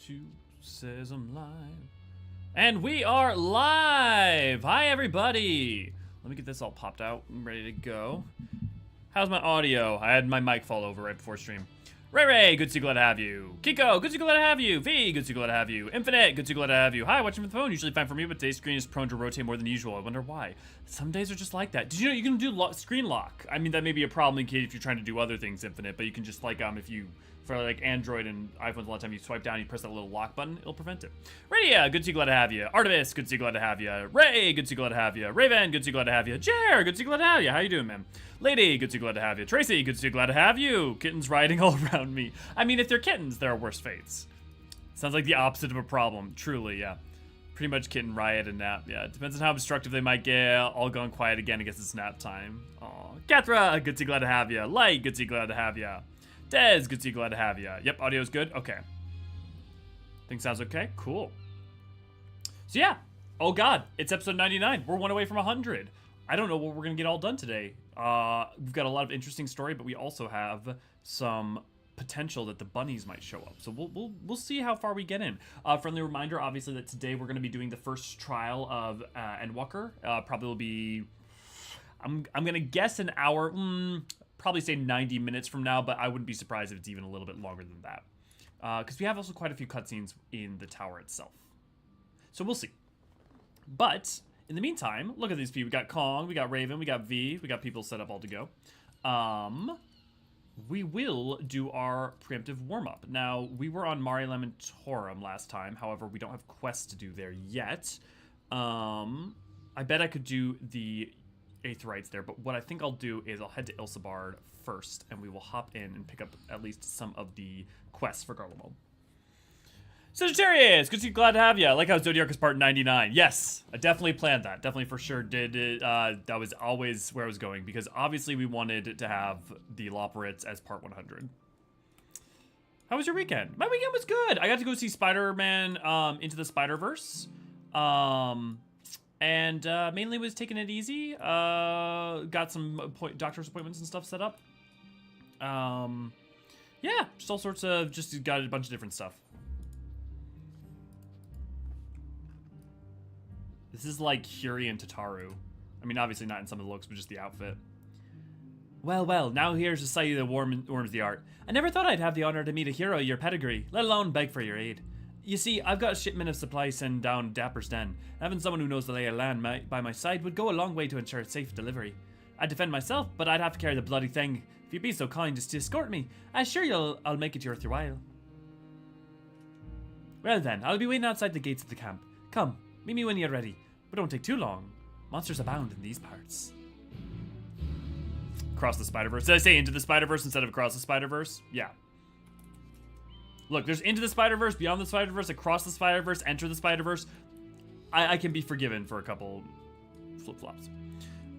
2 says I'm live. And we are live! Hi, everybody! Let me get this all popped out. I'm ready to go. How's my audio? I had my mic fall over right before stream. Ray, good to see, glad to have you. Kiko, good to see, glad to have you. V, good to see, glad to have you. Infinite, good to see, glad to have you. Hi, watching from the phone. Usually fine for me, but today's screen is prone to rotate more than usual. I wonder why. Some days are just like that. Did you know you can do screen lock? I mean, that may be a problem in case if you're trying to do other things, Infinite, but you can just like, if you, for like Android and iPhones, a lot of time you swipe down, you press that little lock button, it'll prevent it. Radia, good to see, glad to have you. Artemis, good to see, glad to have you. Ray, good to see, glad to have you. Raven, good to see, glad to have you. Jer, good to see, glad to have you. How you doing, man? Lady, good to see, glad to have you. Tracy, good to see, glad to have you. Kittens riding all around me. I mean, if they're kittens, there are worse fates. Sounds like the opposite of a problem. Truly, yeah. Pretty much kitten riot and nap. Yeah, it depends on how obstructive they might get. All gone quiet again. I guess it's nap time. Aw. Kathra, good to see, glad to have you. Light, good to see, glad to have you. Des, good to see, glad to have you. Yep, audio's good. Okay. Think sounds okay? Cool. So yeah. Oh god, it's episode 99. We're one away from 100. I don't know what we're gonna get all done today. We've got a lot of interesting story, but we also have some potential that the bunnies might show up. So we'll see how far we get in. Friendly reminder, obviously, that today we're gonna be doing the first trial of Endwalker. Probably will be, I'm gonna guess an hour. Probably say 90 minutes from now, but I wouldn't be surprised if it's even a little bit longer than that. Because we have also quite a few cutscenes in the tower itself. So we'll see. But in the meantime, look at these people. We got Kong, we got Raven, we got V, we got people set up all to go. We will do our preemptive warm-up. Now, we were on Mare Lamentorum last time. However, we don't have quests to do there yet. I bet I could do the Aetherites there, but what I think I'll do is I'll head to Ilsabard first, and we will hop in and pick up at least some of the quests for Garlemald. Sagittarius, good to see, glad to have you. I like how Zodiac is part 99. Yes, I definitely planned that. Definitely for sure did it. That was always where I was going, because obviously we wanted to have the Loporrits as part 100. How was your weekend? My weekend was good. I got to go see Spider-Man Into the Spider-Verse. And mainly was taking it easy. Got some doctor's appointments and stuff set up. Yeah, just all sorts of, just got a bunch of different stuff. This is like Huri and Tataru. I mean, obviously not in some of the looks, but just the outfit. Well, now here's a sight that warms the heart. I never thought I'd have the honor to meet a hero of your pedigree, let alone beg for your aid. You see, I've got a shipment of supplies sent down Dapper's Den. Having someone who knows the lay of land by my side would go a long way to ensure its safe delivery. I'd defend myself, but I'd have to carry the bloody thing. If you'd be so kind as to escort me, I'm sure I'll make it worth your while. Well then, I'll be waiting outside the gates of the camp. Come, meet me when you're ready, but don't take too long. Monsters abound in these parts. Across the Spider-Verse. Did I say Into the Spider-Verse instead of Across the Spider-Verse? Yeah. Look, there's Into the Spider-Verse, Beyond the Spider-Verse, Across the Spider-Verse, Enter the Spider-Verse. I can be forgiven for a couple flip-flops.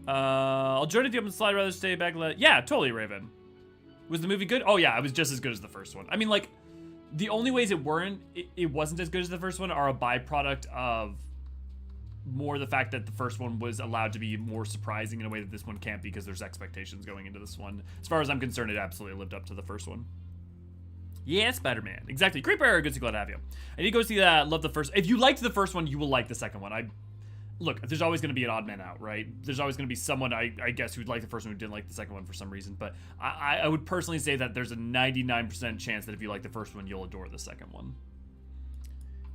I'll join if you haven't slide, rather stay back. Yeah, totally, Raven. Was the movie good? Oh yeah, it was just as good as the first one. I mean, like, the only ways it wasn't as good as the first one are a byproduct of more the fact that the first one was allowed to be more surprising in a way that this one can't, because there's expectations going into this one. As far as I'm concerned, it absolutely lived up to the first one. Yeah, Spider-Man. Exactly. Creeper, good to glad to have you. I need to go see that. Love the first. If you liked the first one, you will like the second one. Look, there's always going to be an odd man out, right? There's always going to be someone, I guess, who'd like the first one who didn't like the second one for some reason. But I would personally say that there's a 99% chance that if you like the first one, you'll adore the second one.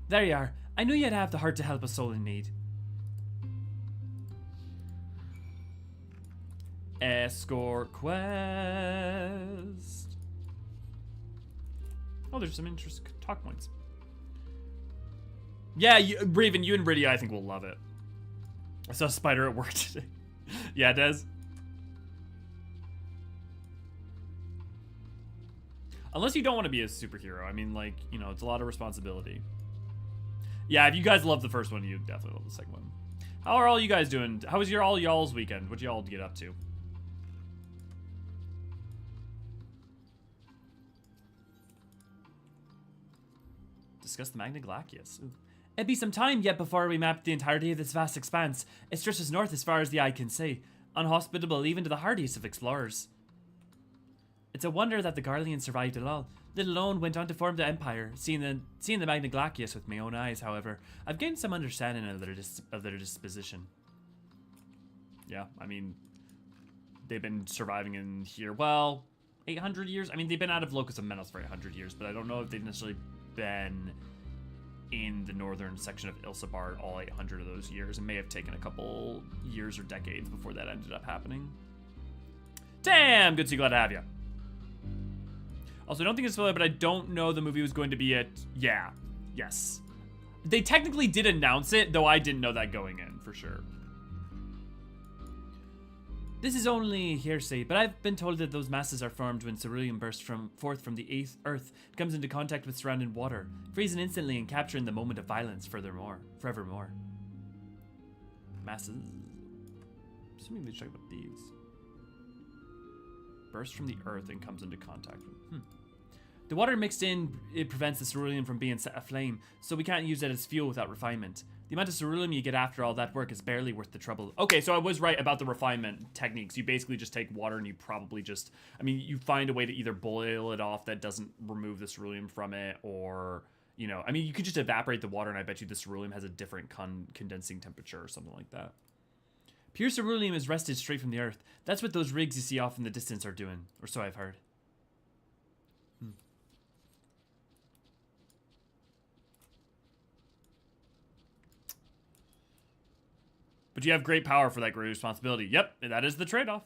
There you are. I knew you'd have the heart to help a soul in need. Escort quest. Oh, there's some interesting talk points. Yeah, Raven, you and Rydia, I think will love it. I saw a spider at work today. Yeah, Des. Unless you don't want to be a superhero. I mean, like, you know, it's a lot of responsibility. Yeah, if you guys love the first one, you definitely love the second one. How are all you guys doing? How was your all y'all's weekend? What'd y'all get up to? Discuss the Magna Glacius. Ooh. It'd be some time yet before we map the entirety of this vast expanse. It stretches north as far as the eye can see, unhospitable even to the hardiest of explorers. It's a wonder that the Garleans survived at all. Let alone went on to form the Empire. Seeing the Magna Glacius with my own eyes, however, I've gained some understanding of their disposition. Yeah, I mean, they've been surviving in here, well, 800 years? I mean, they've been out of Locus of Menos for 800 years, but I don't know if they've necessarily been in the northern section of Ilsabard all 800 of those years. It may have taken a couple years or decades before that ended up happening. Damn, good to see, glad to have you. Also, I don't think it's spoiler, but I don't know the movie was going to be yeah, yes. They technically did announce it, though I didn't know that going in, for sure. This is only hearsay, but I've been told that those masses are formed when ceruleum bursts forth from the earth, comes into contact with surrounding water, freezing instantly and capturing the moment of violence forevermore. Masses. Assuming they check about these. Bursts from the earth and comes into contact with. The water mixed in, it prevents the ceruleum from being set aflame, so we can't use it as fuel without refinement. The amount of ceruleum you get after all that work is barely worth the trouble. Okay, so I was right about the refinement techniques. You basically just take water and you probably just, I mean, you find a way to either boil it off that doesn't remove the ceruleum from it, or, you know, I mean, you could just evaporate the water and I bet you the ceruleum has a different condensing temperature or something like that. Pure ceruleum is wrested straight from the earth. That's what those rigs you see off in the distance are doing, or so I've heard. But you have great power for that great responsibility. Yep, that is the trade-off.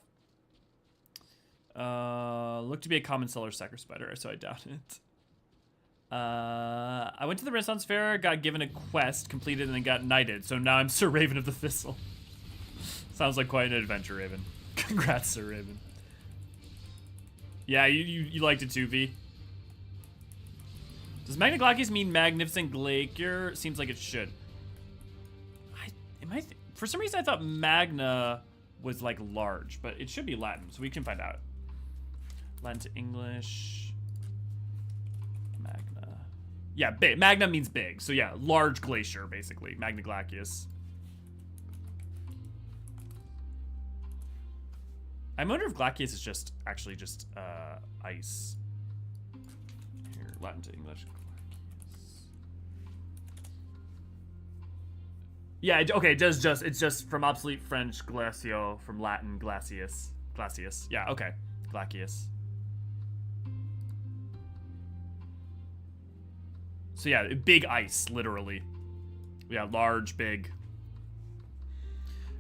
Look to be a common solar sacker spider, so I doubt it. I went to the Renaissance Fair, got given a quest, completed, and then got knighted. So now I'm Sir Raven of the Thistle. Sounds like quite an adventure, Raven. Congrats, Sir Raven. Yeah, you liked it too, V. Does Magna Glacius mean Magnificent Glacier? Seems like it should. For some reason, I thought Magna was like large, but it should be Latin, so we can find out. Latin to English. Magna. Yeah, big. Magna means big, so yeah, large glacier, basically. Magna Glacius. I wonder if Glacius is just actually just ice. Here, Latin to English. Yeah, okay, it's just from obsolete French glacio, from Latin glacius. Glacius. Yeah, okay. Glacius. So yeah, big ice, literally. Yeah, large, big.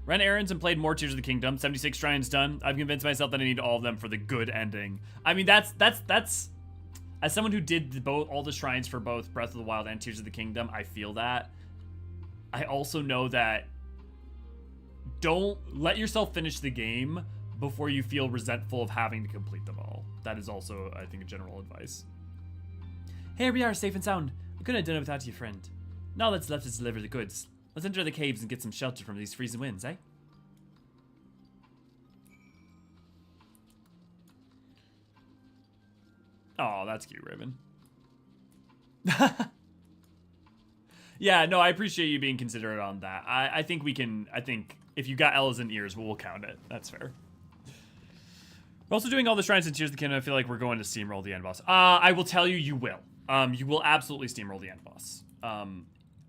Ran errands and played more Tears of the Kingdom. 76 shrines done. I've convinced myself that I need all of them for the good ending. I mean, that's as someone who did all the shrines for both Breath of the Wild and Tears of the Kingdom, I feel that. I also know that don't let yourself finish the game before you feel resentful of having to complete them all. That is also, I think, a general advice. Here we are, safe and sound. I couldn't have done it without you, friend. Now that's left is deliver the goods. Let's enter the caves and get some shelter from these freezing winds, eh? Oh, that's cute, Raven. Yeah, no, I appreciate you being considerate on that. I think we can, I think if you got L's and ears, we'll count it. That's fair. We're also doing all the shrines and Tears of the Kingdom. I feel like we're going to steamroll the end boss. I will tell you, you will. You will absolutely steamroll the end boss.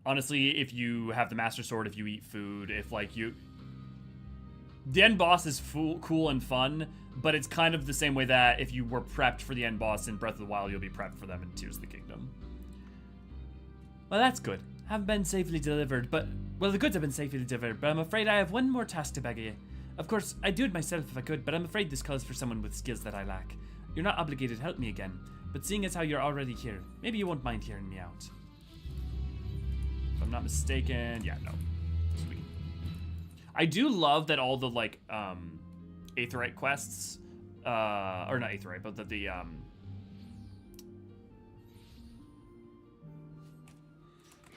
Honestly, if you have the Master Sword, if you eat food, if like you... The end boss is cool and fun, but it's kind of the same way that if you were prepped for the end boss in Breath of the Wild, you'll be prepped for them in Tears of the Kingdom. Well, that's good. Have been safely delivered, but... Well, the goods have been safely delivered, but I'm afraid I have one more task to beg of you. Of course, I'd do it myself if I could, but I'm afraid this calls for someone with skills that I lack. You're not obligated to help me again, but seeing as how you're already here, maybe you won't mind hearing me out. If I'm not mistaken, yeah, no. Sweet. I do love that all the, like, Aetheryte quests, or not Aetheryte, but that the,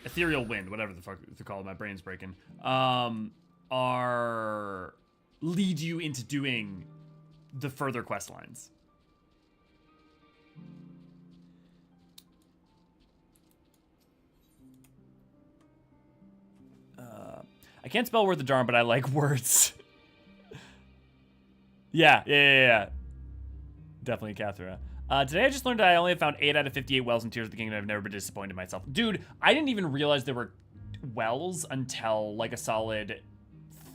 Ethereal Wind, whatever the fuck to call it, my brain's breaking, lead you into doing the further quest lines. I can't spell Word the Darn, but I like words. Yeah. Definitely Cathra. Today I just learned that I only found 8 out of 58 wells in Tears of the Kingdom. I've never been disappointed in myself. Dude, I didn't even realize there were wells until like a solid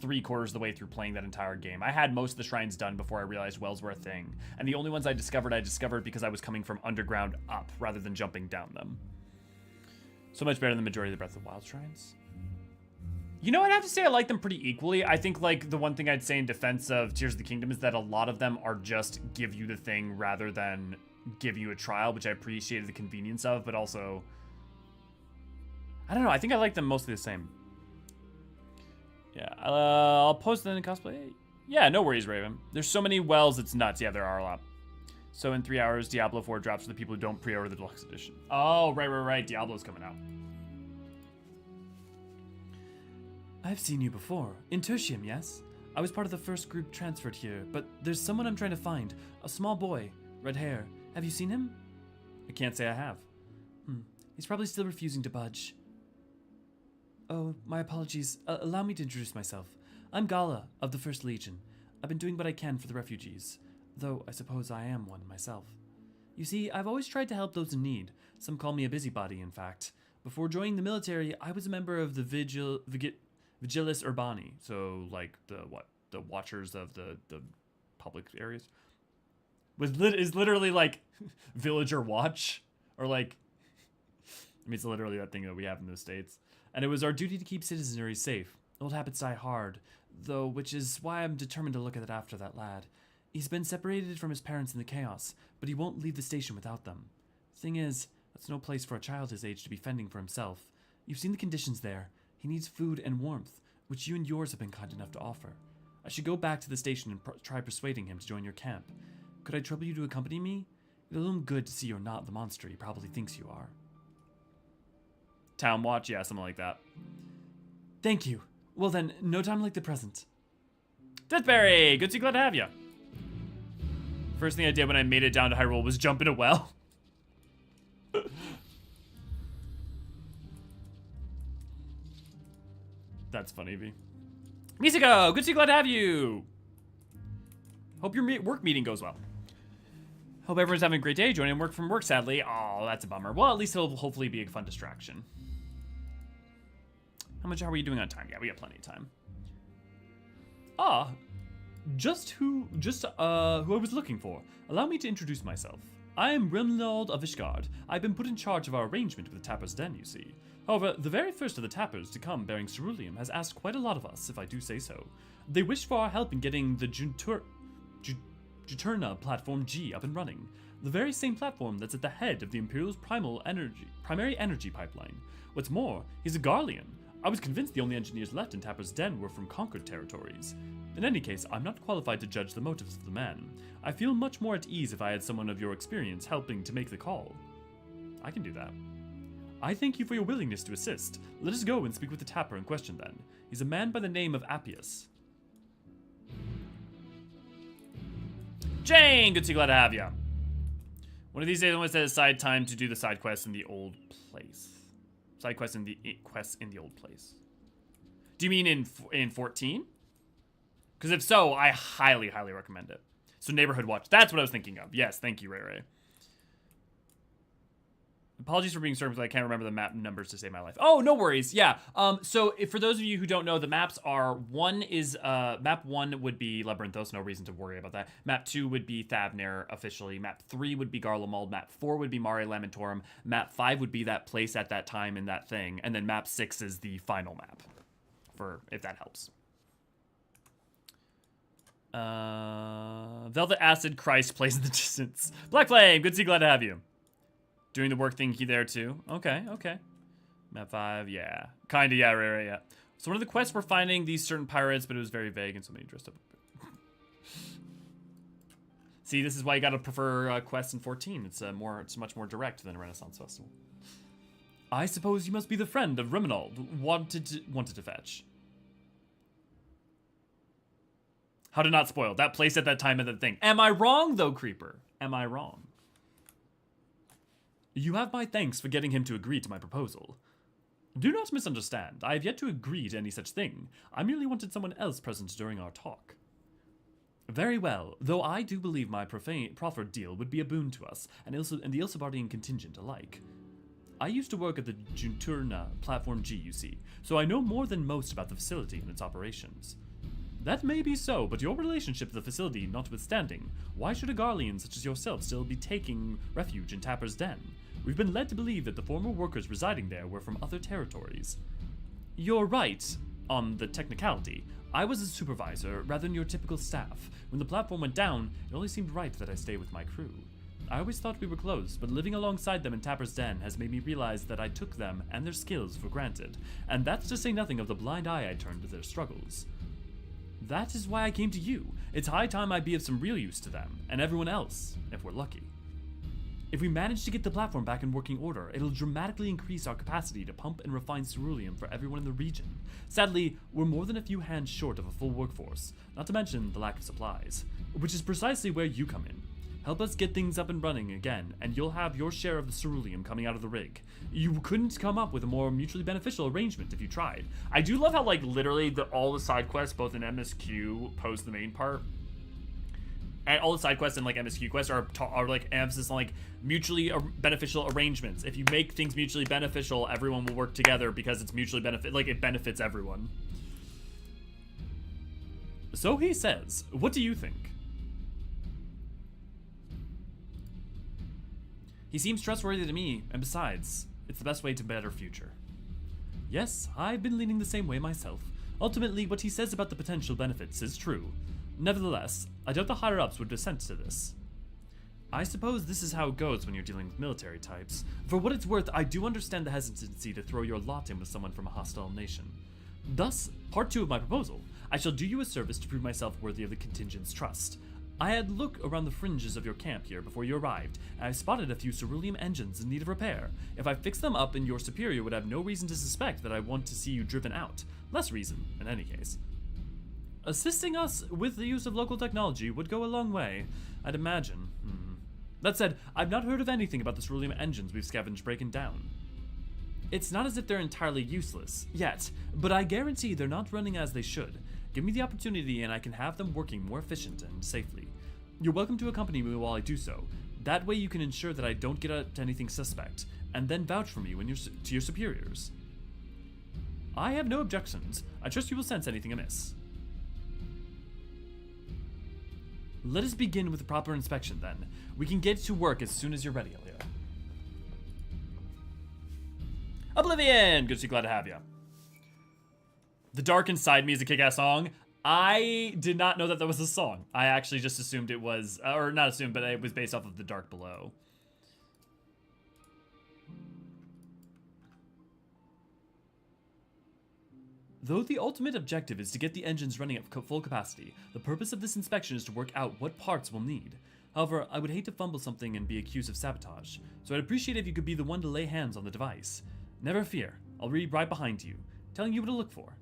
3/4 of the way through playing that entire game. I had most of the shrines done before I realized wells were a thing. And the only ones I discovered because I was coming from underground up rather than jumping down them. So much better than the majority of the Breath of the Wild shrines. You know, I'd have to say I like them pretty equally. I think, like, the one thing I'd say in defense of Tears of the Kingdom is that a lot of them are just give you the thing rather than give you a trial, which I appreciated the convenience of, but also... I don't know, I think I like them mostly the same. Yeah, I'll post them in cosplay. Yeah, no worries, Raven. There's so many wells, it's nuts. Yeah, there are a lot. So in 3 hours, Diablo 4 drops for the people who don't pre-order the deluxe edition. Oh, right. Diablo's coming out. I've seen you before. In Tertium, yes? I was part of the first group transferred here, but there's someone I'm trying to find. A small boy. Red hair. Have you seen him? I can't say I have. He's probably still refusing to budge. Oh, my apologies. Allow me to introduce myself. I'm Gala, of the First Legion. I've been doing what I can for the refugees, though I suppose I am one myself. You see, I've always tried to help those in need. Some call me a busybody, in fact. Before joining the military, I was a member of the Vigilis Urbani, so like the watchers of the public areas. Is literally like villager watch, or like, I mean, it's literally that thing that we have in the States. And it was our duty to keep citizenry safe. Old habits die hard, though, which is why I'm determined to look at it after that lad. He's been separated from his parents in the chaos, but he won't leave the station without them. Thing is, that's no place for a child his age to be fending for himself. You've seen the conditions there. He needs food and warmth, which you and yours have been kind enough to offer. I should go back to the station and try persuading him to join your camp. Could I trouble you to accompany me? It'll do him good to see you're not the monster he probably thinks you are. Town watch? Yeah, something like that. Thank you. Well then, no time like the present. Deathberry! Good to see, glad to have you. First thing I did when I made it down to Hyrule was jump in a well. That's funny, V. Misako! Good to see, glad to have you! Hope your work meeting goes well. Hope everyone's having a great day. Joining work from work, sadly. Oh, that's a bummer. Well, at least it'll hopefully be a fun distraction. How much are we doing on time? Yeah, we got plenty of time. Just who I was looking for. Allow me to introduce myself. I am Remnald of Ishgard. I've been put in charge of our arrangement with the Tapper's Den, you see. However, the very first of the Tappers to come bearing ceruleum has asked quite a lot of us, if I do say so. They wish for our help in getting the Juturna Platform G up and running. The very same platform that's at the head of the Imperial's primary energy pipeline. What's more, he's a Garlean. I was convinced the only engineers left in Tapper's Den were from conquered territories. In any case, I'm not qualified to judge the motives of the man. I feel much more at ease if I had someone of your experience helping to make the call. I can do that. I thank you for your willingness to assist. Let us go and speak with the Tapper in question then. He's a man by the name of Appius. Jane, good to see, glad to have you. One of these days I want to set aside time to do the side quests in the old place. Side quests in the old place. Do you mean in 14? Because if so, I highly recommend it. So Neighborhood Watch, that's what I was thinking of. Yes, thank you, Ray Ray. Apologies for being certain because I can't remember the map numbers to save my life. Oh, no worries. Yeah. So for those of you who don't know, the maps are map 1 would be Labyrinthos, no reason to worry about that. Map 2 would be Thavnair officially. Map 3 would be Garlemald. Map 4 would be Mare Lamentorum. Map 5 would be that place at that time in that thing. And then map 6 is the final map, for if that helps. Velvet Acid Christ plays in the distance. Black Flame, good to see, glad to have you. Doing the work thing there too. Okay. Map 5, yeah. Kinda, yeah, right, yeah. So one of the quests we're finding these certain pirates, but it was very vague and somebody dressed up. See, this is why you gotta prefer quests in 14. It's much more direct than a Renaissance Festival. I suppose you must be the friend of Remnald wanted to fetch. How to not spoil that place at that time of the thing. Am I wrong though, Creeper? Am I wrong? You have my thanks for getting him to agree to my proposal. Do not misunderstand. I have yet to agree to any such thing. I merely wanted someone else present during our talk. Very well, though I do believe my proffered deal would be a boon to us, and the Ilsabardian contingent alike. I used to work at the Junturna Platform G, you see, so I know more than most about the facility and its operations. That may be so, but your relationship to the facility notwithstanding, why should a Garlean such as yourself still be taking refuge in Tapper's Den? We've been led to believe that the former workers residing there were from other territories. You're right on the technicality. I was a supervisor rather than your typical staff. When the platform went down, it only seemed right that I stay with my crew. I always thought we were close, but living alongside them in Tapper's Den has made me realize that I took them and their skills for granted, and that's to say nothing of the blind eye I turned to their struggles. That is why I came to you. It's high time I be of some real use to them, and everyone else, if we're lucky. If we manage to get the platform back in working order, it'll dramatically increase our capacity to pump and refine ceruleum for everyone in the region. Sadly, we're more than a few hands short of a full workforce, not to mention the lack of supplies, which is precisely where you come in. Help us get things up and running again, and you'll have your share of the ceruleum coming out of the rig. You couldn't come up with a more mutually beneficial arrangement if you tried. I do love how, like, literally all the side quests, both in MSQ, post the main part, and all the side quests and, like, MSQ quests are like, emphasis on, like, mutually beneficial arrangements. If you make things mutually beneficial, everyone will work together because it's mutually it benefits everyone. So he says. What do you think? He seems trustworthy to me, and besides, it's the best way to a better future. Yes, I've been leaning the same way myself. Ultimately, what he says about the potential benefits is true. Nevertheless, I doubt the higher-ups would dissent to this. I suppose this is how it goes when you're dealing with military types. For what it's worth, I do understand the hesitancy to throw your lot in with someone from a hostile nation. Thus, part 2 of my proposal. I shall do you a service to prove myself worthy of the contingent's trust. I had a look around the fringes of your camp here before you arrived, and I spotted a few ceruleum engines in need of repair. If I fix them up, and your superior would have no reason to suspect that I want to see you driven out. Less reason, in any case. Assisting us with the use of local technology would go a long way, I'd imagine. That said, I've not heard of anything about the ceruleum engines we've scavenged breaking down. It's not as if they're entirely useless, yet, but I guarantee they're not running as they should. Give me the opportunity and I can have them working more efficient and safely. You're welcome to accompany me while I do so. That way you can ensure that I don't get up to anything suspect, and then vouch for me to your superiors. I have no objections. I trust you will sense anything amiss. Let us begin with a proper inspection then. We can get to work as soon as you're ready, Elia. Oblivion! Good to see, glad to have you. The Dark Inside Me is a kick-ass song. I did not know that that was a song. I actually just assumed it was, or not assumed, but it was based off of The Dark Below. Though the ultimate objective is to get the engines running at full capacity, the purpose of this inspection is to work out what parts we'll need. However, I would hate to fumble something and be accused of sabotage, so I'd appreciate if you could be the one to lay hands on the device. Never fear, I'll be right behind you, telling you what to look for.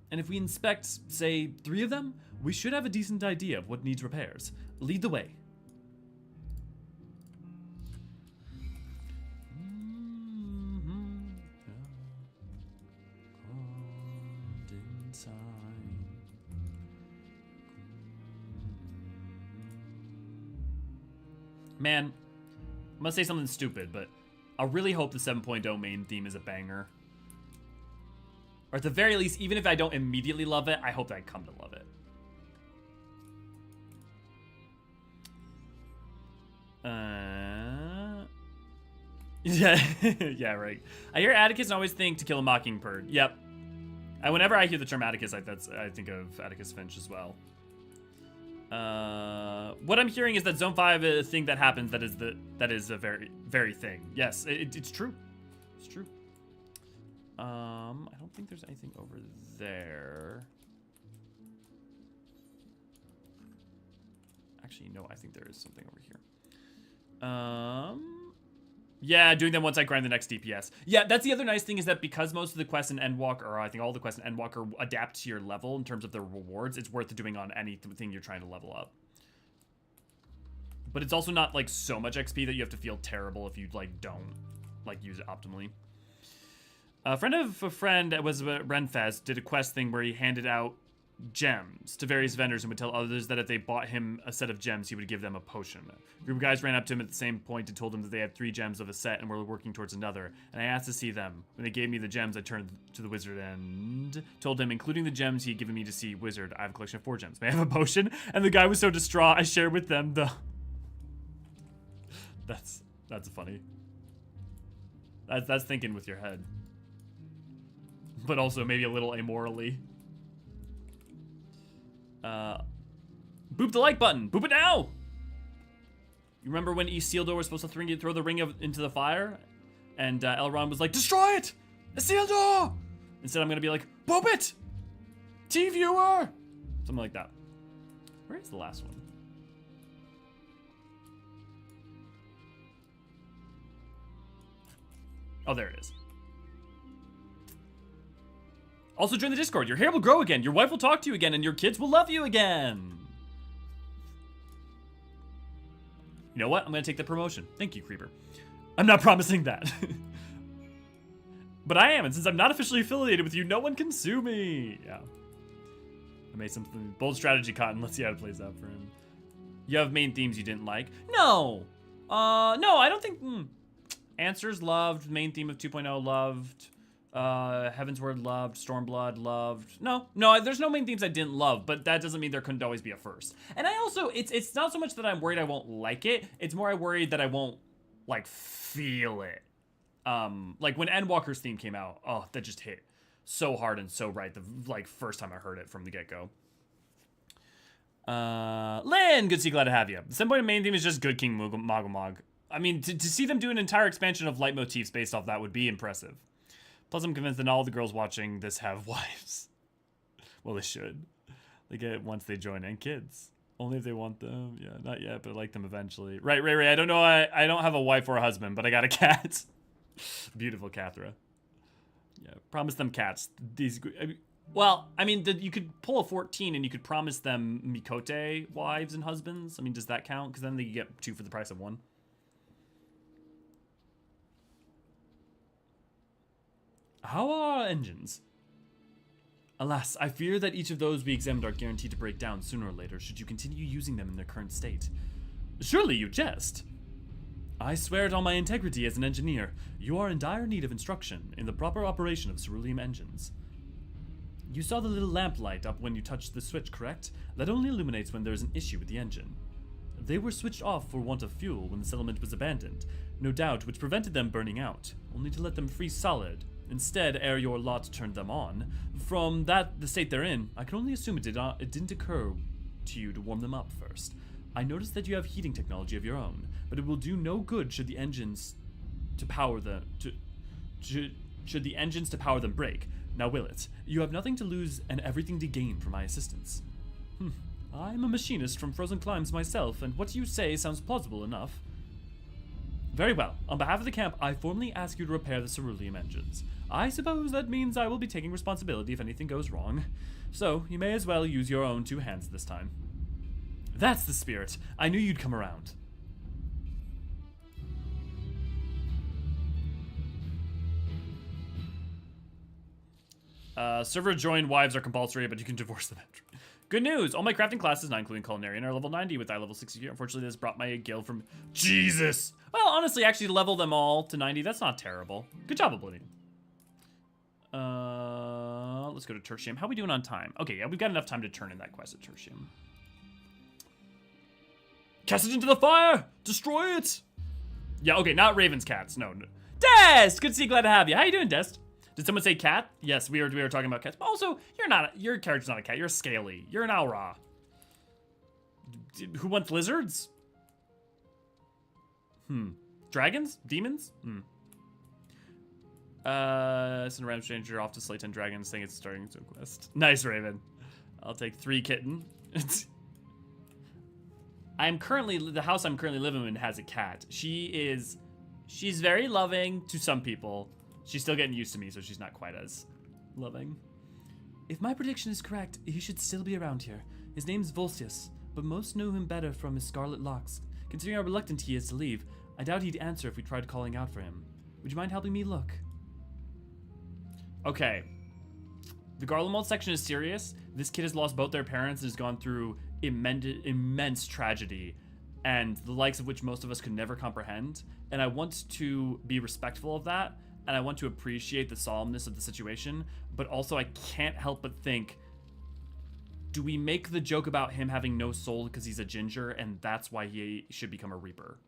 And if we inspect, say, 3 of them, we should have a decent idea of what needs repairs. Lead the way. Man, I'm gonna say something stupid, but I really hope the 7.0 main theme is a banger. Or at the very least, even if I don't immediately love it, I hope that I come to love it. Yeah, yeah, right. I hear Atticus and always think To Kill a Mockingbird. Yep. And whenever I hear the term Atticus, I think of Atticus Finch as well. What I'm hearing is that Zone 5 is a thing that happens that is a very thing. Yes, it's true. It's true. I don't think there's anything over there. Actually, no, I think there is something over here. Yeah, doing them once I grind the next DPS. Yeah, that's the other nice thing is that because most of the quests in Endwalker, or I think all the quests in Endwalker adapt to your level in terms of their rewards, it's worth doing on anything you're trying to level up. But it's also not like so much XP that you have to feel terrible if you like don't like use it optimally. A friend of a friend was Renfest did a quest thing where he handed out gems to various vendors and would tell others that if they bought him a set of gems, he would give them a potion. A group of guys ran up to him at the same point and told him that they had 3 gems of a set and were working towards another, and I asked to see them. When they gave me the gems, I turned to the wizard and told him, including the gems he had given me to see, wizard, I have a collection of 4 gems. May I have a potion? And the guy was so distraught, I shared with them the... That's funny. That's thinking with your head. But also maybe a little amorally. Boop the like button. Boop it now. You remember when Isildur was supposed to throw the ring into the fire? And Elrond was like, destroy it! Isildur! Instead I'm gonna be like, boop it! T-viewer! Something like that. Where is the last one? Oh, there it is. Also join the Discord. Your hair will grow again, your wife will talk to you again, and your kids will love you again. You know what? I'm gonna take the promotion. Thank you, Creeper. I'm not promising that. But I am, and since I'm not officially affiliated with you, no one can sue me. Yeah. I made something. Bold strategy, Cotton. Let's see how it plays out for him. You have main themes you didn't like? No. No, I don't think... Answers loved. Main theme of 2.0 loved. Heaven's Word loved. Stormblood loved. No, there's no main themes I didn't love, but that doesn't mean there couldn't always be a first. And I also, it's not so much that I'm worried I won't like it, it's more I'm worried that I won't, like, feel it. Like, when Endwalker's theme came out, oh, that just hit so hard and so right the, like, first time I heard it from the get-go. Lynn, good to see, glad to have you. The point of main theme is just good King Mogomog. I mean, to see them do an entire expansion of leitmotifs based off that would be impressive. Plus, I'm convinced that all the girls watching this have wives. Well, they should. They get it once they join, and kids. Only if they want them. Yeah, not yet, but I like them eventually. Right, Ray. I don't know. I don't have a wife or a husband, but I got a cat. Beautiful Cathra. Yeah, promise them cats. These. Well, I mean, you could pull a 14 and you could promise them Mikote wives and husbands. I mean, does that count? Because then they get 2 for the price of 1. How are our engines? Alas, I fear that each of those we examined are guaranteed to break down sooner or later should you continue using them in their current state. Surely you jest. I swear it on my integrity as an engineer. You are in dire need of instruction in the proper operation of cerulean engines. You saw the little lamp light up when you touched the switch, correct? That only illuminates when there is an issue with the engine. They were switched off for want of fuel when the settlement was abandoned, no doubt, which prevented them burning out, only to let them freeze solid. Instead, ere your lot turned them on. From the state they're in, I can only assume it didn't occur to you to warm them up first. I noticed that you have heating technology of your own, but it will do no good should the engines to power them break. Now will it? You have nothing to lose and everything to gain from my assistance. I'm a machinist from Frozen Climes myself, and what you say sounds plausible enough. Very well. On behalf of the camp, I formally ask you to repair the cerulean engines. I suppose that means I will be taking responsibility if anything goes wrong. So, you may as well use your own 2 hands this time. That's the spirit. I knew you'd come around. Server join wives are compulsory, but you can divorce them after. Good news! All my crafting classes, not including culinarian, are level 90 with I level 60. Unfortunately, this brought my guild from... Jesus! Well, honestly, actually level them all to 90. That's not terrible. Good job, Oblivion. Let's go to Tertium. How are we doing on time? Okay, yeah, we've got enough time to turn in that quest at Tertium. Cast it into the fire! Destroy it! Yeah, okay, not Raven's cats. No. Dest! Good to see you, glad to have you. How you doing, Dest? Did someone say cat? Yes, we were talking about cats. But also, your character's not a cat. You're a Scaly. You're an Aura. Who wants lizards? Dragons? Demons? Send a random stranger off to slay 10 dragons, saying it's starting to quest. Nice, Raven. I'll take 3 kitten. The house I'm currently living in has a cat. She's very loving to some people. She's still getting used to me, so she's not quite as loving. If my prediction is correct, he should still be around here. His name's Volsius, but most know him better from his scarlet locks. Considering how reluctant he is to leave, I doubt he'd answer if we tried calling out for him. Would you mind helping me look? Okay. The Garlemald section is serious. This kid has lost both their parents and has gone through immense tragedy, and the likes of which most of us could never comprehend. And I want to be respectful of that, and I want to appreciate the solemnness of the situation, but also I can't help but think, do we make the joke about him having no soul because he's a ginger, and that's why he should become a Reaper?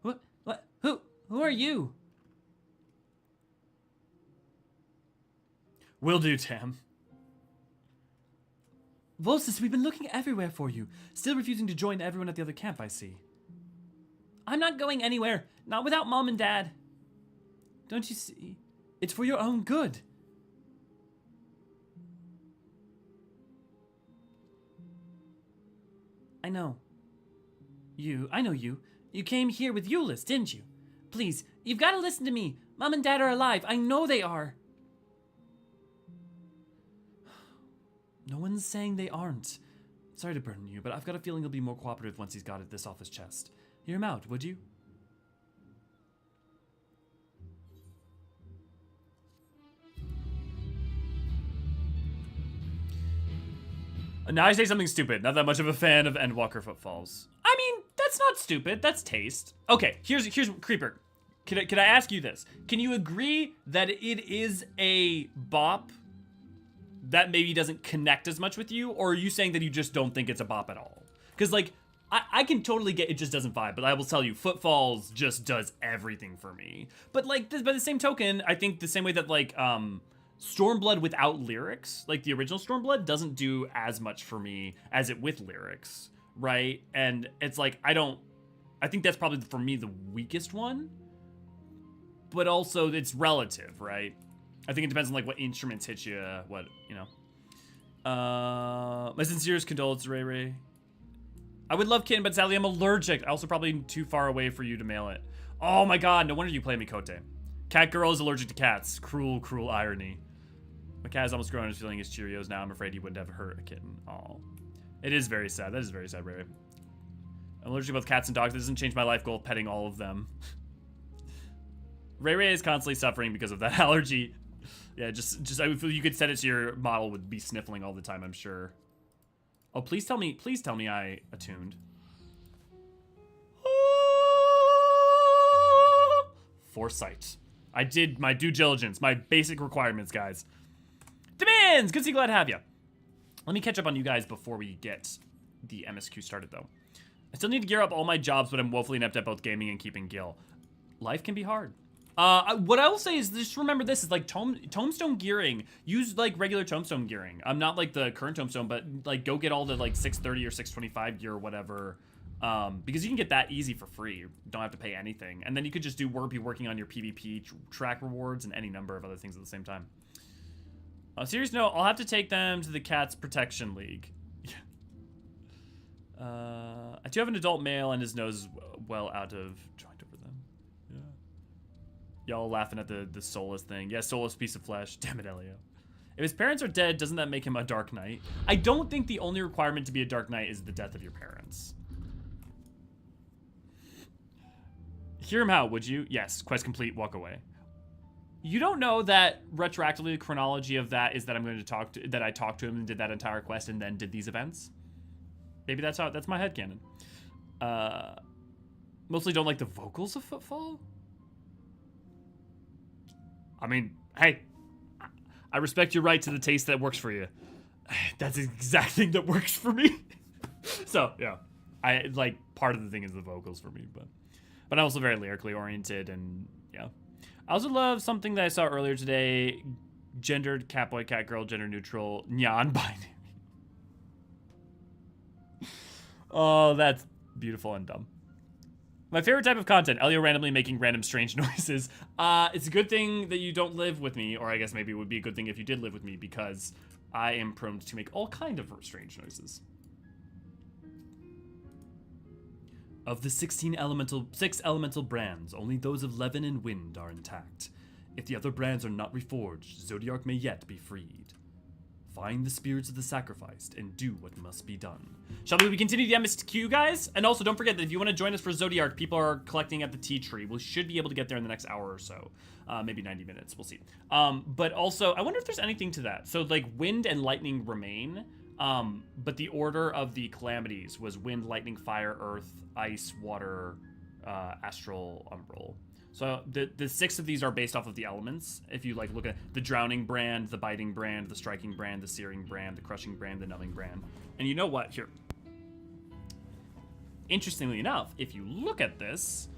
What? Who are you? Will do, Tam. Volsys, we've been looking everywhere for you. Still refusing to join everyone at the other camp, I see. I'm not going anywhere. Not without Mom and Dad. Don't you see? It's for your own good. I know. I know you. You came here with Euless, didn't you? Please, you've got to listen to me. Mom and Dad are alive. I know they are. No one's saying they aren't. Sorry to burden you, but I've got a feeling he'll be more cooperative once he's got this off his chest. Hear him out, would you? Now I say something stupid. Not that much of a fan of Endwalker footfalls. I mean, that's not stupid. That's taste. Okay, here's Creeper. Can I ask you this? Can you agree that it is a bop that maybe doesn't connect as much with you, or are you saying that you just don't think it's a bop at all? Because like, I can totally get it just doesn't vibe, but I will tell you, Footfalls just does everything for me. But like, by the same token, I think the same way that like Stormblood without lyrics, like the original Stormblood, doesn't do as much for me as it with lyrics, right? And it's like, I think that's probably for me the weakest one, but also it's relative, right? I think it depends on like what instruments hit you, what, you know. My sincerest condolences, Ray Ray. I would love kitten, but sadly I'm allergic. Also probably too far away for you to mail it. Oh my god, no wonder you play Mikote. Cat girl is allergic to cats. Cruel, cruel irony. My cat is almost grown and is feeling his Cheerios now. I'm afraid he wouldn't have hurt a kitten. Oh, it is very sad. That is very sad, Ray Ray. I'm allergic to both cats and dogs. That doesn't change my life goal of petting all of them. Ray Ray is constantly suffering because of that allergy. Yeah, just you could set it to your model would be sniffling all the time, I'm sure. Oh, please tell me I attuned. Foresight. I did my due diligence, my basic requirements, guys. Demands! Good to see, glad to have you. Let me catch up on you guys before we get the MSQ started, though. I still need to gear up all my jobs, but I'm woefully inept at both gaming and keeping Gil. Life can be hard. What I will say is just remember this is like tombstone gearing. Use like regular tombstone gearing. I'm not like the current tombstone, but like go get all the like 630 or 625 gear or whatever. Because you can get that easy for free. You don't have to pay anything. And then you could just be working on your PvP track rewards and any number of other things at the same time. Serious note, I'll have to take them to the Cats Protection League. I do have an adult male and his nose is well out of joint over them. Yeah. Y'all laughing at the soulless thing. Yeah, soulless piece of flesh. Damn it, Elio. If his parents are dead, doesn't that make him a Dark Knight? I don't think the only requirement to be a Dark Knight is the death of your parents. Hear him out, would you? Yes. Quest complete. Walk away. You don't know that retroactively the chronology of that is that I talked to him and did that entire quest and then did these events? Maybe that's my headcanon. Mostly don't like the vocals of Footfall? I mean, hey, I respect your right to the taste that works for you. That's the exact thing that works for me. So, yeah. I like part of the thing is the vocals for me, but I'm also very lyrically oriented and yeah. I also love something that I saw earlier today. Gendered, cat boy, cat girl, gender neutral, non-binary. Oh, that's beautiful and dumb. My favorite type of content, Elio randomly making random strange noises. It's a good thing that you don't live with me, or I guess maybe it would be a good thing if you did live with me, because I am prone to make all kind of strange noises. Of the 6 elemental brands, only those of Levin and Wind are intact. If the other brands are not reforged, Zodiark may yet be freed. Find the spirits of the sacrificed and do what must be done. Shall we continue the MSQ, guys? And also, don't forget that if you want to join us for Zodiark, people are collecting at the tea tree. We should be able to get there in the next hour or so. Maybe 90 minutes, we'll see. But also, I wonder if there's anything to that. So, like, wind and lightning remain, but the order of the calamities was wind, lightning, fire, earth, ice, water, astral, umbral. So the 6 of these are based off of the elements. If you like look at the drowning brand, the biting brand, the striking brand, the searing brand, the crushing brand, the numbing brand. And you know what? Here. Interestingly enough, if you look at this,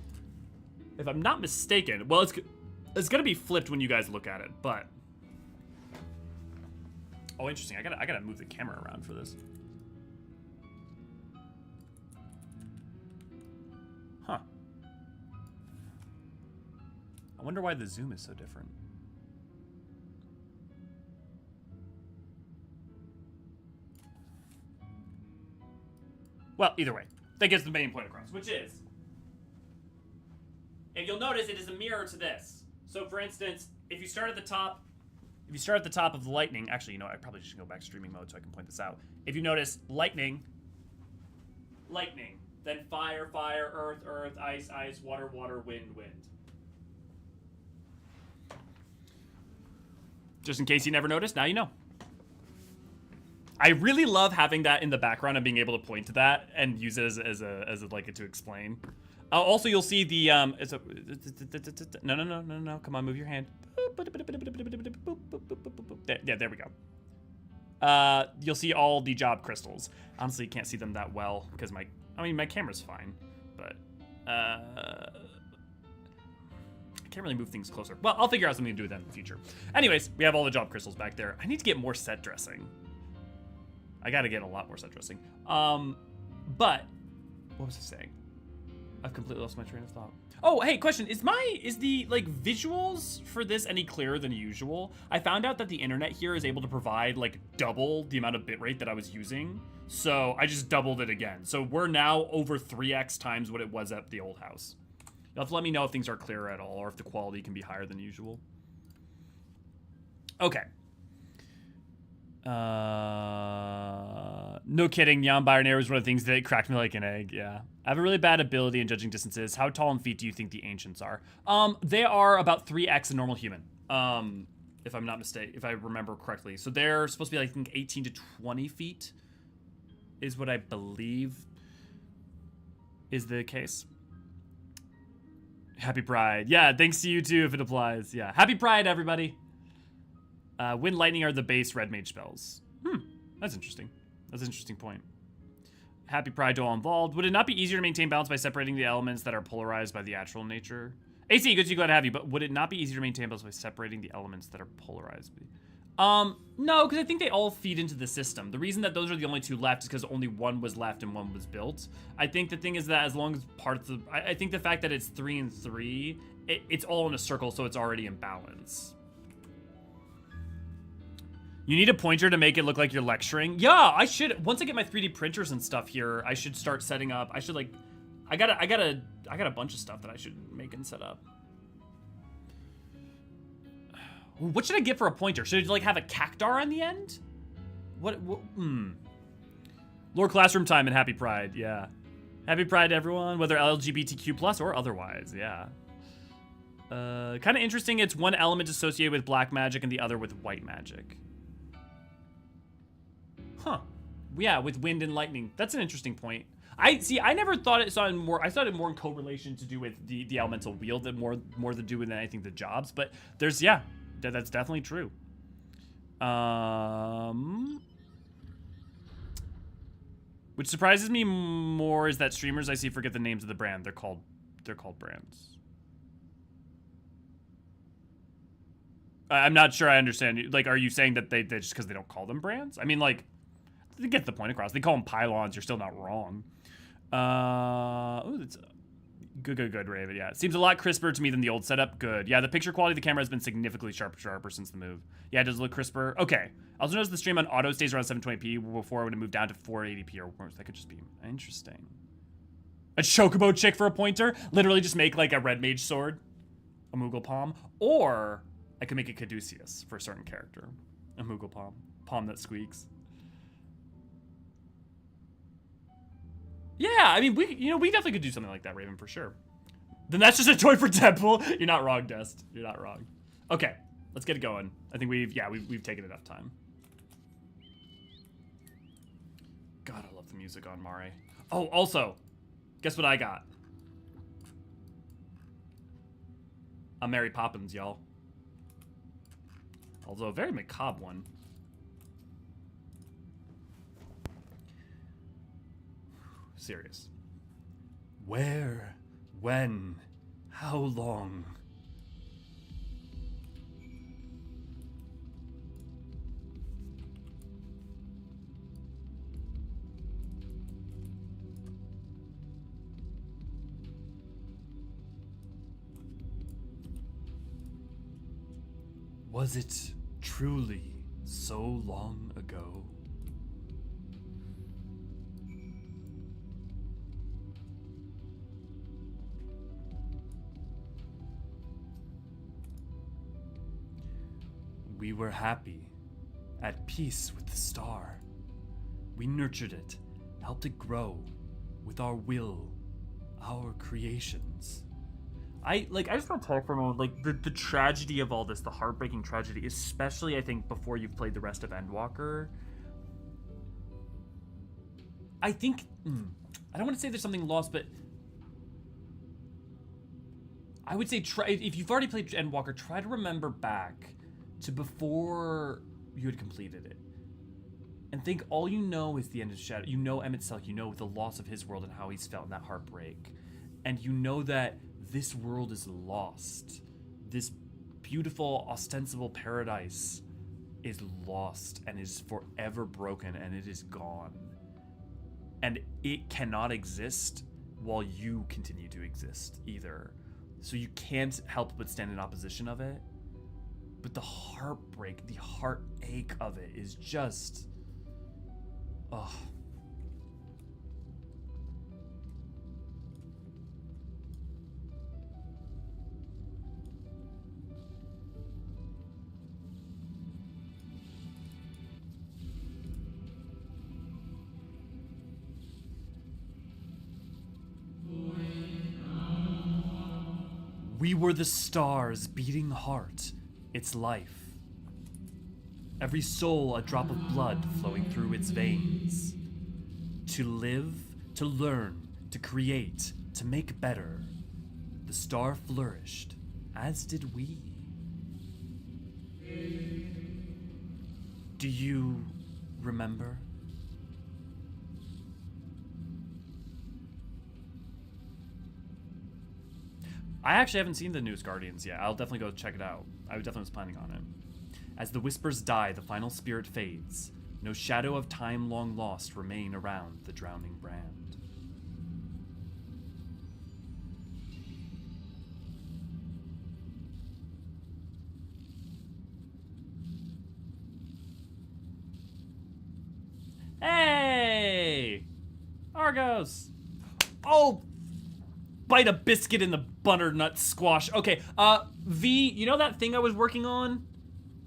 if I'm not mistaken, well, it's gonna be flipped when you guys look at it, but oh, interesting. I gotta move the camera around for this. Huh. I wonder why the zoom is so different. Well, either way, that gets the main point across, which is, if you'll notice, it is a mirror to this. So, for instance, if you start at the top, of the lightning, actually, you know, I probably should go back streaming mode so I can point this out. If you notice, lightning, then fire, earth, ice, water, wind. Just in case you never noticed, now you know. I really love having that in the background and being able to point to that and use it as a like to explain. Also, you'll see the no. Come on, move your hand. There we go. You'll see all the job crystals. Honestly, you can't see them that well because my camera's fine, but I can't really move things closer. Well, I'll figure out something to do with that in the future. Anyways, we have all the job crystals back there. I need to get more set dressing. I gotta get a lot more set dressing. But what was I saying? I've completely lost my train of thought. Oh, hey, question. Is the like visuals for this any clearer than usual? I found out that the internet here is able to provide like double the amount of bitrate that I was using. So I just doubled it again. So we're now over 3x times what it was at the old house. You'll have to let me know if things are clearer at all or if the quality can be higher than usual. Okay. No kidding, non-binary was one of the things that cracked me like an egg, yeah. I have a really bad ability in judging distances. How tall in feet do you think the ancients are? They are about 3x a normal human, if I'm not mistaken, if I remember correctly. So they're supposed to be, like, I think, 18 to 20 feet is what I believe is the case. Happy Pride. Yeah, thanks to you, too, if it applies. Yeah, Happy Pride, everybody. Wind, lightning are the base red mage spells. That's interesting. That's an interesting point. Happy Pride to all involved. Would it not be easier to maintain balance by separating the elements that are polarized by the actual nature? AC, good to glad to have you, but would it not be easier to maintain balance by separating the elements that are polarized? No, because I think they all feed into the system. The reason that those are the only 2 left is because only one was left and one was built. I think the thing is that as long as parts of... I think the fact that it's 3 and 3, it's all in a circle, so it's already in balance. You need a pointer to make it look like you're lecturing? Yeah, I should. Once I get my 3D printers and stuff here, I should start setting up. I should like, I got a bunch of stuff that I should make and set up. What should I get for a pointer? Should it like have a cactar on the end? What Lord Classroom time and Happy Pride, yeah. Happy Pride, everyone, whether LGBTQ+ or otherwise, yeah. Kind of interesting. It's one element associated with black magic and the other with white magic. Huh. Yeah, with wind and lightning. That's an interesting point. I never thought it saw it more. I thought it more in correlation to do with the elemental wheel than more to do with anything the jobs. But there's that's definitely true. Which surprises me more is that streamers I see forget the names of the brand. They're called brands. I'm not sure I understand. Like, are you saying that they just because they don't call them brands? I mean, like, they get the point across. They call them pylons. You're still not wrong. Oh, that's good, Raven. Yeah, it seems a lot crisper to me than the old setup. Good. Yeah, the picture quality of the camera has been significantly sharper since the move. Yeah, it does look crisper. Okay. I also noticed the stream on auto stays around 720p before when it moved down to 480p or worse. That could just be interesting. A chocobo chick for a pointer? Literally just make like a red mage sword, a Moogle palm, or I could make a caduceus for a certain character, a Moogle palm. palm that squeaks. Yeah, I mean, we definitely could do something like that, Raven, for sure. Then that's just a toy for Deadpool. You're not wrong, Dest. You're not wrong. Okay, let's get it going. I think we've taken enough time. God, I love the music on Mare. Oh, also, guess what I got? A Mary Poppins, y'all. Although a very macabre one. Serious. Where? When? How long? Was it truly so long ago? We were happy, at peace with the star. We nurtured it, helped it grow, with our will, our creations. I just want to talk for a moment, like, the tragedy of all this, the heartbreaking tragedy, especially, I think, before you've played the rest of Endwalker. I think, I don't want to say there's something lost, but I would say, if you've already played Endwalker, try to remember back to before you had completed it. And think all you know is the end of Shadow. You know Emmett Selk, you know the loss of his world and how he's felt in that heartbreak. And you know that this world is lost. This beautiful, ostensible paradise is lost and is forever broken, and it is gone. And it cannot exist while you continue to exist either. So you can't help but stand in opposition of it. But the heartbreak, the heartache of it is just... ugh. We were the star's beating heart, its life. Every soul a drop of blood flowing through its veins. To live, to learn, to create, to make better. The star flourished, as did we. Do you remember? I actually haven't seen the newest Guardians yet. I'll definitely go check it out. I definitely was planning on it. As the whispers die, the final spirit fades. No shadow of time long lost remain around the drowning brand. Hey! Argos! Oh! Bite a biscuit in the butternut squash. Okay, V, you know that thing I was working on?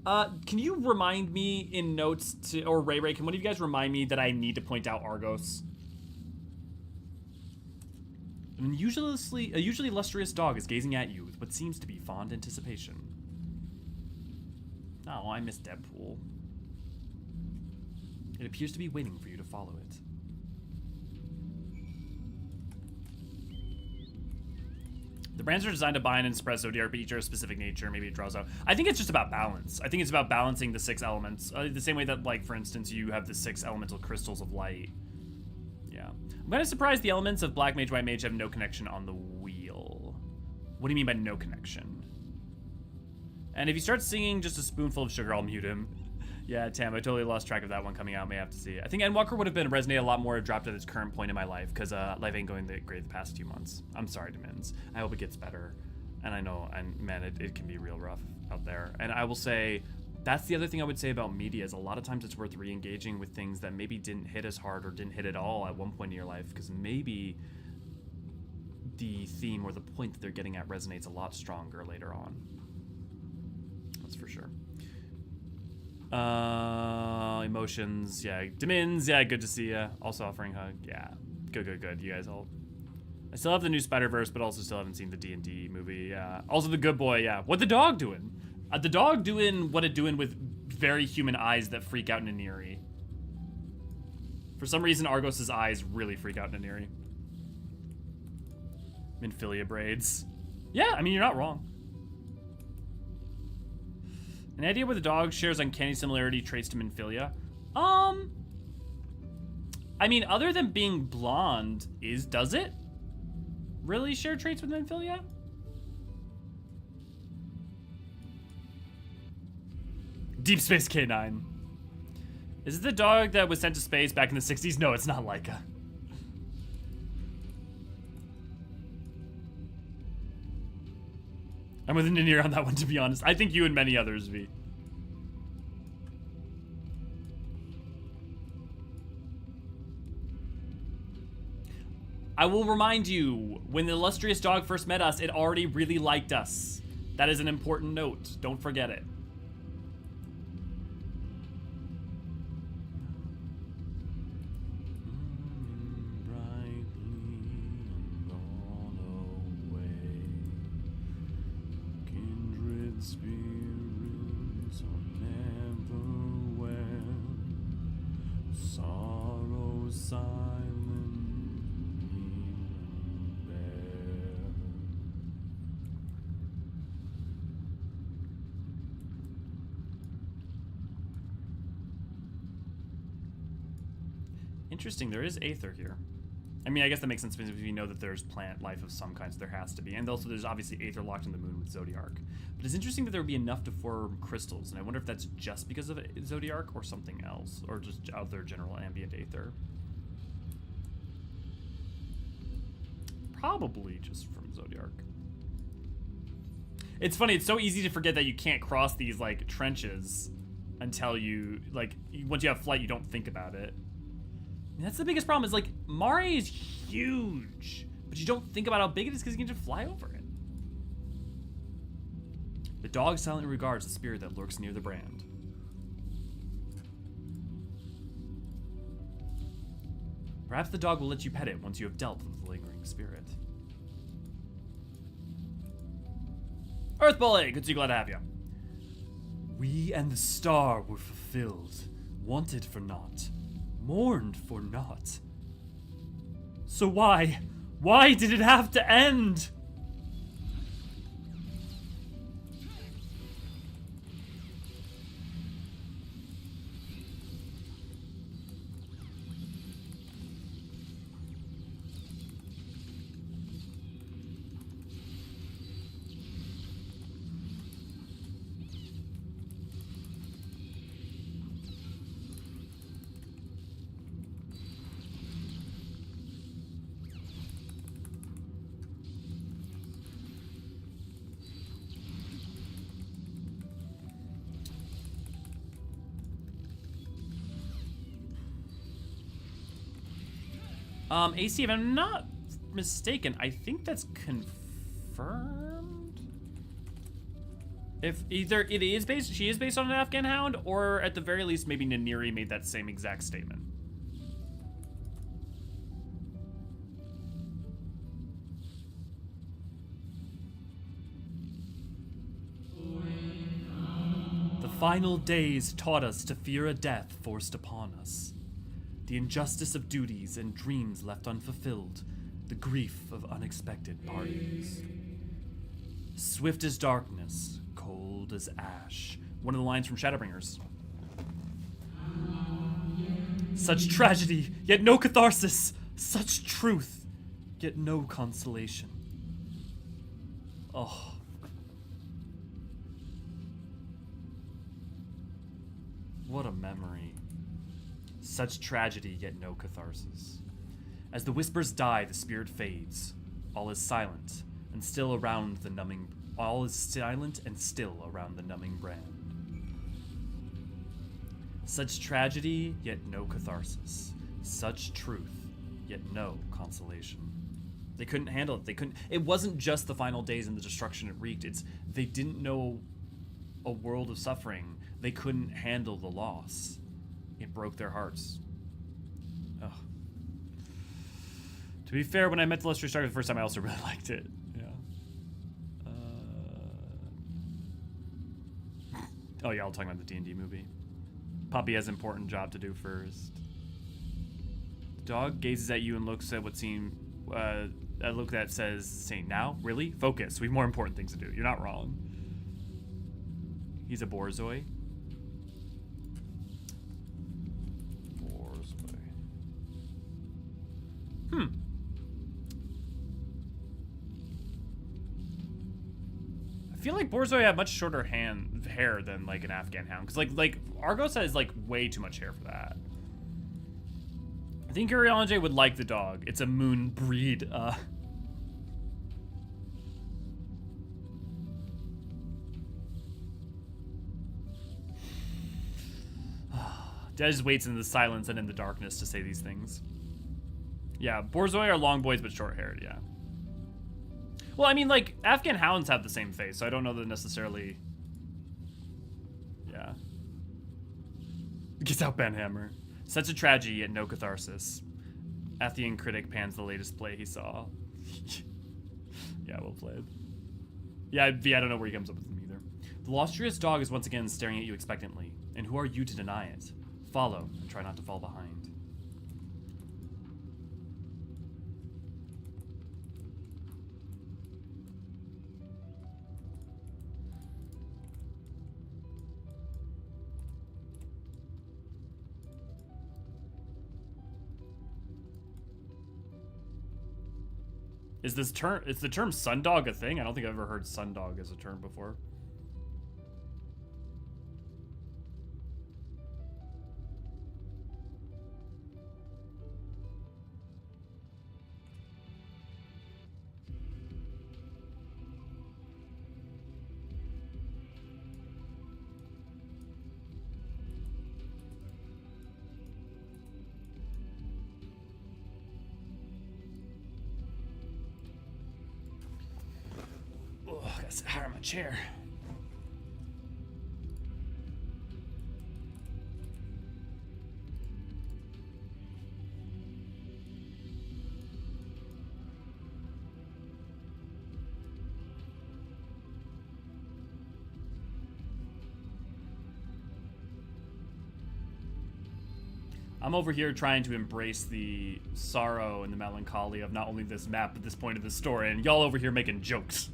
Can you remind me in notes to, or Ray, can one of you guys remind me that I need to point out Argos? An usually lustrous dog is gazing at you with what seems to be fond anticipation. Oh, I miss Deadpool. It appears to be waiting for you to follow it. The brands are designed to bind and suppress zodiac, but each are a specific nature. Maybe it draws out. I think it's just about balance. I think it's about balancing the 6 elements. The same way that, like, for instance, you have the 6 elemental crystals of light. Yeah. I'm kind of surprised the elements of Black Mage, White Mage have no connection on the wheel. What do you mean by no connection? And if you start singing just a spoonful of sugar, I'll mute him. Yeah, Tam, I totally lost track of that one coming out. May have to see it. I think Endwalker would have been resonate a lot more if dropped at its current point in my life, because life ain't going that great the past few months. I'm sorry, Demins. I hope it gets better. And I know, and man, it can be real rough out there. And I will say, that's the other thing I would say about media, is a lot of times it's worth re-engaging with things that maybe didn't hit as hard or didn't hit at all at one point in your life, because maybe the theme or the point that they're getting at resonates a lot stronger later on. That's for sure. Emotions, yeah. Demins, yeah, good to see ya. Also offering hug, yeah. Good. You guys all. I still have the new Spider-Verse, but also still haven't seen the D&D movie, yeah. Also the good boy, yeah. What the dog doing? The dog doing what it doing with very human eyes that freak out Naniri. For some reason, Argos's eyes really freak out Naniri. Minfilia braids. Yeah, I mean, you're not wrong. An idea where the dog shares uncanny similarity traits to Minfilia? I mean, other than being blonde, does it really share traits with Minfilia? Deep Space K9. Is it the dog that was sent to space back in the 60s? No, it's not Laika. I'm with Ninir on that one, to be honest. I think you and many others, V. I will remind you, when the illustrious dog first met us, it already really liked us. That is an important note. Don't forget it. Spirits are never well. Sorrow silent in bear. Interesting, there is Aether here. I mean, I guess that makes sense because we know that there's plant life of some kind, so there has to be. And also there's obviously Aether locked in the moon with Zodiark. But it's interesting that there would be enough to form crystals, and I wonder if that's just because of Zodiark or something else, or just other general ambient Aether. Probably just from Zodiark. It's funny, it's so easy to forget that you can't cross these, like, trenches until you, like, once you have flight, you don't think about it. And that's the biggest problem, is, like, Mare is huge, but you don't think about how big it is because you can just fly over it. The dog silently regards the spirit that lurks near the brand. Perhaps the dog will let you pet it once you have dealt with the lingering spirit. Earthbully, good to see you, glad to have you. We and the star were fulfilled, wanted for naught, mourned for naught. So why did it have to end? AC, if I'm not mistaken, I think that's confirmed. If either she is based on an Afghan hound, or at the very least, maybe Naniri made that same exact statement. The final days taught us to fear a death forced upon us. The injustice of duties and dreams left unfulfilled, the grief of unexpected partings. Swift as darkness, cold as ash. One of the lines from Shadowbringers. Such tragedy, yet no catharsis. Such truth, yet no consolation. Oh. What a memory. Such tragedy, yet no catharsis. As the whispers die, the spirit fades. All is silent and still around the numbing. All is silent and still around the numbing brand. Such tragedy, yet no catharsis. Such truth, yet no consolation. They couldn't handle it. They couldn't. It wasn't just the final days and the destruction it wreaked. They didn't know a world of suffering They couldn't handle the loss. It broke their hearts. Ugh. To be fair, when I met the Illustrious Dark the first time, I also really liked it. Yeah. Oh yeah, I'll talk about the D&D movie. Poppy has an important job to do first. The dog gazes at you and looks at what seems a look that says, "Saying now, really? Focus. We have more important things to do." You're not wrong. He's a borzoi. I feel like borzoi have much shorter hair than like an Afghan hound, because like Argos has like way too much hair for that. I think Eorzean would like the dog. It's a moon breed. Dad just waits in the silence and in the darkness to say these things. Yeah, borzoi are long boys but short-haired, yeah. Well, I mean, like, Afghan hounds have the same face, so I don't know that necessarily... Yeah. Gets out Banhammer. Such a tragedy, yet no catharsis. Athean critic pans the latest play he saw. Yeah, well played. Yeah, I don't know where he comes up with them either. The lustrous dog is once again staring at you expectantly. And who are you to deny it? Follow, and try not to fall behind. Is the term sundog a thing? I don't think I've ever heard sundog as a term before. Gotta sit higher in my chair. I'm over here trying to embrace the sorrow and the melancholy of not only this map, but this point of the story, and y'all over here making jokes.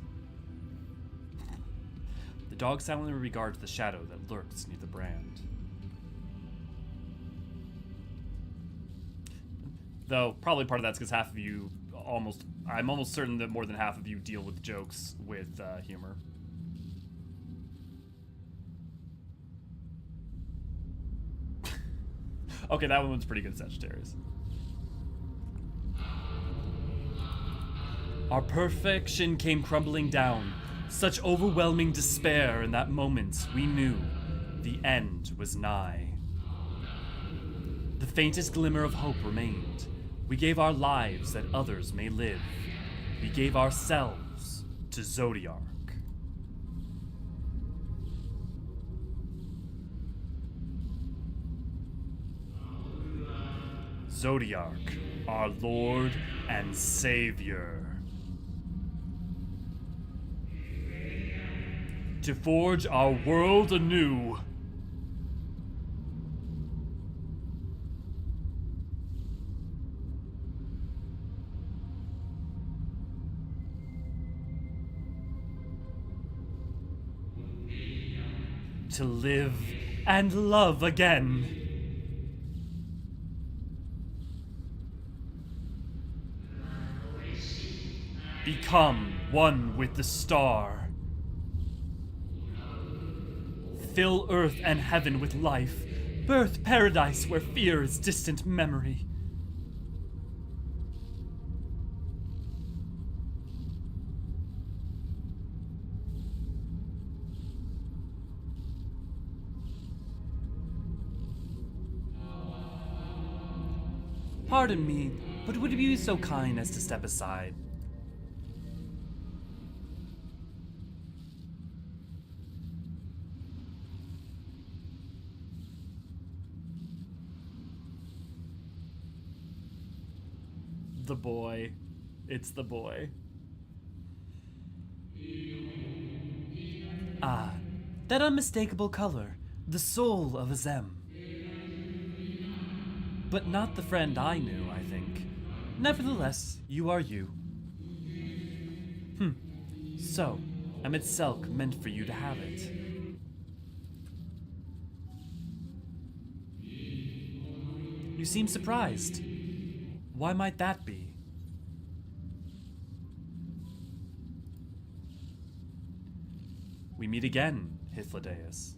The dog silently regards the shadow that lurks near the brand. Though, probably part of that's because half of you I'm almost certain that more than half of you deal with jokes with humor. Okay, that one's pretty good, Sagittarius. Our perfection came crumbling down. Such overwhelming despair in that moment, we knew the end was nigh. The faintest glimmer of hope remained. We gave our lives that others may live. We gave ourselves to Zodiark. Zodiark, our Lord and Savior. To forge our world anew. To live and love again. Become one with the star. Fill earth and heaven with life. Birth paradise where fear is distant memory. Pardon me, but would you be so kind as to step aside? The boy. It's the boy. Ah, that unmistakable color, the soul of a Zem. But not the friend I knew, I think. Nevertheless, you are you. So, Emet-Selch meant for you to have it. You seem surprised. Why might that be? We meet again, Hydaelyn.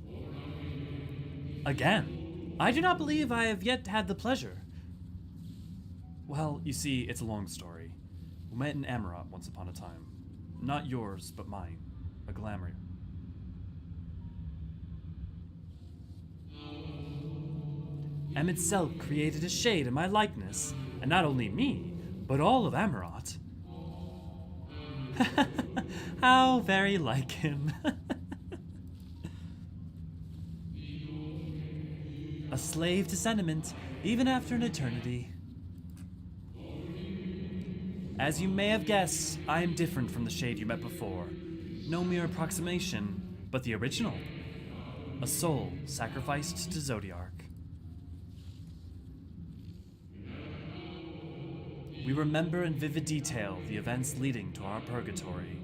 Again? I do not believe I have yet had the pleasure. Well, you see, it's a long story. We met in Amarot once upon a time. Not yours, but mine. A glamour. Emet-Selch created a shade in my likeness, and not only me, but all of Amarot. How very like him. A slave to sentiment, even after an eternity. As you may have guessed, I am different from the shade you met before. No mere approximation, but the original. A soul sacrificed to Zodiark. We remember in vivid detail the events leading to our purgatory.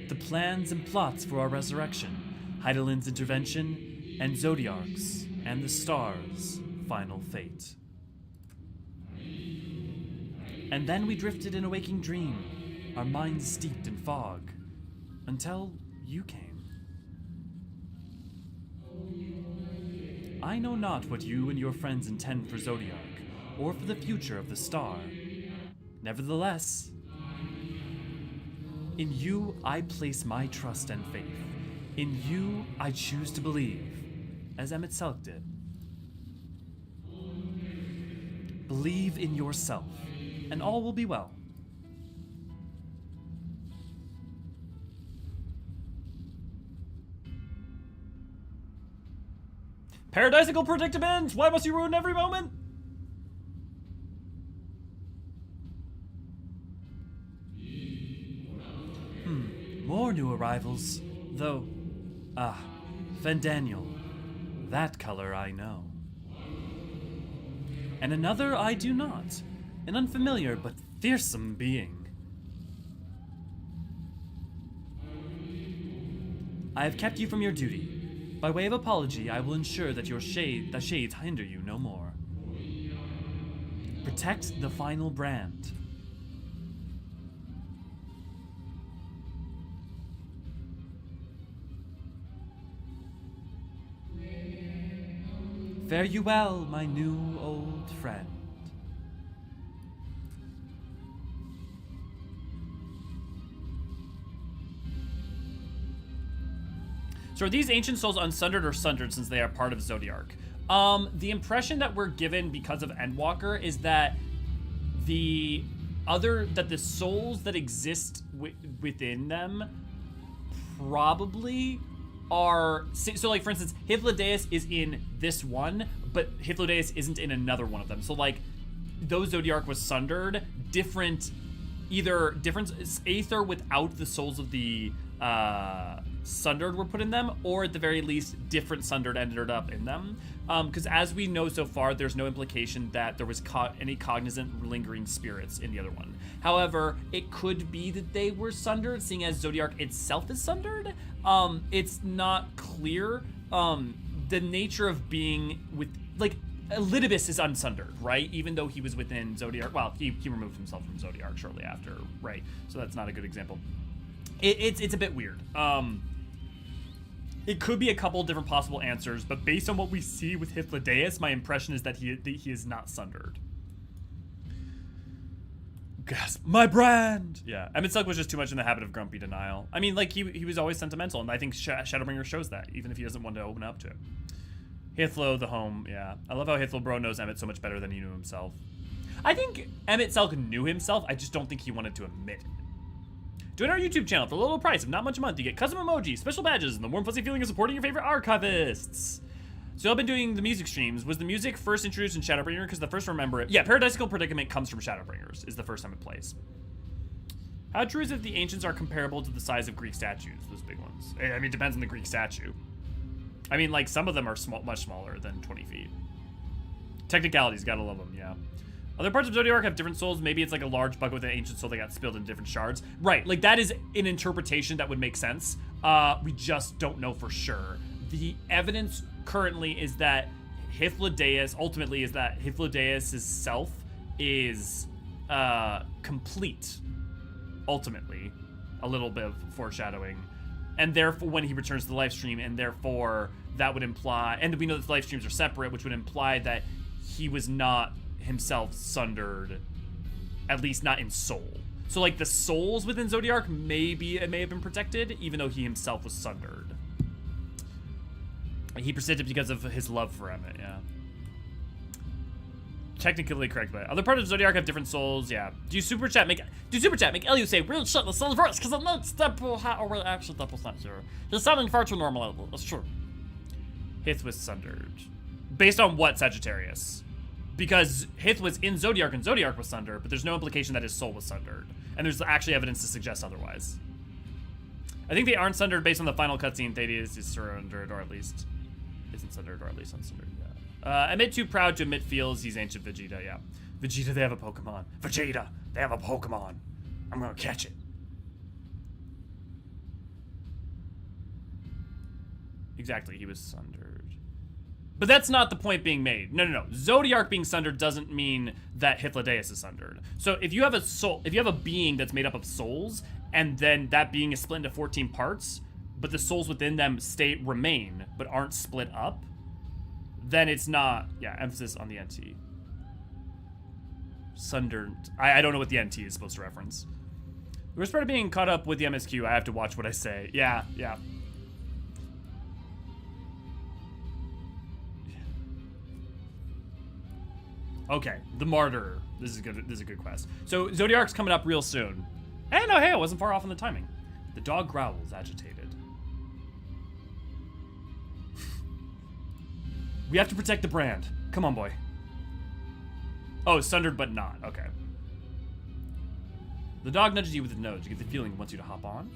The plans and plots for our resurrection, Hydaelyn's intervention, and Zodiark's and the stars' final fate. And then we drifted in a waking dream, our minds steeped in fog, until you came. I know not what you and your friends intend for Zodiark, or for the future of the star. Nevertheless, in you I place my trust and faith. In you I choose to believe, as Emet-Selch did. Believe in yourself, and all will be well. Paradisical predicament! Why must you ruin every moment? More new arrivals, though. Fendaniel. That color I know. And another I do not. An unfamiliar but fearsome being. I have kept you from your duty. By way of apology, I will ensure that the shades hinder you no more. Protect the final brand. Fare you well, my new old friend. So are these ancient souls unsundered or sundered since they are part of Zodiark? The impression that we're given because of Endwalker is that the souls that exist within them probably are, so like for instance, Hydaelyn is in this one, but Hydaelyn isn't in another one of them. So like, though Zodiark was sundered, different Aether without the souls of the sundered were put in them, or at the very least, different sundered ended up in them. Because as we know so far, there's no implication that there was any cognizant lingering spirits in the other one. However, it could be that they were sundered, seeing as Zodiark itself is sundered. It's not clear. The nature of being with, like, Elidibus is unsundered, right? Even though he was within Zodiark. Well, he removed himself from Zodiark shortly after, right? So that's not a good example. It's a bit weird. It could be a couple different possible answers, but based on what we see with Hydaelyn, my impression is that he is not sundered. Gasp, my brand! Yeah, Emet-Selch was just too much in the habit of grumpy denial. I mean, like, he was always sentimental, and I think Shadowbringer shows that, even if he doesn't want to open up to it. Hythlo, the home, yeah. I love how Hythlo Bro knows Emmett so much better than he knew himself. I think Emet-Selch knew himself, I just don't think he wanted to admit it. Join our YouTube channel for a little price of not much a month. You get custom emojis, special badges, and the warm fuzzy feeling of supporting your favorite archivists. So I've been doing the music streams. Was the music first introduced in Shadowbringer? Because the first remember it. Yeah, Paradisical Predicament comes from Shadowbringers, is the first time it plays. How true is it the ancients are comparable to the size of Greek statues? Those big ones. I mean, it depends on the Greek statue. I mean, like, some of them are much smaller than 20 feet. Technicalities, gotta love them, yeah. Other parts of Zodiac have different souls. Maybe it's like a large bucket with an ancient soul that got spilled in different shards. Right, like that is an interpretation that would make sense. We just don't know for sure. The evidence currently is that ultimately is that Hythlodaeus' self is complete. Ultimately, a little bit of foreshadowing. And therefore, when he returns to the live stream, and therefore that would imply, and we know that the live streams are separate, which would imply that he was not himself sundered, at least not in soul. So like the souls within Zodiark, maybe it may have been protected, even though he himself was sundered. He persisted because of his love for Emmett, yeah. Technically correct, but other parts of Zodiark have different souls, yeah. Do super chat, make Elio say, real shit, the soul's verse, because I'm not Stepple, or actually Stepple's not sure. He's sounding far too normal, that's true. Hith was sundered. Based on what, Sagittarius? Because Hith was in Zodiark and Zodiark was sundered, but there's no implication that his soul was sundered. And there's actually evidence to suggest otherwise. I think they aren't sundered based on the final cutscene. Thaddeus is sundered, or at least isn't sundered, or at least unsundered, yeah. Emmett too proud to admit feels he's ancient Vegeta, yeah. Vegeta, they have a Pokemon. Vegeta, they have a Pokemon. I'm gonna catch it. Exactly, he was sundered. But that's not the point being made. No. Zodiark being sundered doesn't mean that Hythlodaeus is sundered. So if you have a soul, if you have a being that's made up of souls, and then that being is split into 14 parts, but the souls within them remain, but aren't split up, then it's not, yeah, emphasis on the NT. Sundered. I don't know what the NT is supposed to reference. The worst part of being caught up with the MSQ, I have to watch what I say. Yeah. Okay, the Martyr. This is good. This is a good quest. So Zodiark's coming up real soon. And oh hey, I wasn't far off on the timing. The dog growls, agitated. We have to protect the brand. Come on, boy. Oh, sundered but not. Okay. The dog nudges you with his nose. You get the feeling it wants you to hop on.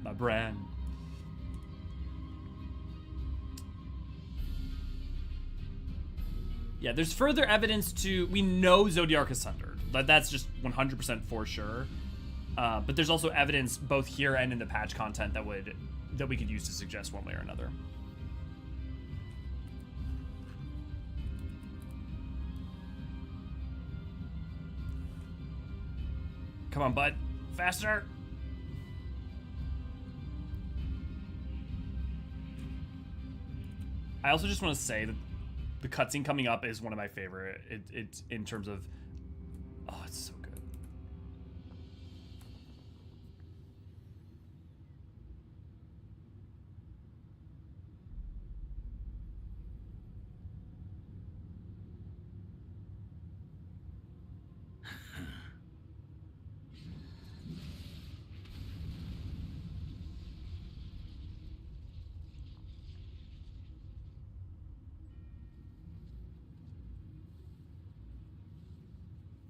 My brand. Yeah, there's further evidence we know Zodiark is sundered. That's just 100% for sure. But there's also evidence both here and in the patch content that we could use to suggest one way or another. Come on, bud. Faster. I also just want to say that the cutscene coming up is one of my favorite. It's in terms of, oh, it's so good.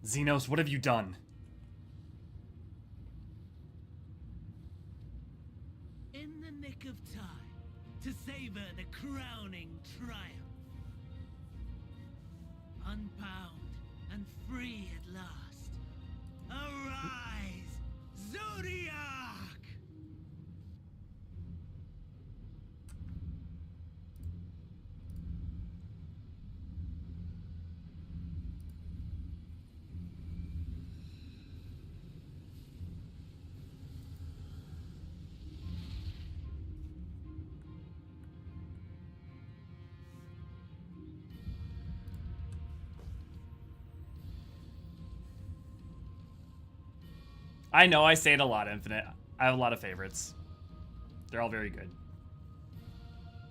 Xenos, what have you done? In the nick of time to savor the crowning triumph. Unbound and free at last. Arise, Zodiac! I know I say it a lot, Infinite. I have a lot of favorites. They're all very good.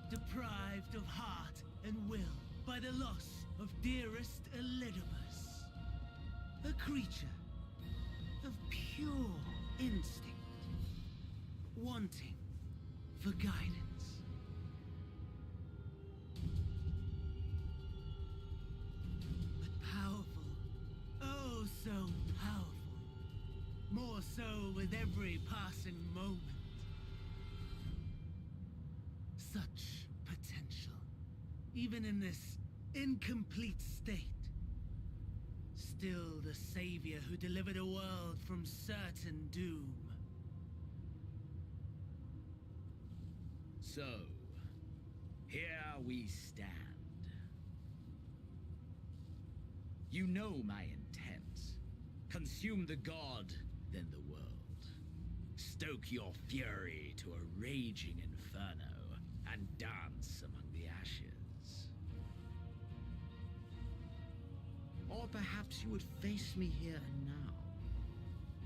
Deprived of heart and will by the loss of dearest Elidibus. A creature of pure instinct. wanting for guidance. But powerful, oh so powerful, more so with every passing moment. Such potential, even in this incomplete state. Still the savior who delivered a world from certain doom. So, here we stand. You know my intent. Consume the god, then the world. Stoke your fury to a raging inferno, and dance among the ashes. Or perhaps you would face me here and now.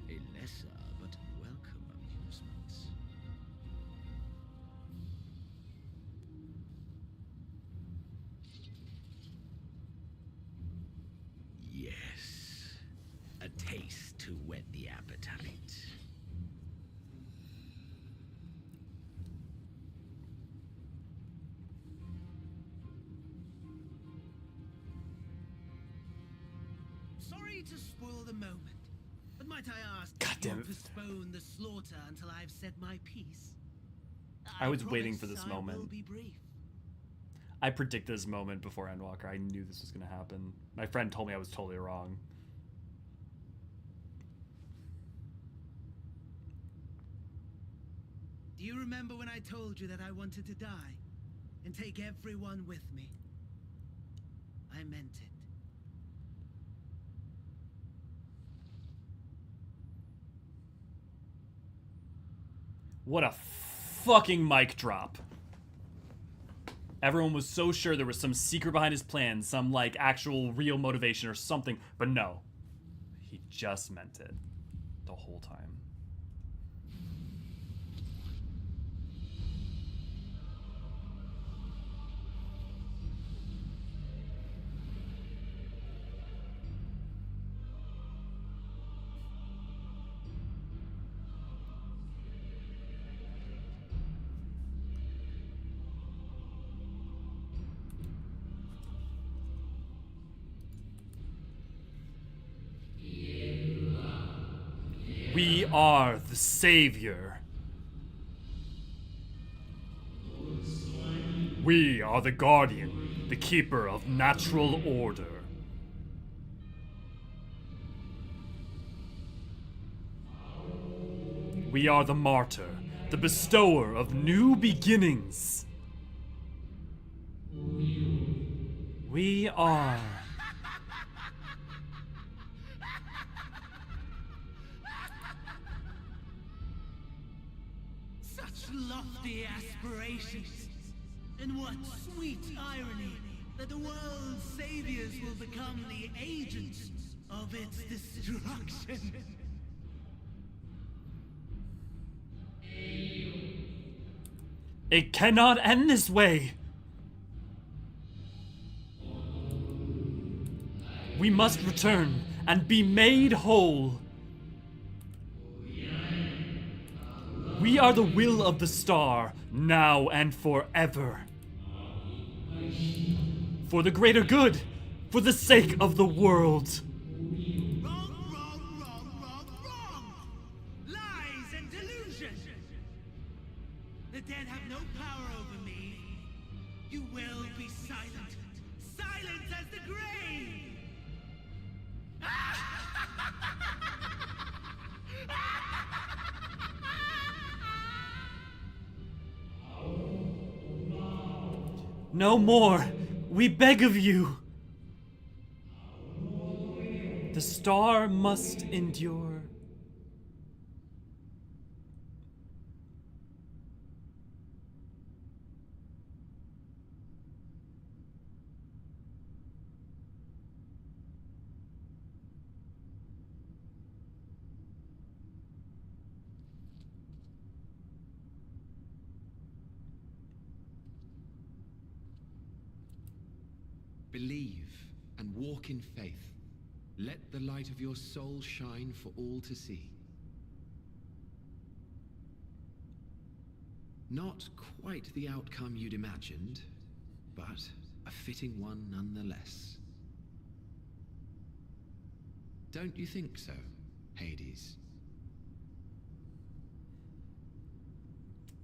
A lesser but welcome amusement. Yes, a taste to whet the appetite. Sorry to spoil the moment, but might I ask God you damn it. postpone the slaughter until I've said my piece? I was waiting for promise this I will moment. be brief. I predicted this moment before Endwalker. I knew this was going to happen. My friend told me I was totally wrong. Do you remember when I told you that I wanted to die and take everyone with me? I meant it. What a fucking mic drop. Everyone was so sure there was some secret behind his plan, some like actual real motivation or something, but no. He just meant it the whole time. We are the savior. We are the guardian, the keeper of natural order. We are the martyr, the bestower of new beginnings. We are... Such lofty aspirations. And what sweet irony that the world's saviors will become the agents of its destruction. It cannot end this way. We must return and be made whole. We are the will of the star, now and forever. For the greater good, for the sake of the world. Wrong, wrong, wrong, wrong, wrong! Lies and delusion! The dead have no power over me. You will be silent. Silent as the grave! No more. We beg of you. The star must endure. Believe and walk in faith. Let the light of your soul shine for all to see. Not quite the outcome you'd imagined, but a fitting one nonetheless. Don't you think so, Hades?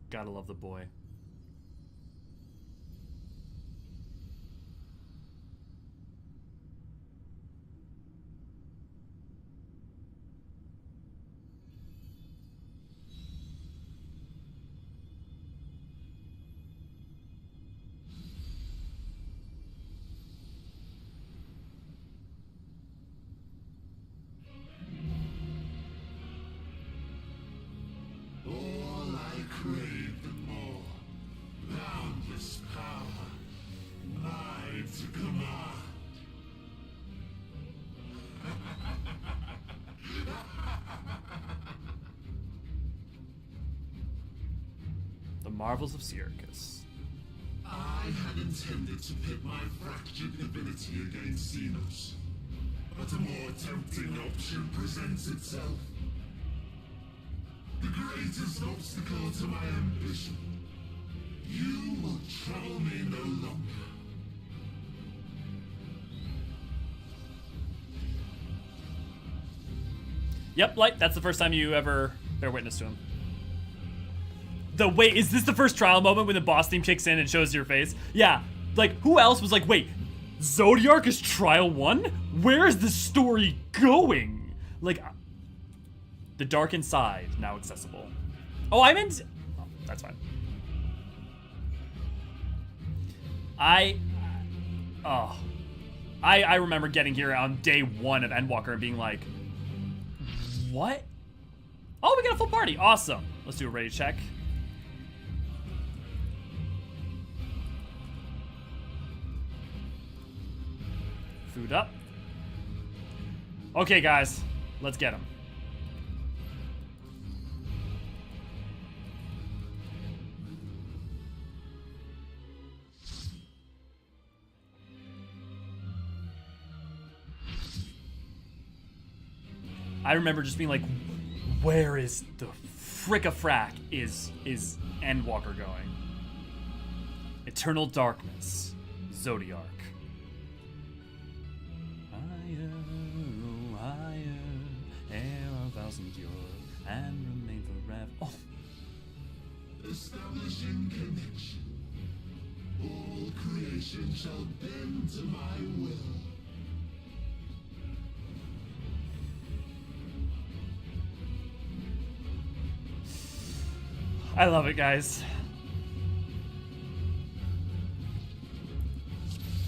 Gotta love the boy. All I crave the more. Boundless power. Mine to command. The marvels of Syracuse. I had intended to pit my fractured divinity against Xenos, but a more tempting option presents itself. The greatest obstacle to my ambition. You will trouble me no longer. Yep, Light, that's the first time you ever bear witness to him. Wait, is this the first trial moment when the boss theme kicks in and shows your face? Yeah, like, who else was like, wait, Zodiark is trial 1? Where is this story going? Like, the dark inside, now accessible. Oh, I meant, oh, that's fine. I remember getting here on day 1 of Endwalker and being like, what? Oh, we got a full party. Awesome. Let's do a raid check. Food up. Okay, guys. Let's get him. I remember just being like, where is the frick-a-frack is Endwalker going? Eternal darkness. Zodiark. Higher, higher, ere our vows endure and remain forever. Oh. Establishing connection. All creation shall bend to my will. I love it, guys.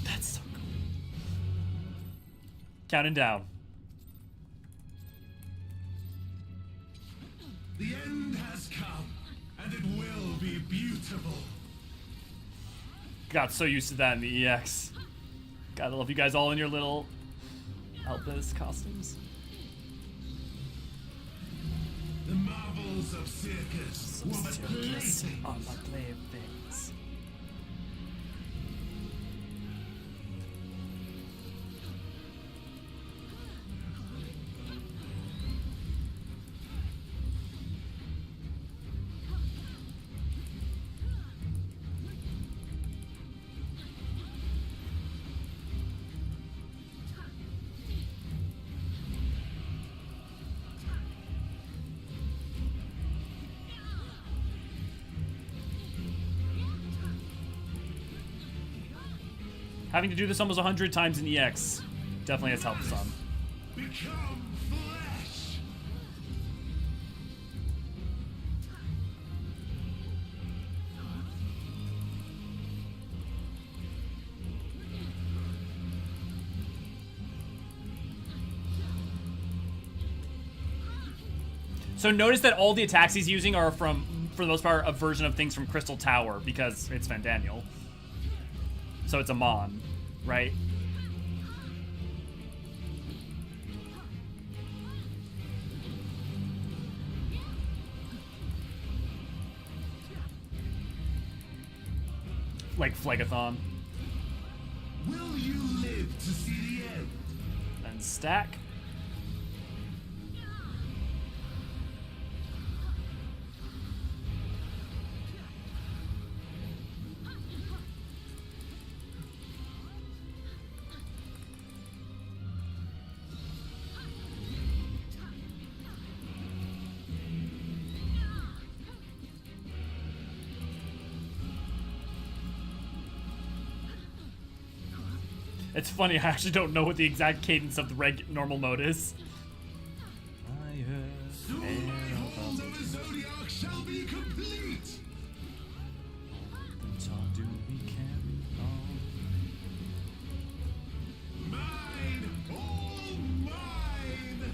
That's so cool. Counting down. The end has come, and it will be beautiful. Got so used to that in the EX. Gotta love you guys all in your little Elvis costumes. The marvels of Circus were but playthings. On my playthings. Having to do this almost 100 times in EX definitely has helped some. Become flesh. So notice that all the attacks he's using are from, for the most part, a version of things from Crystal Tower because it's Vandaniel. So it's a Mon, right? Like Phlegathon. Will you live to see the end? And stack. It's funny, I actually don't know what the exact cadence of the normal mode is. Soon my hold of a zodiac shall be complete. Mine, all mine.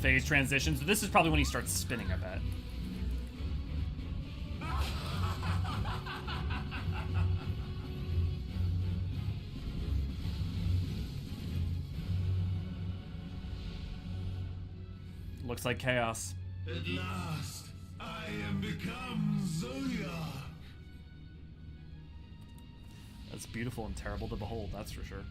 Phase transitions. This is probably when he starts spinning, I bet. Looks like chaos. At last, I am become Zodiac. That's beautiful and terrible to behold, that's for sure.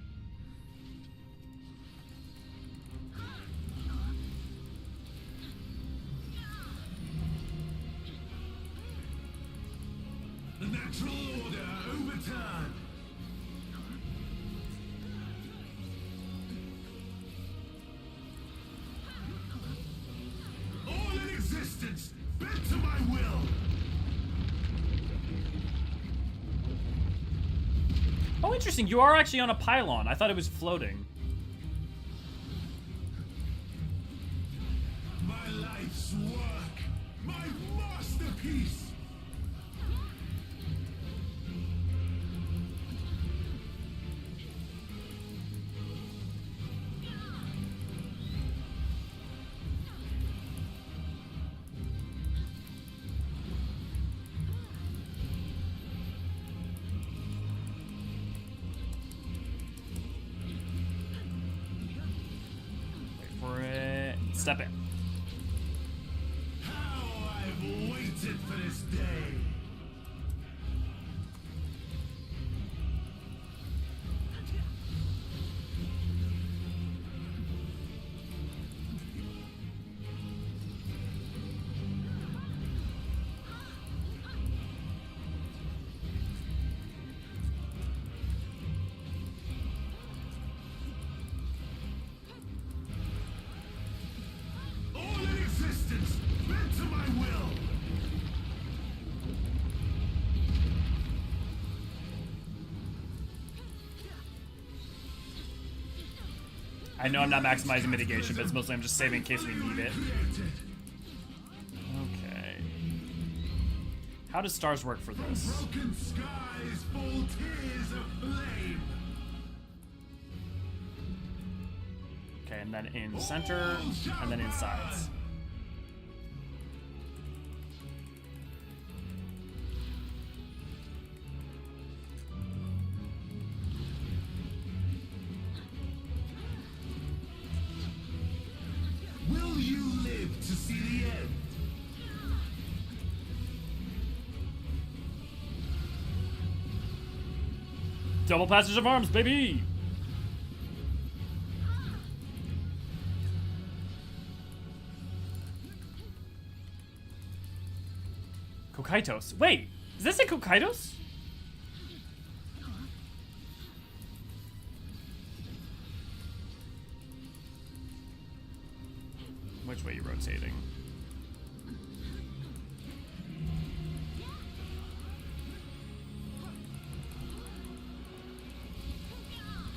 The natural order overturned. All in existence, bent to my will. Oh, interesting. You are actually on a pylon. I thought it was floating. My life's work, my masterpiece. Step in. How I've waited for this day. I know I'm not maximizing mitigation, but it's mostly I'm just saving in case we need it. Okay. How does stars work for this? Broken skies fall tears of flame. Okay, and then in center, and then in sides. Will you live to see the end? Double passage of arms, baby! Kokaitos. Wait, is this a Kokaitos? Which way are you rotating?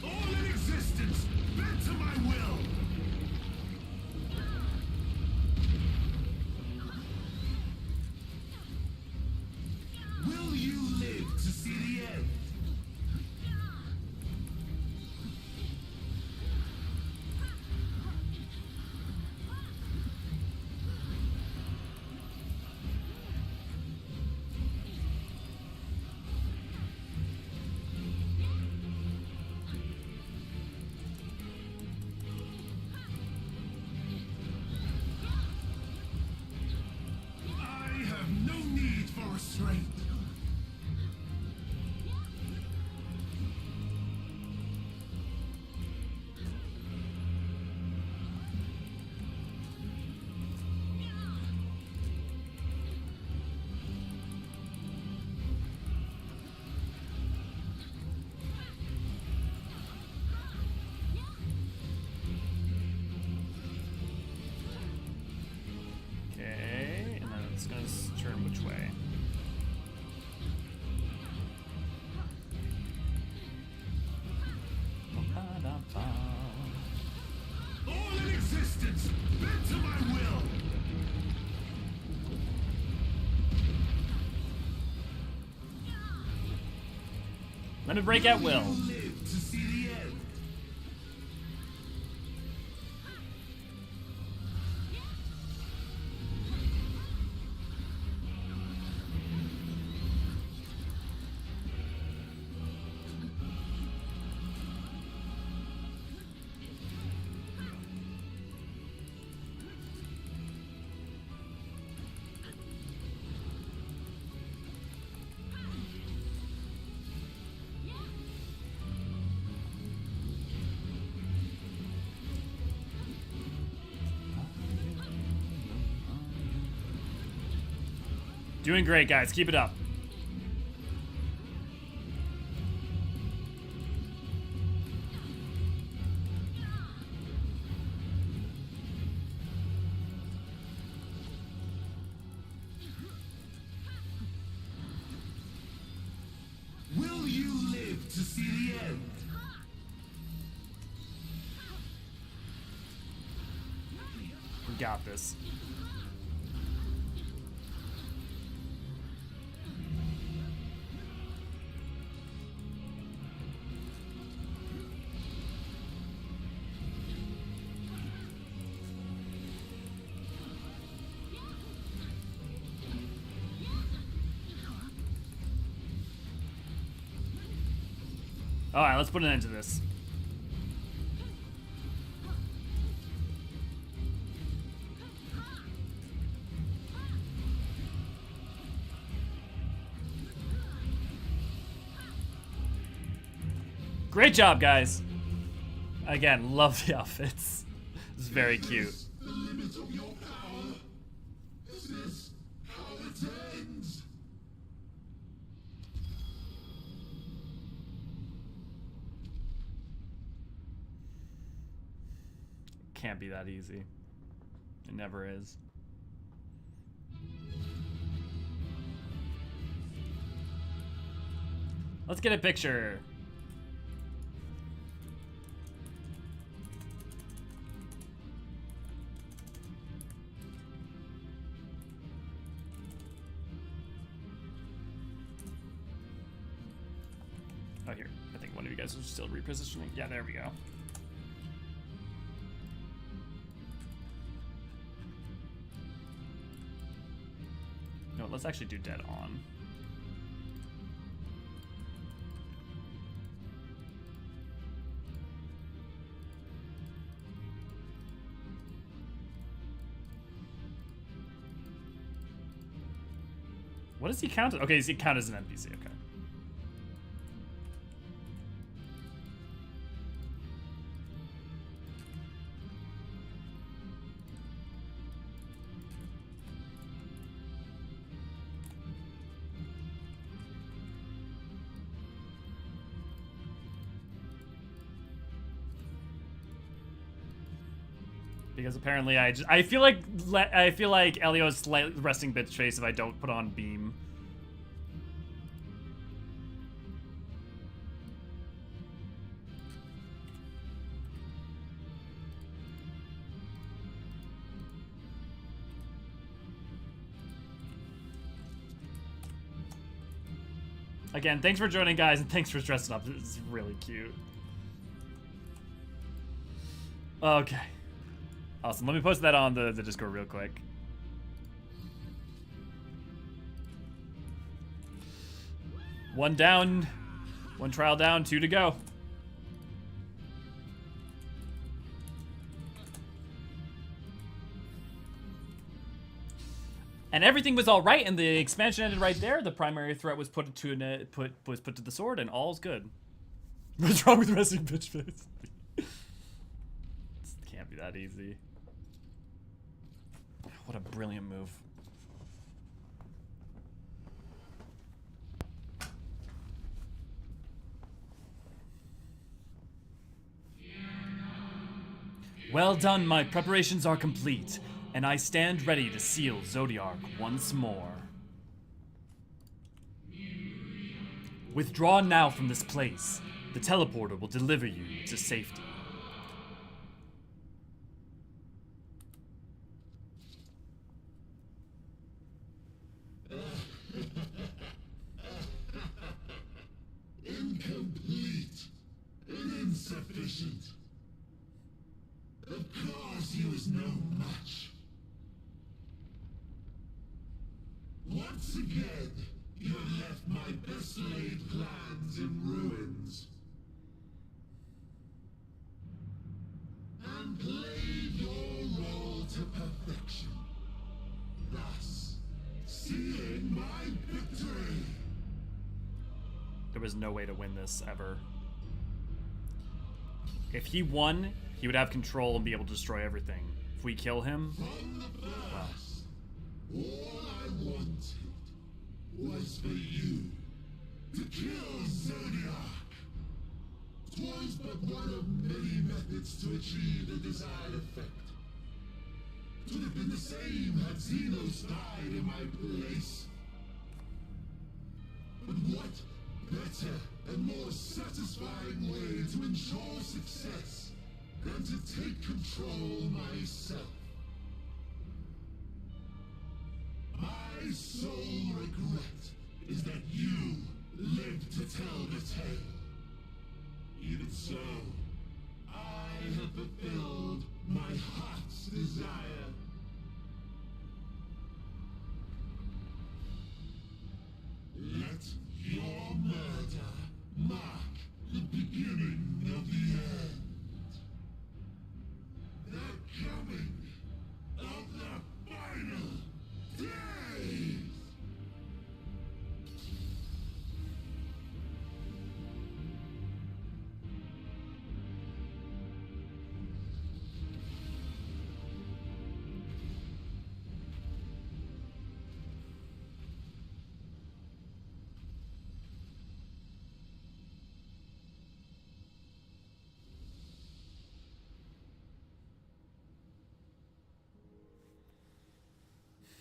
All in existence, bent to my will. Will you live to see the end? spirits, bent to my will. Let me break at will. Live to see the end. Doing great, guys. Keep it up. Will you live to see the end? We got this. Alright, let's put an end to this. Great job, guys. Again, love the outfits. It's very cute. The limit of your power. Is this how it ends? Can't be that easy. It never is. Let's get a picture. Oh, here. I think one of you guys was still repositioning. Yeah, there we go. No, let's actually do dead on. What does he count as? Okay, does he count as an NPC? Okay. Because apparently I feel like Elio's slightly resting bitch face if I don't put on beam. Again, thanks for joining, guys, and thanks for dressing up. This is really cute. Okay. Awesome. Let me post that on the Discord real quick. One down. One trial down. 2 to go. And everything was all right, and the expansion ended right there. The primary threat was put to the sword, and all's good. What's wrong with resting bitch face? This can't be that easy. What a brilliant move. Well done, my preparations are complete, and I stand ready to seal Zodiark once more. Withdraw now from this place. The teleporter will deliver you to safety. insufficient. Of course he was no match. Once again, you have left my best laid plans in ruins. And played your role to perfection. Thus, sealing my victory. There was no way to win this ever. If he won, he would have control and be able to destroy everything. If we kill him, From the first, all I wanted was for you to kill Zodiac. 'Twas but one of many methods to achieve the desired effect. 'Twould have been the same had Xenos died in my place. But what better and more satisfying way to ensure success than to take control myself? My sole regret is that you lived to tell the tale. Even so, I have fulfilled my heart's desire. Let your murder mark the beginning of the end. The coming of the final days.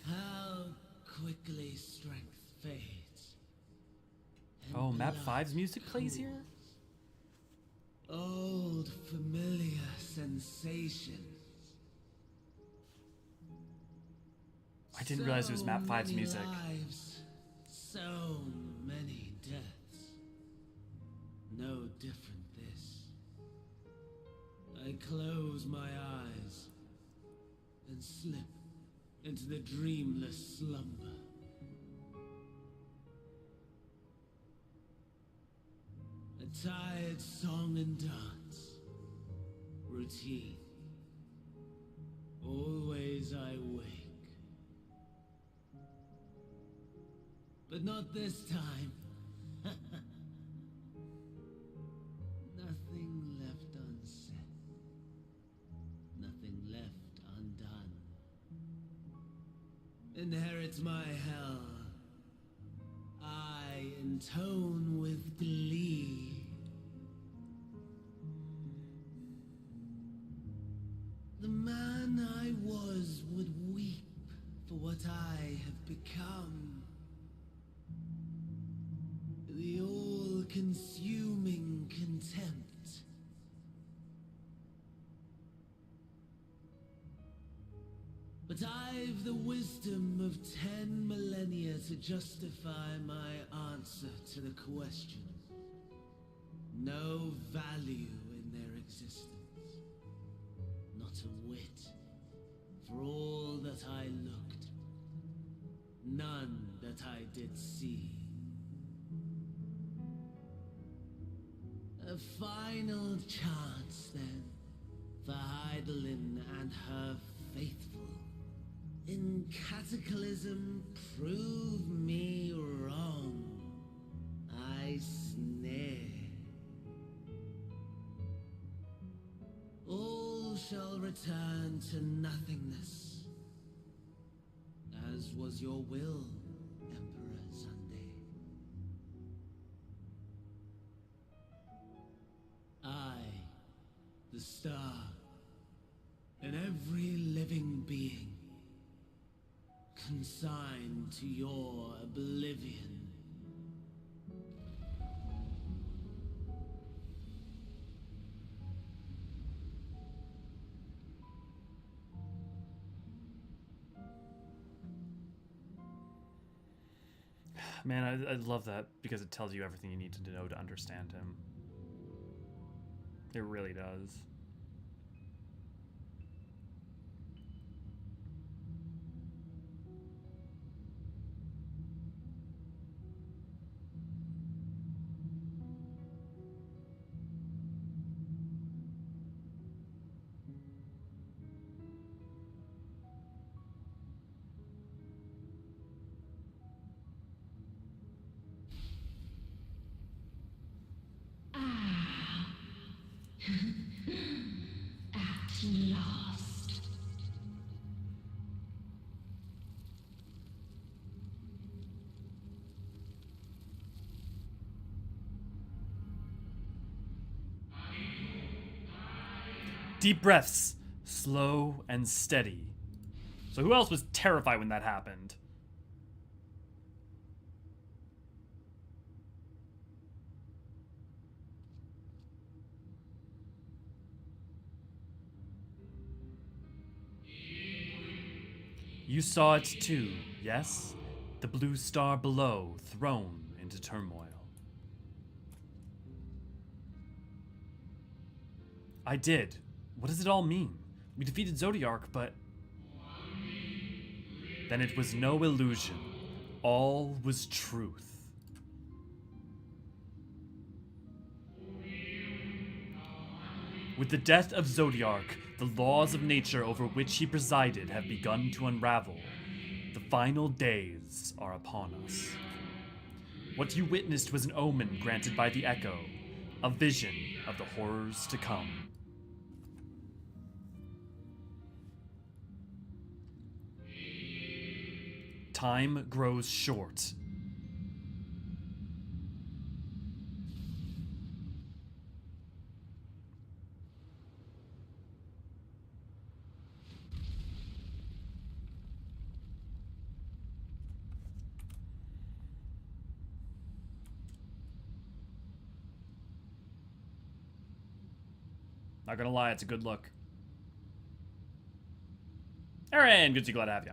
How quickly strength fades. and oh, map blood 5's music plays here? Old familiar sensations. I didn't realize it was map 5's So music. many lives, so many deaths. No different this. I close my eyes and slip into the dreamless slumber. A tired song and dance. Routine. Always I wake. But not this time. Nothing left unsaid. Nothing left undone. Inherit my hell. I intone with glee. The man I was would weep for what I have become. The all-consuming contempt. But I've the wisdom of 10 millennia to justify my answer to the question. No value in their existence. Not a whit. For all that I looked. None that I did see. A final chance, then, for Hydaelyn and her faithful. In Cataclysm, prove me wrong. I snare. All shall return to nothingness, as was your will, Emperor Sunday. I, the star, and every living being, consigned to your oblivion. Man, I love that because it tells you everything you need to know to understand him. It really does. At last. Deep breaths, slow and steady. So who else was terrified when that happened? You saw it too, yes? The blue star below, thrown into turmoil. I did. What does it all mean? We defeated Zodiark, but... Then it was no illusion. All was truth. With the death of Zodiark, the laws of nature over which he presided have begun to unravel. The final days are upon us. What you witnessed was an omen granted by the Echo, a vision of the horrors to come. Time grows short. Not gonna lie, it's a good look. Aaron, good to see, glad to have you.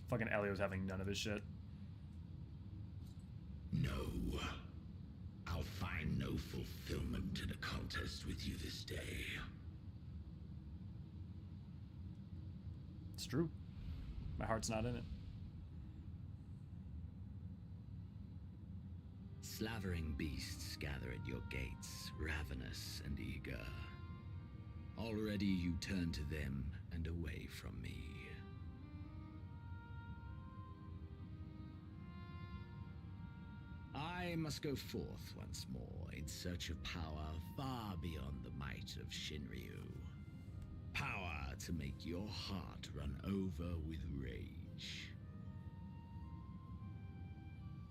Fucking Elio's having none of his shit. No. I'll find no fulfillment in a contest with you this day. It's true. My heart's not in it. Slavering beasts gather at your gates, ravenous and eager. Already you turn to them and away from me. I must go forth once more in search of power far beyond the might of Shinryu. Power to make your heart run over with rage.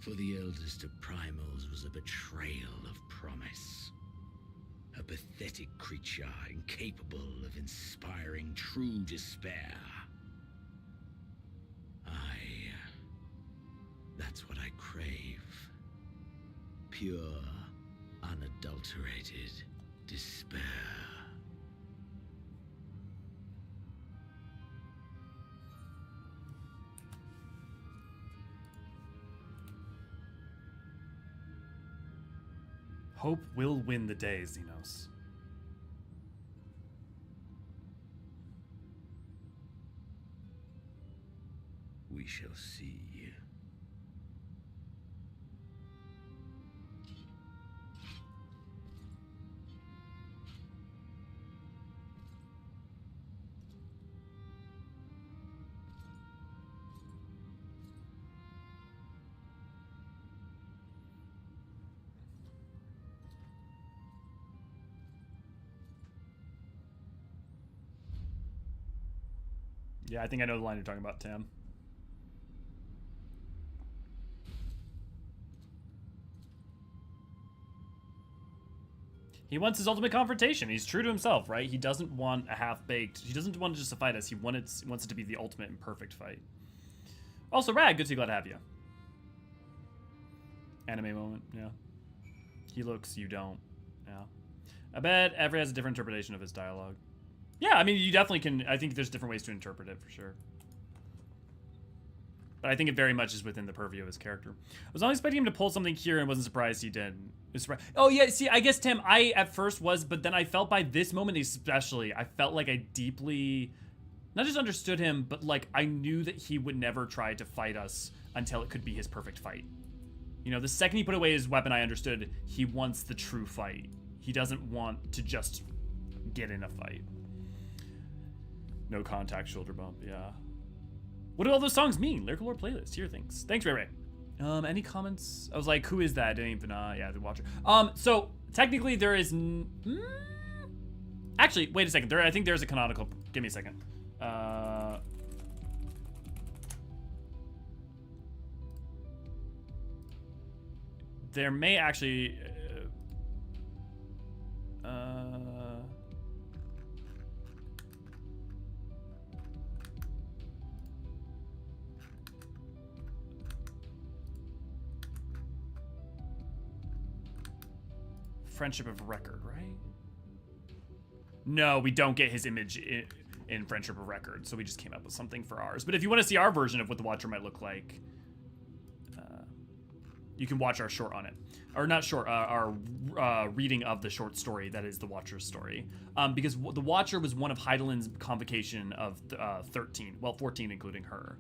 For the eldest of primals was a betrayal of promise. A pathetic creature incapable of inspiring true despair. That's what I crave. Pure, unadulterated despair. Hope will win the day, Xenos. We shall see. Yeah, I think I know the line you're talking about, Tam. He wants his ultimate confrontation. He's true to himself, right? He doesn't want a half-baked... He doesn't want just to fight us. He wants it to be the ultimate and perfect fight. Also, Rad, good to see, glad to have you. Anime moment, yeah. He looks, you don't. Yeah. I bet Every has a different interpretation of his dialogue. Yeah, I mean, you definitely can. I think there's different ways to interpret it for sure. But I think it very much is within the purview of his character. I was only expecting him to pull something here and wasn't surprised he did. Oh, yeah, see, I guess, Tim, I at first was, but then I felt by this moment especially, I felt like I deeply, not just understood him, but like I knew that he would never try to fight us until it could be his perfect fight. You know, the second he put away his weapon, I understood he wants the true fight. He doesn't want to just get in a fight. No contact, shoulder bump, yeah. What do all those songs mean? Lyrical Lore playlist. Here, thanks. Thanks, Ray Ray. Any comments? I was like, who is that? Didn't even, yeah, the Watcher. So technically there is, actually, wait a second. I think there's a canonical. Give me a second. There may actually, Friendship of Record, right? No, we don't get his image in Friendship of Record, so we just came up with something for ours. But if you want to see our version of what the Watcher might look like, you can watch our short on it. Or not short, our reading of the short story that is the Watcher's story. Because the Watcher was one of Hydaelyn's convocation of 13, well, 14 including her.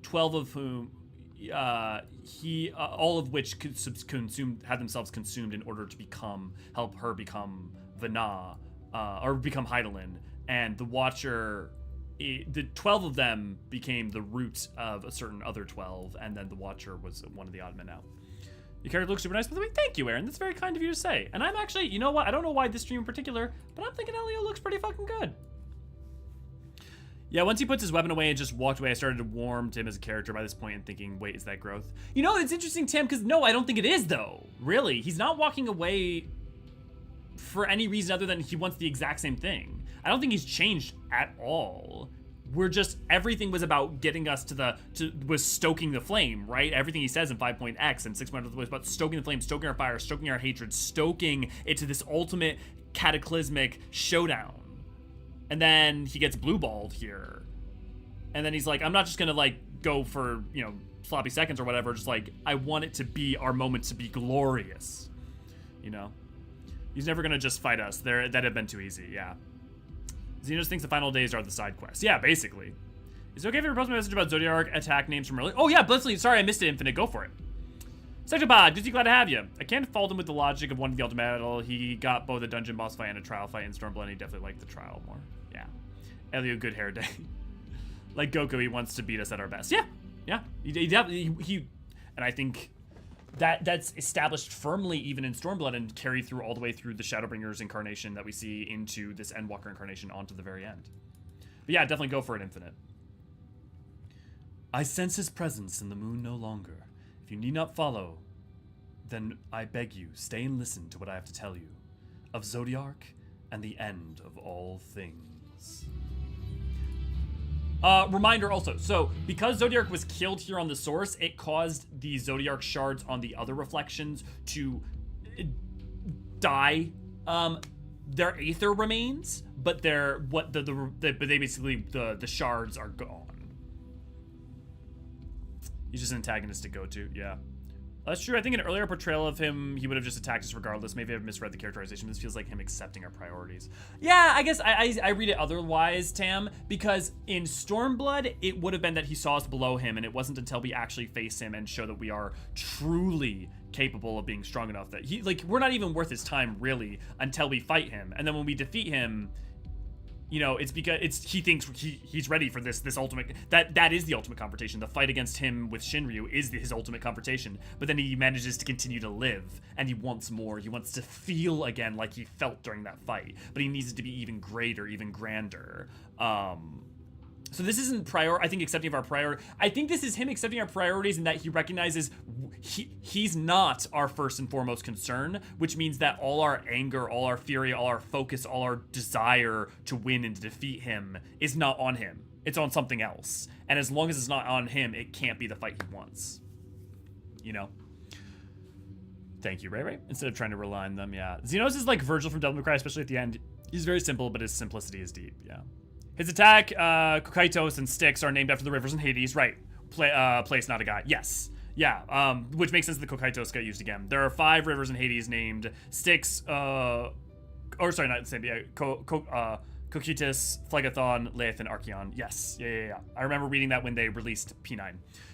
12 of whom, all of which had themselves consumed in order to help her become Vana, or become Hydaelyn. And the Watcher, the 12 of them became the root of a certain other 12, and then the Watcher was one of the odd men out. Your character looks super nice, by the way. Thank you, Aaron. That's very kind of you to say. And I'm actually, you know what? I don't know why this stream in particular, but I'm thinking Elio looks pretty fucking good. Yeah, once he puts his weapon away and just walked away, I started to warm to him as a character by this point and thinking, wait, is that growth? You know, it's interesting, Tim, because no, I don't think it is, though. Really. He's not walking away for any reason other than he wants the exact same thing. I don't think he's changed at all. We're just, everything was about getting us was stoking the flame, right? Everything he says in 5.x and 6.0 was about stoking the flame, stoking our fire, stoking our hatred, stoking it to this ultimate cataclysmic showdown. And then he gets blue-balled here. And then he's like, I'm not just gonna like go for, you know, sloppy seconds or whatever, just like, I want it to be our moment to be glorious. You know? He's never gonna just fight us. That'd have been too easy, yeah. Xenos thinks the final days are the side quests. Yeah, basically. Is it okay if I post my message about Zodiac attack names from earlier? Oh yeah, Blitzly, sorry I missed it, Infinite, go for it. Sectopod, Disney, glad to have you. I can't fault him with the logic of wanting the ultimate battle. He got both a dungeon boss fight and a trial fight in Stormblood, and he definitely liked the trial more. Yeah. Elio, good hair day. Like Goku, he wants to beat us at our best. Yeah, yeah. He and I think that's established firmly even in Stormblood and carried through all the way through the Shadowbringers incarnation that we see into this Endwalker incarnation onto the very end. But yeah, definitely go for it, Infinite. I sense his presence in the moon no longer. If you need not follow, then I beg you, stay and listen to what I have to tell you of Zodiark and the end of all things. Reminder also, so because Zodiark was killed here on the source, it caused the Zodiark shards on the other reflections to die. Their aether remains, but the shards are gone. He's just an antagonistic go-to, yeah. That's true. I think in an earlier portrayal of him, he would have just attacked us regardless. Maybe I've misread the characterization. This feels like him accepting our priorities. Yeah, I guess I read it otherwise, Tam, because in Stormblood, it would have been that he saw us below him, and it wasn't until we actually face him and show that we are truly capable of being strong enough that we're not even worth his time, really, until we fight him. And then when we defeat him, you know, it's because he thinks he's ready for this ultimate, that is the ultimate confrontation. The fight against him with Shinryu is his ultimate confrontation. But then he manages to continue to live, and he wants more. He wants to feel again like he felt during that fight, but he needs it to be even greater, even grander. So this isn't I think accepting of our priority. I think this is him accepting our priorities in that he recognizes he's not our first and foremost concern, which means that all our anger, all our fury, all our focus, all our desire to win and to defeat him is not on him. It's on something else. And as long as it's not on him, it can't be the fight he wants. You know? Thank you, Ray Ray. Instead of trying to rely on them, yeah. Xenos is like Virgil from Devil May Cry, especially at the end. He's very simple, but his simplicity is deep, yeah. His attack, Kokaitos and Styx are named after the rivers in Hades, right. Place, not a guy, yes. Yeah, which makes sense that Kokaitos got used again. There are 5 rivers in Hades named Styx, or sorry, not the same, yeah, Cocytus, Phlegethon, Leithan, Archeon. Yes, yeah. I remember reading that when they released P9.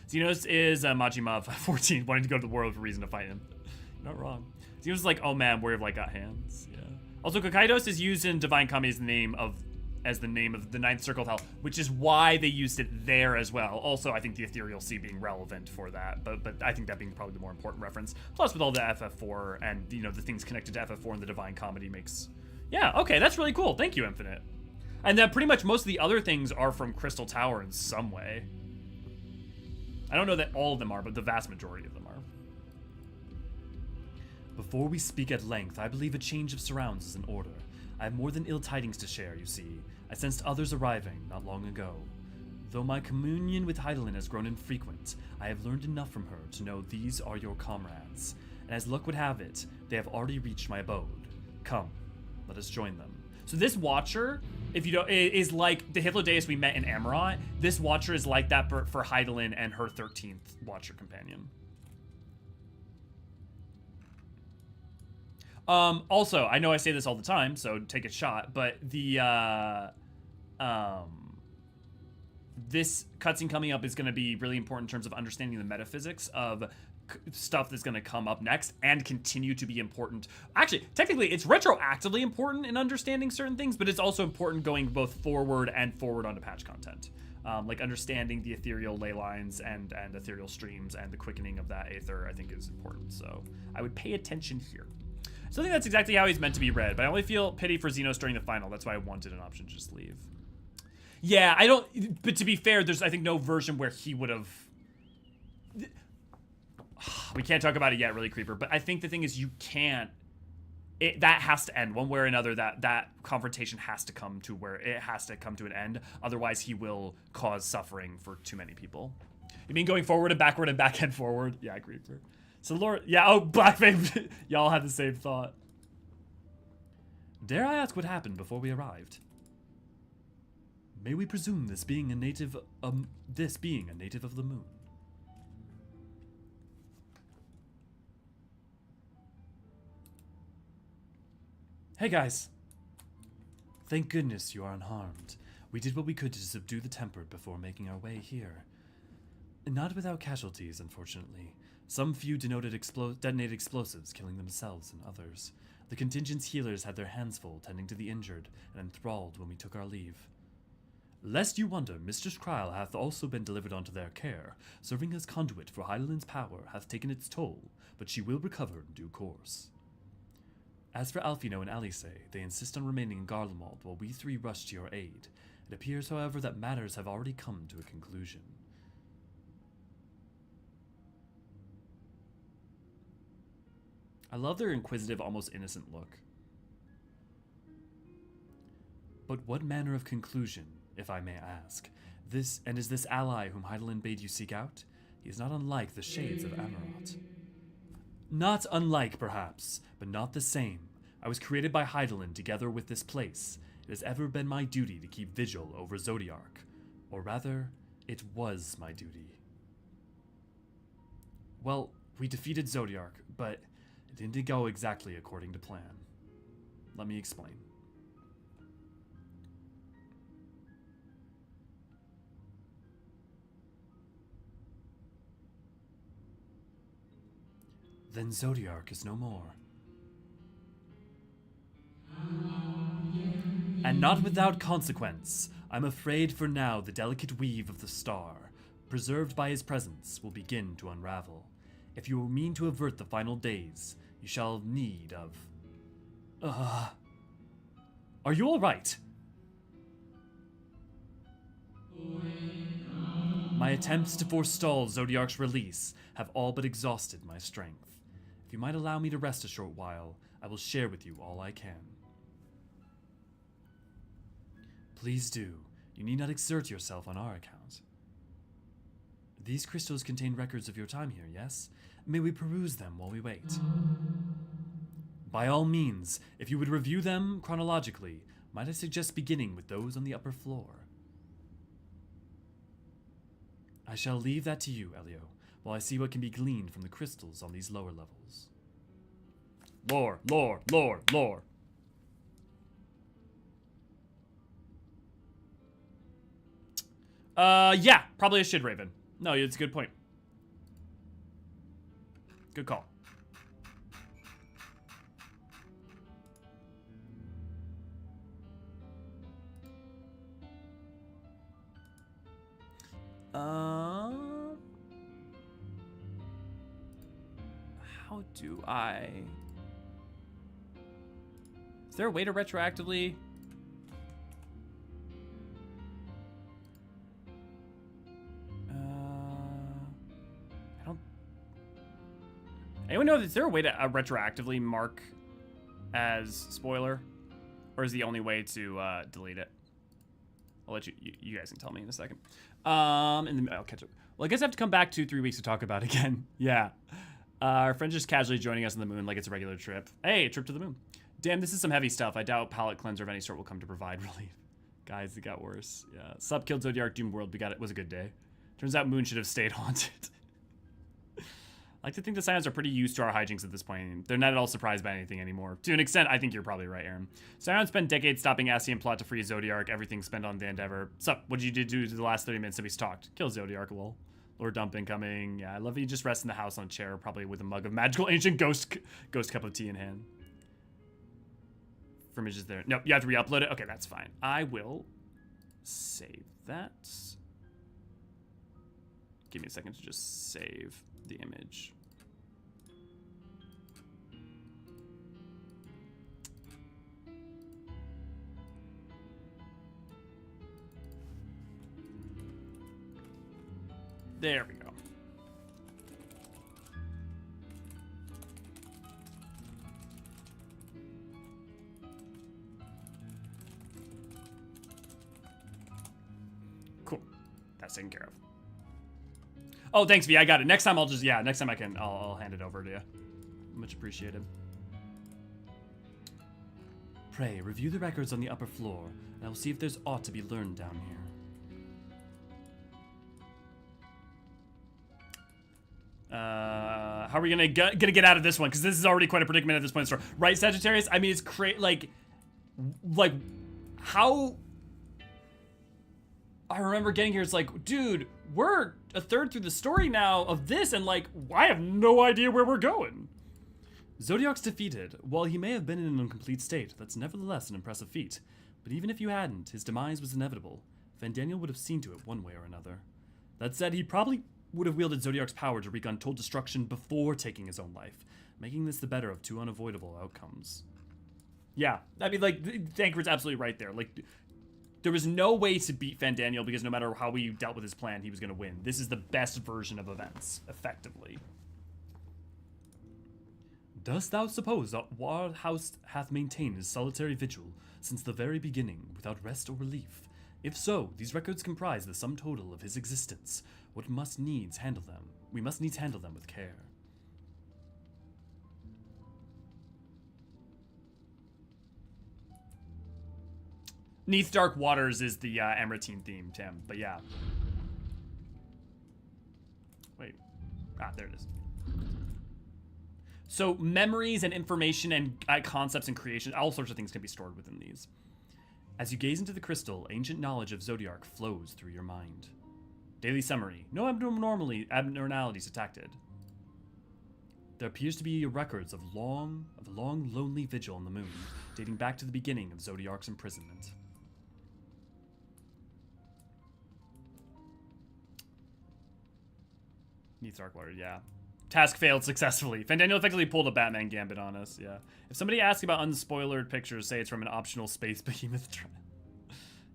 Xenos is Majima 14, wanting to go to the world for a reason to fight him. You're not wrong. Xenos is like, oh man, we've like got hands. Yeah. Also, Kokaitos is used in Divine Comedy as the name of the Ninth Circle of Hell, which is why they used it there as well. Also, I think the Ethereal Sea being relevant for that, but I think that being probably the more important reference. Plus, with all the FF4 and the things connected to FF4 and the Divine Comedy makes. Yeah, okay, that's really cool. Thank you, Infinite. And then pretty much most of the other things are from Crystal Tower in some way. I don't know that all of them are, but the vast majority of them are. Before we speak at length, I believe a change of surrounds is in order. I have more than ill tidings to share, you see. I sensed others arriving not long ago. Though my communion with Hydaelyn has grown infrequent, I have learned enough from her to know these are your comrades. And as luck would have it, they have already reached my abode. Come, let us join them. So this Watcher, if you don't, is like the Hypnodeus we met in Amarant. This Watcher is like that for Hydaelyn and her 13th Watcher companion. Also, I know I say this all the time, so take a shot, but the, this cutscene coming up is going to be really important in terms of understanding the metaphysics of stuff that's going to come up next and continue to be important. Actually, technically, it's retroactively important in understanding certain things, but it's also important going both forward and forward onto patch content. Like understanding the ethereal ley lines and ethereal streams and the quickening of that aether, I think is important. So I would pay attention here. So I think that's exactly how he's meant to be read, but I only feel pity for Xenos during the final. That's why I wanted an option to just leave. Yeah, I don't, but to be fair, there's, I think, no version where he would have, we can't talk about it yet, really, Creeper, but I think the thing is you can't, that has to end one way or another. That confrontation has to come to where it has to come to an end. Otherwise, he will cause suffering for too many people. You mean going forward and backward and back and forward? Yeah, Creeper. So Lord, yeah, oh, Blackfang, y'all had the same thought. Dare I ask what happened before we arrived? May we presume this being a native of the moon? Hey guys. Thank goodness you are unharmed. We did what we could to subdue the tempered before making our way here. Not without casualties, unfortunately. Some few detonated explosives, killing themselves and others. The contingent's healers had their hands full tending to the injured and enthralled when we took our leave. Lest you wonder, Mistress Kryl hath also been delivered unto their care. Serving as conduit for Hydaelyn's power hath taken its toll, but she will recover in due course. As for Alfino and Alice, they insist on remaining in Garlemald while we 3 rush to your aid. It appears, however, that matters have already come to a conclusion. I love their inquisitive, almost innocent look. But what manner of conclusion, if I may ask? Is this ally whom Hydaelyn bade you seek out? He is not unlike the shades of Amarant. Not unlike, perhaps, but not the same. I was created by Hydaelyn together with this place. It has ever been my duty to keep vigil over Zodiark. Or rather, it was my duty. Well, we defeated Zodiark, but it didn't go exactly according to plan. Let me explain. Then Zodiark is no more. And not without consequence. I'm afraid for now the delicate weave of the star, preserved by his presence, will begin to unravel. If you mean to avert the final days, you shall have need of... Are you all right? My attempts to forestall Zodiark's release have all but exhausted my strength. If you might allow me to rest a short while, I will share with you all I can. Please do. You need not exert yourself on our account. These crystals contain records of your time here, yes? May we peruse them while we wait? By all means, if you would review them chronologically, might I suggest beginning with those on the upper floor? I shall leave that to you, Elio, while I see what can be gleaned from the crystals on these lower levels. Lore, lore, lore, lore. Yeah, probably a shit raven. No, it's a good point. Good call. How do I... Is there a way to retroactively... I don't... Anyone know, is there a way to retroactively mark as spoiler? Or is the only way to delete it? I'll let you guys can tell me in a second. And then I'll catch up. Well, I guess I have to come back 2-3 weeks to talk about it again. Yeah. Our friend's just casually joining us on the moon like it's a regular trip. Hey, a trip to the moon. Damn, this is some heavy stuff. I doubt palate cleanser of any sort will come to provide relief. Guys, it got worse. Yeah. Sup, killed Zodiac Doom World. We got it. Was a good day. Turns out Moon should have stayed haunted. I like to think the Scions are pretty used to our hijinks at this point. They're not at all surprised by anything anymore. To an extent, I think you're probably right, Aaron. Scions spent decades stopping Ascian plot to free Zodiac. Everything spent on the Endeavor. Sup, what did you do to the last 30 minutes that we talked? Kill Zodiac, lol. Lord Dump incoming. Yeah, I love that you just rest in the house on a chair, probably with a mug of magical ancient ghost cup of tea in hand. Firmage is there. Nope, you have to re-upload it. Okay, that's fine. I will save that. Give me a second to just save the image. There we go. Cool. That's taken care of. Oh, thanks, V. I got it. Next time I'll just, yeah, next time I'll hand it over to you. Much appreciated. Pray, review the records on the upper floor, and I will see if there's aught to be learned down here. How are we gonna get out of this one? Because this is already quite a predicament at this point in the story. Right, Sagittarius? I mean, it's like, how... I remember getting here, it's like, dude, we're a third through the story now of this, and like, I have no idea where we're going. Zodiac's defeated. While he may have been in an incomplete state, that's nevertheless an impressive feat. But even if you hadn't, his demise was inevitable. Fandaniel would have seen to it one way or another. That said, he probably would have wielded Zodiac's power to wreak untold destruction before taking his own life, making this the better of two unavoidable outcomes. Yeah, I mean, like, Thancred's absolutely right there. Like, there was no way to beat Fandaniel because no matter how we dealt with his plan, he was going to win. This is the best version of events, effectively. Dost thou suppose that Ward House hath maintained his solitary vigil since the very beginning, without rest or relief? If so, these records comprise the sum total of his existence. We must needs handle them with care. Neath Dark Waters is the Amratine theme, Tim, but yeah. Wait. There it is. So memories and information and concepts and creation, all sorts of things can be stored within these. As you gaze into the crystal, ancient knowledge of Zodiac flows through your mind. Daily summary. No abnormalities detected. There appears to be records of a long, lonely vigil on the moon, dating back to the beginning of Zodiac's imprisonment. Neath Darkwater, yeah. Task failed successfully. Fandaniel effectively pulled a Batman Gambit on us, yeah. If somebody asks about unspoilered pictures, say it's from an optional space behemoth trial.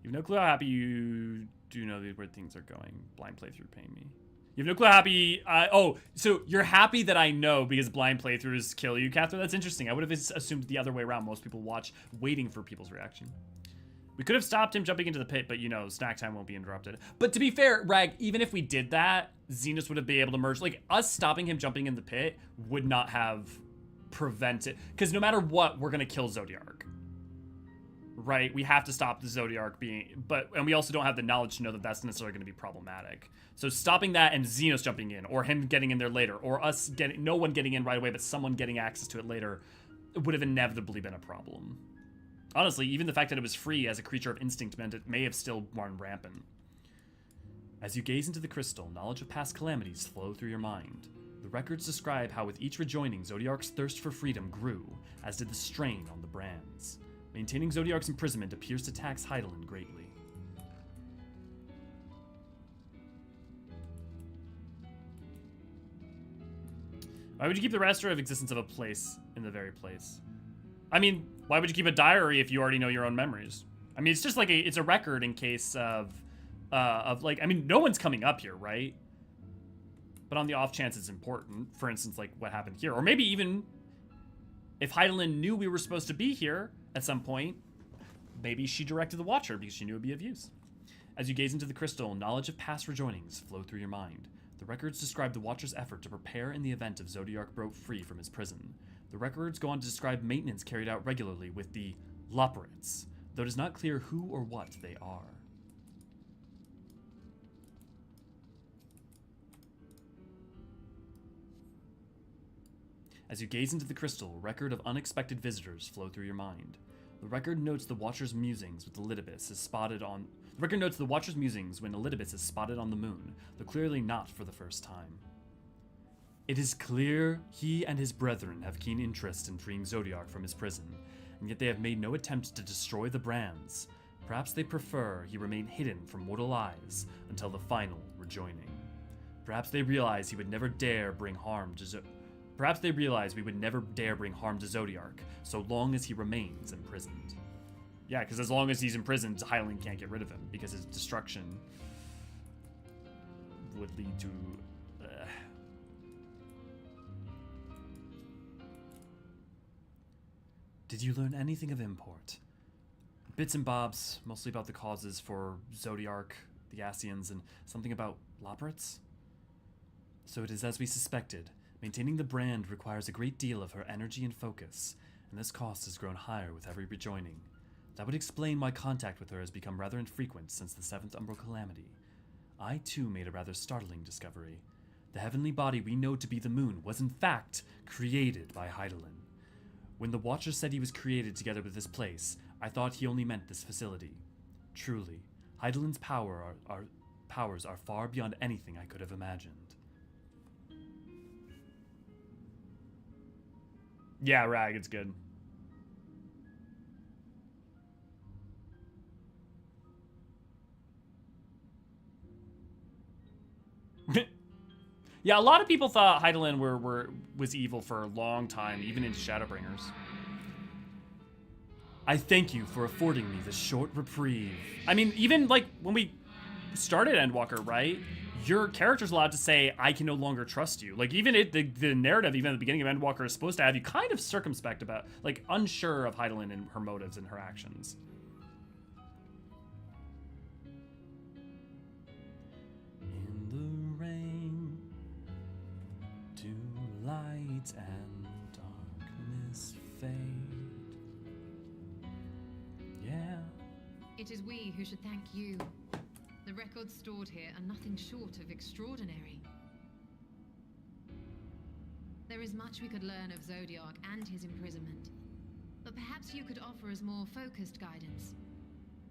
You have no clue how happy you do know where things are going. Blind playthrough paying me. You have no clue how happy... oh, so you're happy that I know because blind playthroughs kill you, Catherine? That's interesting. I would have assumed the other way around. Most people watch waiting for people's reaction. We could have stopped him jumping into the pit, but, you know, snack time won't be interrupted. But to be fair, Rag, even if we did that, Xenos would have been able to merge. Like, us stopping him jumping in the pit would not have prevent it. Because no matter what, we're going to kill Zodiark. Right? We have to stop the Zodiark being... And we also don't have the knowledge to know that that's necessarily going to be problematic. So stopping that and Xenos jumping in, or him getting in there later, or us getting... No one getting in right away, but someone getting access to it later, would have inevitably been a problem. Honestly, even the fact that it was free as a creature of instinct meant it may have still run rampant. As you gaze into the crystal, knowledge of past calamities flow through your mind. The records describe how with each rejoining, Zodiark's thirst for freedom grew, as did the strain on the brands. Maintaining Zodiark's imprisonment appears to tax Hydaelyn greatly. Why would you keep the register of existence of a place in the very place? I mean, why would you keep a diary if you already know your own memories? I mean, it's just like it's a record in case of like, I mean, no one's coming up here, right? But on the off chance it's important, for instance, like what happened here, or maybe even if Hydaelyn knew we were supposed to be here at some point, maybe she directed the Watcher because she knew it would be of use. As you gaze into the crystal, knowledge of past rejoinings flow through your mind. The records describe the Watcher's effort to prepare in the event of Zodiark broke free from his prison. The records go on to describe maintenance carried out regularly with the Loporrits, though it is not clear who or what they are. As you gaze into the crystal, a record of unexpected visitors flow through your mind. The record notes the Watcher's musings with Elidibus is spotted on... The record notes the Watcher's musings when Elidibus is spotted on the moon, though clearly not for the first time. It is clear he and his brethren have keen interest in freeing Zodiark from his prison, and yet they have made no attempt to destroy the brands. Perhaps they prefer he remain hidden from mortal eyes until the final rejoining. Perhaps they realize he would never dare bring harm to Perhaps they realize we would never dare bring harm to Zodiark, so long as he remains imprisoned. Yeah, because as long as he's imprisoned, Hydaelyn can't get rid of him, because his destruction would lead to... Did you learn anything of import? Bits and bobs, mostly about the causes for Zodiark, the Eorzeans, and something about Loporrits? So it is as we suspected. Maintaining the brand requires a great deal of her energy and focus, and this cost has grown higher with every rejoining. That would explain why contact with her has become rather infrequent since the 7th Umbral Calamity. I too made a rather startling discovery. The heavenly body we know to be the moon was in fact created by Hydaelyn. When the Watcher said he was created together with this place, I thought he only meant this facility. Truly, Hydaelyn's powers are far beyond anything I could have imagined. Yeah, Rag, it's good. Yeah, a lot of people thought Hydaelyn was evil for a long time, even into Shadowbringers. I thank you for affording me this short reprieve. I mean, even like when we started Endwalker, right? Your character's allowed to say, I can no longer trust you. Like, even the narrative, even at the beginning of Endwalker, is supposed to have you kind of circumspect about, like, unsure of Hydaelyn and her motives and her actions. In the rain, do light and darkness fade. Yeah. It is we who should thank you. The records stored here are nothing short of extraordinary. There is much we could learn of Zodiark and his imprisonment, but perhaps you could offer us more focused guidance.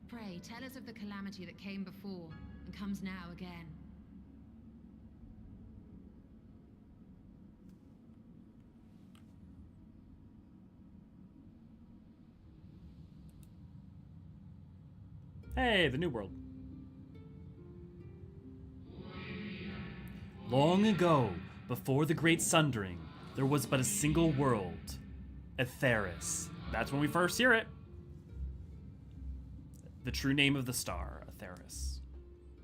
Pray, tell us of the calamity that came before and comes now again. Hey, the New World. Long ago, before the Great Sundering, there was but a single world, Aetheris. That's when we first hear it. The true name of the star, Aetheris,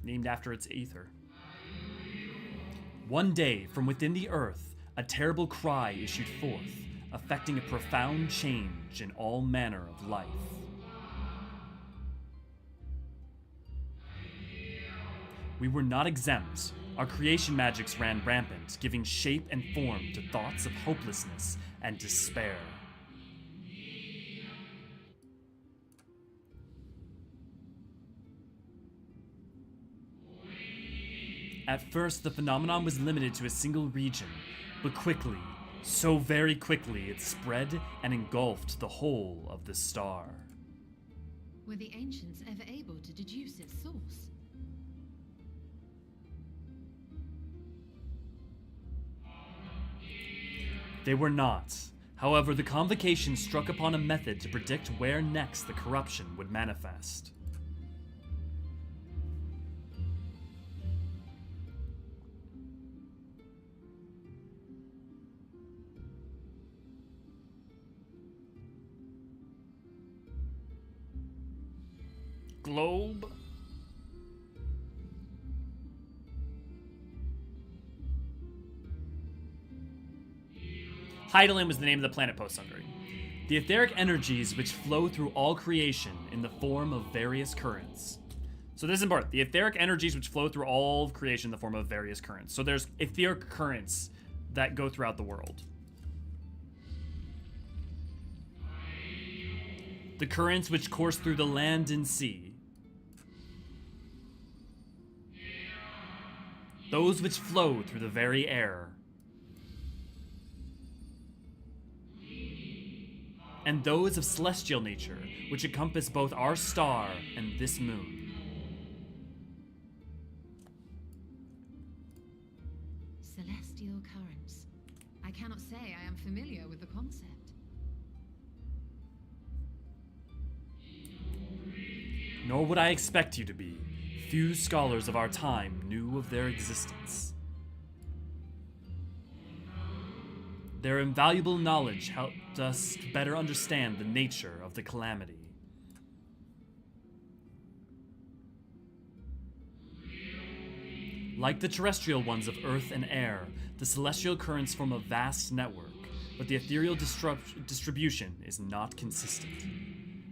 named after its aether. One day, from within the earth, a terrible cry issued forth, affecting a profound change in all manner of life. We were not exempt Our creation magics ran rampant, giving shape and form to thoughts of hopelessness and despair. At first, the phenomenon was limited to a single region, but quickly, so very quickly, it spread and engulfed the whole of the star. Were the ancients ever able to deduce its source? They were not. However, the convocation struck upon a method to predict where next the corruption would manifest. Globe. Hydaelyn was the name of the planet post-Sundering. The etheric energies which flow through all creation in the form of various currents. So this is important. The etheric energies which flow through all of creation in the form of various currents. So there's etheric currents that go throughout the world. The currents which course through the land and sea. Those which flow through the very air. And those of celestial nature, which encompass both our star and this moon. Celestial currents. I cannot say I am familiar with the concept. Nor would I expect you to be. Few scholars of our time knew of their existence. Their invaluable knowledge helped us better understand the nature of the calamity. Like the terrestrial ones of earth and air, the celestial currents form a vast network, but the ethereal distribution is not consistent.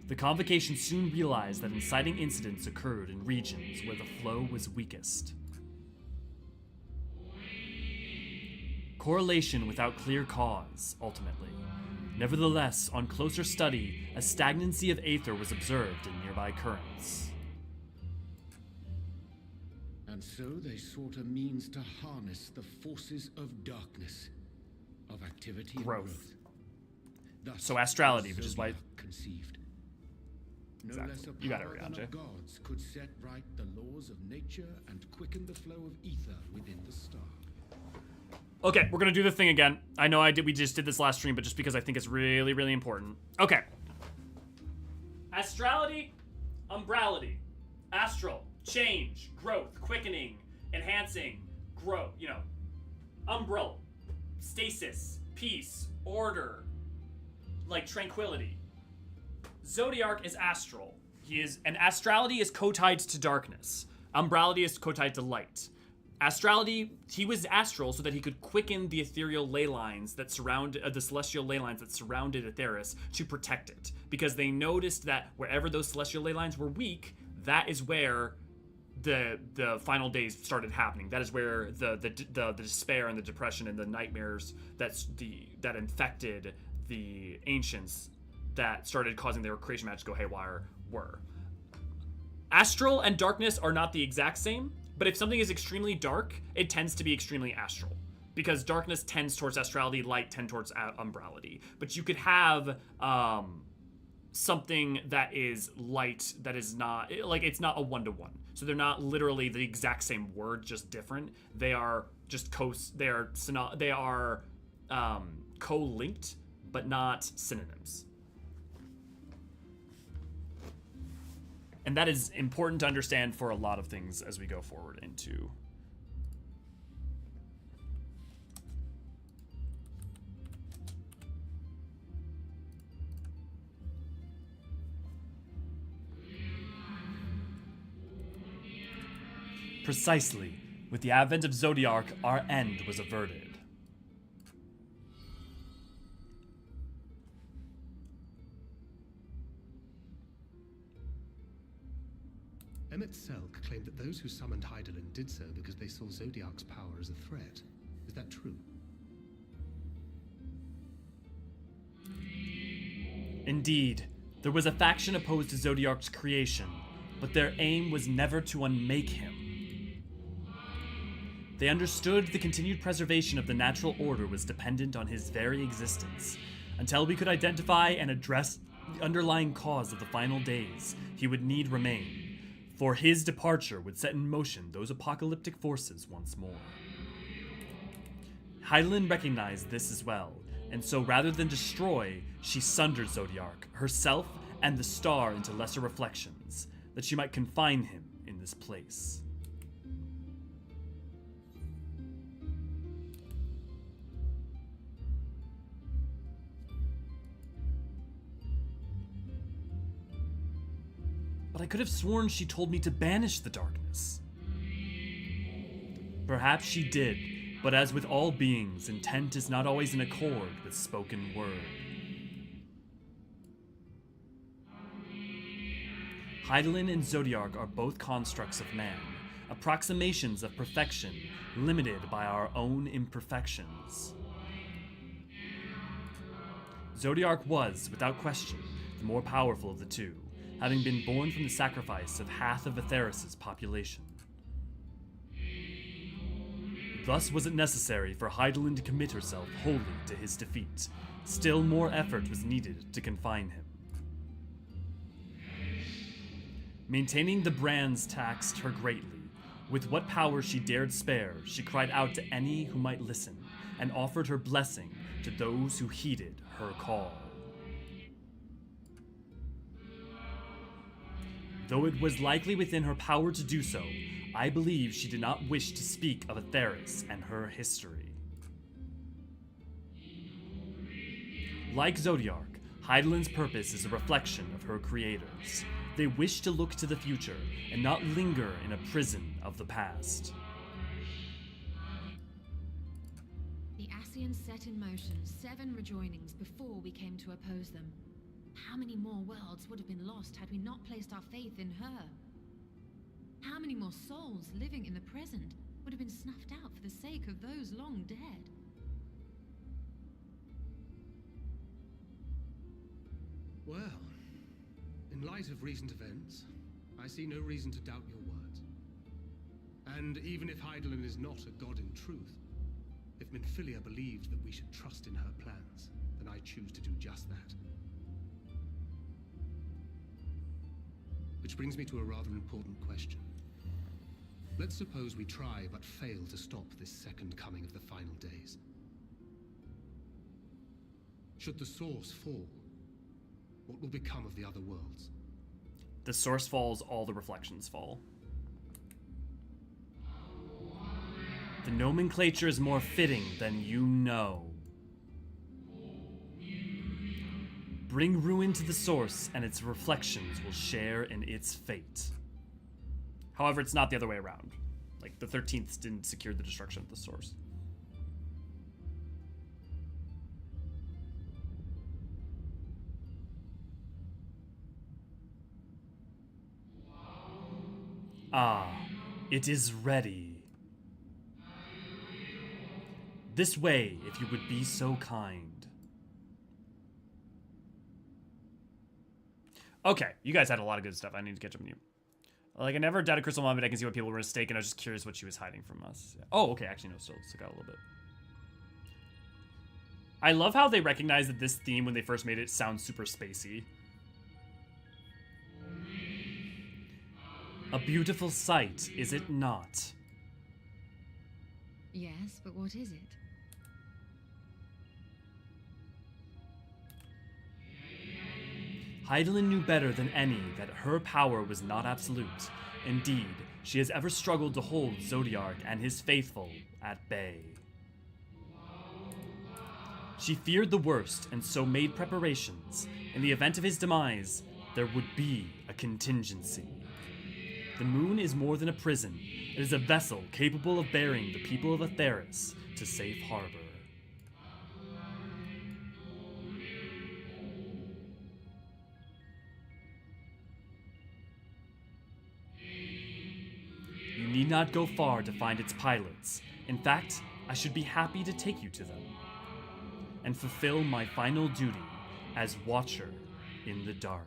The convocation soon realized that inciting incidents occurred in regions where the flow was weakest. Correlation without clear cause, ultimately. Nevertheless, on closer study, a stagnancy of aether was observed in nearby currents. And so they sought a means to harness the forces of darkness, of activity and Growth. Thus, So astrality, which is why... conceived. No Exactly. less a You got it power right, than Ajay. of gods could set right the laws of nature and quicken the flow of ether within the star. Okay, we're gonna do the thing again. I know we just did this last stream, but just because I think it's really, really important. Okay. Astrality, umbrality, astral, change, growth, quickening, enhancing, grow, umbral, stasis, peace, order, like tranquility. Zodiarch is astral. And astrality is co-tied to darkness. Umbrality is co-tied to light. Astrality, he was astral so that he could quicken the ethereal ley lines that surround the celestial ley lines that surrounded Aetheris to protect it, because they noticed that wherever those celestial ley lines were weak, that is where the final days started happening. That is where the despair and the depression and the nightmares that infected the ancients that started causing their creation magic to go haywire were. Astral and darkness are not the exact same. But if something is extremely dark, it tends to be extremely astral. Because darkness tends towards astrality, light tends towards umbrality. But you could have something that is light that is not, like, it's not a one-to-one. So they're not literally the exact same word, just different. They are just co-linked, but not synonyms. And that is important to understand for a lot of things as we go forward into. Precisely. With the advent of Zodiarch, our end was averted. Emet Selk claimed that those who summoned Hydaelyn did so because they saw Zodiark's power as a threat. Is that true? Indeed, there was a faction opposed to Zodiark's creation, but their aim was never to unmake him. They understood the continued preservation of the natural order was dependent on his very existence. Until we could identify and address the underlying cause of the final days, he would need remain, for his departure would set in motion those apocalyptic forces once more. Hydaelyn recognized this as well, and so rather than destroy, she sundered Zodiark, herself, and the star into lesser reflections, that she might confine him in this place. But I could have sworn she told me to banish the darkness. Perhaps she did, but as with all beings, intent is not always in accord with spoken word. Hydaelyn and Zodiark are both constructs of man, approximations of perfection, limited by our own imperfections. Zodiark was, without question, the more powerful of the two, having been born from the sacrifice of half of Atheris' population. Thus was it necessary for Hydaelyn to commit herself wholly to his defeat. Still more effort was needed to confine him. Maintaining the brands taxed her greatly. With what power she dared spare, she cried out to any who might listen, and offered her blessing to those who heeded her call. Though it was likely within her power to do so, I believe she did not wish to speak of Atheris and her history. Like Zodiark, Hydaelyn's purpose is a reflection of her creators. They wish to look to the future and not linger in a prison of the past. The Ascians set in motion 7 rejoinings before we came to oppose them. How many more worlds would have been lost had we not placed our faith in her? How many more souls living in the present would have been snuffed out for the sake of those long dead? Well, in light of recent events, I see no reason to doubt your words. And even if Hydaelyn is not a god in truth, if Minfilia believed that we should trust in her plans, then I choose to do just that. Which brings me to a rather important question. Let's suppose we try but fail to stop this second coming of the final days. Should the source fall, what will become of the other worlds? The source falls, all the reflections fall. The nomenclature is more fitting than you know. Bring ruin to the source, and its reflections will share in its fate. However, it's not the other way around. Like, the 13th didn't secure the destruction of the source. Ah, it is ready. This way, if you would be so kind. Okay, you guys had a lot of good stuff. I need to catch up on you. Like, I never doubted Crystal Mom, but I can see what people were mistaken. I was just curious what she was hiding from us. Oh, okay, actually, no, still got a little bit. I love how they recognize that this theme, when they first made it, sounds super spacey. A beautiful sight, is it not? Yes, but what is it? Hydaelyn knew better than any that her power was not absolute. Indeed, she has ever struggled to hold Zodiark and his faithful at bay. She feared the worst and so made preparations. In the event of his demise, there would be a contingency. The moon is more than a prison. It is a vessel capable of bearing the people of Atheris to safe harbor. need not go far to find its pilots. In fact, I should be happy to take you to them and fulfill my final duty as Watcher in the Dark.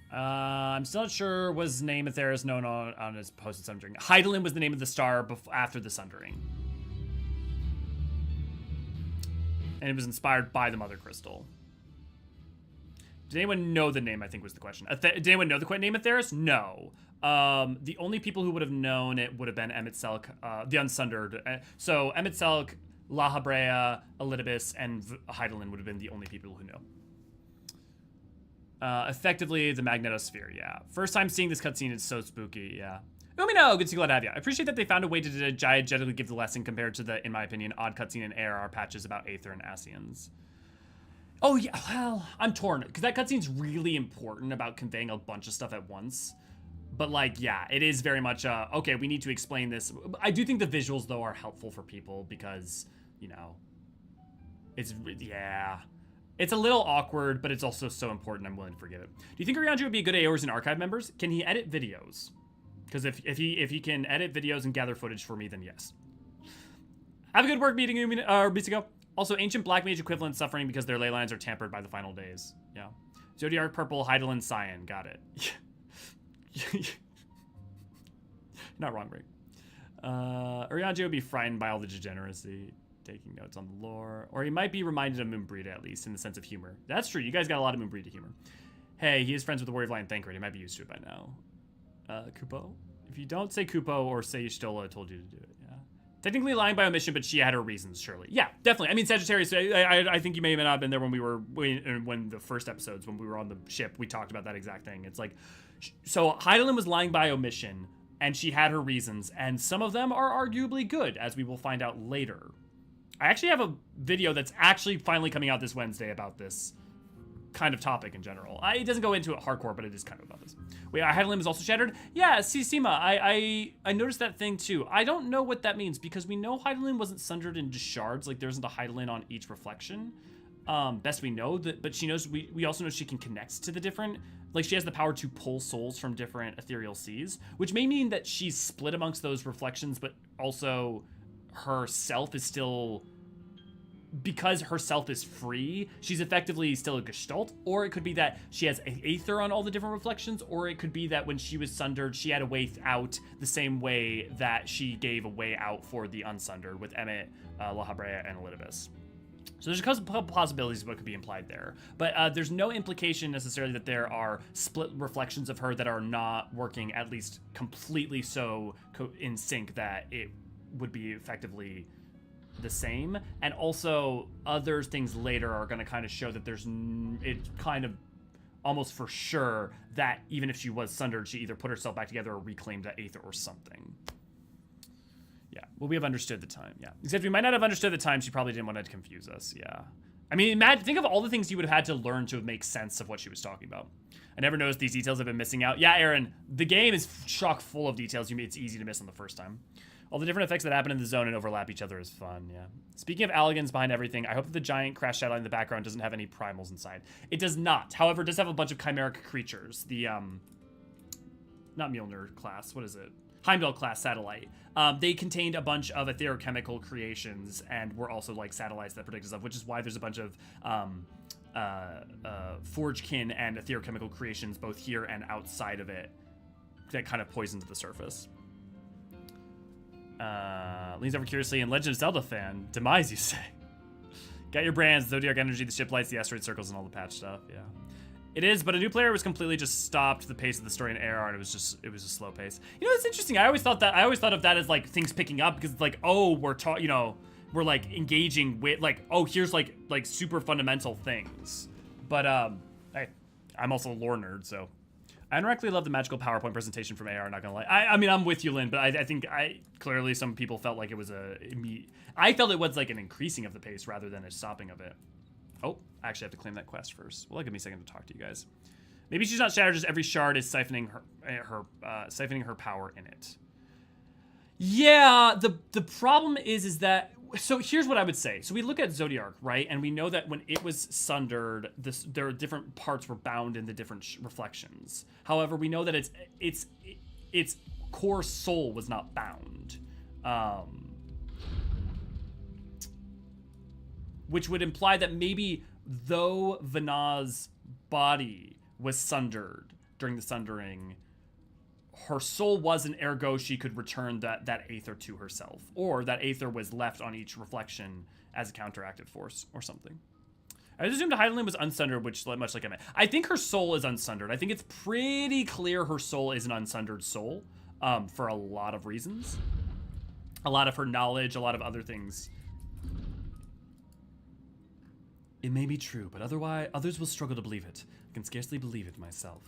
I'm still not sure. Was name Atheris known on his posted Sundering? Hydaelyn was the name of the star after the Sundering. And it was inspired by the Mother Crystal. Did anyone know the name, I think was the question. Did anyone know the name Atheris? No. The only people who would have known it would have been Emet-Selch, the Unsundered. So Emet-Selch, La Habrea, Elidibus, and Hydaelyn would have been the only people who know. Effectively, the magnetosphere, yeah. First time seeing this cutscene is so spooky, yeah. Umino, good to glad to have you. I appreciate that they found a way to diegetically give the lesson compared to the, in my opinion, odd cutscene in ARR patches about Aether and Ascians. Oh, yeah, well, I'm torn, because that cutscene's really important about conveying a bunch of stuff at once. But, like, yeah, it is very much, okay, we need to explain this. I do think the visuals, though, are helpful for people because, you know, it's, yeah. It's a little awkward, but it's also so important I'm willing to forgive it. Do you think Eorzean would be a good Eorzean archive members? Can he edit videos? Because if he can edit videos and gather footage for me, then yes. Have a good work meeting, Bisigo. Also, ancient black mage equivalent suffering because their ley lines are tampered by the final days. Yeah. Zodiac purple, Hydaelyn cyan. Got it. Not wrong, Rick. Eorzean would be frightened by all the degeneracy. Taking notes on the lore. Or he might be reminded of Moonbreeda, at least, in the sense of humor. That's true. You guys got a lot of Moonbreeda humor. Hey, he is friends with the Warrior of Light and Thancred. He might be used to it by now. Kupo? If you don't say Kupo or say Y'shtola told you to do it, yeah. Technically lying by omission, but she had her reasons, surely. Yeah, definitely. I mean, Sagittarius, I think you may have not been there when we were, when the first episodes, when we were on the ship, we talked about that exact thing. It's like, so Hydaelyn was lying by omission, and she had her reasons, and some of them are arguably good, as we will find out later. I actually have a video that's actually finally coming out this Wednesday about this kind of topic in general. It doesn't go into it hardcore, but it is kind of about this. Wait, Hydaelyn is also shattered? Yeah, Sima, I noticed that thing too. I don't know what that means because we know Hydaelyn wasn't sundered into shards. Like there isn't a Hydaelyn on each reflection. Best we know that, but she knows, we also know she can connect to the different, like she has the power to pull souls from different ethereal seas, which may mean that she's split amongst those reflections, but also herself is still, because herself is free, she's effectively still a gestalt, or it could be that she has aether on all the different reflections, or it could be that when she was sundered, she had a way out the same way that she gave a way out for the unsundered with Emet, La Habrea, and Elidibus. So there's a couple possibilities of what could be implied there. But there's no implication necessarily that there are split reflections of her that are not working at least completely so in sync that it would be effectively the same. And also other things later are going to kind of show that there's it's kind of almost for sure that even if she was sundered, she either put herself back together or reclaimed that aether or something. Yeah, well, we have understood the time, yeah. Except we might not have understood the time, she probably didn't want to confuse us, yeah. I mean, think of all the things you would have had to learn to make sense of what she was talking about. I never noticed these details have been missing out. Yeah, Aaron, the game is chock full of details it's easy to miss on the first time. All the different effects that happen in the zone and overlap each other is fun, yeah. Speaking of Alligans behind everything, I hope that the giant crash satellite in the background doesn't have any primals inside. It does not. However, it does have a bunch of chimeric creatures. The, not Mjolnir class, what is it? Heimdall class satellite. They contained a bunch of etherochemical creations and were also like satellites that predict stuff, which is why there's a bunch of Forgekin and etherochemical creations both here and outside of it that kind of poison to the surface. Leans over curiously and Legend of Zelda fan. Demise, you say. Got your brands, Zodiac Energy, the ship lights, the asteroid circles, and all the patch stuff, yeah. It is, but a new player was completely just stopped the pace of the story in AR, and it was a slow pace. You know, it's interesting. I always thought of that as like things picking up because it's like, oh, we're like engaging with like, oh, here's like super fundamental things. But hey, I'm also a lore nerd, so I indirectly love the magical PowerPoint presentation from AR. Not gonna lie. I mean, I'm with you, Lynn, but I think clearly some people felt like it was I felt it was like an increasing of the pace rather than a stopping of it. Oh, I actually have to claim that quest first. Well, give me a second to talk to you guys. Maybe she's not shattered, just every shard is siphoning her power in it. Yeah, the problem is that So here's what I would say. So we look at Zodiark, right? And we know that when it was sundered, there are different parts were bound in the different reflections. However, we know that its core soul was not bound. Which would imply that maybe though Vanna's body was sundered during the sundering, her soul wasn't, ergo she could return that aether to herself. Or that aether was left on each reflection as a counteractive force or something. I assumed Hydaelyn was unsundered, which much like I meant. I think her soul is unsundered. I think it's pretty clear her soul is an unsundered soul for a lot of reasons. A lot of her knowledge, a lot of other things. It may be true, but otherwise others will struggle to believe it. I can scarcely believe it myself.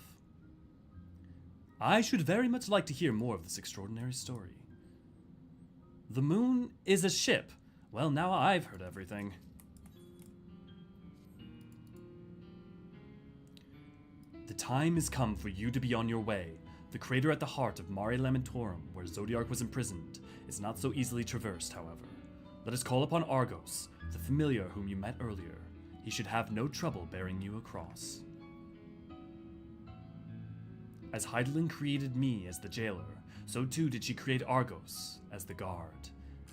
I should very much like to hear more of this extraordinary story. The moon is a ship. Well, now I've heard everything. The time has come for you to be on your way. The crater at the heart of Mare Lamentorum, where Zodiark was imprisoned, is not so easily traversed, however. Let us call upon Argos, the familiar whom you met earlier. He should have no trouble bearing you across. As Hydaelyn created me as the jailer, so too did she create Argos as the guard.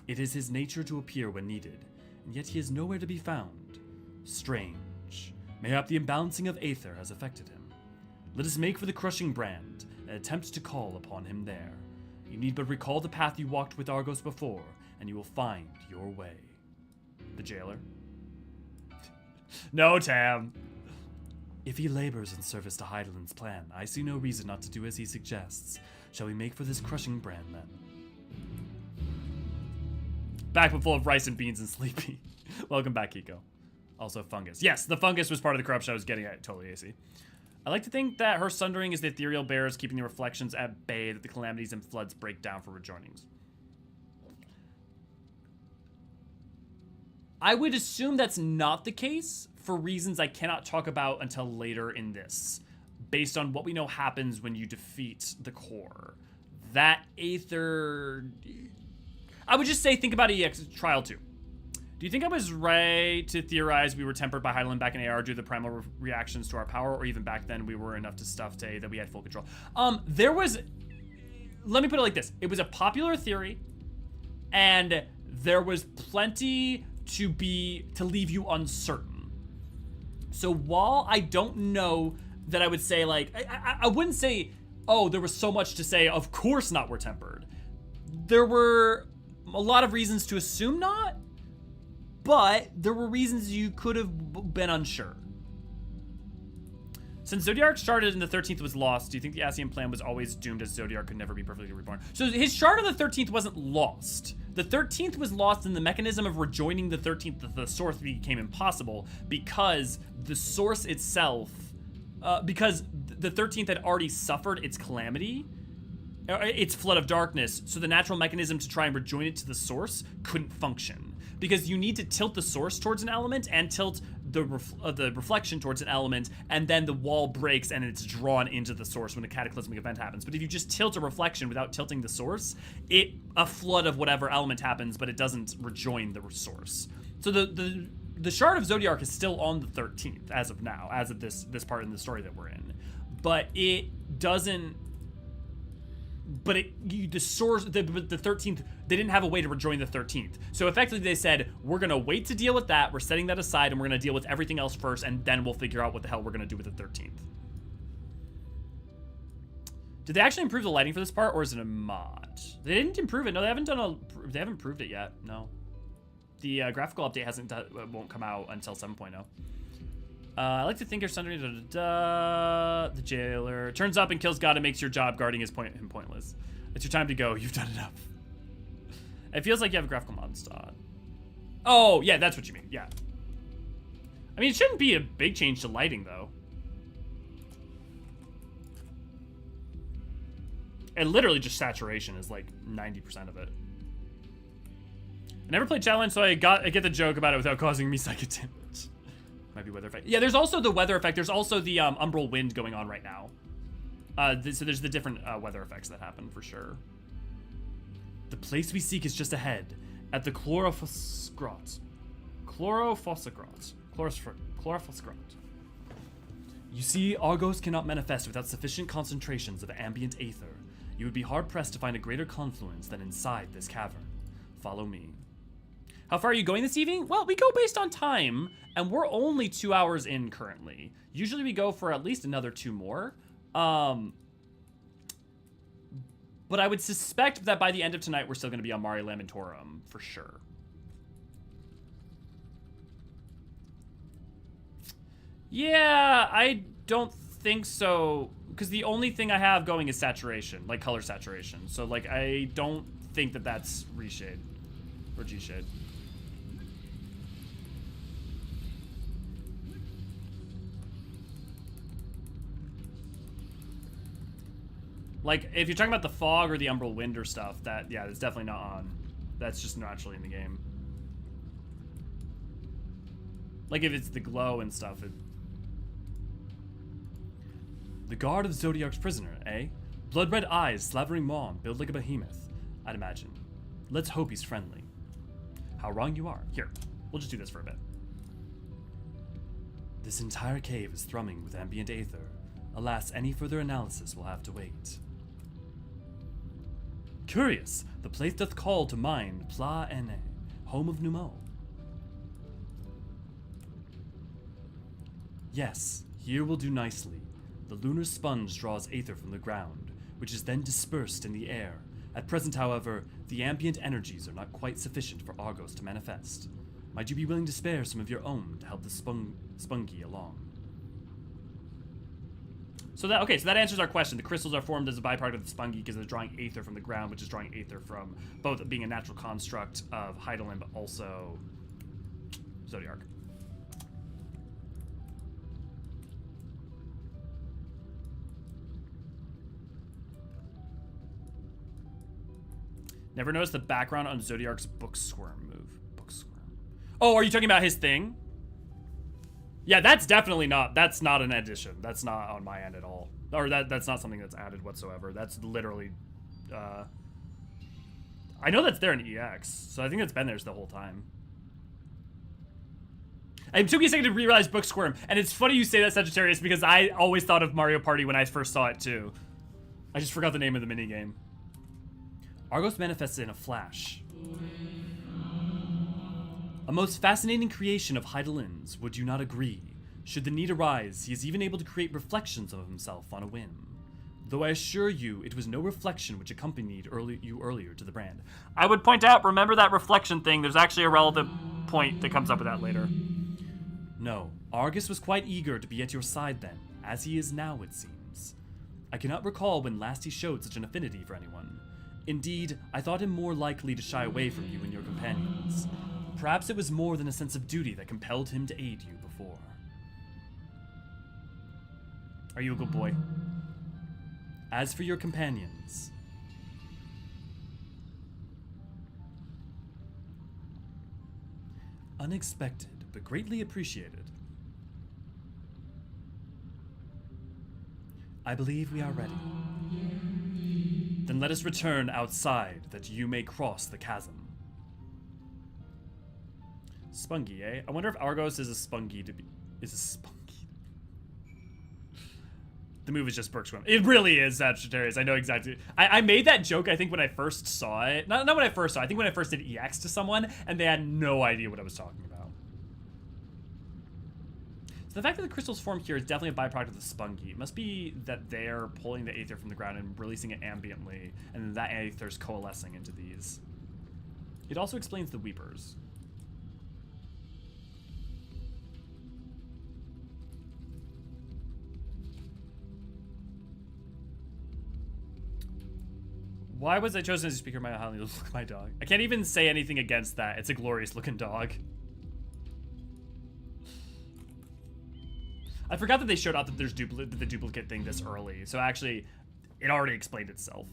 It is his nature to appear when needed, and yet he is nowhere to be found. Strange. Mayhap the imbalancing of aether has affected him. Let us make for the crushing brand, and attempt to call upon him there. You need but recall the path you walked with Argos before, and you will find your way. The jailer. No, Tam. If he labors in service to Hydaelyn's plan, I see no reason not to do as he suggests. Shall we make for this crushing brand, then? Backpack full of rice and beans and sleepy. Welcome back, Kiko. Also fungus. Yes, the fungus was part of the corruption I was getting at. Totally, AC. I like to think that her sundering is the ethereal bearers keeping the reflections at bay, that the calamities and floods break down for rejoinings. I would assume that's not the case for reasons I cannot talk about until later in this, based on what we know happens when you defeat the core. That aether... I would just say think about EX Trial 2. Do you think I was right to theorize we were tempered by Hydaelyn back in AR due to the primal reactions to our power, or even back then we were enough to stuff to that we had full control? There was... Let me put it like this. It was a popular theory, and there was plenty to leave you uncertain. So while I don't know that I would say, like, I wouldn't say, oh, there was so much to say, of course not, we're tempered. There were a lot of reasons to assume not, but there were reasons you could have been unsure. Since Zodiark started and the 13th was lost, do you think the Ascian plan was always doomed as Zodiark could never be perfectly reborn? So his shard of the 13th wasn't lost. The 13th was lost in the mechanism of rejoining the 13th. The source became impossible because the source itself, because the 13th had already suffered its calamity, its flood of darkness, so the natural mechanism to try and rejoin it to the source couldn't function. Because you need to tilt the source towards an element and tilt the reflection towards an element, and then the wall breaks and it's drawn into the source when a cataclysmic event happens. But if you just tilt a reflection without tilting the source, a flood of whatever element happens, but it doesn't rejoin the source. So the shard of Zodiark is still on the 13th as of now, as of this part in the story that we're in. But it doesn't... But the source, the 13th, they didn't have a way to rejoin the 13th. So effectively they said, we're going to wait to deal with that, we're setting that aside, and we're going to deal with everything else first, and then we'll figure out what the hell we're going to do with the 13th. Did they actually improve the lighting for this part, or is it a mod? They didn't improve it. No, they haven't improved it yet. No. The graphical update won't come out until 7.0. I like to think you're sundering the jailer turns up and kills God and makes your job guarding him pointless. It's your time to go. You've done enough. It feels like you have a graphical mod installed. Oh, yeah, that's what you mean. Yeah. I mean, it shouldn't be a big change to lighting, though. And literally just saturation is like 90% of it. I never played challenge, so I get the joke about it without causing me psychic damage. Might be weather effect. Yeah, there's also the weather effect. There's also the umbral wind going on right now. So there's the different weather effects that happen for sure. The place we seek is just ahead. at the Chlorophossgrot. Chlorophossgrot. You see, Argos cannot manifest without sufficient concentrations of ambient aether. You would be hard-pressed to find a greater confluence than inside this cavern. Follow me. How far are you going this evening? Well, we go based on time, and we're only 2 hours in currently. Usually we go for at least another 2 more. But I would suspect that by the end of tonight, we're still going to be on Mare Lamentorum, for sure. Yeah, I don't think so, because the only thing I have going is saturation, like color saturation. So, like, I don't think that that's reshade or G-shade. Like, if you're talking about the fog or the umbral wind or stuff, that, yeah, that's definitely not on. That's just naturally in the game. Like, if it's the glow and stuff, it... The guard of Zodiark's prisoner, eh? Blood-red eyes, slavering maw, built like a behemoth, I'd imagine. Let's hope he's friendly. How wrong you are. Here, we'll just do this for a bit. This entire cave is thrumming with ambient aether. Alas, any further analysis will have to wait. Curious, the place doth call to mind Pla Ene, home of Numo. Yes, here will do nicely. The lunar sponge draws aether from the ground, which is then dispersed in the air. At present, however, the ambient energies are not quite sufficient for Argos to manifest. Might you be willing to spare some of your own to help the spungy along? So that, okay, so that answers our question. The crystals are formed as a byproduct of the spungy because they're drawing aether from the ground, which is drawing aether from both being a natural construct of Hydaelyn, but also Zodiark. Never noticed the background on Zodiark's book squirm move. Book squirm. Oh, are you talking about his thing? Yeah, that's definitely not, that's not an addition. That's not on my end at all. Or that's not something that's added whatsoever. That's literally, I know that's there in EX, so I think it's been there the whole time. It took me a second to realize book squirm, and it's funny you say that, Sagittarius, because I always thought of Mario Party when I first saw it too. I just forgot the name of the minigame. Argos manifested in a flash. A most fascinating creation of Hydaelyn's, would you not agree? Should the need arise, he is even able to create reflections of himself on a whim. Though I assure you, it was no reflection which accompanied you earlier to the brand. I would point out, remember that reflection thing, there's actually a relevant point that comes up with that later. No, Argus was quite eager to be at your side then, as he is now, it seems. I cannot recall when last he showed such an affinity for anyone. Indeed, I thought him more likely to shy away from you and your companions. Perhaps it was more than a sense of duty that compelled him to aid you before. Are you a good boy? As for your companions... Unexpected, but greatly appreciated. I believe we are ready. Then let us return outside, that you may cross the chasm. Spungy, eh? I wonder if Argos is a spungy to be... Is a spungy. The move is just Burke Swim. It really is Sagittarius. I know exactly. I made that joke, I think, when I first saw it. Not when I first saw it. I think when I first did EX to someone, and they had no idea what I was talking about. So the fact that the crystals formed here is definitely a byproduct of the spungy. It must be that they're pulling the aether from the ground and releasing it ambiently, and then that aether's coalescing into these. It also explains the weepers. Why was I chosen as a speaker? My Hydaelyn looks like my dog. I can't even say anything against that. It's a glorious looking dog. I forgot that they showed out that there's the duplicate thing this early. So actually, it already explained itself.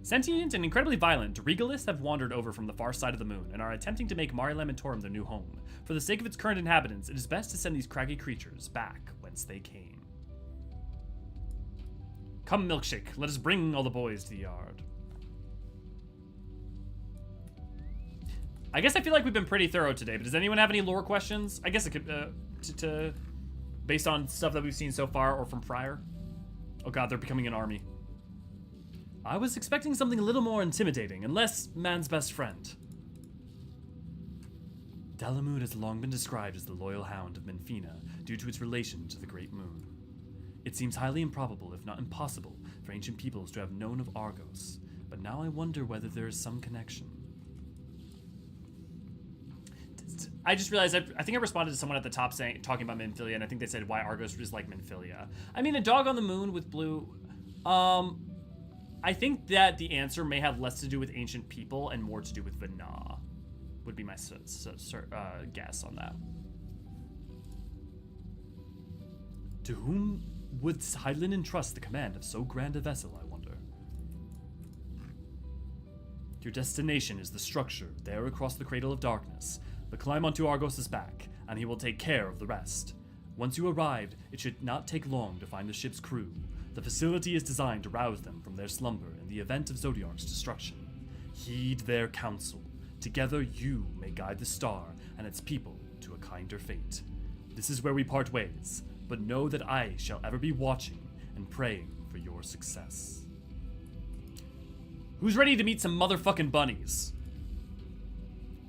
Sentient and incredibly violent, regalists have wandered over from the far side of the moon and are attempting to make Mare Lamentorum their new home. For the sake of its current inhabitants, it is best to send these craggy creatures back whence they came. Come, Milkshake, let us bring all the boys to the yard. I guess I feel like we've been pretty thorough today, but does anyone have any lore questions? I guess it could, based on stuff that we've seen so far or from prior. Oh god, they're becoming an army. I was expecting something a little more intimidating and less man's best friend. Dalamud has long been described as the loyal hound of Menfina due to its relation to the Great Moon. It seems highly improbable, if not impossible, for ancient peoples to have known of Argos, but now I wonder whether there is some connection. I just realized, I think I responded to someone at the top talking about Menphilia, and I think they said why Argos is like Menphilia. I mean, a dog on the moon with blue, I think that the answer may have less to do with ancient people and more to do with Vana, would be my guess on that. To whom would Hydaelyn entrust the command of so grand a vessel, I wonder? Your destination is the structure there across the Cradle of Darkness, but climb onto Argos' back, and he will take care of the rest. Once you arrived, it should not take long to find the ship's crew. The facility is designed to rouse them from their slumber in the event of Zodiark's destruction. Heed their counsel. Together you may guide the star and its people to a kinder fate. This is where we part ways, but know that I shall ever be watching and praying for your success. Who's ready to meet some motherfucking bunnies?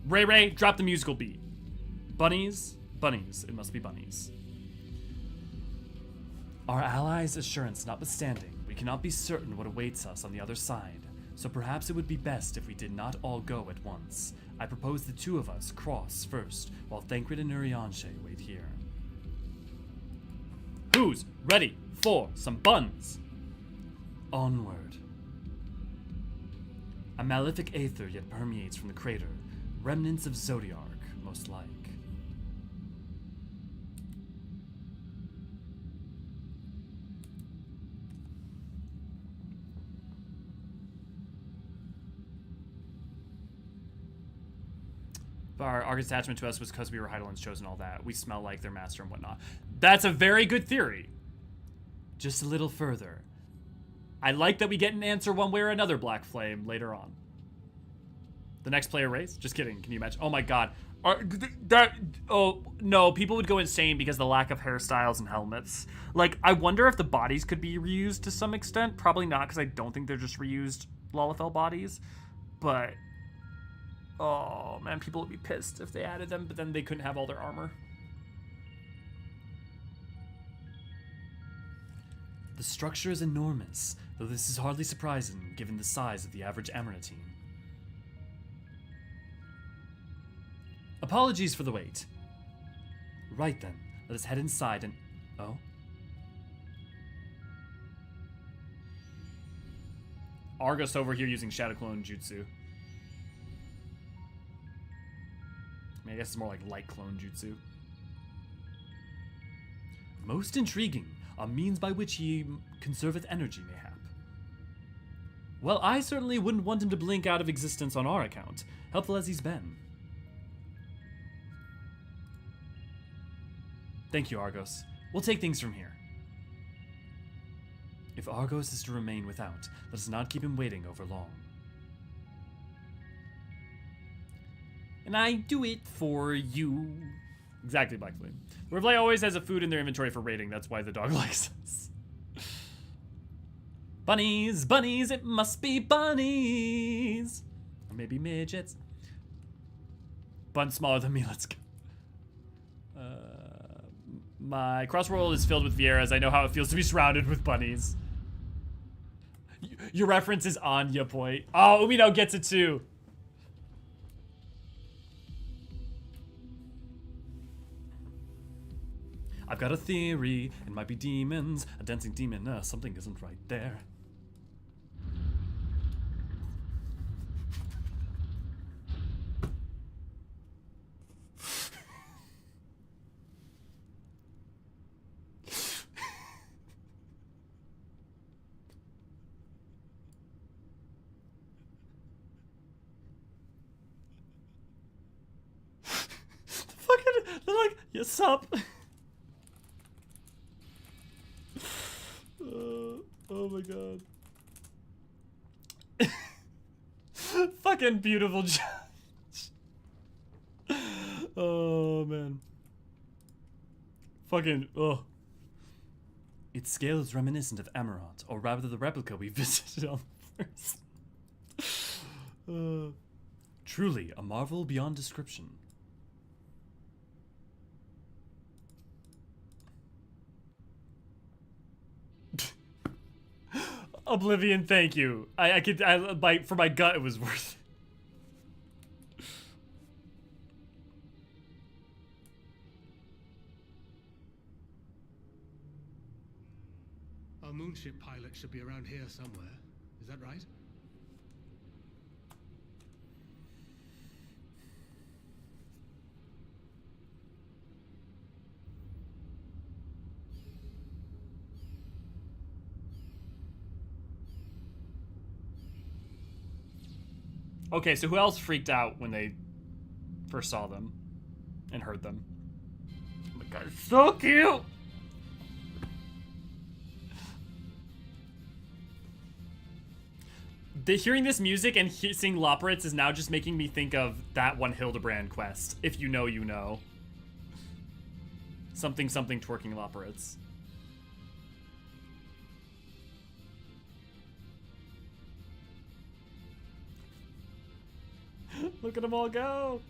Ray, drop the musical beat. Bunnies, it must be bunnies. Our allies' assurance notwithstanding, we cannot be certain what awaits us on the other side, so perhaps it would be best if we did not all go at once. I propose the two of us cross first, while Thancred and Eorzean wait here. Who's ready for some buns? Onward. A malefic aether yet permeates from the crater, remnants of Zodiark, most like. Our Argus attachment to us was because we were Hydaelyn's chosen, all that. We smell like their master and whatnot. That's a very good theory. Just a little further. I like that we get an answer one way or another, Black Flame, later on. The next player race? Just kidding. Can you imagine? Oh my god. Oh, no. People would go insane because of the lack of hairstyles and helmets. Like, I wonder if the bodies could be reused to some extent. Probably not, because I don't think they're just reused Lalafell bodies. But... oh, man, people would be pissed if they added them, but then they couldn't have all their armor. The structure is enormous, though this is hardly surprising given the size of the average Amranatine. Apologies for the wait. Right then, let us head inside and... oh? Argus over here using Shadow Clone Jutsu. I mean, I guess it's more like light clone jutsu. Most intriguing, a means by which he conserveth energy, mayhap. Well, I certainly wouldn't want him to blink out of existence on our account, helpful as he's been. Thank you, Argos. We'll take things from here. If Argos is to remain without, let us not keep him waiting over long. And I do it for you. Exactly, Black Flame. Riverlight always has a food in their inventory for raiding. That's why the dog likes us. Bunnies, bunnies, it must be bunnies. Or maybe midgets. Bun smaller than me, let's go. My crossworld is filled with Vieras. I know how it feels to be surrounded with bunnies. Your reference is Anya point. Oh, Umino gets it too. I've got a theory, it might be demons. A dancing demon, something isn't right there. They're like, yes up. Oh my god. Fucking beautiful judge. Oh, man. Fucking, ugh. Its scale is reminiscent of Amarant, or rather the replica we visited on the first. Truly, a marvel beyond description. Oblivion, thank you. For my gut, it was worth it. Our moonship pilot should be around here somewhere. Is that right? Okay, so who else freaked out when they first saw them and heard them? Oh my god, it's so cute! Hearing this music and seeing Loporrits is now just making me think of that one Hildebrand quest. If you know, you know. Something something twerking Loporrits. Look at them all go!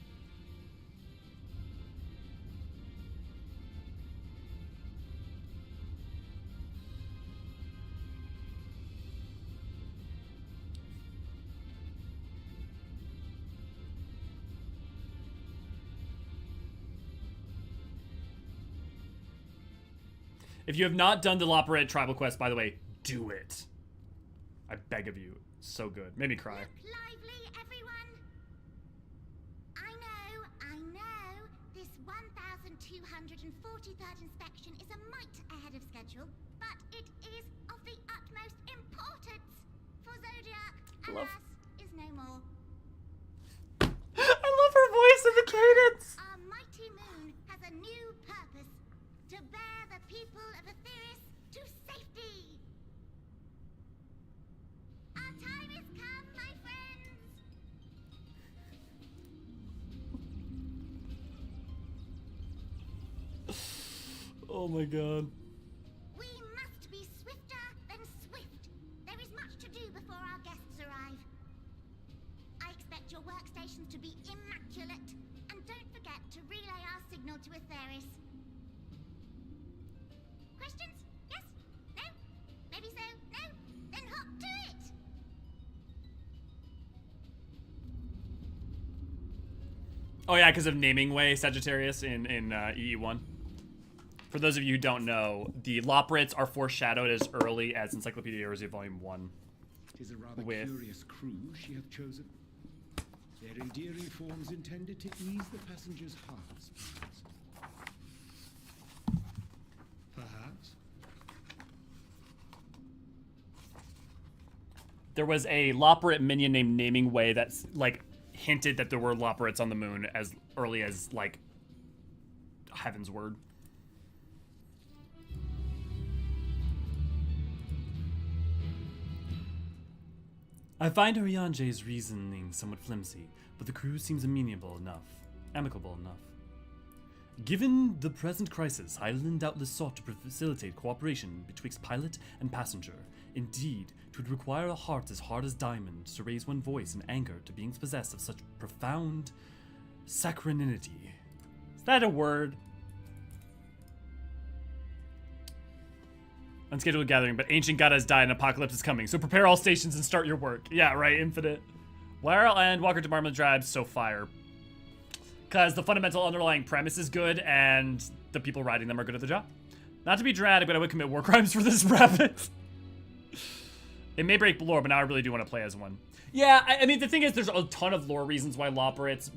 If you have not done the Loporrit tribal quest, by the way, do it. I beg of you. So good. Made me cry. Look lively, everyone. I know. This 1243rd inspection is a mite ahead of schedule, but it is of the utmost importance. For Zodiac, alas, is no more. I love her voice and the cadence. Our mighty moon has a new purpose. To bear the people of Etheris to safety. Our time has come, my friends. Oh my god. We must be swifter than swift. There is much to do before our guests arrive. I expect your workstations to be immaculate, and don't forget to relay our signal to Etheris. Questions? Yes? No? Maybe so? No? Then hop to it! Oh yeah, because of naming way Sagittarius in EE1. For those of you who don't know, the Loporrits are foreshadowed as early as Encyclopedia Eorzean Volume 1. Tis a rather curious crew she hath chosen. Their endearing forms intended to ease the passengers' hearts. Perhaps. There was a Loporrit minion named Naming Way that's like hinted that there were Loporrits on the moon as early as like Heaven's Word. I find Orianje's reasoning somewhat flimsy, but the crew seems amicable enough. Given the present crisis, Hydaelyn doubtless sought to facilitate cooperation betwixt pilot and passenger. Indeed, 'twould require a heart as hard as diamond to raise one voice in anger to beings possessed of such profound saccharinity. Is that a word? Unscheduled gathering, but ancient god has died and apocalypse is coming, so prepare all stations and start your work. Yeah, right, Infinite. Why are and Walker Department tribes so fire? Because the fundamental underlying premise is good and the people riding them are good at the job. Not to be dramatic, but I would commit war crimes for this rabbit. It may break lore, but now I really do want to play as one. Yeah, I mean, the thing is, there's a ton of lore reasons why Loporrits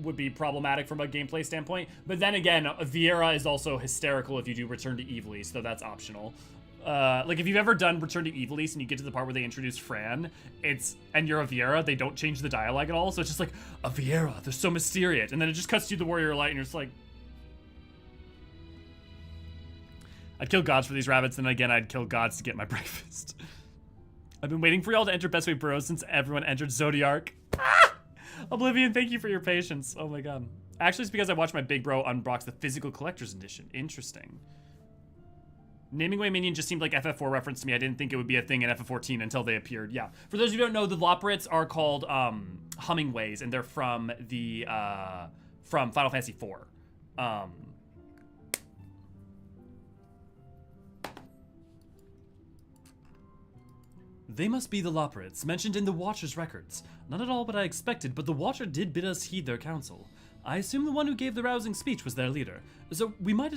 would be problematic from a gameplay standpoint. But then again, Viera is also hysterical if you do Return to Evil East, so that's optional. Like, if you've ever done Return to Evil East and you get to the part where they introduce Fran, and you're a Viera, they don't change the dialogue at all, so it's just like, a Viera, they're so mysterious. And then it just cuts to the Warrior of Light, and you're just like... I'd kill gods for these rabbits, and again, I'd kill gods to get my breakfast. I've been waiting for y'all to enter Best Way Bros since everyone entered Zodiac. Ah! Oblivion, thank you for your patience. Oh my god. Actually, it's because I watched my big bro unbox the physical collector's edition. Interesting. Naming Way Minion just seemed like FF4 reference to me. I didn't think it would be a thing in FF14 until they appeared. Yeah. For those of you who don't know, the Loporrits are called Hummingways, and they're from the from Final Fantasy IV. They must be the Loporrits, mentioned in the Watcher's records. Not at all what I expected, but the Watcher did bid us heed their counsel. I assume the one who gave the rousing speech was their leader, so we might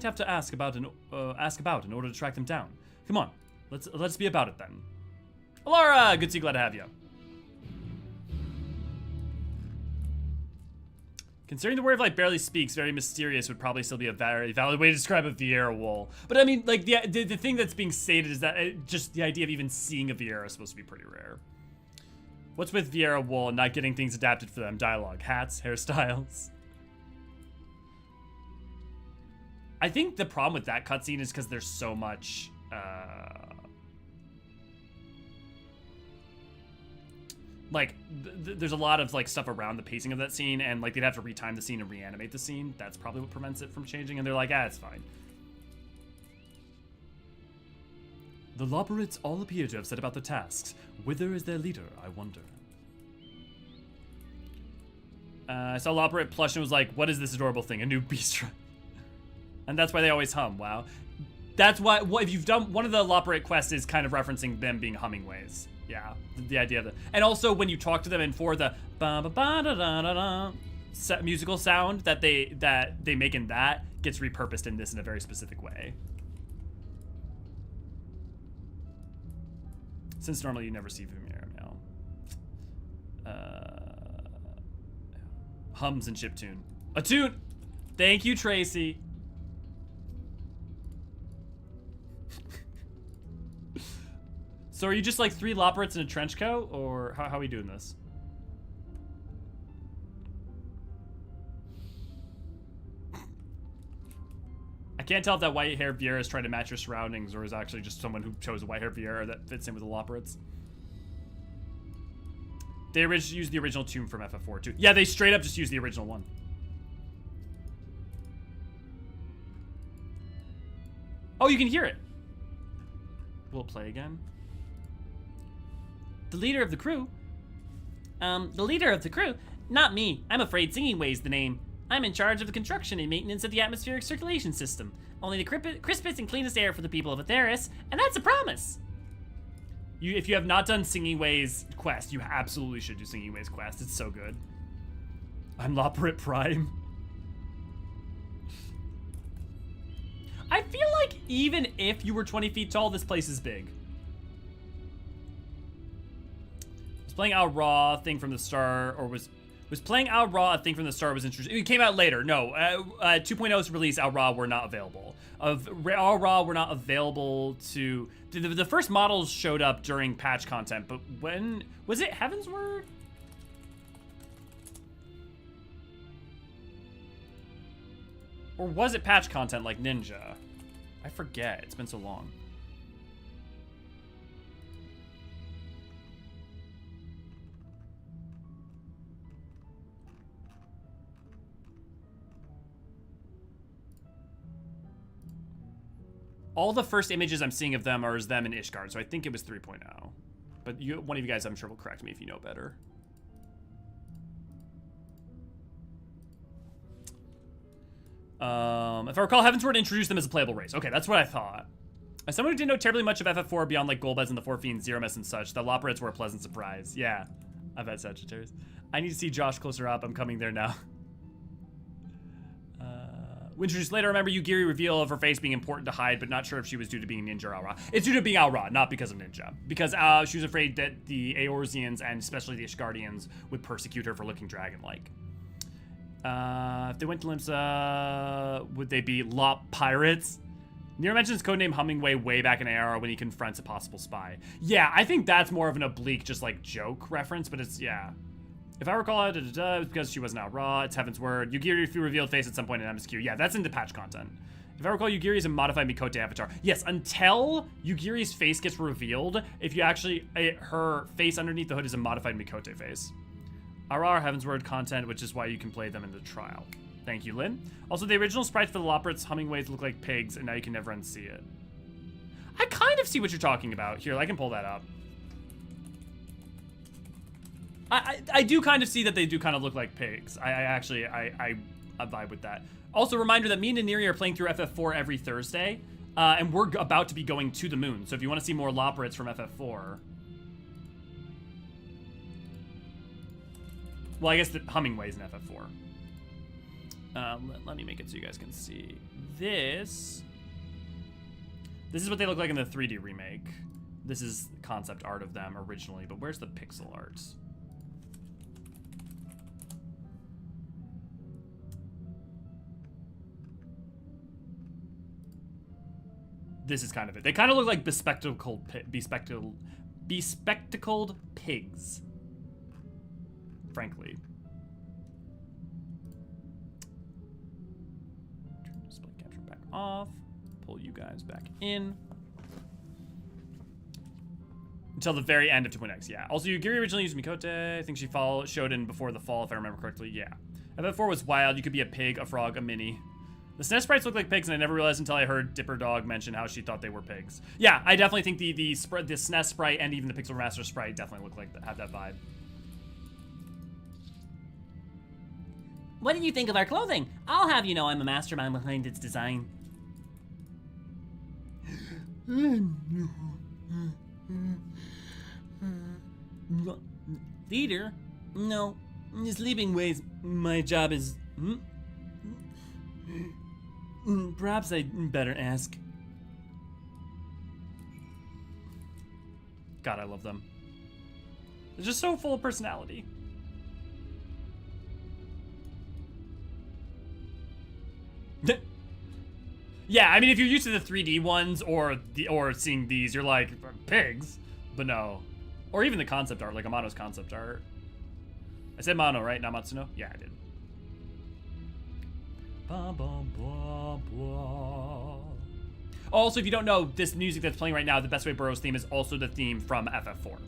have to ask about in order to track them down. Come on, let's be about it then. Alara, good to see you, glad to have you. Considering the word like barely speaks, very mysterious would probably still be a very valid way to describe a Viera wool. But I mean, like the thing that's being stated is that just the idea of even seeing a Viera is supposed to be pretty rare. What's with Viera wool and not getting things adapted for them? Dialogue, hats, hairstyles. I think the problem with that cutscene is because there's so much like there's a lot of like stuff around the pacing of that scene, and like they'd have to retime the scene and reanimate the scene. That's probably what prevents it from changing, and they're like, it's fine. The Loporrits all appear to have set about the tasks. Whither is their leader, I wonder? I saw Loporrit plush and was like, what is this adorable thing? A new beast run. And that's why they always hum. Wow. That's why, if you've done, one of the Loporrit quests is kind of referencing them being hummingways. Yeah, the idea of it. And also when you talk to them and for the ba-ba-ba-da-da-da-da musical sound that they make in that gets repurposed in this in a very specific way. Since normally you never see Vimera now. Hums and chiptune. A tune! Thank you, Tracy. So are you just like 3 Loporrits in a trench coat, or how are we doing this? I can't tell if that white hair Viera is trying to match your surroundings or is actually just someone who chose a white hair Viera that fits in with the Loporrits. They used the original tune from FF4 too. Yeah, they straight up just used the original one. Oh, you can hear it. Will it play again? The leader of the crew? The leader of the crew? Not me. I'm afraid Singing Way's the name. I'm in charge of the construction and maintenance of the atmospheric circulation system. Only the crispest and cleanest air for the people of Atheris, and that's a promise. If you have not done Singing Way's quest, you absolutely should do Singing Way's quest. It's so good. I'm Loporrit Prime. I feel like even if you were 20 feet tall, this place is big. Was playing Al Ra thing from the start, or was playing Al Ra a thing from the start was introduced. It came out later. No, 2.0's release, Al Ra were not available. Al Ra were not available to... The first models showed up during patch content, but when... Was it Heaven's Word? Or was it patch content like Ninja? I forget. It's been so long. All the first images I'm seeing of them are as them in Ishgard, so I think it was 3.0. But one of you guys, I'm sure, will correct me if you know better. If I recall, Heavensward introduced them as a playable race. Okay, that's what I thought. As someone who didn't know terribly much of FF4 beyond like Golbez and the Four Fiends, Zeromus and such, the Loporrits were a pleasant surprise. Yeah, I bet Sagittarius. I need to see Josh closer up. I'm coming there now. Introduced later, remember Yugiri reveal of her face being important to hide, but not sure if she was due to being Ninja or Al Ra. It's due to being Al Ra, not because of Ninja. Because she was afraid that the Eorzeans, and especially the Ishgardians, would persecute her for looking dragon-like. If they went to Limsa, would they be Lop Pirates? Nero mentions codename Hummingway way back in AR when he confronts a possible spy. Yeah, I think that's more of an oblique, just like joke reference, but it's, yeah. If I recall, it was because she wasn't Al Ra. It's Heaven's Word. Yugiri revealed face at some point in MSQ. Yeah, that's in the patch content. If I recall, Yugiri is a modified Mikote avatar. Yes, until Yugiri's face gets revealed, if you actually, her face underneath the hood is a modified Mikote face. RR Heavensward content, which is why you can play them in the trial. Thank you, Lynn. Also, the original sprites for the Loporrits Hummingways look like pigs, and now you can never unsee it. I kind of see what you're talking about. Here, I can pull that up. I do kind of see that they do kind of look like pigs. I vibe with that. Also, reminder that me and Neri are playing through FF4 every Thursday, and we're about to be going to the moon. So if you want to see more Loporrits from FF4... Well, I guess the Hummingways in FF4. Let me make it so you guys can see. This is what they look like in the 3D remake. This is concept art of them originally, but where's the pixel art? This is kind of it. They kind of look like bespectacled pigs, frankly. Turn display capture back off. Pull you guys back in. Until the very end of 2.x, yeah. Also, Yugiri originally used Mikote. I think she showed in before the fall, if I remember correctly. Yeah. FF4 was wild. You could be a pig, a frog, a mini. The SNES sprites look like pigs, and I never realized until I heard Dipper Dog mention how she thought they were pigs. Yeah, I definitely think the SNES sprite and even the Pixel Master sprite definitely look like have that vibe. What did you think of our clothing? I'll have you know I'm a mastermind behind its design. Leader? No. Sleeping ways. My job is... Perhaps I'd better ask. God, I love them. They're just so full of personality. Yeah, I mean, if you're used to the 3D ones or seeing these, you're like, pigs, but no. Or even the concept art, like Amano's concept art. I said Mano, right? Not Matsuno? Yeah, I did. Blah, blah, blah, blah. Also, if you don't know, this music that's playing right now, the Best Way Burrows theme, is also the theme from FF4.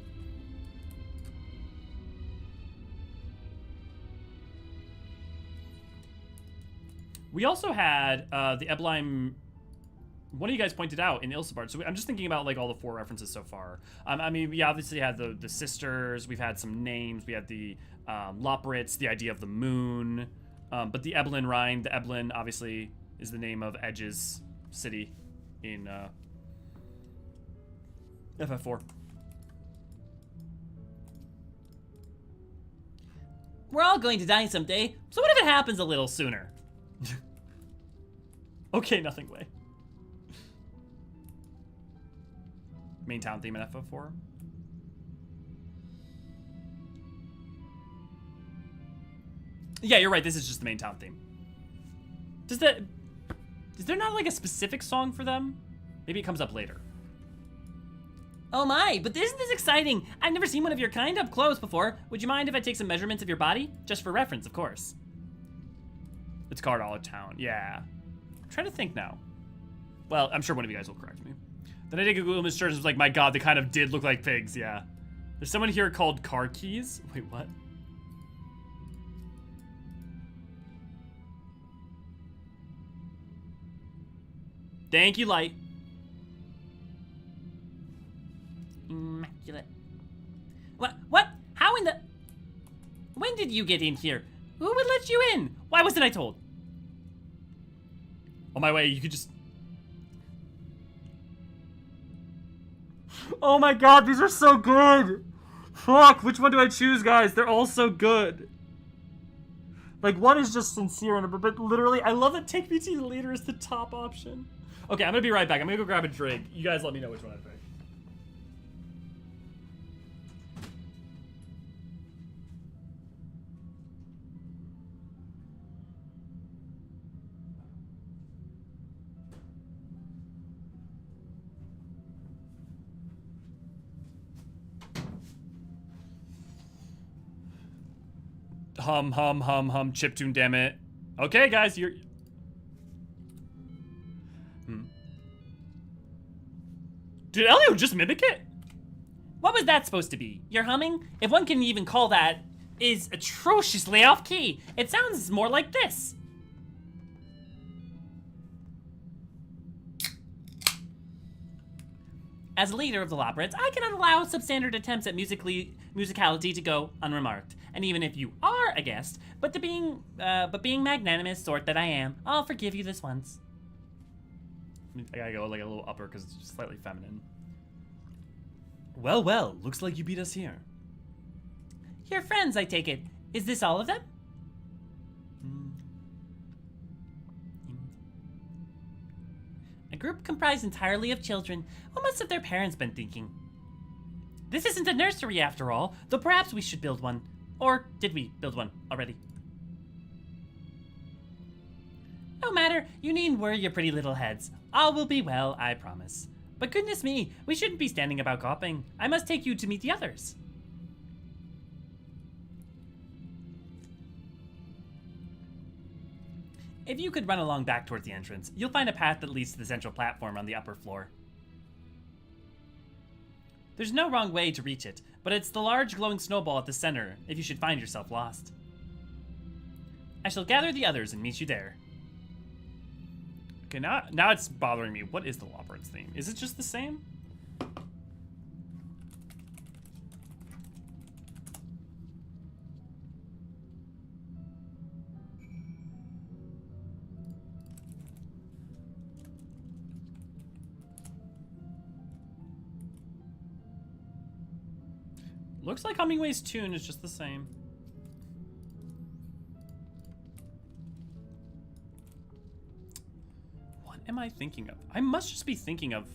We also had the Ebleim. One of you guys pointed out in Ilsebard. So I'm just thinking about like all the 4 references so far. I mean, we obviously had the sisters. We've had some names. We had the Loporrits, the idea of the moon. But the Eblein Rhine, the Eblein obviously is the name of Edge's city in FF4. We're all going to die someday, so what if it happens a little sooner? Okay, nothing way. Main town theme in FF4. Yeah, you're right. This is just the main town theme. Is there not like a specific song for them? Maybe it comes up later. Oh my, but isn't this exciting? I've never seen one of your kind up close before. Would you mind if I take some measurements of your body? Just for reference, of course. It's called All Town. Yeah. I'm trying to think now. Well, I'm sure one of you guys will correct me. Then I did Google image search and was like, my god, they kind of did look like pigs, yeah. There's someone here called Car Keys. Wait, what? Thank you, Light. Immaculate. What? How in the... When did you get in here? Who would let you in? Why wasn't I told? On my way, you could just... Oh my god, these are so good! Fuck, which one do I choose, guys? They're all so good. Like, one is just sincere, but literally, I love that Take Me to the Leader is the top option. Okay, I'm gonna be right back. I'm gonna go grab a drink. You guys let me know which one I pick. Hum, chiptune, damn it. Okay, guys, you're... Did Elio just mimic it? What was that supposed to be? Your humming? If one can even call that is atrociously off-key. It sounds more like this. As leader of the Loporrits, I cannot allow substandard attempts at musicality to go unremarked. And even if you are a guest, but being magnanimous sort that I am, I'll forgive you this once. I gotta go like a little upper because it's slightly feminine. Well, well, looks like you beat us here. Your friends, I take it. Is this all of them? A group comprised entirely of children. What must have their parents been thinking? This isn't a nursery after all, though perhaps we should build one. Or did we build one already? No matter, you needn't worry your pretty little heads. All will be well, I promise. But goodness me, we shouldn't be standing about gawping. I must take you to meet the others. If you could run along back towards the entrance, you'll find a path that leads to the central platform on the upper floor. There's no wrong way to reach it, but it's the large glowing snowball at the center if you should find yourself lost. I shall gather the others and meet you there. Okay, now it's bothering me. What is the Loporrits theme? Is it just the same? Looks like Hummingway's tune is just the same. What am I thinking of? I must just be thinking of...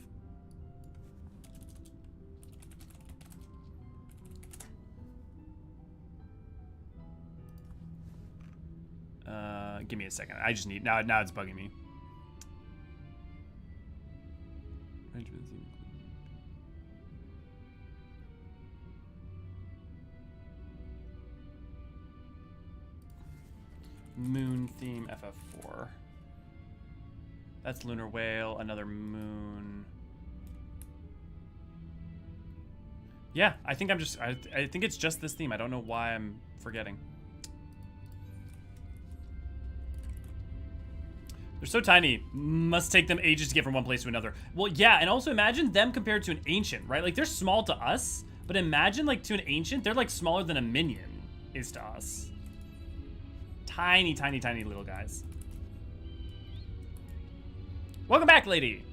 give me a second. I just need... Now it's bugging me. Moon theme FF4. That's Lunar Whale, another moon. Yeah, I think I think it's just this theme. I don't know why I'm forgetting. They're so tiny. Must take them ages to get from one place to another. Well, yeah, and also imagine them compared to an ancient, right? Like, they're small to us, but imagine, like, to an ancient, they're, like, smaller than a minion is to us. Tiny, tiny, tiny little guys. Welcome back, lady.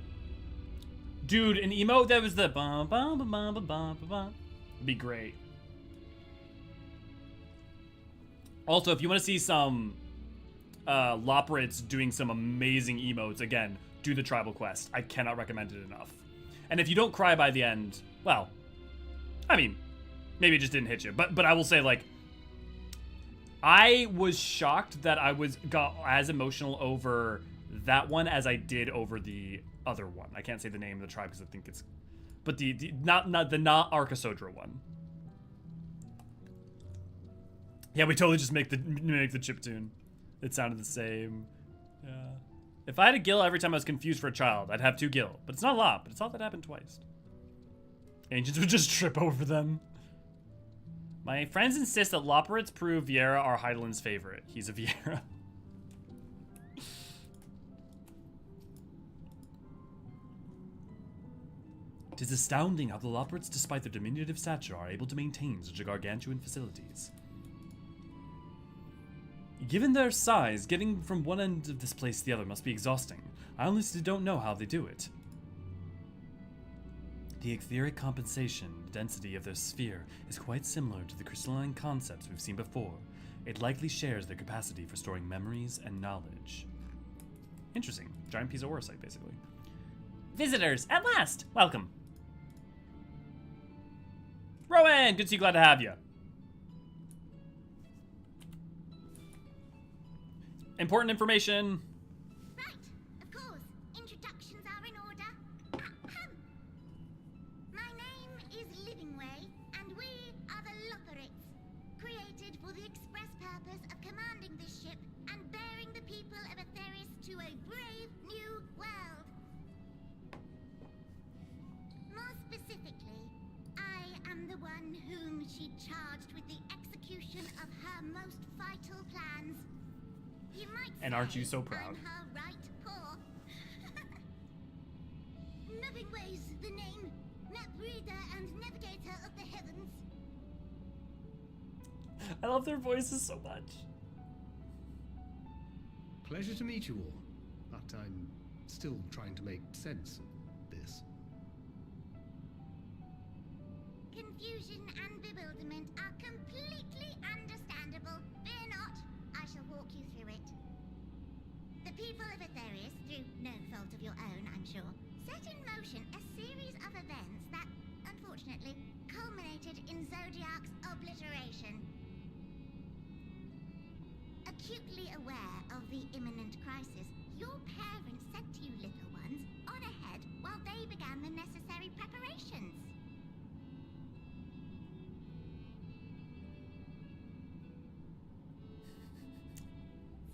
Dude, an emote that was the bum bum bum bum bum bum bum would be great. Also, if you want to see some Loporrits doing some amazing emotes, again, do the tribal quest. I cannot recommend it enough. And if you don't cry by the end, well, I mean, maybe it just didn't hit you. But I will say, like, I was shocked that I got as emotional over that one as I did over the other one. I can't say the name of the tribe because I think it's, but the not Archosodra one. Yeah, we totally just make the chiptune. It sounded the same. Yeah. If I had a gill every time I was confused for a child, I'd have 2 gill. But it's not a lot. But it's all that happened twice. Ancients would just trip over them. My friends insist that Loporrits prove Viera are Hydaelyn's favorite. He's a Viera. It is astounding how the Loporrits, despite their diminutive stature, are able to maintain such a gargantuan facilities. Given their size, getting from one end of this place to the other must be exhausting. I honestly don't know how they do it. The etheric compensation density of their sphere is quite similar to the crystalline concepts we've seen before. It likely shares their capacity for storing memories and knowledge. Interesting. Giant piece of oversight, basically. Visitors, at last! Welcome. Rowan, good to see you, glad to have you. Important information. Right, of course. Introductions are in order. Ahem. My name is Livingway, and we are the Loporrits, created for the express purpose of commanding this ship and bearing the people of Etheris to a brave new world. More specifically, I am the one whom she charged with the execution of her most vital plans. You might And aren't you so proud? I'm her right paw. Nothing weighs the name, map reader and navigator of the heavens. I love their voices so much. Pleasure to meet you all, but I'm still trying to make sense of this. Confusion and bewilderment are completely understandable. Fear not, I shall walk you through it. The people of Aetherius, through no fault of your own, I'm sure, set in motion a series of events that, unfortunately, culminated in Zodiac's obliteration. Acutely aware of the imminent crisis, your parents said to you little ones, on ahead while they began the necessary preparations.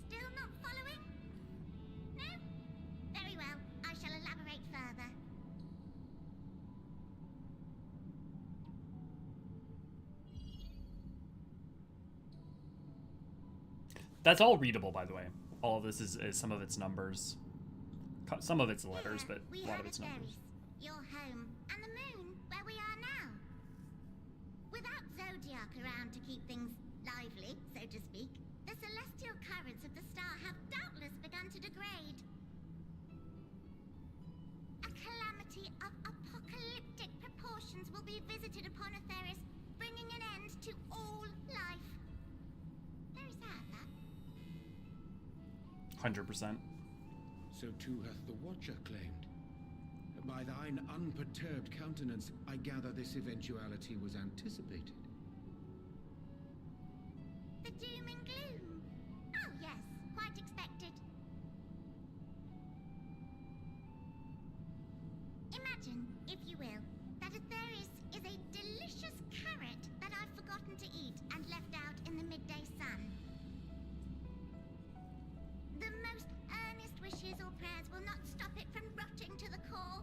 Still not following? No? Very well, I shall elaborate further. That's all readable, by the way. All of this is some of its numbers. Some of it's letters, but a lot of it's numbers. Your home, and the moon, where we are now. Without Zodiac around to keep things lively, so to speak, the celestial currents of the star have doubtless begun to degrade. A calamity of apocalyptic proportions will be visited upon Aetherius, bringing an end to all life. Very sad, that. 100%. So too hath the Watcher claimed. By thine unperturbed countenance, I gather this eventuality was anticipated. The doom and gloom. Oh yes, quite expected. Imagine, if you will, that Aetherius is a delicious carrot that I've forgotten to eat and left out in the midday sun. The most earnest wishes or prayers will not stop it from rotting to the core.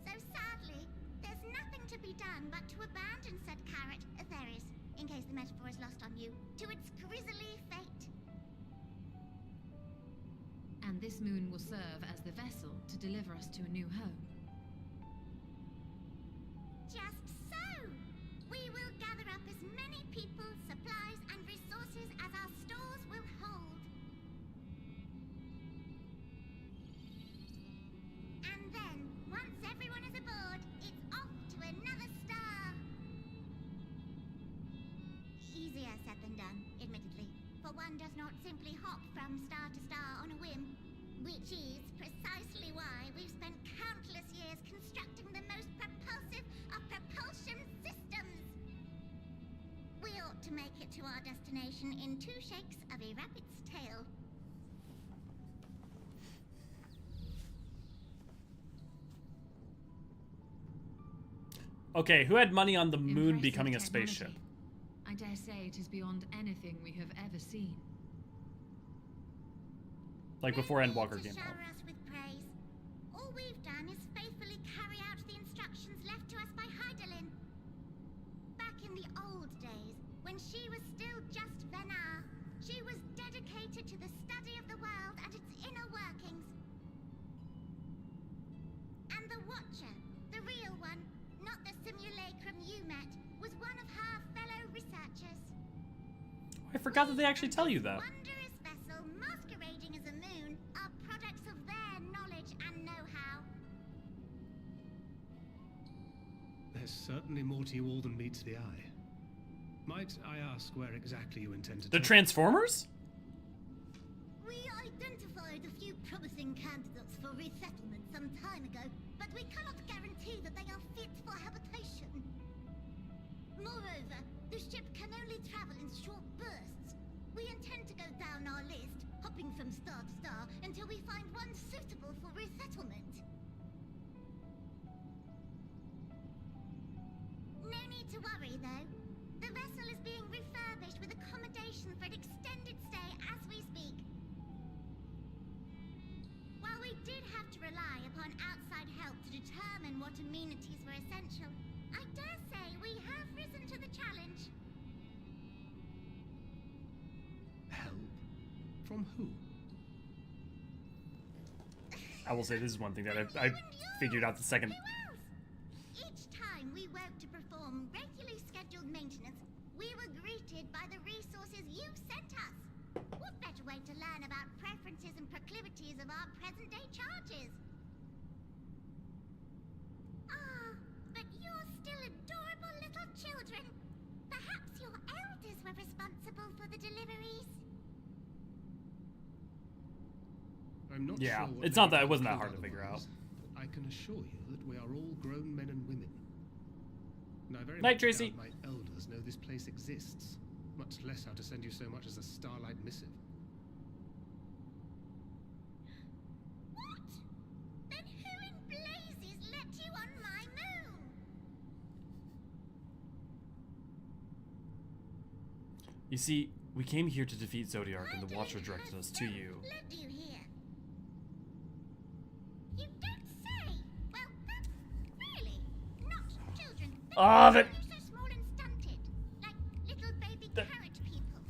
So sadly, there's nothing to be done but to abandon said carrot, Aetherius, in case the metaphor is lost on you, to its grisly fate. And this moon will serve as the vessel to deliver us to a new home. Just so! We will gather up as many people, supplies, and resources as our stores will hold. And then, once everyone is aboard, it's off to another star. Easier said than done, admittedly, for one does not simply hop from star to star on a whim, which is precisely why we've spent countless years constructing the most propulsive of propulsion systems. We ought to make it to our destination in 2 shakes of a rabbit's tail. Okay, who had money on the moon Impressive becoming a technology. spaceship? I dare say it is beyond anything we have ever seen. Like before Endwalker came Shower out. us with praise. All we've done is faithfully carry out the instructions left to us by Hydaelyn. Back in the old days, when she was still just Venar, she was dedicated to the study of the world and its inner workings. And the Watcher, the real one, not the simulacrum you met, was one of her fellow researchers. I forgot that they actually tell you that. Wondrous vessel masquerading as a moon are products of their knowledge and know-how. There's certainly more to you all than meets the eye. Might I ask where exactly you intend to The take- Transformers? We identified a few promising candidates for resettlement some time ago, but we cannot guarantee that they are fit for habitation. Moreover, the ship can only travel in short bursts. We intend to go down our list, hopping from star to star, until we find one suitable for resettlement. No need to worry, though. The vessel is being refurbished with accommodation for an extended stay as we speak. While we did have to rely upon outside help to determine what amenities were essential, I dare say we From who? I will say this is one thing that I figured out the second. Each time we woke to perform regularly scheduled maintenance, we were greeted by the resources you sent us. What better way to learn about preferences and proclivities of our present-day charges? Ah, but you're still adorable little children. Perhaps your elders were responsible for the deliveries. I'm not Yeah, sure what it's they not that it can wasn't that do hard to figure out. otherwise, but I can assure you that we are all grown men and women. And I very Night, much Tracy. doubt my elders know this place exists, much less how to send you so much as a starlight missive. What? Then who in blazes let you on my moon? You see, we came here to defeat Zodiark, and the Watcher directed us to you. Led you here. You don't say. Well, that's really not children. Ah, that. They're so small and stunted, like little baby carrot people.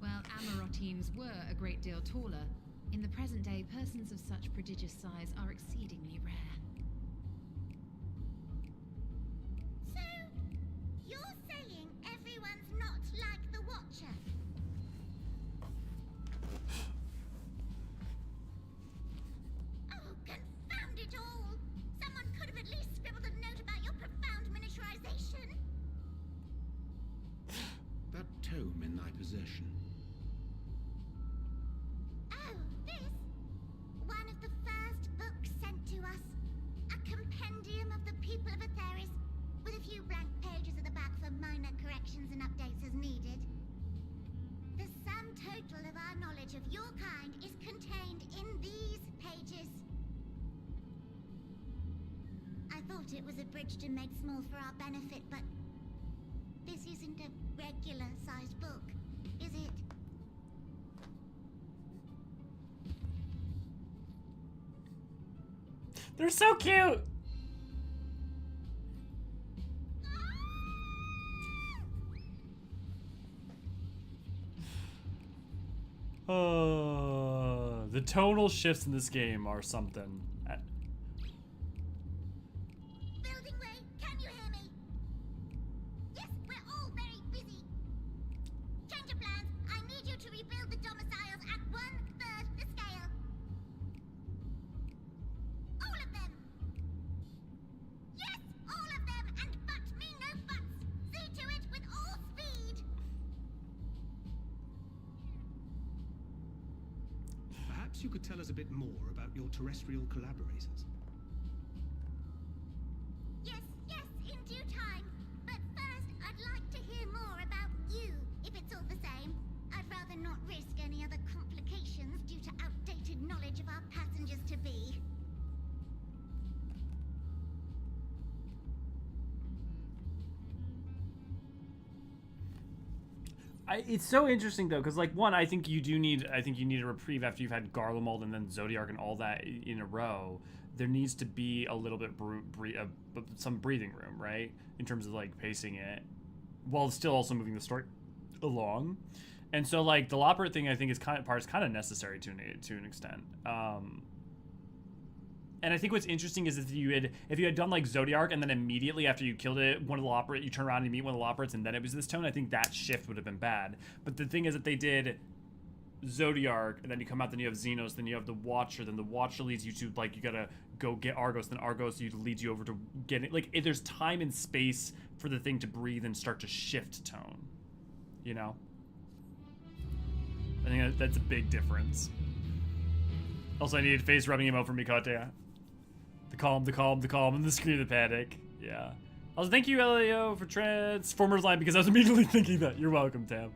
While Amarotines were a great deal taller, in the present day, persons of such prodigious size are exceedingly rare. So, you're saying everyone's not like the Watcher? Oh, confound it all! Someone could have at least scribbled a note about your profound miniaturization. That tome in thy possession. Oh, this? One of the first books sent to us. A compendium of the people of Aetheris, with a few blank pages at the back for minor corrections and updates as needed. The sum total of our knowledge of your kind is contained in these pages. I thought it was abridged and made small for our benefit, but this isn't a regular-sized book, is it? They're so cute. The tonal shifts in this game are something. Building way, can you hear me? Yes, we're all very busy. Change of plans. I need you to rebuild the domiciles at 1/3 the scale. All of them. Yes, all of them, and but me no buts. See to it with all speed. Perhaps you could tell us a bit more about your terrestrial collaborators. Yes, in due time. But first, I'd like to hear more about you, if it's all the same. I'd rather not risk any other complications due to outdated knowledge of our passengers-to-be. It's so interesting though, because like one, I think you need a reprieve after you've had Garlemald and then Zodiark and all that in a row. There needs to be a little bit some breathing room, right, in terms of like pacing it, while still also moving the story along. And so like the Loppert thing, I think is kind of necessary to an extent. And I think what's interesting is if you had done like Zodiark and then immediately after you killed it, one of the Loppert, you turn around and meet one of the Lopperts and then it was this tone, I think that shift would have been bad. But the thing is that they did Zodiark and then you come out, then you have Xenos, then you have the Watcher, then the Watcher leads you to like, you gotta go get Argos, then Argos leads you over to get it. Like there's time and space for the thing to breathe and start to shift tone, you know? I think that's a big difference. Also, I needed face rubbing emote from Mikote. The calm, and the scream of the panic. Yeah. Also, thank you, Elio, for Transformers line, because I was immediately thinking that. You're welcome, Tam.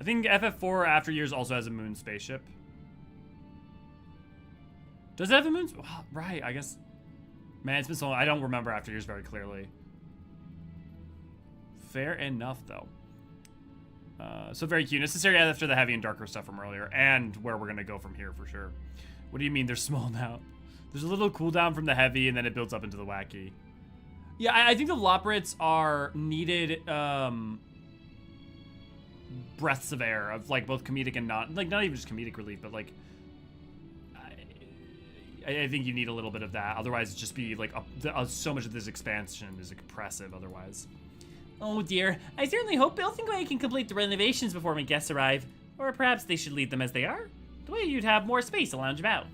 I think FF4 After Years also has a moon spaceship. Does it have a moon? Oh, right, I guess. Man, it's been so long. I don't remember After Years very clearly. Fair enough, though. So very cute. Necessary after the heavy and darker stuff from earlier, and where we're going to go from here for sure. What do you mean they're small now? There's a little cooldown from the heavy, and then it builds up into the wacky. Yeah, I think the Lopperits are needed. breaths of air of like both comedic and not even just comedic relief, but like I think you need a little bit of that. Otherwise, it'd just be like so much of this expansion is oppressive. Otherwise. Oh dear, I certainly hope Bilthingway can complete the renovations before my guests arrive. Or perhaps they should leave them as they are. The way you'd have more space to lounge about.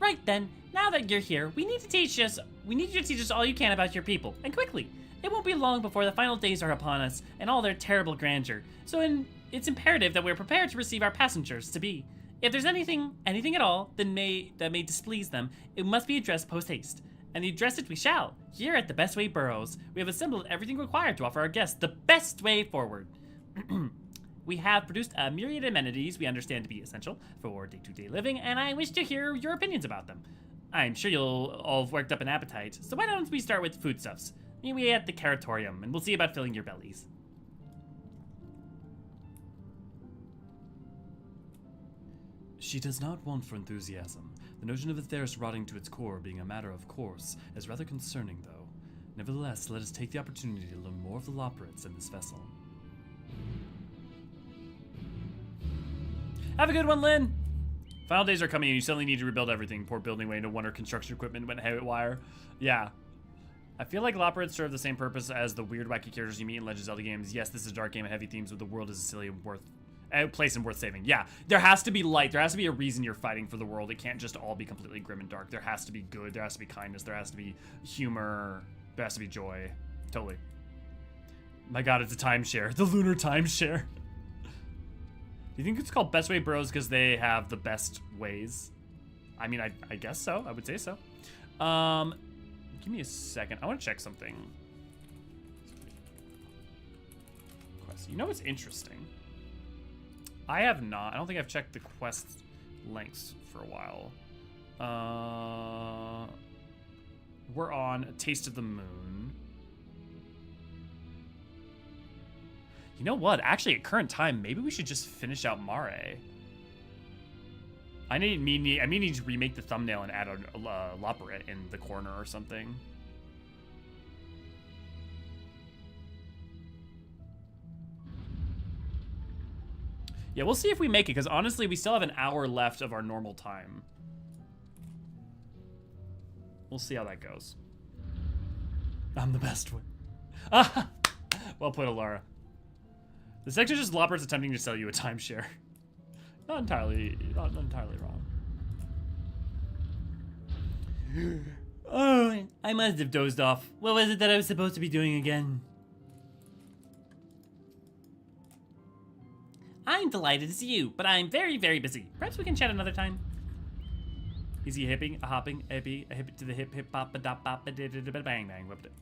Right then, now that you're here, we need you to teach us all you can about your people, and quickly. It won't be long before the final days are upon us, and all their terrible grandeur. So it's imperative that we're prepared to receive our passengers to be. If there's anything at all, that may displease them, it must be addressed post-haste. And address it we shall. Here at the Best Way Burrows, we have assembled everything required to offer our guests the best way forward. We have produced a myriad of amenities we understand to be essential for day-to-day living, and I wish to hear your opinions about them. I'm sure you'll all have worked up an appetite, so why don't we start with foodstuffs? We at the Caratorium, and we'll see about filling your bellies. She does not want for enthusiasm. The notion of Atheris rotting to its core being a matter of course is rather concerning, though. Nevertheless, let us take the opportunity to learn more of the Loporrits in this vessel. Have a good one, Lynn! Final days are coming and you suddenly need to rebuild everything. Poor building way into wonder construction equipment went heavy wire. Yeah. I feel like Loporrits serve the same purpose as the weird, wacky characters you meet in Legend of Zelda games. Yes, this is a dark game and heavy themes, but the world is a silly and place and worth saving. Yeah, there has to be light. There has to be a reason you're fighting for the world. It can't just all be completely grim and dark. There has to be good. There has to be kindness. There has to be humor. There has to be joy. Totally. My god, it's a timeshare. The lunar timeshare. Do you think it's called Best Way Bros because they have the best ways? I mean, I guess so. I would say so. Give me a second. I want to check something. Quest. You know what's interesting? I have not. I don't think I've checked the quest links for a while. We're on A Taste of the Moon. You know what? Actually, at current time, maybe we should just finish out Mare. I need to remake the thumbnail and add a Loporrit in the corner or something. Yeah, we'll see if we make it, because honestly, we still have an hour left of our normal time. We'll see how that goes. I'm the best one. Well put, Alara. The section is just Loporrits attempting to sell you a timeshare. Not entirely wrong. Oh, I must have dozed off. What was it that I was supposed to be doing again? I'm delighted to see you, but I'm very, very busy. Perhaps we can chat another time. Is he hipping, a hopping, a hip to the hip, hip, bop, a dop, bop, a bang, bang, whipped it.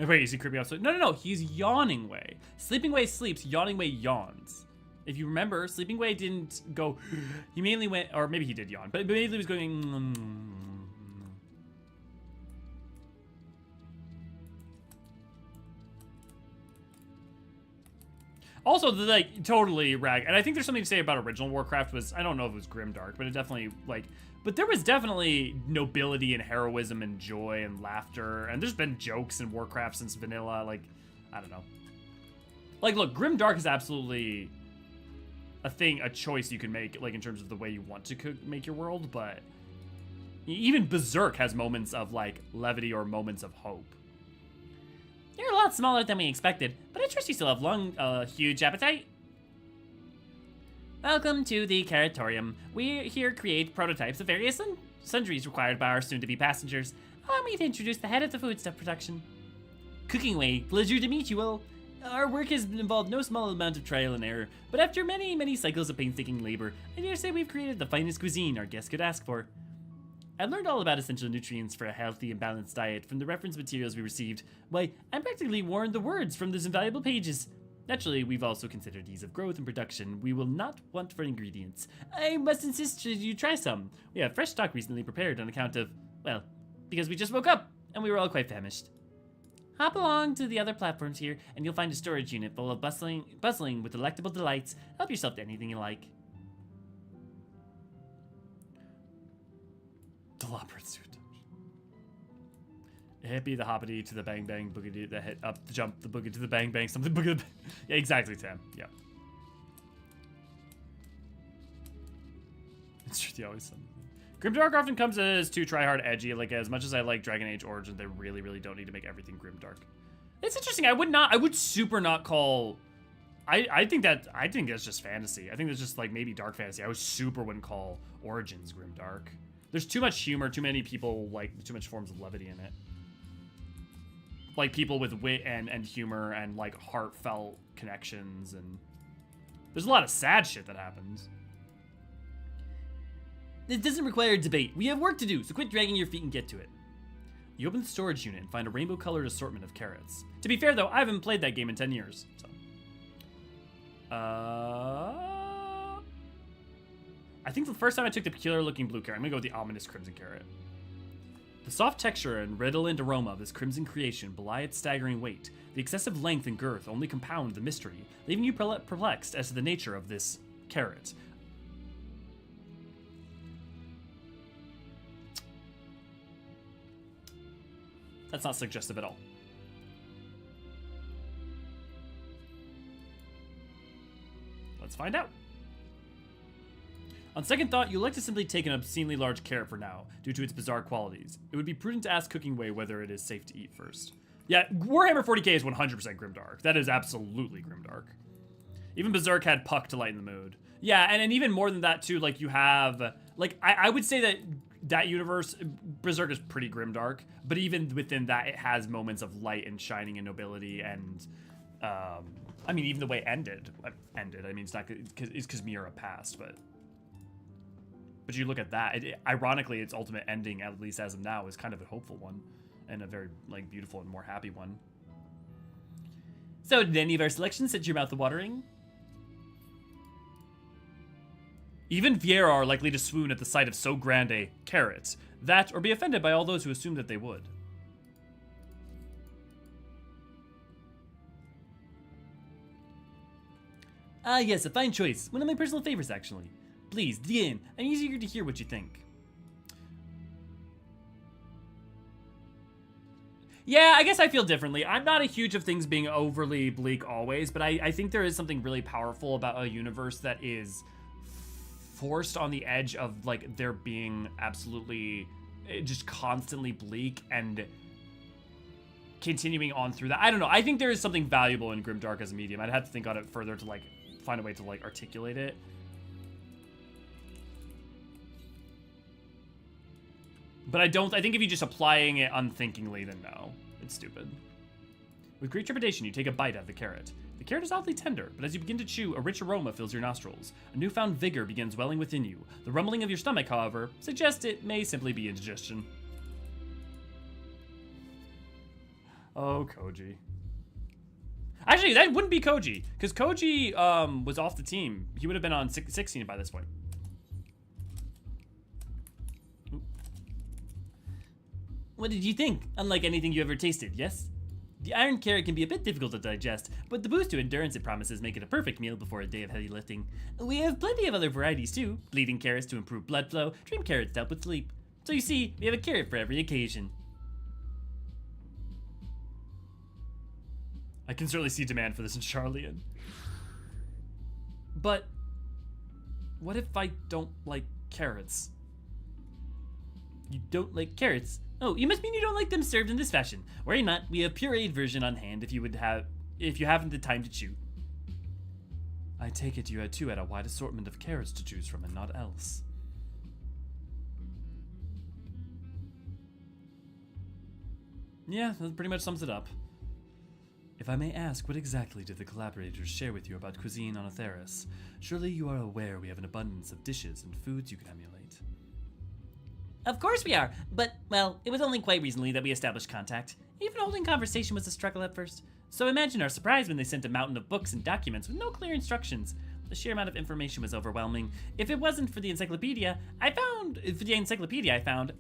Oh, wait, is he creeping out? No, he's yawning way. Sleeping way sleeps, yawning way yawns. If you remember, Sleeping Way didn't go, he mainly went, or maybe he did yawn, but mainly he was going, Also, totally rag, and I think there's something to say about original Warcraft was, I don't know if it was grimdark, but it definitely, but there was definitely nobility and heroism and joy and laughter, and there's been jokes in Warcraft since vanilla, I don't know. Look, grimdark is absolutely a choice you can make, in terms of the way you want to make your world, but even Berserk has moments of, levity or moments of hope. You're a lot smaller than we expected, but I trust you still have huge appetite. Welcome to the Caratorium. We here create prototypes of various sundries required by our soon-to-be passengers. Allow me to introduce the head of the foodstuff production. Cooking Way, pleasure to meet you all. Our work has involved no small amount of trial and error, but after many, many cycles of painstaking labor, I dare say we've created the finest cuisine our guests could ask for. I've learned all about essential nutrients for a healthy and balanced diet from the reference materials we received. Why, I practically warned the words from those invaluable pages. Naturally, we've also considered ease of growth and production. We will not want for ingredients. I must insist that you try some. We have fresh stock recently prepared on account of, well, because we just woke up and we were all quite famished. Hop along to the other platforms here and you'll find a storage unit full of bustling with delectable delights. Help yourself to anything you like. The Loporrit suit. Hippie, the hoppity to the bang bang, boogity, the hit up, the jump, the boogie to the bang bang, something boogie. Yeah, exactly, Sam. Yeah. It's true, always something. Grimdark often comes as too try-hard edgy. Like, as much as I like Dragon Age Origins, they really, really don't need to make everything Grimdark. It's interesting. I would super not call... I think that's just fantasy. I think that's just, like, maybe dark fantasy. I would super wouldn't call Origins Grimdark. There's too much humor, too many people, like, too much forms of levity in it. Like, people with wit and humor and, like, heartfelt connections, and... There's a lot of sad shit that happens. This doesn't require a debate. We have work to do, so quit dragging your feet and get to it. You open the storage unit and find a rainbow-colored assortment of carrots. To be fair, though, I haven't played that game in 10 years, so... I think the first time I took the peculiar-looking blue carrot, I'm gonna go with the ominous crimson carrot. The soft texture and redolent aroma of this crimson creation belie its staggering weight. The excessive length and girth only compound the mystery, leaving you perplexed as to the nature of this carrot. That's not suggestive at all. Let's find out. On second thought, you'd like to simply take an obscenely large carrot for now, due to its bizarre qualities. It would be prudent to ask Cooking Way whether it is safe to eat first. Yeah, Warhammer 40k is 100% Grimdark. That is absolutely Grimdark. Even Berserk had Puck to lighten the mood. Yeah, and even more than that too, like you have... Like, I would say that universe, Berserk is pretty Grimdark, but even within that, it has moments of light and shining and nobility and... I mean, even the way it ended. I mean, it's not... It's because Miura passed, but you look at that, ironically, its ultimate ending, at least as of now, is kind of a hopeful one. And a very, like, beautiful and more happy one. So, did any of our selections set your mouth watering? Even Viera are likely to swoon at the sight of so grand a carrot. That, or be offended by all those who assumed that they would. Ah, yes, a fine choice. One of my personal favorites, actually. Please, dig in. I'm eager to hear what you think. Yeah, I guess I feel differently. I'm not a huge of things being overly bleak always, but I think there is something really powerful about a universe that is forced on the edge of, like, there being absolutely just constantly bleak and continuing on through that. I don't know. I think there is something valuable in Grimdark as a medium. I'd have to think on it further to, like, find a way to, like, articulate it. But I think if you're just applying it unthinkingly, then no. It's stupid. With great trepidation, you take a bite out of the carrot. The carrot is oddly tender, but as you begin to chew, a rich aroma fills your nostrils. A newfound vigor begins welling within you. The rumbling of your stomach, however, suggests it may simply be indigestion. Oh, Koji. Actually, that wouldn't be Koji, because Koji was off the team. He would have been on 16 by this point. What did you think? Unlike anything you ever tasted, yes? The iron carrot can be a bit difficult to digest, but the boost to endurance it promises make it a perfect meal before a day of heavy lifting. We have plenty of other varieties too. Bleeding carrots to improve blood flow, dream carrots to help with sleep. So you see, we have a carrot for every occasion. I can certainly see demand for this in Charlian. But what if I don't like carrots? You don't like carrots? Oh, you must mean you don't like them served in this fashion. Worry not, we have pureed version on hand if you haven't the time to chew. I take it you too had a wide assortment of carrots to choose from and not else. Yeah, that pretty much sums it up. If I may ask, what exactly did the collaborators share with you about cuisine on Atheris? Surely you are aware we have an abundance of dishes and foods you can emulate. Of course we are, but, well, it was only quite recently that we established contact. Even holding conversation was a struggle at first. So imagine our surprise when they sent a mountain of books and documents with no clear instructions. The sheer amount of information was overwhelming. If it wasn't for the encyclopedia I found,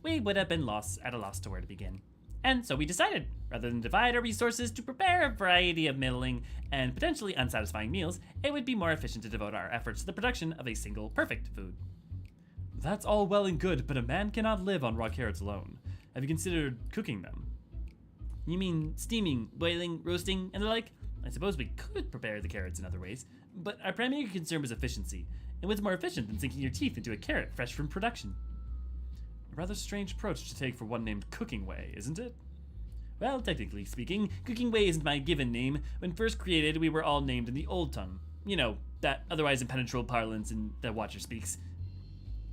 we would have been at a loss to where to begin. And so we decided, rather than divide our resources to prepare a variety of middling and potentially unsatisfying meals, it would be more efficient to devote our efforts to the production of a single perfect food. That's all well and good, but a man cannot live on raw carrots alone. Have you considered cooking them? You mean steaming, boiling, roasting, and the like? I suppose we could prepare the carrots in other ways, but our primary concern was efficiency. And what's more efficient than sinking your teeth into a carrot fresh from production? A rather strange approach to take for one named Cooking Way, isn't it? Well, technically speaking, Cooking Way isn't my given name. When first created, we were all named in the Old Tongue. You know, that otherwise impenetrable parlance in the Watcher speaks.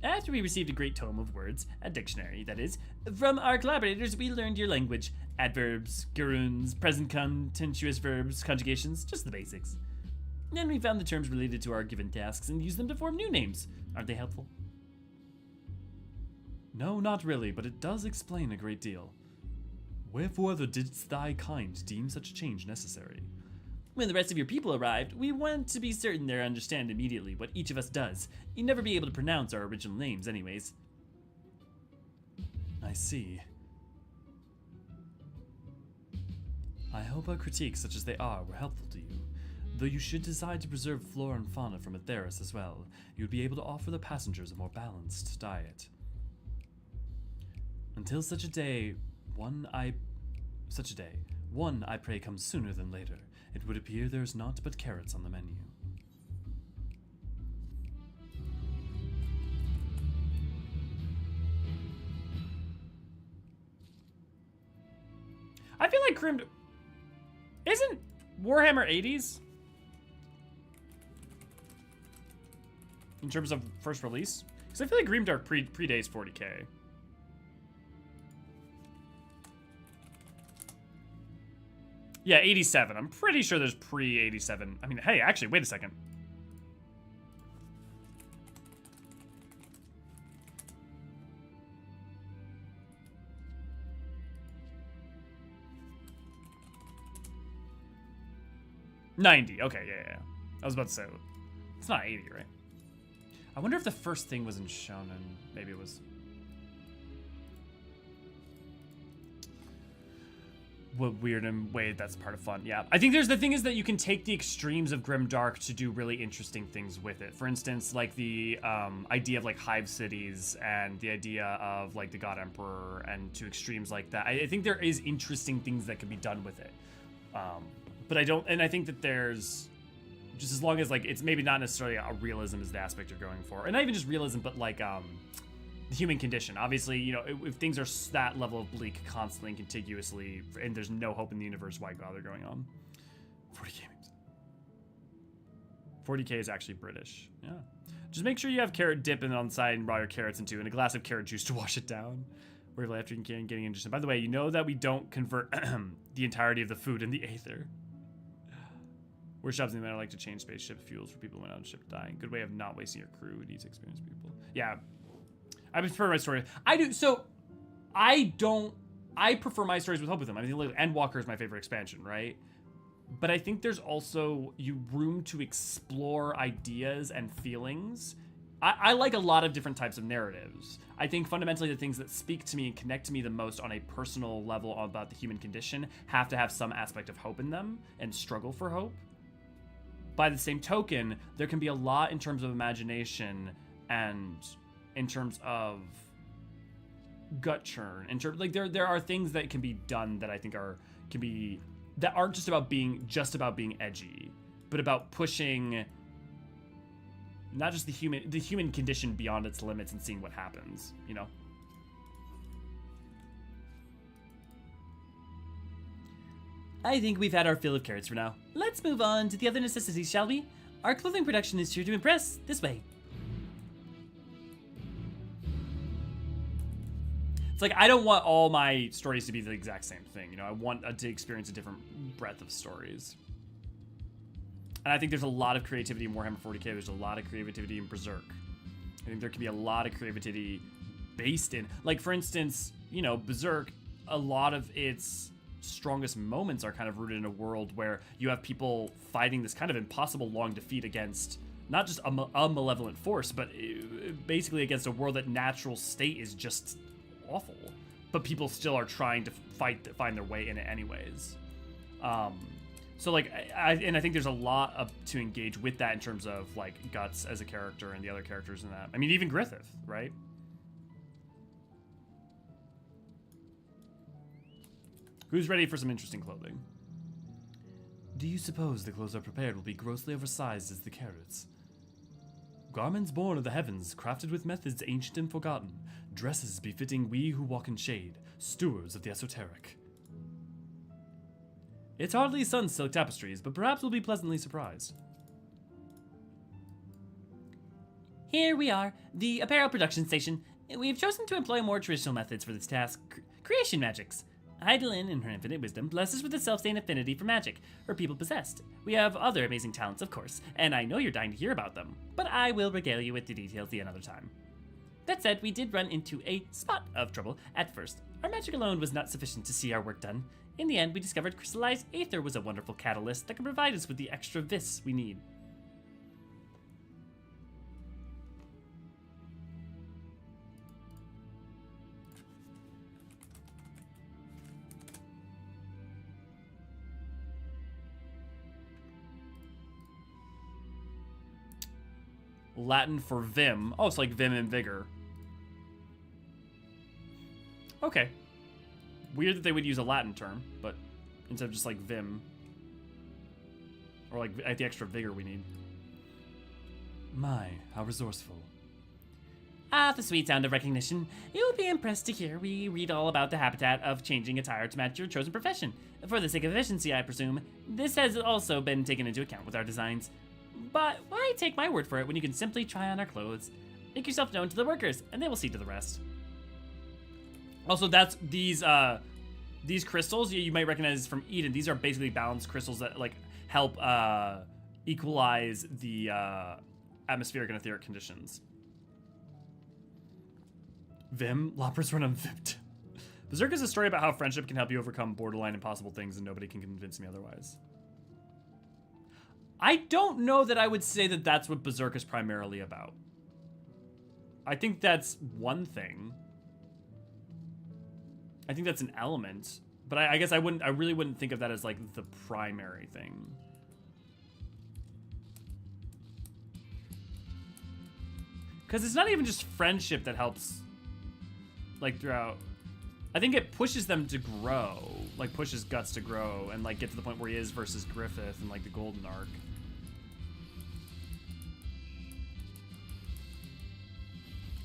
After we received a great tome of words, a dictionary, that is, from our collaborators, we learned your language. Adverbs, gerunds, present continuous verbs, conjugations, just the basics. Then we found the terms related to our given tasks and used them to form new names. Aren't they helpful? No, not really, but it does explain a great deal. Wherefore didst thy kind deem such a change necessary? When the rest of your people arrived, we wanted to be certain they understand immediately what each of us does. You'd never be able to pronounce our original names anyways. I see. I hope our critiques, such as they are, were helpful to you. Though you should decide to preserve flora and fauna from Atheris as well, you would be able to offer the passengers a more balanced diet. Until such a day, one I pray comes sooner than later. It would appear there is naught but carrots on the menu. I feel like isn't Warhammer 80s? In terms of first release? Because I feel like Grimdark predates 40k. Yeah, 87. I'm pretty sure there's pre-87. I mean, hey, actually, wait a second. $90. Okay, yeah. I was about to say, it's not 80, right? I wonder if the first thing was in Shonen. Maybe it was. What weird and way that's part of fun. Yeah, I think the thing is that you can take the extremes of Grimdark to do really interesting things with it. For instance, like the idea of like hive cities and the idea of like the God Emperor, and to extremes like that. I think there is interesting things that can be done with it. But I think that there's, just as long as like it's maybe not necessarily a realism is the aspect you're going for, and not even just realism, but like the human condition. Obviously, you know, if things are that level of bleak constantly and contiguously, and there's no hope in the universe, why bother going on? 40k. 40k is actually British. Yeah. Just make sure you have carrot dip on the side and raw your carrots into, and a glass of carrot juice to wash it down. We're after getting interested. By the way, you know that we don't convert the entirety of the food in the Aether. Workshops in the matter like to change spaceship fuels for people who went on a ship dying. Good way of not wasting your crew. It needs experienced people. Yeah. I prefer my story. I prefer my stories with hope with them. I mean, look, Endwalker is my favorite expansion, right? But I think there's also room to explore ideas and feelings. I like a lot of different types of narratives. I think fundamentally the things that speak to me and connect to me the most on a personal level about the human condition have to have some aspect of hope in them and struggle for hope. By the same token, there can be a lot in terms of imagination and in terms of gut churn. In terms, like there are things that can be done that I think that aren't just about being edgy, but about pushing not just the human condition beyond its limits and seeing what happens, you know? I think we've had our fill of carrots for now. Let's move on to the other necessities, shall we? Our clothing production is sure to impress. This way. It's like, I don't want all my stories to be the exact same thing, you know? I want to experience a different breadth of stories. And I think there's a lot of creativity in Warhammer 40k. There's a lot of creativity in Berserk. I think there can be a lot of creativity based in, like, for instance, you know, Berserk, a lot of its strongest moments are kind of rooted in a world where you have people fighting this kind of impossible long defeat against not just a malevolent force, but basically against a world that natural state is just awful, but people still are trying to find their way in it anyways. So like, I think there's a lot to engage with that in terms of like Guts as a character and the other characters in that. I mean, even Griffith, right? Who's ready for some interesting clothing? Do you suppose the clothes I prepared will be grossly oversized as the carrots? Garments born of the heavens, crafted with methods ancient and forgotten, dresses befitting we who walk in shade, stewards of the esoteric. It's hardly sun silk tapestries, but perhaps we'll be pleasantly surprised. Here we are, the apparel production station. We've chosen to employ more traditional methods for this task, creation magics. Hydaelyn, in her infinite wisdom, blessed us with a self-same affinity for magic, her people possessed. We have other amazing talents, of course, and I know you're dying to hear about them, but I will regale you with the details another time. That said, we did run into a spot of trouble at first. Our magic alone was not sufficient to see our work done. In the end, we discovered crystallized aether was a wonderful catalyst that can provide us with the extra vis we need. Latin for vim. Oh, it's like vim and vigor. Okay. Weird that they would use a Latin term, but instead of just like vim. Or like the extra vigor we need. My, how resourceful. Ah, the sweet sound of recognition. You'll be impressed to hear we read all about the habitat of changing attire to match your chosen profession. For the sake of efficiency, I presume. This has also been taken into account with our designs. But why take my word for it when you can simply try on our clothes? Make yourself known to the workers, and they will see to the rest. Also, that's these crystals you might recognize from Eden. These are basically balanced crystals that like help equalize the atmospheric and etheric conditions. Vim? Loppers run unvipped. Berserk is a story about how friendship can help you overcome borderline impossible things, and nobody can convince me otherwise. I don't know that I would say that that's what Berserk is primarily about. I think that's one thing. I think that's an element, but I guess I really wouldn't think of that as like the primary thing. Because it's not even just friendship that helps, like, throughout. I think it pushes them to grow, like pushes Guts to grow and like get to the point where he is versus Griffith and like the Golden Arc.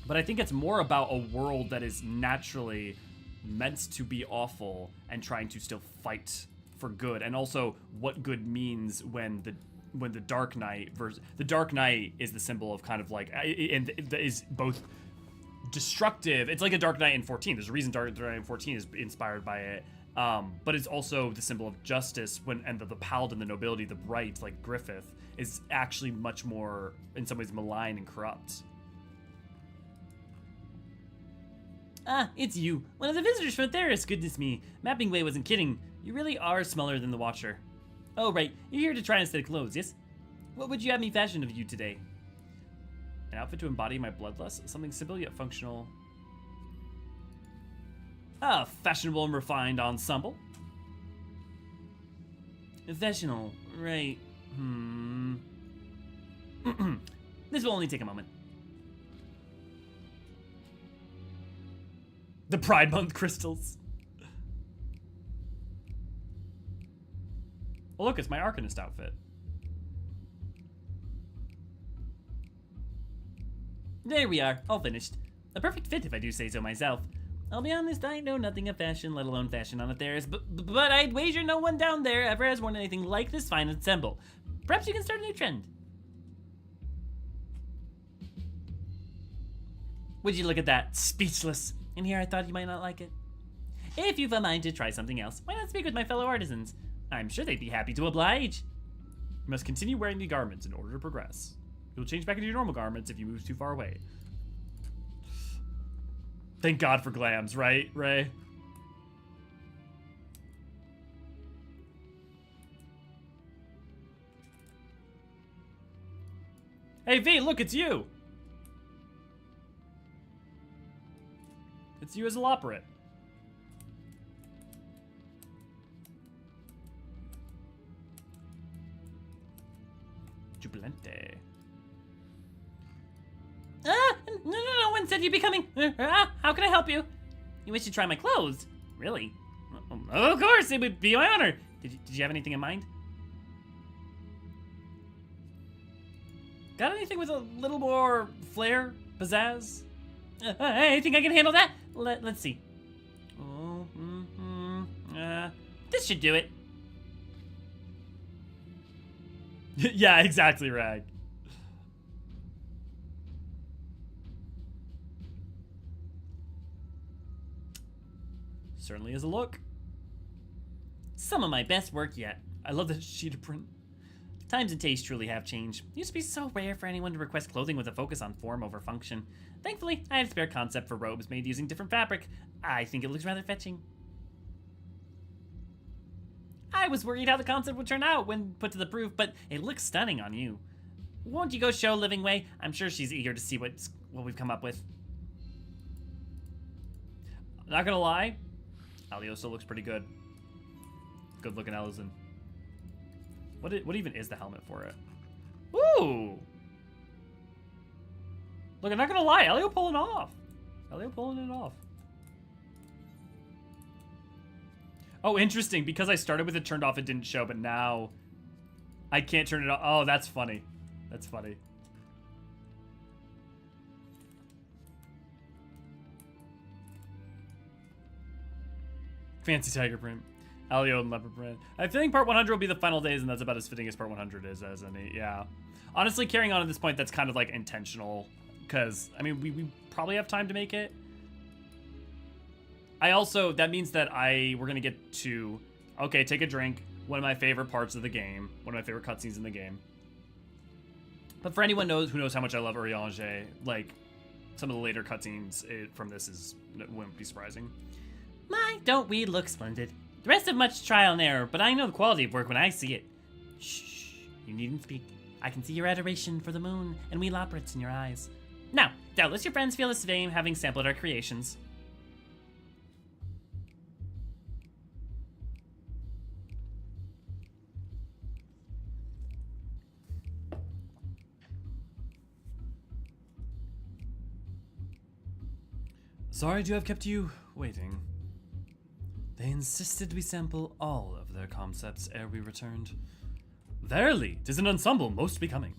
But I think it's more about a world that is naturally meant to be awful and trying to still fight for good, and also what good means when the Dark Knight the Dark Knight is the symbol of kind of like, and is both destructive. It's like a Dark Knight in 14. There's a reason Dark Knight in 14 is inspired by it. But it's also the symbol of justice and the paladin, the nobility, the bright, like Griffith, is actually much more, in some ways, malign and corrupt. Ah, it's you. One of the visitors from Theris, goodness me. Mapping Way wasn't kidding. You really are smaller than the Watcher. Oh, right. You're here to try instead of clothes, yes? What would you have me fashion of you today? An outfit to embody my bloodlust? Something simple yet functional. Ah, fashionable and refined ensemble. Fashionable, right. This will only take a moment. The Pride Month crystals. Oh, look, it's my Arcanist outfit. There we are, all finished. A perfect fit if I do say so myself. I'll be honest, I know nothing of fashion, let alone fashion on a Theris, but I'd wager no one down there ever has worn anything like this fine ensemble. Perhaps you can start a new trend. Would you look at that? Speechless. And here I thought you might not like it. If you've a mind to try something else, why not speak with my fellow artisans? I'm sure they'd be happy to oblige. You must continue wearing the garments in order to progress. You'll change back into your normal garments if you move too far away. Thank God for glams, right, Ray? Hey, V, look, it's you! It's you as a Loperate. Jubilante. No one said you'd be coming. How can I help you? You wish to try my clothes? Really? Of course, it would be my honor. Did you have anything in mind? Got anything with a little more flair, pizzazz? I think I can handle that. Let's see. This should do it. Yeah, exactly, Rag. Certainly is a look. Some of my best work yet. I love that sheet of print. Times and tastes truly have changed. It used to be so rare for anyone to request clothing with a focus on form over function. Thankfully, I had a spare concept for robes made using different fabric. I think it looks rather fetching. I was worried how the concept would turn out when put to the proof, but it looks stunning on you. Won't you go show Living Way? I'm sure she's eager to see what we've come up with. Not gonna lie, Aliosa looks pretty good. Good looking Eorzean. What even is the helmet for it? Ooh! Look, I'm not gonna lie, Elio pulling it off. Oh, interesting. Because I started with it turned off, it didn't show, but now I can't turn it off. Oh, that's funny. That's funny. Fancy tiger print. Alio and leopard print. I'm feeling part 100 will be the final days, and that's about as fitting as part 100 is as any. Yeah. Honestly, carrying on at this point, that's kind of like intentional. Because, I mean, we probably have time to make it. That means that we're going to get to, okay, take a drink. One of my favorite parts of the game. One of my favorite cutscenes in the game. But for anyone who knows how much I love Eorzean, like, some of the later cutscenes from this wouldn't be surprising. My, don't we look splendid. The rest of much trial and error, but I know the quality of work when I see it. Shh, you needn't speak. I can see your adoration for the moon and we loporits in your eyes. Now, doubtless your friends feel the same having sampled our creations. Sorry to have kept you waiting. They insisted we sample all of their concepts ere we returned. Verily, 'tis an ensemble most becoming.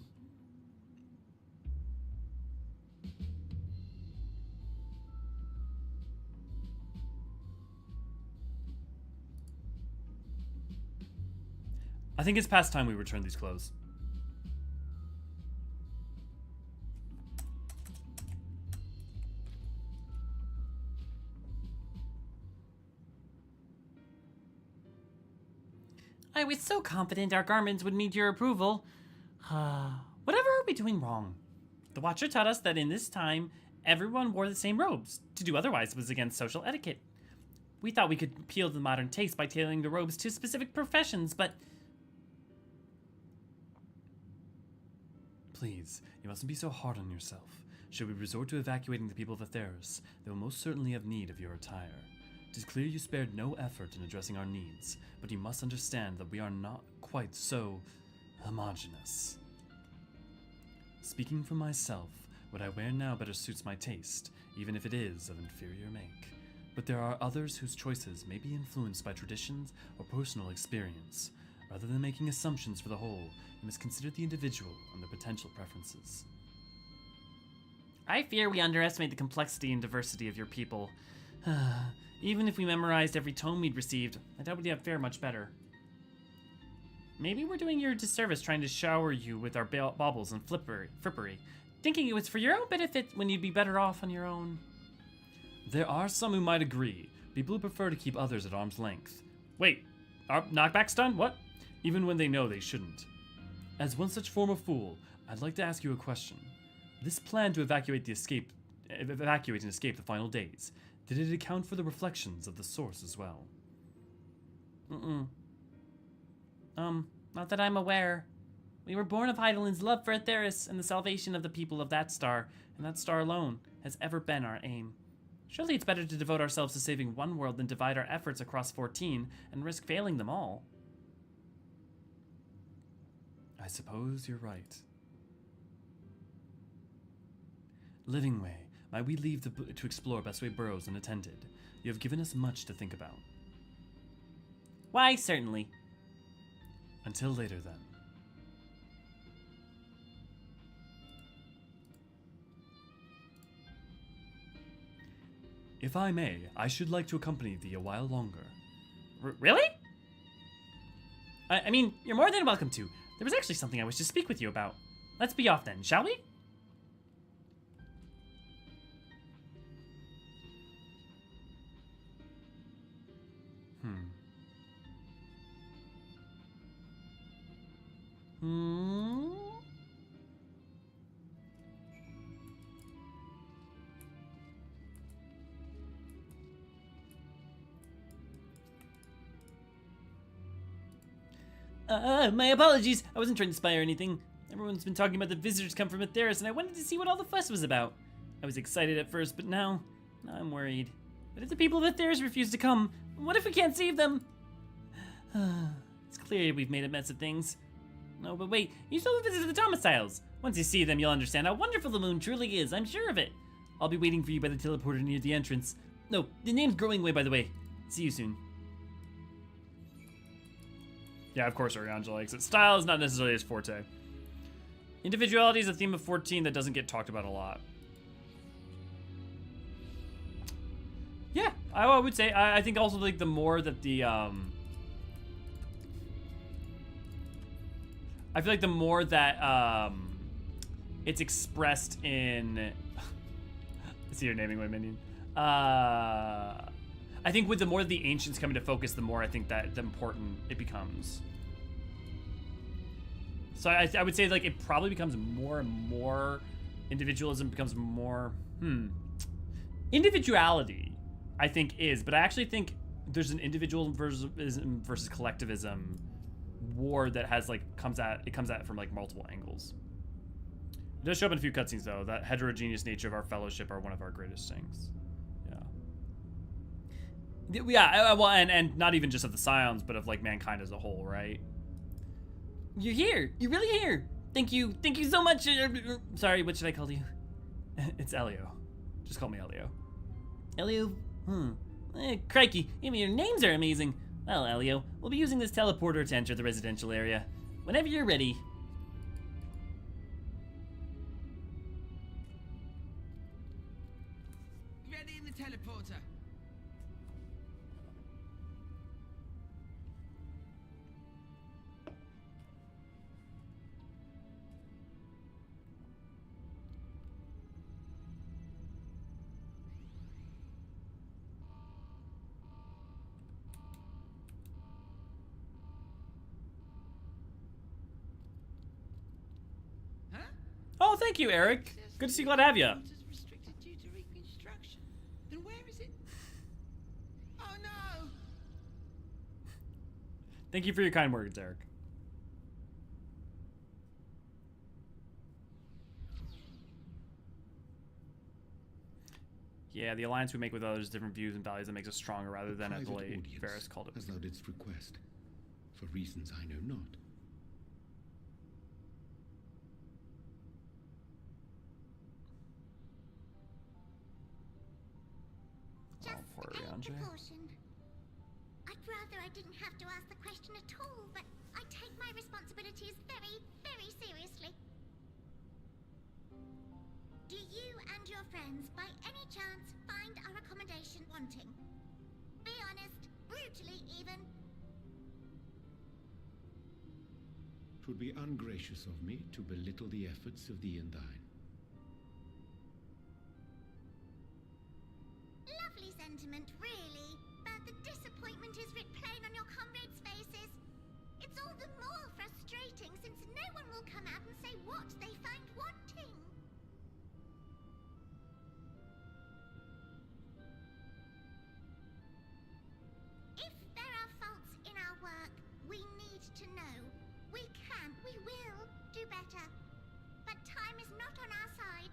I think it's past time we return these clothes. I was so confident our garments would meet your approval. Whatever are we doing wrong? The Watcher taught us that in this time, everyone wore the same robes. To do otherwise was against social etiquette. We thought we could appeal to the modern taste by tailoring the robes to specific professions, but... Please, you mustn't be so hard on yourself. Should we resort to evacuating the people of Atheros, they will most certainly have need of your attire. It is clear you spared no effort in addressing our needs, but you must understand that we are not quite so homogeneous. Speaking for myself, what I wear now better suits my taste, even if it is of inferior make. But there are others whose choices may be influenced by traditions or personal experience. Rather than making assumptions for the whole, you must consider the individual and their potential preferences. I fear we underestimate the complexity and diversity of your people. Even if we memorized every tome we'd received, I doubt we'd fare much better. Maybe we're doing you a disservice trying to shower you with our baubles and frippery, thinking it was for your own benefit when you'd be better off on your own. There are some who might agree. People who prefer to keep others at arm's length. Wait, are knockbacks done? What? Even when they know they shouldn't. As one such former fool, I'd like to ask you a question. This plan to evacuate and escape the final days, did it account for the reflections of the source as well? Not that I'm aware. We were born of Hydaelyn's love for Atheros, and the salvation of the people of that star, and that star alone, has ever been our aim. Surely it's better to devote ourselves to saving one world than divide our efforts across 14 and risk failing them all. I suppose you're right. Living Way, might we leave to explore Bestway Burrows unattended? You have given us much to think about. Why, certainly. Until later, then. If I may, I should like to accompany thee a while longer. Really? I mean, you're more than welcome to. There was actually something I wish to speak with you about. Let's be off then, shall we? My apologies. I wasn't trying to spy or anything. Everyone's been talking about the visitors come from Atheris, and I wanted to see what all the fuss was about. I was excited at first, but now I'm worried. But if the people of Atheris refuse to come, what if we can't save them? It's clear we've made a mess of things. No, but wait, you still visit the domiciles. Once you see them, you'll understand how wonderful the moon truly is, I'm sure of it. I'll be waiting for you by the teleporter near the entrance. No, the name's growing way, by the way. See you soon. Yeah, of course Oriangela likes it. Style is not necessarily his forte. Individuality is a theme of 14 that doesn't get talked about a lot. Yeah, I would say, I think also like the more that the, I feel like the more that, it's expressed in, I see you're naming my minion. I think with the more the ancients come into focus, the more I think that the important it becomes. So I would say like it probably becomes more and more, individualism becomes more, individuality I think is, but I actually think there's an individualism versus collectivism war that has like, comes at it from like multiple angles. It does show up in a few cutscenes though, that heterogeneous nature of our fellowship are one of our greatest strengths. Yeah, well, and not even just of the Scions, but of like mankind as a whole, right? You're here. You're really here. Thank you so much. Sorry, what should I call you? It's Elio. Just call me Elio. Elio? Crikey, even your names are amazing. Well, Elio, we'll be using this teleporter to enter the residential area. Whenever you're ready. Ready in the teleporter. Oh, thank you, Eric. Good to see you. Glad to have you. Restricted due to reconstruction. Then where is it? Oh no! Thank you for your kind words, Eric. Yeah, the alliance we make with others, different views and values that makes us stronger rather than as the late Varys called it. As thou didst request, for reasons I know not. Just a precaution. I'd rather I didn't have to ask the question at all, but I take my responsibilities very, very seriously. Do you and your friends, by any chance, find our accommodation wanting? Be honest, brutally even. 'Twould be ungracious of me to belittle the efforts of thee and thine. Lovely sentiment, really, but the disappointment is writ plain on your comrades' faces. It's all the more frustrating since no one will come out and say what they find wanting. If there are faults in our work, we need to know. We will do better. But time is not on our side.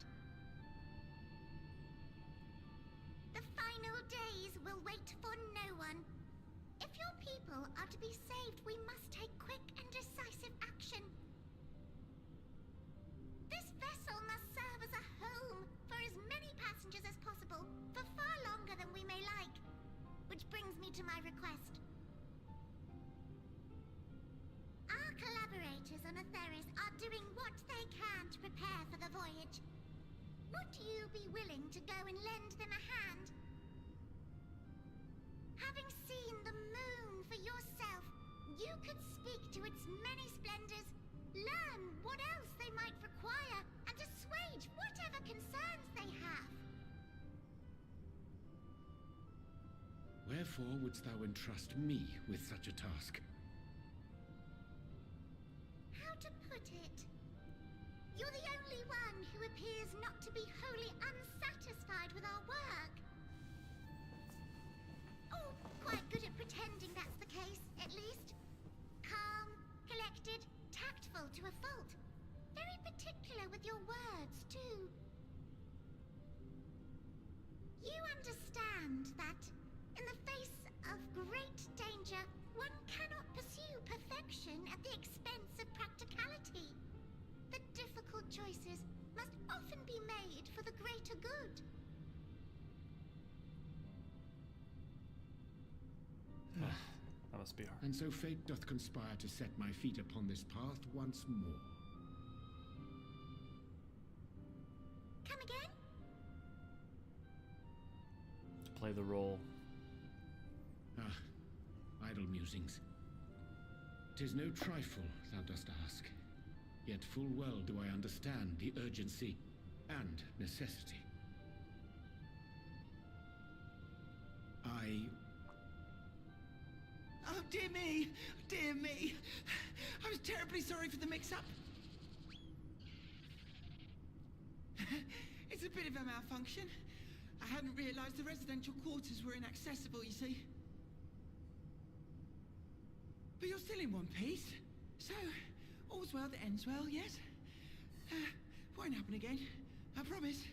The final days will wait for no one. If your people are to be saved, we must take quick and decisive action. This vessel must serve as a home for as many passengers as possible, for far longer than we may like. Which brings me to my request. seafarers are doing what they can to prepare for the voyage. Would you be willing to go and lend them a hand? Having seen the moon for yourself, you could speak to its many splendors, learn what else they might require, and assuage whatever concerns they have. Wherefore wouldst thou entrust me with such a task? How to put it? You're the only one who appears not to be wholly unsatisfied with our work. Oh, quite good at pretending that's the case, at least. Calm, collected, tactful to a fault. Very particular with your words, too. You understand that, in the face of great danger, one cannot pursue perfection at the expense of practicality. The difficult choices must often be made for the greater good. That must be hard. And so fate doth conspire to set my feet upon this path once more. Come again? To play the role. Ah, idle musings. 'Tis no trifle, thou dost ask. Yet full well do I understand the urgency and necessity. Oh, dear me! Dear me! I was terribly sorry for the mix-up. It's a bit of a malfunction. I hadn't realized the residential quarters were inaccessible, you see. But you're still in one piece, so all's well that ends well, yes? Won't happen again, I promise.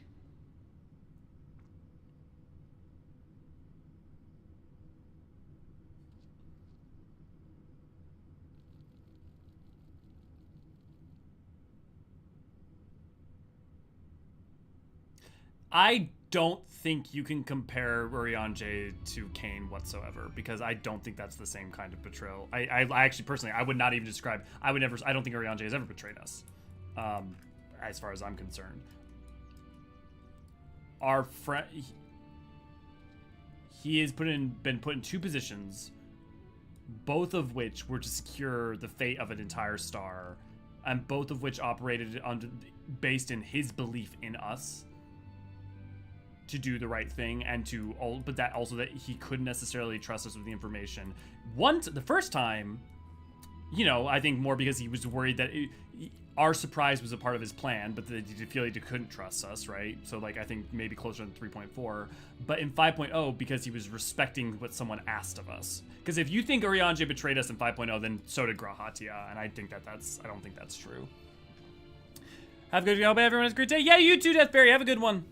I don't think you can compare Eorzean to Cain whatsoever, because I don't think that's the same kind of betrayal. I actually personally, I would not even describe. I don't think Eorzean has ever betrayed us, as far as I'm concerned. Our friend, he has been put in two positions, both of which were to secure the fate of an entire star, and both of which operated based in his belief in us to do the right thing, and but that also that he couldn't necessarily trust us with the information. The first time, you know, I think more because he was worried that our surprise was a part of his plan, but that he feel like he couldn't trust us, right? So like I think maybe closer to 3.4, but in 5.0 because he was respecting what someone asked of us. Because if you think Eorzean betrayed us in 5.0, then so did Grahatia, and I don't think that's true. Have a good day. I hope everyone has a great day. Yeah, you too, Deathberry. Have a good one.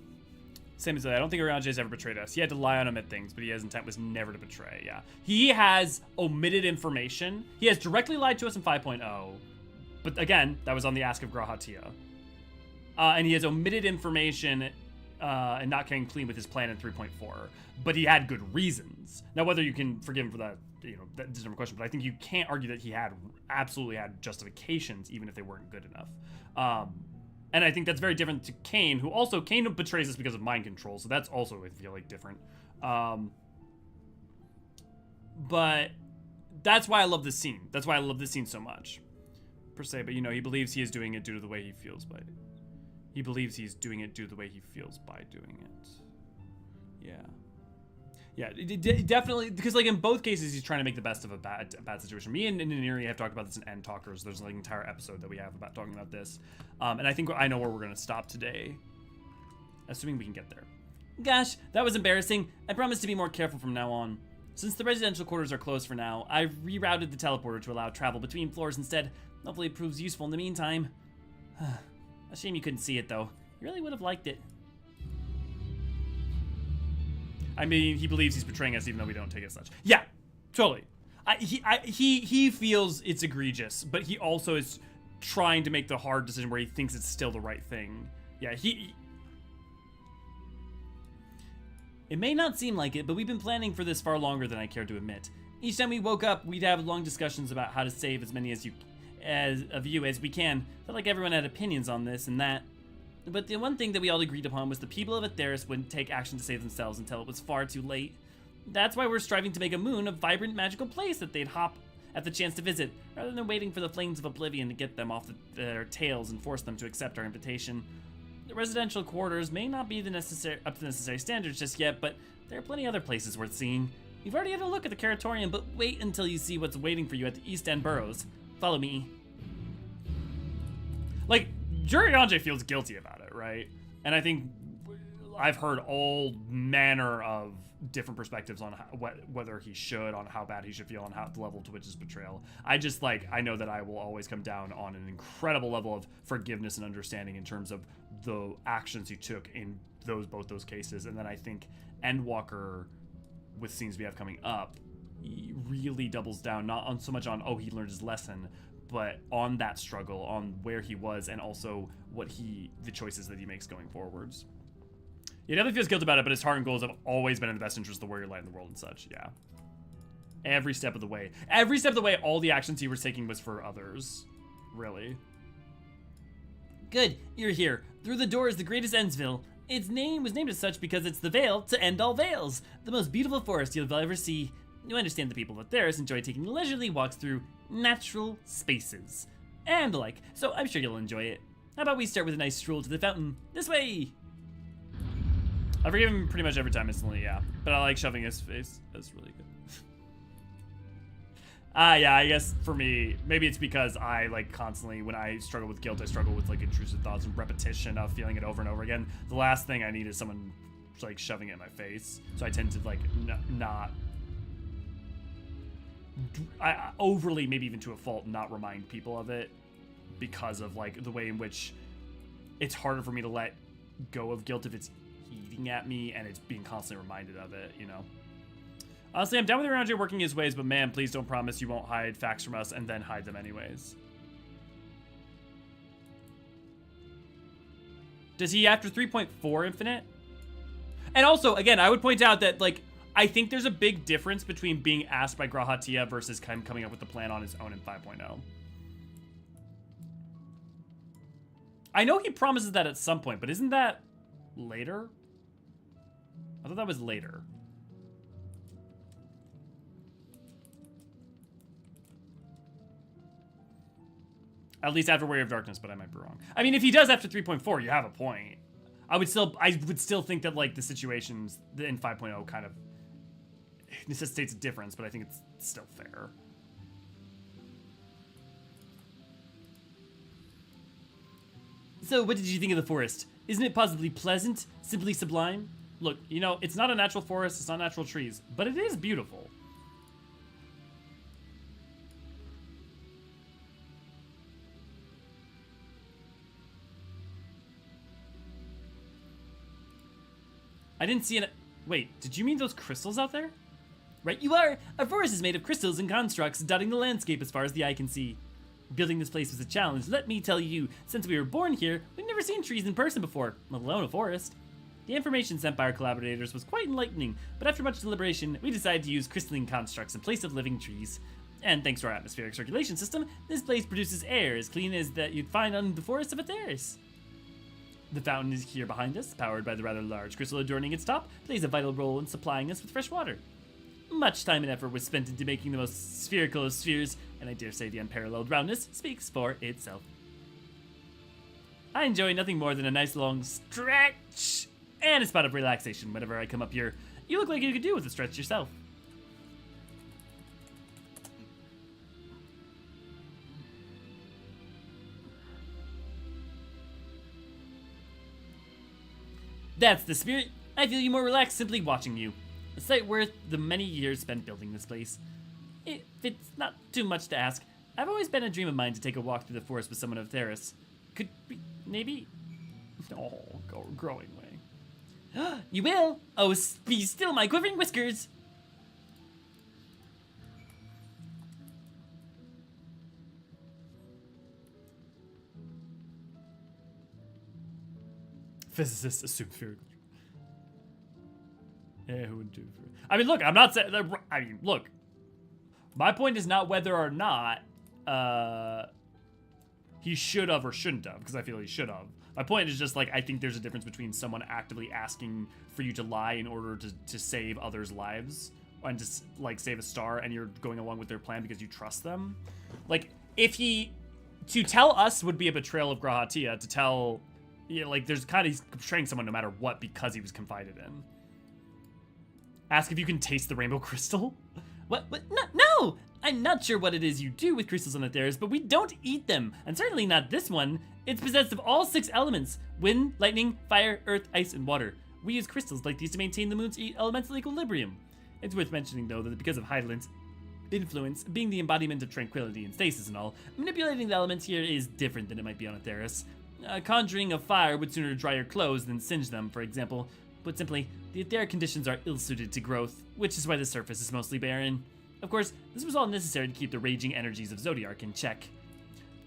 Same as that. I don't think Eorzean has ever betrayed us. He had to lie and omit things, but his intent was never to betray. Yeah. He has omitted information. He has directly lied to us in 5.0. But again, that was on the ask of Grahatia. And he has omitted information and not getting clean with his plan in 3.4. But he had good reasons. Now, whether you can forgive him for that, you know, that's a different question. But I think you can't argue that he absolutely had justifications, even if they weren't good enough. And I think that's very different to Cain, Cain betrays us because of mind control, so that's also, I feel like, different. But that's why I love this scene. That's why I love this scene so much, per se. But, you know, he believes he is doing it due to the way he feels by it. He believes he's doing it due to the way he feels by doing it. Yeah. Yeah, definitely, because like in both cases, he's trying to make the best of a bad situation. Me and Neri have talked about this in End Talkers. There's like an entire episode that we have about talking about this. And I think I know where we're going to stop today, assuming we can get there. Gosh, that was embarrassing. I promise to be more careful from now on. Since the residential quarters are closed for now, I've rerouted the teleporter to allow travel between floors instead. Hopefully it proves useful in the meantime. A shame you couldn't see it, though. You really would have liked it. I mean, he believes he's betraying us even though we don't take it as such. Yeah, totally. He feels it's egregious, but he also is trying to make the hard decision where he thinks it's still the right thing. Yeah, It may not seem like it, but we've been planning for this far longer than I care to admit. Each time we woke up, we'd have long discussions about how to save as many of you as we can. Felt like everyone had opinions on this and that. But the one thing that we all agreed upon was the people of Atheris wouldn't take action to save themselves until it was far too late. That's why we're striving to make a moon a vibrant, magical place that they'd hop at the chance to visit, rather than waiting for the flames of oblivion to get them off their tails and force them to accept our invitation. The residential quarters may not be up to the necessary standards just yet, but there are plenty other places worth seeing. You've already had a look at the Curatorium, but wait until you see what's waiting for you at the East End Boroughs. Follow me. Like, Eorzean feels guilty about it, right? And I think I've heard all manner of different perspectives on whether he should, on how bad he should feel, on how the level to which is betrayal. I know that I will always come down on an incredible level of forgiveness and understanding in terms of the actions he took in both those cases. And then I think Endwalker, with scenes we have coming up, he really doubles down, not on so much on, oh, he learned his lesson, but on that struggle, on where he was, and also the choices that he makes going forwards. He definitely feels guilty about it, but his heart and goals have always been in the best interest of the warrior light in the world and such, yeah. Every step of the way. Every step of the way, all the actions he was taking was for others. Really. Good, you're here. Through the door is the greatest Endsville. Its name was named as such because it's the veil to end all veils. The most beautiful forest you'll ever see. You understand the people of Atheris enjoy taking leisurely walks through natural spaces and the like, so I'm sure you'll enjoy it. How about we start with a nice stroll to the fountain? This way! I forgive him pretty much every time instantly, yeah. But I like shoving his face. That's really good. Yeah, I guess for me, maybe it's because I, like, constantly, when I struggle with guilt, I struggle with, like, intrusive thoughts and repetition of feeling it over and over again. The last thing I need is someone, like, shoving it in my face. So I tend to, like, not... I overly, maybe even to a fault, not remind people of it because of, like, the way in which it's harder for me to let go of guilt if it's eating at me and it's being constantly reminded of it, you know? Honestly, I'm down with Eorzean working his ways, but man, please don't promise you won't hide facts from us and then hide them anyways. Does he after 3.4 infinite? And also, again, I would point out that, like, I think there's a big difference between being asked by Grahatia versus coming up with the plan on his own in 5.0. I know he promises that at some point, but isn't that later? I thought that was later. At least after Way of Darkness, but I might be wrong. I mean, if he does after 3.4, you have a point. I would still think that, like, the situations in 5.0 kind of necessitates a difference, but I think it's still fair. So, what did you think of the forest? Isn't it positively pleasant? Simply sublime? Look, you know, it's not a natural forest, it's not natural trees, but it is beautiful. I didn't see it. Wait, did you mean those crystals out there? Right you are! Our forest is made of crystals and constructs dotting the landscape as far as the eye can see. Building this place was a challenge, let me tell you. Since we were born here, we've never seen trees in person before, let alone a forest. The information sent by our collaborators was quite enlightening, but after much deliberation, we decided to use crystalline constructs in place of living trees. And thanks to our atmospheric circulation system, this place produces air as clean as that you'd find on the forest of Atheris. The fountain is here behind us, powered by the rather large crystal adorning its top, plays a vital role in supplying us with fresh water. Much time and effort was spent into making the most spherical of spheres, and I dare say the unparalleled roundness speaks for itself. I enjoy nothing more than a nice long stretch and a spot of relaxation whenever I come up here. You look like you could do with a stretch yourself. That's the spirit. I feel you more relaxed simply watching you. A sight worth the many years spent building this place. If it's not too much to ask, I've always been a dream of mine to take a walk through the forest with someone of Atheris. Could we, maybe? Oh, growing way. You will? Oh, be still my quivering whiskers! Physicists assume spherical. Yeah, who would do? I mean, look, I'm not saying. I mean, look. My point is not whether or not he should have or shouldn't have, because I feel he should have. My point is just, like, I think there's a difference between someone actively asking for you to lie in order to save others' lives and to, like, save a star, and you're going along with their plan because you trust them. Like, if he... To tell us would be a betrayal of Grahatia. To tell... Yeah, like, there's kind of... He's betraying someone no matter what because he was confided in. Ask if you can taste the rainbow crystal? What? No! I'm not sure what it is you do with crystals on Aetheris, but we don't eat them, and certainly not this one. It's possessed of all 6 elements: wind, lightning, fire, earth, ice, and water. We use crystals like these to maintain the moon's elemental equilibrium. It's worth mentioning, though, that because of Hydaelyn's influence, being the embodiment of tranquility and stasis and all, manipulating the elements here is different than it might be on Aetheris. Conjuring of fire would sooner dry your clothes than singe them, for example. Put simply, the etheric conditions are ill-suited to growth, which is why the surface is mostly barren. Of course, this was all necessary to keep the raging energies of Zodiark in check.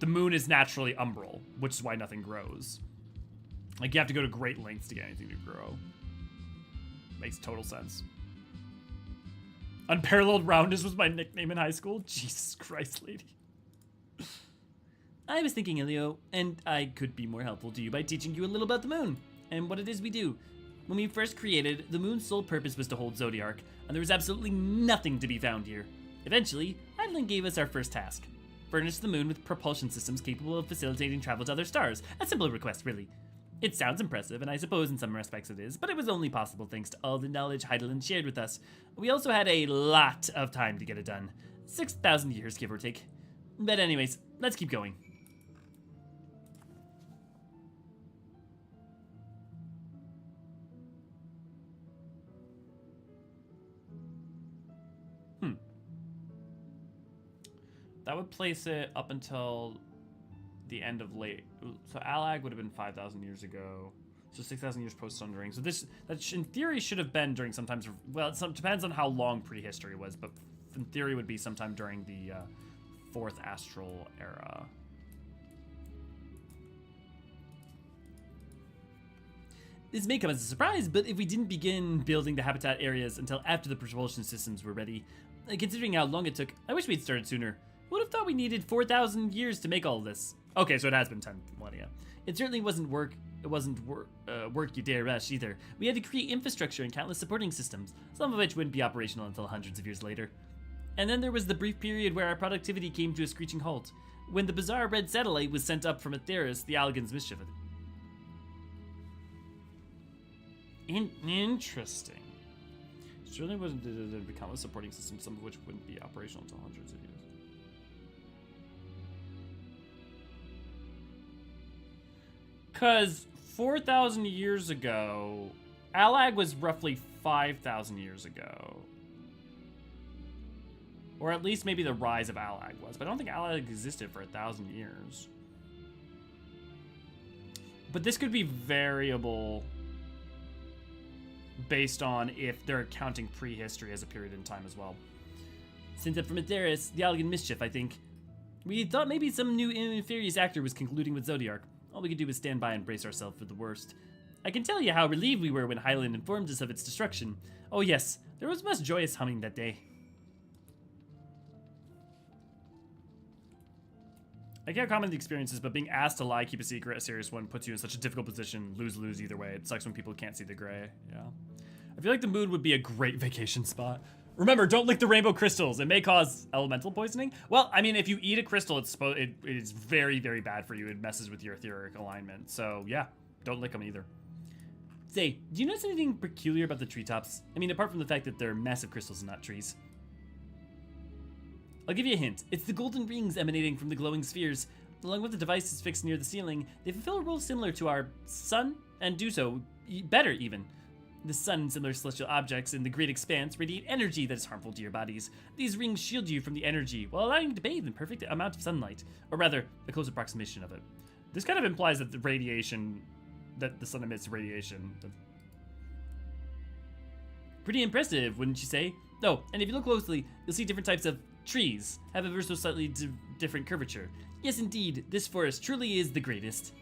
The moon is naturally umbral, which is why nothing grows. Like, you have to go to great lengths to get anything to grow. Makes total sense. Unparalleled Roundness was my nickname in high school? Jesus Christ, lady. I was thinking, Elio, and I could be more helpful to you by teaching you a little about the moon, and what it is we do. When we first created, the moon's sole purpose was to hold Zodiark, and there was absolutely nothing to be found here. Eventually, Hydaelyn gave us our first task. Furnish the moon with propulsion systems capable of facilitating travel to other stars. A simple request, really. It sounds impressive, and I suppose in some respects it is, but it was only possible thanks to all the knowledge Hydaelyn shared with us. We also had a lot of time to get it done. 6,000 years, give or take. But anyways, let's keep going. That would place it up until the end of late. So Alag would have been 5,000 years ago. So 6,000 years post-Sundering. So this, that in theory should have been during sometimes, well, it depends on how long prehistory was, but in theory would be sometime during the 4th Astral Era. This may come as a surprise, but if we didn't begin building the habitat areas until after the propulsion systems were ready, considering how long it took, I wish we'd started sooner. Would have thought we needed 4,000 years to make all of this. Okay, so it has been 10 millennia. It certainly wasn't work. It wasn't work you dare rush either. We had to create infrastructure and countless supporting systems, some of which wouldn't be operational until hundreds of years later. And then there was the brief period where our productivity came to a screeching halt, when the bizarre red satellite was sent up from Aetheris, the Allagan's mischief. Interesting. It certainly wasn't to become a supporting system, some of which wouldn't be operational until hundreds of years. Because 4,000 years ago, Alag was roughly 5,000 years ago. Or at least maybe the rise of Alag was. But I don't think Alag existed for 1,000 years. But this could be variable based on if they're counting prehistory as a period in time as well. Sent up from Aetheris, the Allagan mischief, I think. We thought maybe some new nefarious actor was concluding with Zodiark. All we could do was stand by and brace ourselves for the worst. I can tell you how relieved we were when Hydaelyn informed us of its destruction. Oh yes, there was much joyous humming that day. I can't comment on the experiences, but being asked to lie, keep a secret, a serious one, puts you in such a difficult position. Lose-lose either way. It sucks when people can't see the gray. Yeah. I feel like the moon would be a great vacation spot. Remember, don't lick the rainbow crystals. It may cause elemental poisoning. Well, I mean, if you eat a crystal, it is very, very bad for you. It messes with your etheric alignment. So, yeah, don't lick them either. Say, do you notice anything peculiar about the treetops? I mean, apart from the fact that they're massive crystals and not trees. I'll give you a hint. It's the golden rings emanating from the glowing spheres. Along with the devices fixed near the ceiling, they fulfill a role similar to our sun, and do so better even. The sun and similar celestial objects in the great expanse radiate energy that is harmful to your bodies. These rings shield you from the energy while allowing you to bathe in perfect amount of sunlight, or rather, a close approximation of it. This kind of implies that the radiation, that the sun emits radiation. Pretty impressive, wouldn't you say? Oh, and if you look closely, you'll see different types of trees have ever so slightly different curvature. Yes, indeed, this forest truly is the greatest.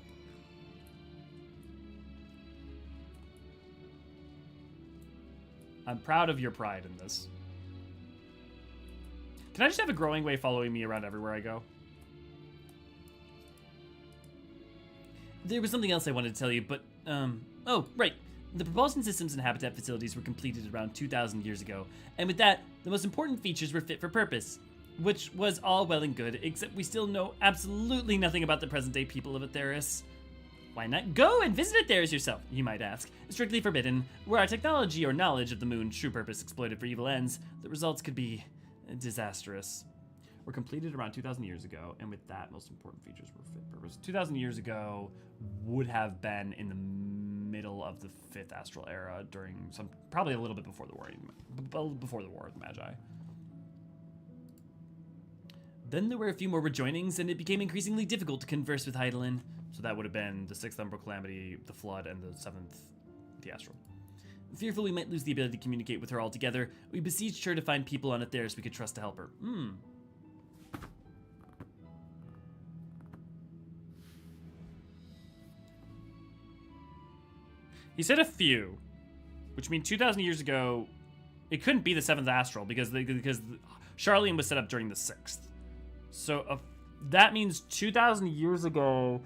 I'm proud of your pride in this. Can I just have a growing way following me around everywhere I go? There was something else I wanted to tell you, but, oh, right. The propulsion systems and habitat facilities were completed around 2,000 years ago, and with that, the most important features were fit for purpose. Which was all well and good, except we still know absolutely nothing about the present-day people of Atheris. Why not go and visit Atheris yourself, you might ask. Strictly forbidden. Were our technology or knowledge of the moon's true purpose exploited for evil ends, the results could be disastrous. Were completed around 2,000 years ago, and with that, most important features were fit for purpose. 2,000 years ago would have been in the middle of the 5th Astral Era during probably a little bit before the War of the Magi. Then there were a few more rejoinings, and it became increasingly difficult to converse with Hydaelyn. So that would have been the 6th Umbral Calamity, the Flood, and the 7th, the Astral. Fearful we might lose the ability to communicate with her altogether, we besieged her to find people on Atheris we could trust to help her. He said a few, which means 2,000 years ago, it couldn't be the 7th Astral because Charlene was set up during the 6th. So that means 2,000 years ago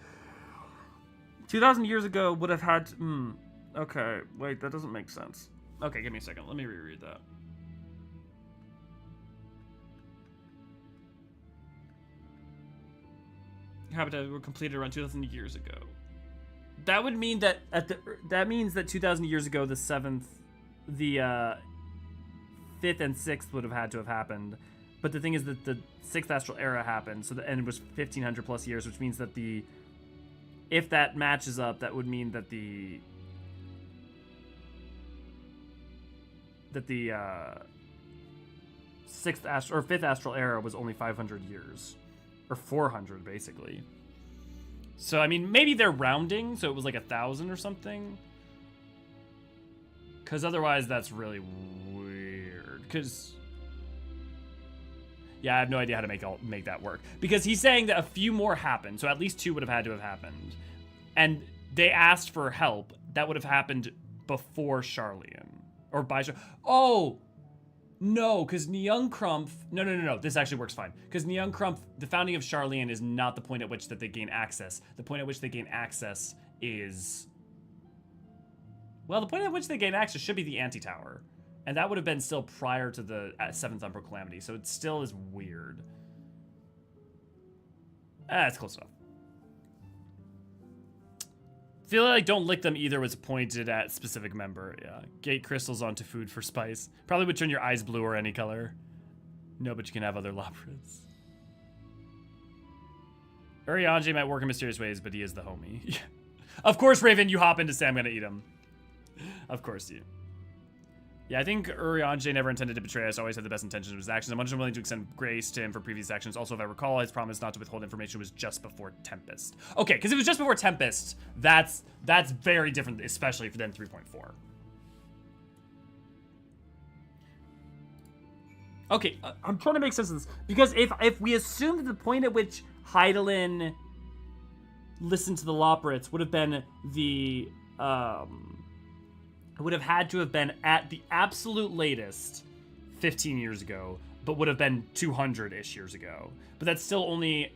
would have had, okay, wait, that doesn't make sense. Okay, give me a second, let me reread that. Habitat were completed around 2,000 years ago. That would mean that that means that 2,000 years ago, the 7th, the 5th and 6th would have had to have happened. But the thing is that the 6th Astral Era happened, and it was 1,500 plus years, which means that if that matches up, that would mean that the 6th Astral or 5th Astral Era was only 500 years, or 400 basically. So I mean, maybe they're rounding, so it was like 1,000 or something. Because otherwise, that's really weird. Because yeah, I have no idea how to make that work. Because he's saying that a few more happened, so at least 2 would have had to have happened. And they asked for help. That would have happened before Charlene. Or by Oh! No, because Nyungkrumph... No. This actually works fine. Because Nyungkrumph, the founding of Charlene is not the point at which that they gain access. The point at which they gain access is... Well, the point at which they gain access should be the Anti-Tower. And that would have been still prior to the 7th Umbral Calamity, so it still is weird. It's close enough. Feel like don't lick them either was pointed at specific member. Yeah. Gate crystals onto food for spice. Probably would turn your eyes blue or any color. No, but you can have other Loprids. Eorzean might work in mysterious ways, but he is the homie. Of course, Raven, you hop into say I'm gonna eat him. Of course you. Yeah, I think Eorzean never intended to betray us, always had the best intentions of his actions. I'm unwilling to extend grace to him for previous actions. Also, if I recall, his promise not to withhold information was just before Tempest. Okay, because it was just before Tempest. That's very different, especially than 3.4. Okay, I'm trying to make sense of this. Because if we assume that the point at which Hydaelyn listened to the Loprids would have been the... It would have had to have been at the absolute latest 15 years ago, but would have been 200-ish years ago. But that still only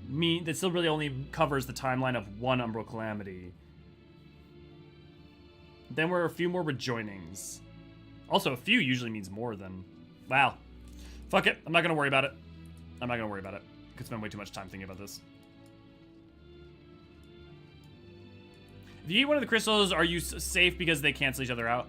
really only covers the timeline of one Umbral Calamity. Then there were a few more rejoinings. Also, a few usually means more than... Wow. Fuck it. I'm not going to worry about it. I'm not going to worry about it. I could spend way too much time thinking about this. If you eat one of the crystals, are you safe because they cancel each other out?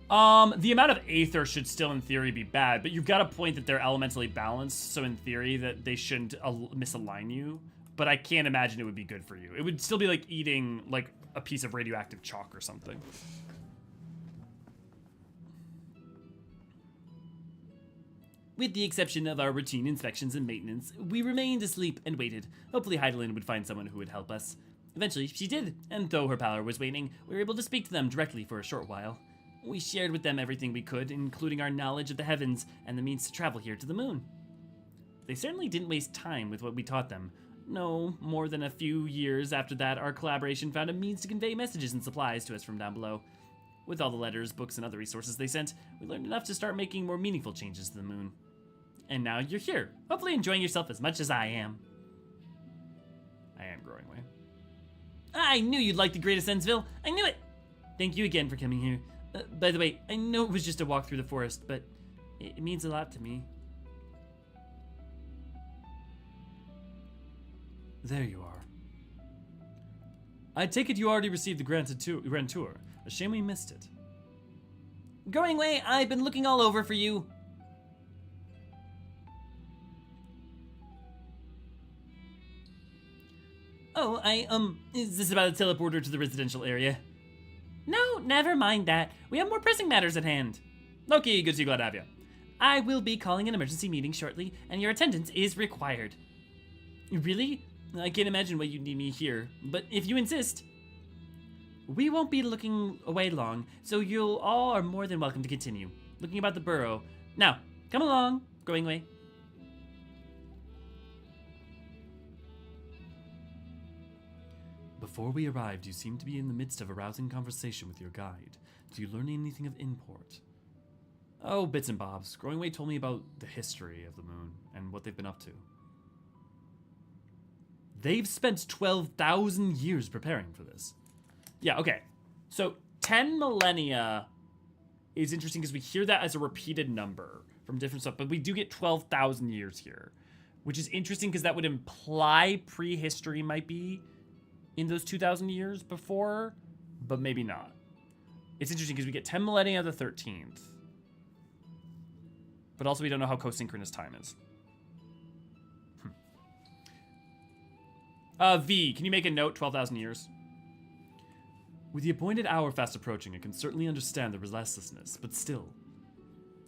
The amount of Aether should still, in theory, be bad, but you've got a point that they're elementally balanced, so in theory, that they shouldn't misalign you. But I can't imagine it would be good for you. It would still be like eating, like, a piece of radioactive chalk or something. With the exception of our routine inspections and maintenance, we remained asleep and waited. Hopefully Hydaelyn would find someone who would help us. Eventually, she did, and though her power was waning, we were able to speak to them directly for a short while. We shared with them everything we could, including our knowledge of the heavens and the means to travel here to the moon. They certainly didn't waste time with what we taught them. No more than a few years after that, our collaboration found a means to convey messages and supplies to us from down below. With all the letters, books, and other resources they sent, we learned enough to start making more meaningful changes to the moon. And now you're here, hopefully enjoying yourself as much as I am. I am growing way. I knew you'd like the Great Ascensville. I knew it. Thank you again for coming here. By the way, I know it was just a walk through the forest, but it means a lot to me. There you are. I take it you already received the Grand Tour. A shame we missed it. Going away, I've been looking all over for you. Oh, is this about a teleporter to the residential area? No, never mind that. We have more pressing matters at hand. Loki, good to see you, glad to have you. I will be calling an emergency meeting shortly, and your attendance is required. Really? I can't imagine why you'd need me here, but if you insist. We won't be looking away long, so you all are more than welcome to continue. Looking about the burrow. Now, come along, going away. Before we arrived, you seemed to be in the midst of a rousing conversation with your guide. Do you learn anything of import? Oh, bits and bobs. Growingway told me about the history of the moon and what they've been up to. They've spent 12,000 years preparing for this. Yeah, okay. So 10 millennia is interesting because we hear that as a repeated number from different stuff, but we do get 12,000 years here, which is interesting because that would imply prehistory might be in those 2,000 years before, but maybe not. It's interesting because we get 10 millennia of the 13th, but also we don't know how co-synchronous time is. V, can you make a note? 12,000 years. With the appointed hour fast approaching, I can certainly understand the restlessness, but still,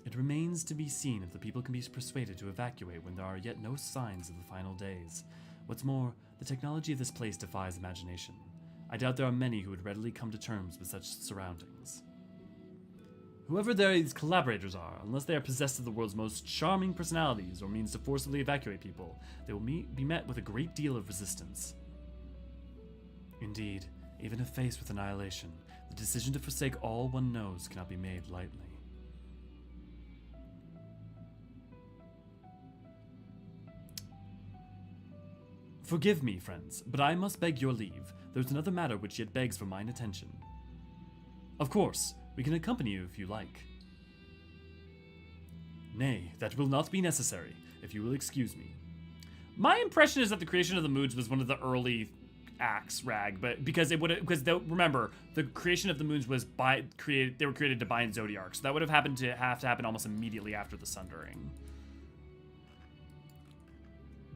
it remains to be seen if the people can be persuaded to evacuate when there are yet no signs of the final days. What's more, the technology of this place defies imagination. I doubt there are many who would readily come to terms with such surroundings. Whoever these collaborators are, unless they are possessed of the world's most charming personalities or means to forcibly evacuate people, they will be met with a great deal of resistance. Indeed, even if faced with annihilation, the decision to forsake all one knows cannot be made lightly. Forgive me, friends, but I must beg your leave. There's another matter which yet begs for mine attention. Of course, we can accompany you if you like. Nay, that will not be necessary, if you will excuse me. My impression is that the creation of the moons was one of the early acts, Rag, but remember, the creation of the moons was they were created to bind Zodiark, so that would have to happen almost immediately after the Sundering.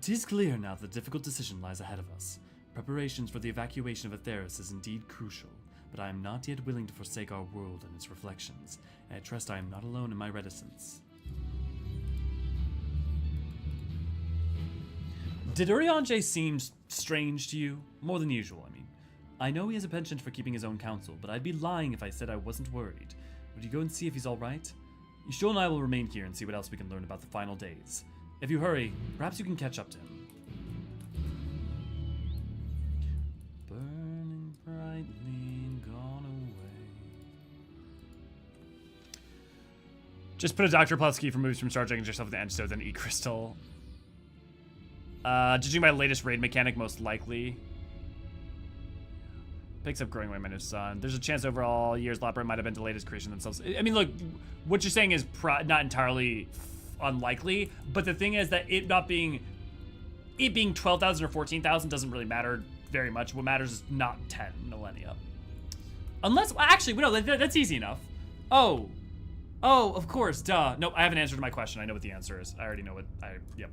'Tis clear now that the difficult decision lies ahead of us. Preparations for the evacuation of Atheris is indeed crucial, but I am not yet willing to forsake our world and its reflections, and I trust I am not alone in my reticence. Did Urianger seem strange to you? More than usual, I mean. I know he has a penchant for keeping his own counsel, but I'd be lying if I said I wasn't worried. Would you go and see if he's all right? Yishol and I will remain here and see what else we can learn about the final days. If you hurry, perhaps you can catch up to him. Burning brightly, gone away. Just put a Dr. Plutsky for moves from Star Trek and yourself at the end, so then eat crystal. Judging by latest raid mechanic, most likely. Picks up growing way minus sun. There's a chance overall years Lapra might have been delayed as creation themselves. I mean, look, what you're saying is not entirely unlikely, but the thing is that it being 12,000 or 14,000 doesn't really matter very much. What matters is not 10 millennia. Unless, well, actually, no, that's easy enough. Oh, of course, duh. No, I have an answer to my question. I know what the answer is. I already know what, yep.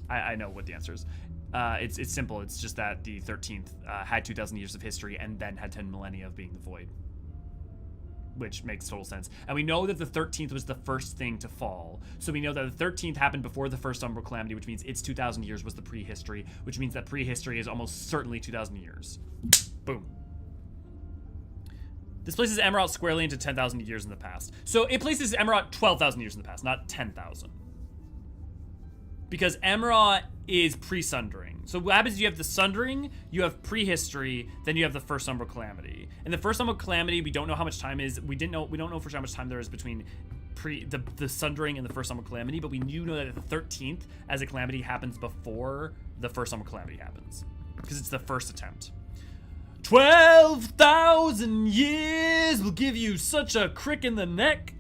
I know what the answer is. It's simple. It's just that the 13th had 2,000 years of history and then had 10 millennia of being the void. Which makes total sense. And we know that the 13th was the first thing to fall. So we know that the 13th happened before the first Umbral Calamity, which means its 2,000 years was the prehistory, which means that prehistory is almost certainly 2,000 years. Boom. This places Emerald squarely into 10,000 years in the past. So it places Emerald 12,000 years in the past, not 10,000. Because Emerald is pre-Sundering. So what happens is you have the Sundering, you have prehistory, then you have the first Umbral Calamity. And the first Umbral Calamity, we don't know how much time is. We don't know for sure how much time there is between the Sundering and the first Umbral Calamity, but we do know that the 13th as a calamity happens before the first Umbral Calamity happens. Because it's the first attempt. 12,000 years will give you such a crick in the neck.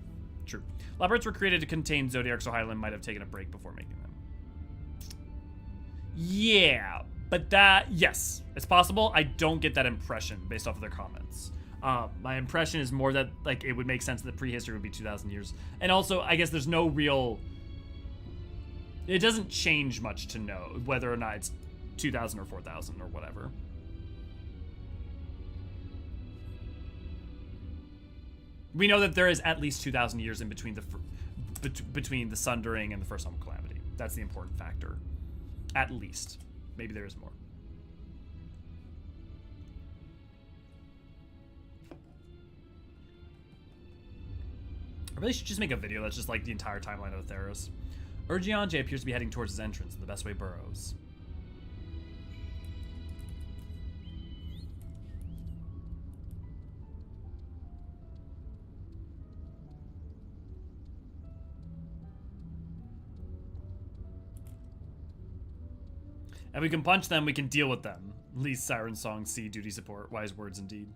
True. Labyrinths were created to contain Zodiac, so Hydaelyn might have taken a break before making them. Yeah, but yes, it's possible. I don't get that impression based off of their comments. My impression is more that like it would make sense that prehistory would be 2,000 years. And also, I guess there's no real... It doesn't change much to know whether or not it's 2,000 or 4,000 or whatever. We know that there is at least 2,000 years in between the Sundering and the First Home Calamity. That's the important factor. At least. Maybe there is more. I really should just make a video that's just like the entire timeline of the Theros. Eorzean appears to be heading towards his entrance in the best way burrows. And we can punch them, we can deal with them. Lee's Siren Song, C, duty support, wise words indeed.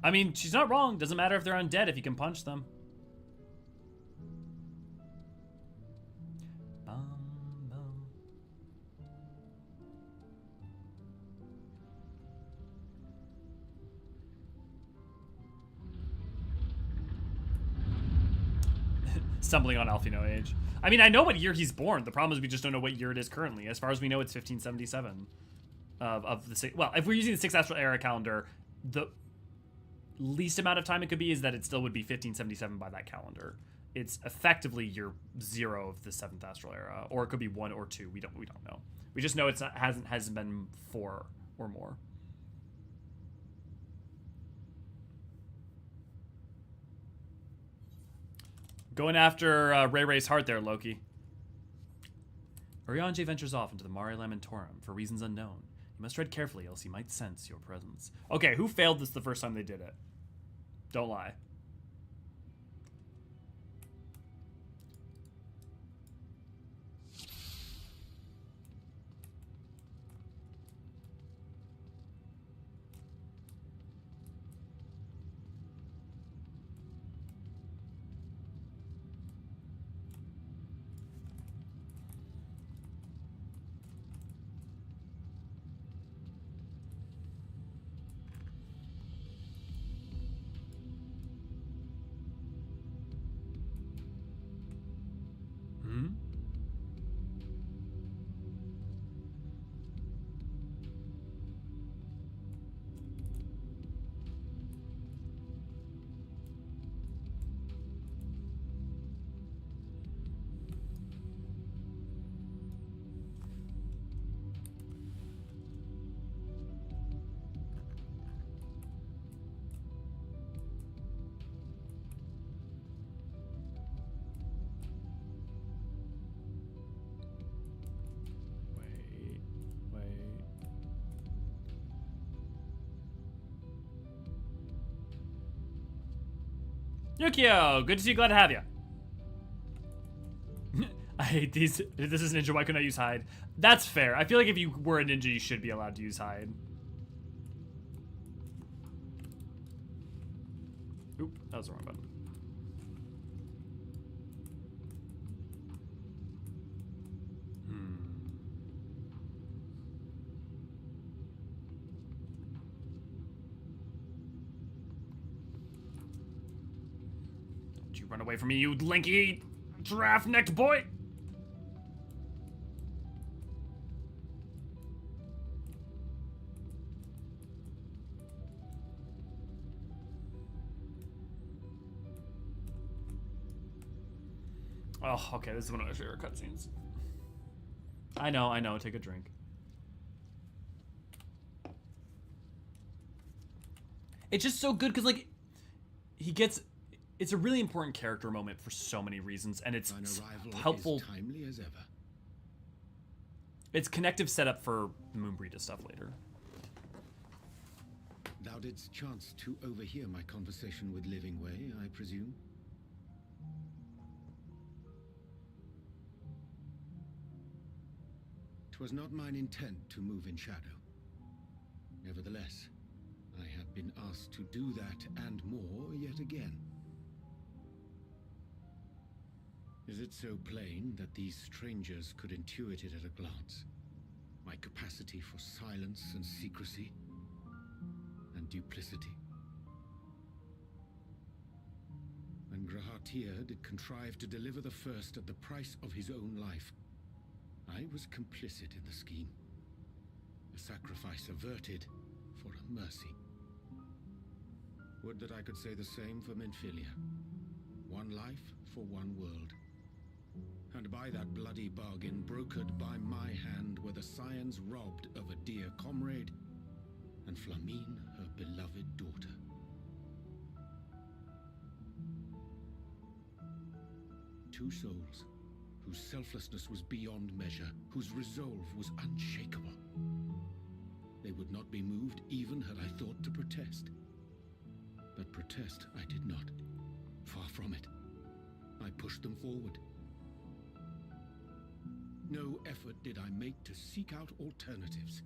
I mean, she's not wrong. Doesn't matter if they're undead if you can punch them. Stumbling on Alfino Age. I mean, I know what year he's born. The problem is we just don't know what year it is currently. As far as we know, it's 1577. Of the well, if we're using the 6th Astral Era calendar, the least amount of time it could be is that it still would be 1577 by that calendar. It's effectively year 0 of the 7th Astral Era, or it could be 1 or 2. We don't know. We just know it's not, hasn't been 4 or more. Going after Ray Ray's heart there, Loki. Eorzean ventures off into the Mare Lamentorum for reasons unknown. You must tread carefully, else he might sense your presence. Okay, who failed this the first time they did it? Don't lie. Yukio, good to see you, glad to have you. I hate these. This is ninja, why couldn't I use hide? That's fair. I feel like if you were a ninja, you should be allowed to use hide. Oop, that was the wrong button. Run away from me, you lanky giraffe-necked boy! Oh, okay, this is one of my favorite cutscenes. I know, take a drink. It's just so good, because, like, he gets... It's a really important character moment for so many reasons, and it's helpful. Is timely as ever. It's connective setup for Moonbreeder stuff later. Thou didst chance to overhear my conversation with Living Way, I presume? 'Twas not mine intent to move in shadow. Nevertheless, I been asked to do that and more yet again. Is it so plain that these strangers could intuit it at a glance? My capacity for silence and secrecy and duplicity. When Grahatir did contrive to deliver the first at the price of his own life, I was complicit in the scheme. A sacrifice averted for a mercy. Would that I could say the same for Menphilia. One life for one world. And by that bloody bargain brokered by my hand were the scions robbed of a dear comrade and Flamine, her beloved daughter. Two souls whose selflessness was beyond measure, whose resolve was unshakable. They would not be moved even had I thought to protest. But protest I did not. Far from it. I pushed them forward. No effort did I make to seek out alternatives,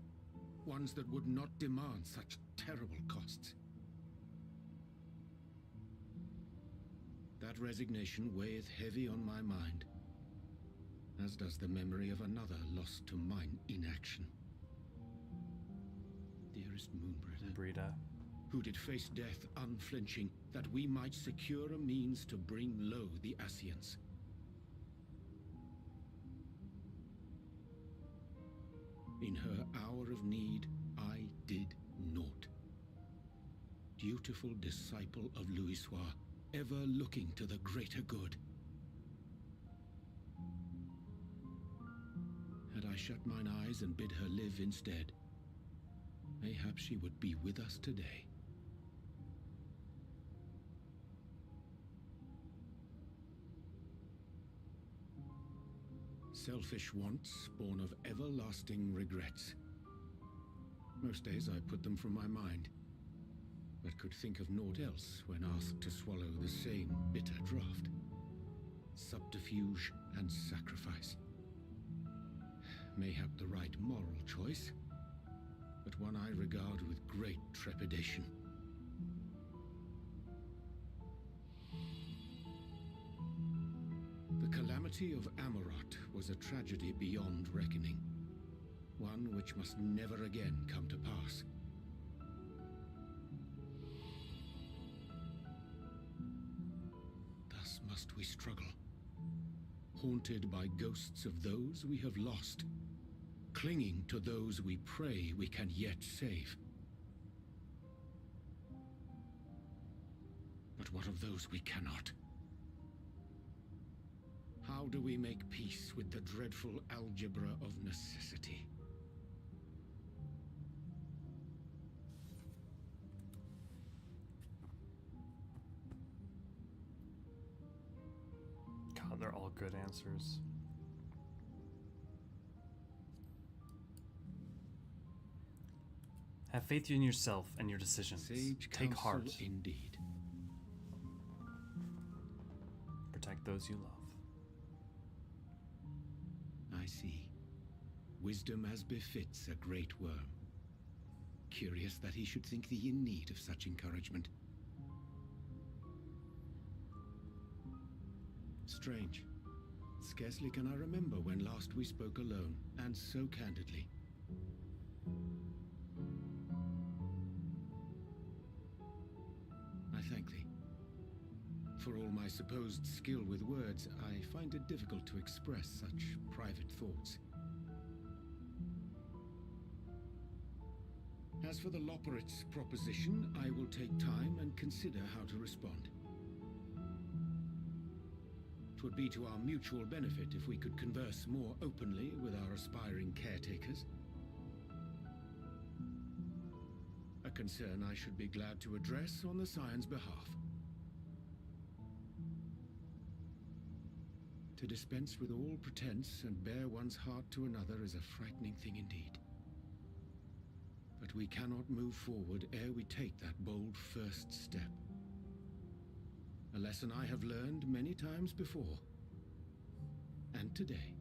ones that would not demand such terrible costs. That resignation weigheth heavy on my mind, as does the memory of another lost to mine inaction. Dearest Moonbrida, who did face death unflinching, that we might secure a means to bring low the Ascians. In her hour of need, I did naught. Dutiful disciple of Louisoix, ever looking to the greater good. Had I shut mine eyes and bid her live instead, mayhap she would be with us today. Selfish wants born of everlasting regrets. Most days I put them from my mind, but could think of naught else when asked to swallow the same bitter draught. Subterfuge and sacrifice. Mayhap the right moral choice, but one I regard with great trepidation. The calamity of Amarot was a tragedy beyond reckoning, one which must never again come to pass. Thus must we struggle, haunted by ghosts of those we have lost, clinging to those we pray we can yet save. But what of those we cannot? How do we make peace with the dreadful algebra of necessity? God, they're all good answers. Have faith in yourself and your decisions. Sage Take heart. Indeed. Protect those you love. I see. Wisdom as befits a great worm. Curious that he should think thee in need of such encouragement. Strange. Scarcely can I remember when last we spoke alone, and so candidly. I thank thee. For all my supposed skill with words, I find it difficult to express such private thoughts. As for the Loporrit's proposition, I will take time and consider how to respond. 'Twould be to our mutual benefit if we could converse more openly with our aspiring caretakers. A concern I should be glad to address on the Scion's behalf. To dispense with all pretense and bare one's heart to another is a frightening thing indeed. But we cannot move forward ere we take that bold first step. A lesson I have learned many times before, and today.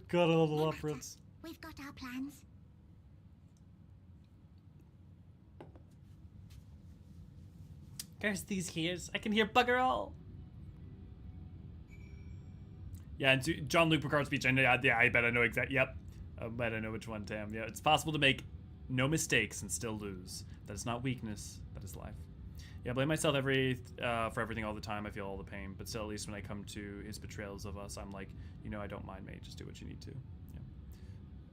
God, I love the No law matter. prince. We've got our plans. Curse these ears. I can hear bugger all. Yeah, and to John Luke Picard's speech, I know, yeah, I bet I know exactly. Yep, I bet I know which one, Tam. Yeah, it's possible to make no mistakes and still lose. That is not weakness. That is life. Yeah, I blame myself for everything all the time. I feel all the pain, but still, at least when I come to his betrayals of us, I'm like, you know, I don't mind, mate. Just do what you need to.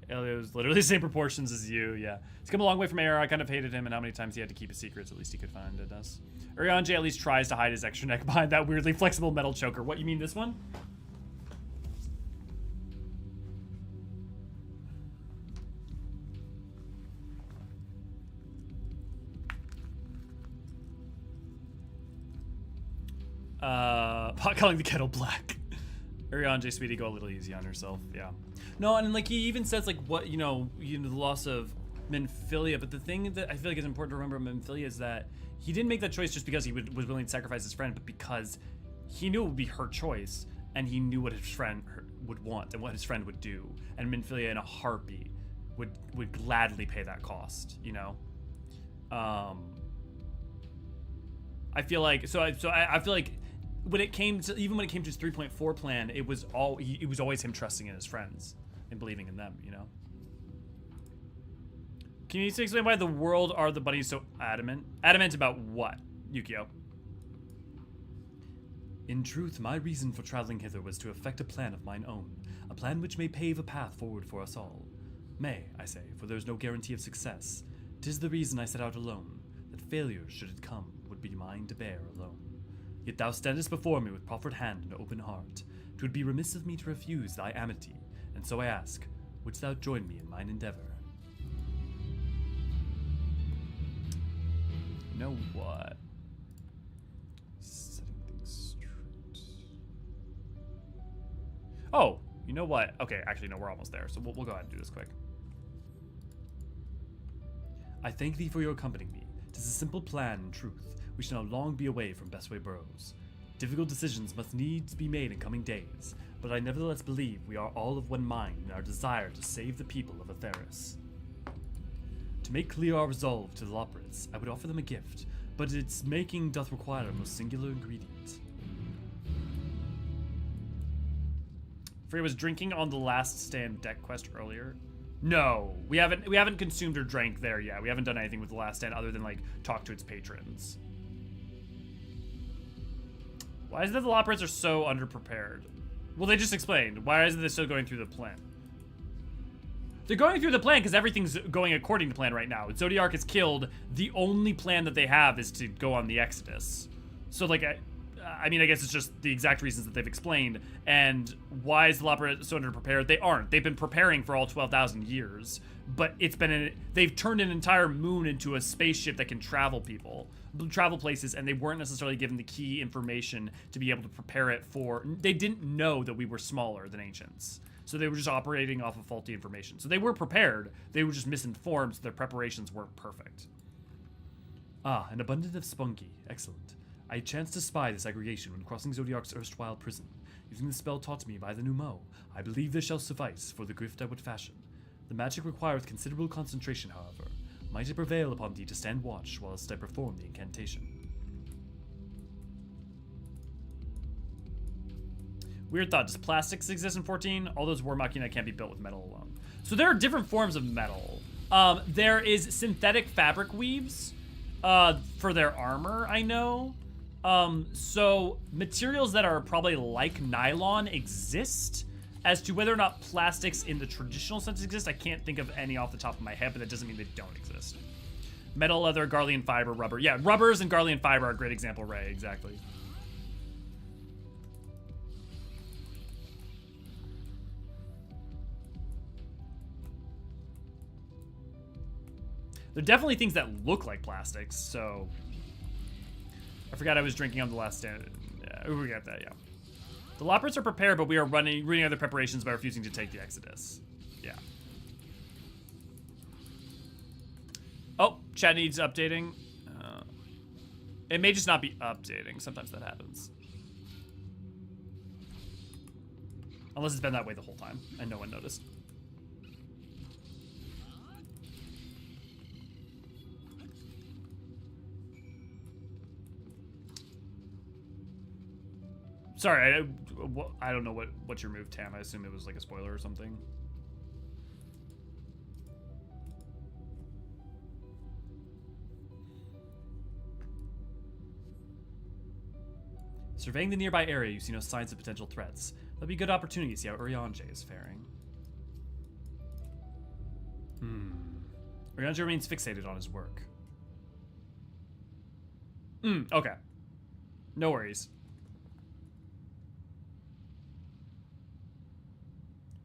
Yeah. Elio was literally the same proportions as you. Yeah, he's come a long way from Air. I kind of hated him, and how many times he had to keep his secrets. At least he could find us. Eorzean at least tries to hide his extra neck behind that weirdly flexible metal choker. What, you mean this one? Pot calling the kettle black. Eorzean, sweetie, go a little easy on yourself. Yeah. No, and like he even says like what the loss of Menphilia, but the thing that I feel like is important to remember about Menphilia is that he didn't make that choice just because he was willing to sacrifice his friend, but because he knew it would be her choice, and he knew what his friend would want and what his friend would do, and Menphilia in a heartbeat would gladly pay that cost. You know. I feel like I feel like when it came to his 3.4 plan, it was always him trusting in his friends and believing in them, you know. Can you explain why the world are the bunnies so adamant? Adamant about what, Yukio? In truth, my reason for traveling hither was to effect a plan of mine own, a plan which may pave a path forward for us all. May, I say, for there is no guarantee of success. 'Tis the reason I set out alone, that failure, should it come, would be mine to bear alone. Yet thou standest before me with proffered hand and open heart. 'Twould be remiss of me to refuse thy amity, and so I ask, wouldst thou join me in mine endeavor? You know what? Setting things straight. Oh, you know what? Okay, actually, no, we're almost there, so we'll go ahead and do this quick. I thank thee for your accompanying me. 'Tis a simple plan, in truth. We shall now long be away from Bestway Burrows. Difficult decisions must needs be made in coming days, but I nevertheless believe we are all of one mind in our desire to save the people of Atheris. To make clear our resolve to the Loporrits, I would offer them a gift, but its making doth require a most singular ingredient. Freya was drinking on the Last Stand deck quest earlier. No, we haven't consumed or drank there yet. We haven't done anything with the Last Stand other than like talk to its patrons. Why is it that the Loporrits are so underprepared? Well, they just explained. Why isn't this still going through the plan? They're going through the plan because everything's going according to plan right now. Zodiark is killed. The only plan that they have is to go on the Exodus. So, like, I mean, I guess it's just the exact reasons that they've explained. And why is the Loporrit so underprepared? They aren't. They've been preparing for all 12,000 years. But it's been they've turned an entire moon into a spaceship that can travel places, and they weren't necessarily given the key information to be able to prepare it for. They didn't know that we were smaller than ancients. So they were just operating off of faulty information. So they were prepared. They were just misinformed, so their preparations weren't perfect. Ah, an abundance of spunky. Excellent. I chanced to spy this aggregation when crossing Zodiark's erstwhile prison. Using the spell taught to me by the Numo, I believe this shall suffice for the grift I would fashion. The magic requireth considerable concentration, however. Might it prevail upon thee to stand watch whilst I perform the incantation? Weird thought. Does plastics exist in 14? All those war machina can't be built with metal alone. So there are different forms of metal. There is synthetic fabric weaves for their armor, I know. So materials that are probably like nylon exist. As to whether or not plastics in the traditional sense exist, I can't think of any off the top of my head, but that doesn't mean they don't exist. Metal, leather, Garlean fiber, rubber. Yeah, rubbers and Garlean fiber are a great example, Ray, exactly. There are definitely things that look like plastics, so... I forgot I was drinking on the Last Stand. Yeah, we got that, yeah. The Loporrits are prepared, but we are ruining other preparations by refusing to take the Exodus. Yeah. Oh, chat needs updating. It may just not be updating. Sometimes that happens. Unless it's been that way the whole time, and no one noticed. Sorry, I don't know what's your move, Tam. I assume it was like a spoiler or something. Surveying the nearby area, you see no signs of potential threats. That'd be a good opportunity to see how Eorzean is faring. Eorzean remains fixated on his work. Okay. No worries.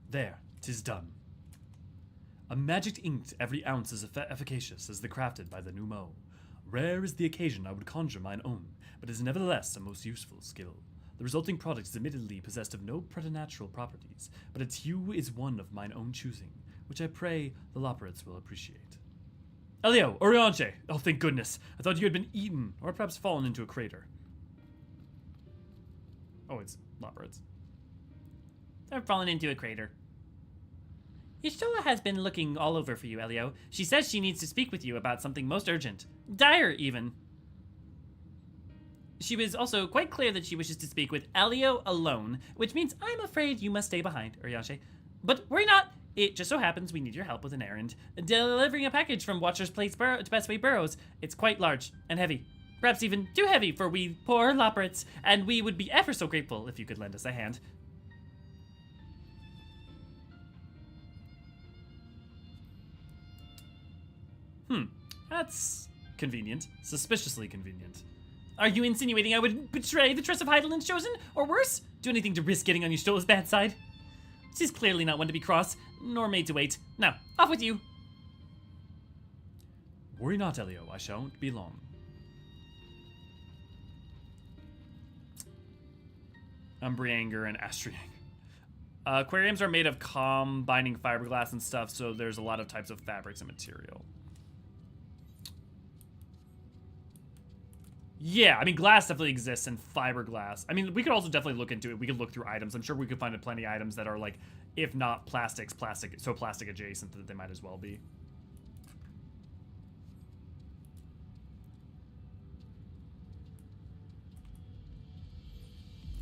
There, 'tis done. A magic inked every ounce as efficacious as the crafted by the Numo. Rare is the occasion I would conjure mine own, but is nevertheless a most useful skill. The resulting product is admittedly possessed of no preternatural properties, but its hue is one of mine own choosing, which I pray the Loporrits will appreciate. Elio, Eorzean! Oh, thank goodness! I thought you had been eaten, or perhaps fallen into a crater. Oh, it's Loporrits. I've fallen into a crater. Y'shtola has been looking all over for you, Elio. She says she needs to speak with you about something most urgent. Dire, even. She was also quite clear that she wishes to speak with Elio alone, which means I'm afraid you must stay behind, Eorzean. But worry not. It just so happens we need your help with an errand. Delivering a package from Watcher's Place to Bestway Burrows. It's quite large and heavy. Perhaps even too heavy for we poor Loporrits, and we would be ever so grateful if you could lend us a hand. That's convenient. Suspiciously convenient. Are you insinuating I would betray the trust of Hydaelyn's chosen? Or worse, do anything to risk getting on Y'shtola's bad side? She's clearly not one to be cross, nor made to wait. Now, off with you. Worry not, Elio. I shan't be long. Umbrianger and Astriang. Aquariums are made of combining fiberglass and stuff, so there's a lot of types of fabrics and material. Yeah, I mean, glass definitely exists and fiberglass. I mean, we could also definitely look into it. We could look through items. I'm sure we could find plenty of items that are like, if not plastic adjacent that they might as well be.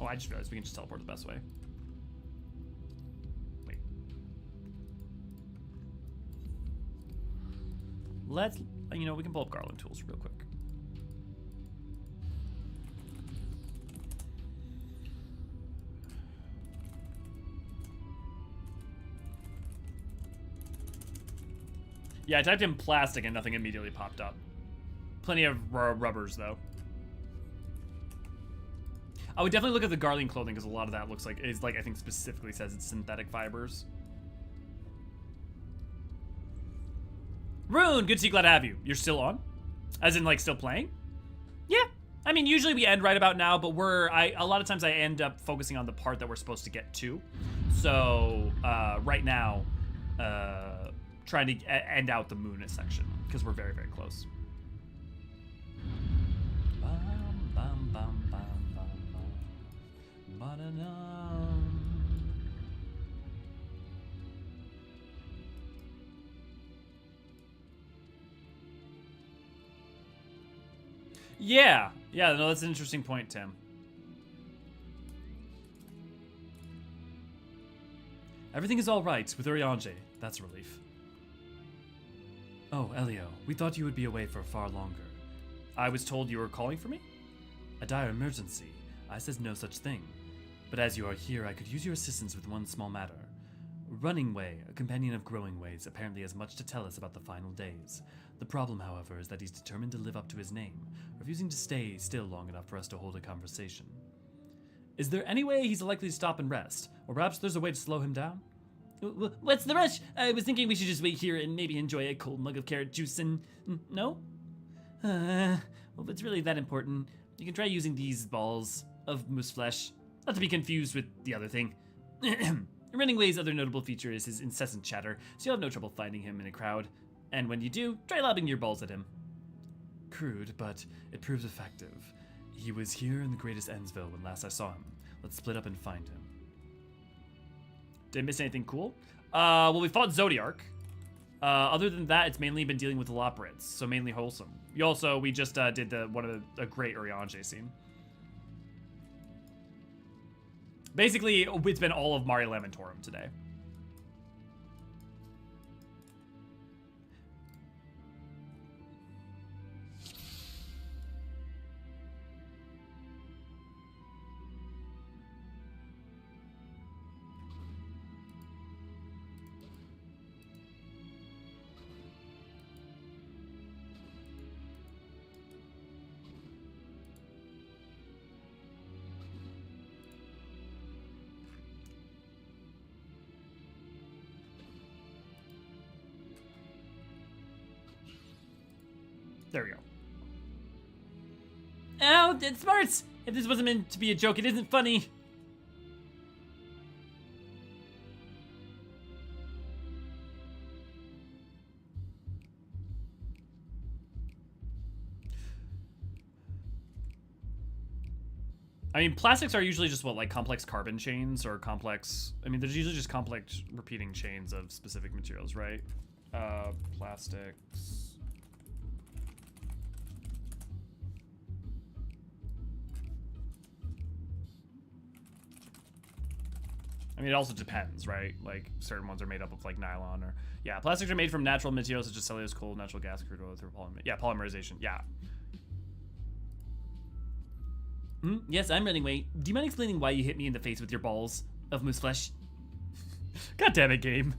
Oh, I just realized we can just teleport the best way. Wait. Let's, you know, we can pull up Garland tools real quick. Yeah, I typed in plastic and nothing immediately popped up. Plenty of rubbers, though. I would definitely look at the Garland clothing, because a lot of that looks like, is like, I think specifically says it's synthetic fibers. Rune, good to see, glad to have you. You're still on? As in, like, still playing? Yeah. I mean, usually we end right about now, but a lot of times I end up focusing on the part that we're supposed to get to. So, right now, trying to end out the Moon section, because we're very, very close. Yeah, no, that's an interesting point, Tim. Everything is all right with Eorzean. That's a relief. Oh, Elio, we thought you would be away for far longer. I was told you were calling for me? A dire emergency. I said no such thing. But as you are here, I could use your assistance with one small matter. Running Way, a companion of Growing Ways, apparently has much to tell us about the final days. The problem, however, is that he's determined to live up to his name, refusing to stay still long enough for us to hold a conversation. Is there any way he's likely to stop and rest? Or perhaps there's a way to slow him down? What's the rush? I was thinking we should just wait here and maybe enjoy a cold mug of carrot juice and... No? Well, if it's really that important, you can try using these balls of moose flesh. Not to be confused with the other thing. Running Way's other notable feature is his incessant chatter, so you'll have no trouble finding him in a crowd. And when you do, try lobbing your balls at him. Crude, but it proves effective. He was here in the Greatest Ennsville when last I saw him. Let's split up and find him. Did I miss anything cool? Well, we fought Zodiark. Other than that, it's mainly been dealing with the Loporrits, so mainly wholesome. We just did a great Eorzean scene. Basically, it's been all of Mare Lamentorum today. There we go. Ow, that smarts! If this wasn't meant to be a joke, it isn't funny. I mean, plastics are usually just what, like complex carbon chains or complex... I mean, there's usually just complex repeating chains of specific materials, right? Plastics... I mean, it also depends, right? Like, certain ones are made up of, like, nylon or... Yeah, plastics are made from natural materials such as cellulose, coal, natural gas, crude oil, through polymerization. Yeah. Yes, I'm running away. Do you mind explaining why you hit me in the face with your balls of moose flesh? God damn it, game.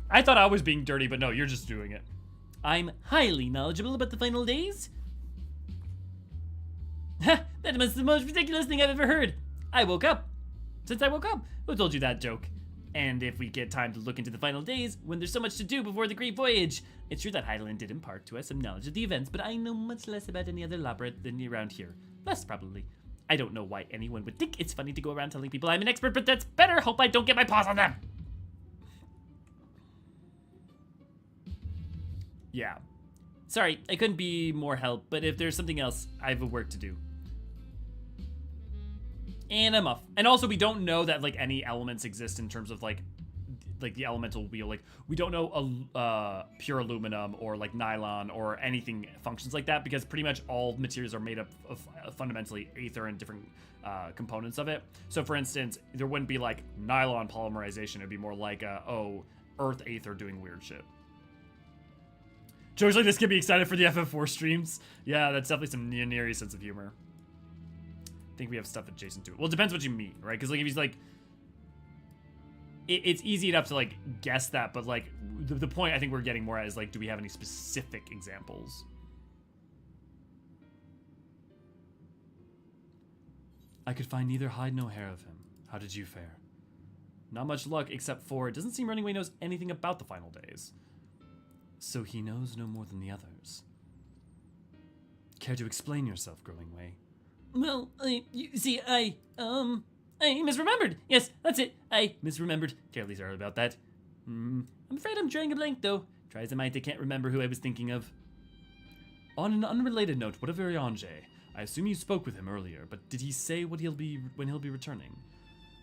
I thought I was being dirty, but no, you're just doing it. I'm highly knowledgeable about the final days. Ha! That was the most ridiculous thing I've ever heard. I woke up. Since I woke up, who told you that joke? And if we get time to look into the final days, when there's so much to do before the great voyage, it's true that Hydaelyn did impart to us some knowledge of the events, but I know much less about any other labyrinth than around here. Less, probably. I don't know why anyone would think it's funny to go around telling people I'm an expert, but that's better. Hope I don't get my paws on them. Yeah. Sorry, I couldn't be more help, but if there's something else, I have a work to do. And I'm off. And also, we don't know that, like, any elements exist in terms of, like the elemental wheel. Like, we don't know pure aluminum or, like, nylon or anything functions like that, because pretty much all materials are made up of fundamentally aether and different components of it. So, for instance, there wouldn't be, like, nylon polymerization. It'd be more like, earth aether doing weird shit. Joe's like, this can be excited for the FF4 streams. Yeah, that's definitely some near sense of humor. I think we have stuff adjacent to it. Well, it depends what you mean, right? Because, like, if he's like... It's easy enough to, like, guess that, but, like, the point I think we're getting more at is, like, do we have any specific examples? I could find neither hide nor hair of him. How did you fare? Not much luck, except for it doesn't seem Running Away knows anything about the final days. So he knows no more than the others. Care to explain yourself, Growing Way? Well, you see, I misremembered. Yes, that's it. I misremembered. Terribly sorry about that. I'm afraid I'm drawing a blank, though. Try as I might, I can't remember who I was thinking of. On an unrelated note, what of Eorzean? I assume you spoke with him earlier, but did he say when he'll be returning?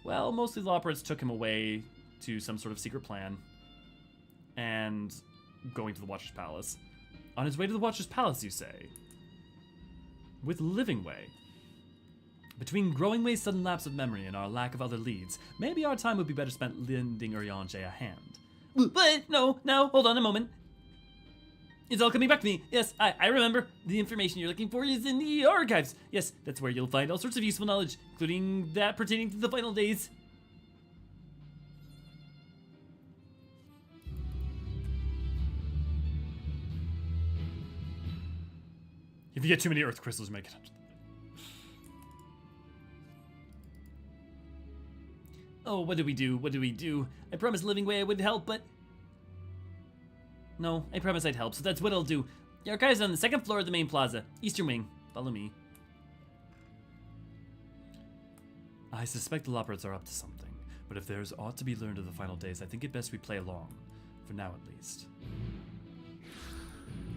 Well, mostly the Loporrits took him away to some sort of secret plan. And going to the Watcher's Palace. On his way to the Watcher's Palace, you say? With Living Way? Between Growing Way's sudden lapse of memory and our lack of other leads, maybe our time would be better spent lending Eorzean a hand. But, no, hold on a moment. It's all coming back to me. Yes, I remember. The information you're looking for is in the archives. Yes, that's where you'll find all sorts of useful knowledge, including that pertaining to the final days. If you get too many earth crystals, you might get up to them. Oh, what do we do? I promised Living Way I would help, but... No, I promised I'd help, so that's what I'll do. The archives are on the second floor of the main plaza. Eastern wing. Follow me. I suspect the Loporrits are up to something, but if there's aught to be learned of the final days, I think it best we play along. For now, at least.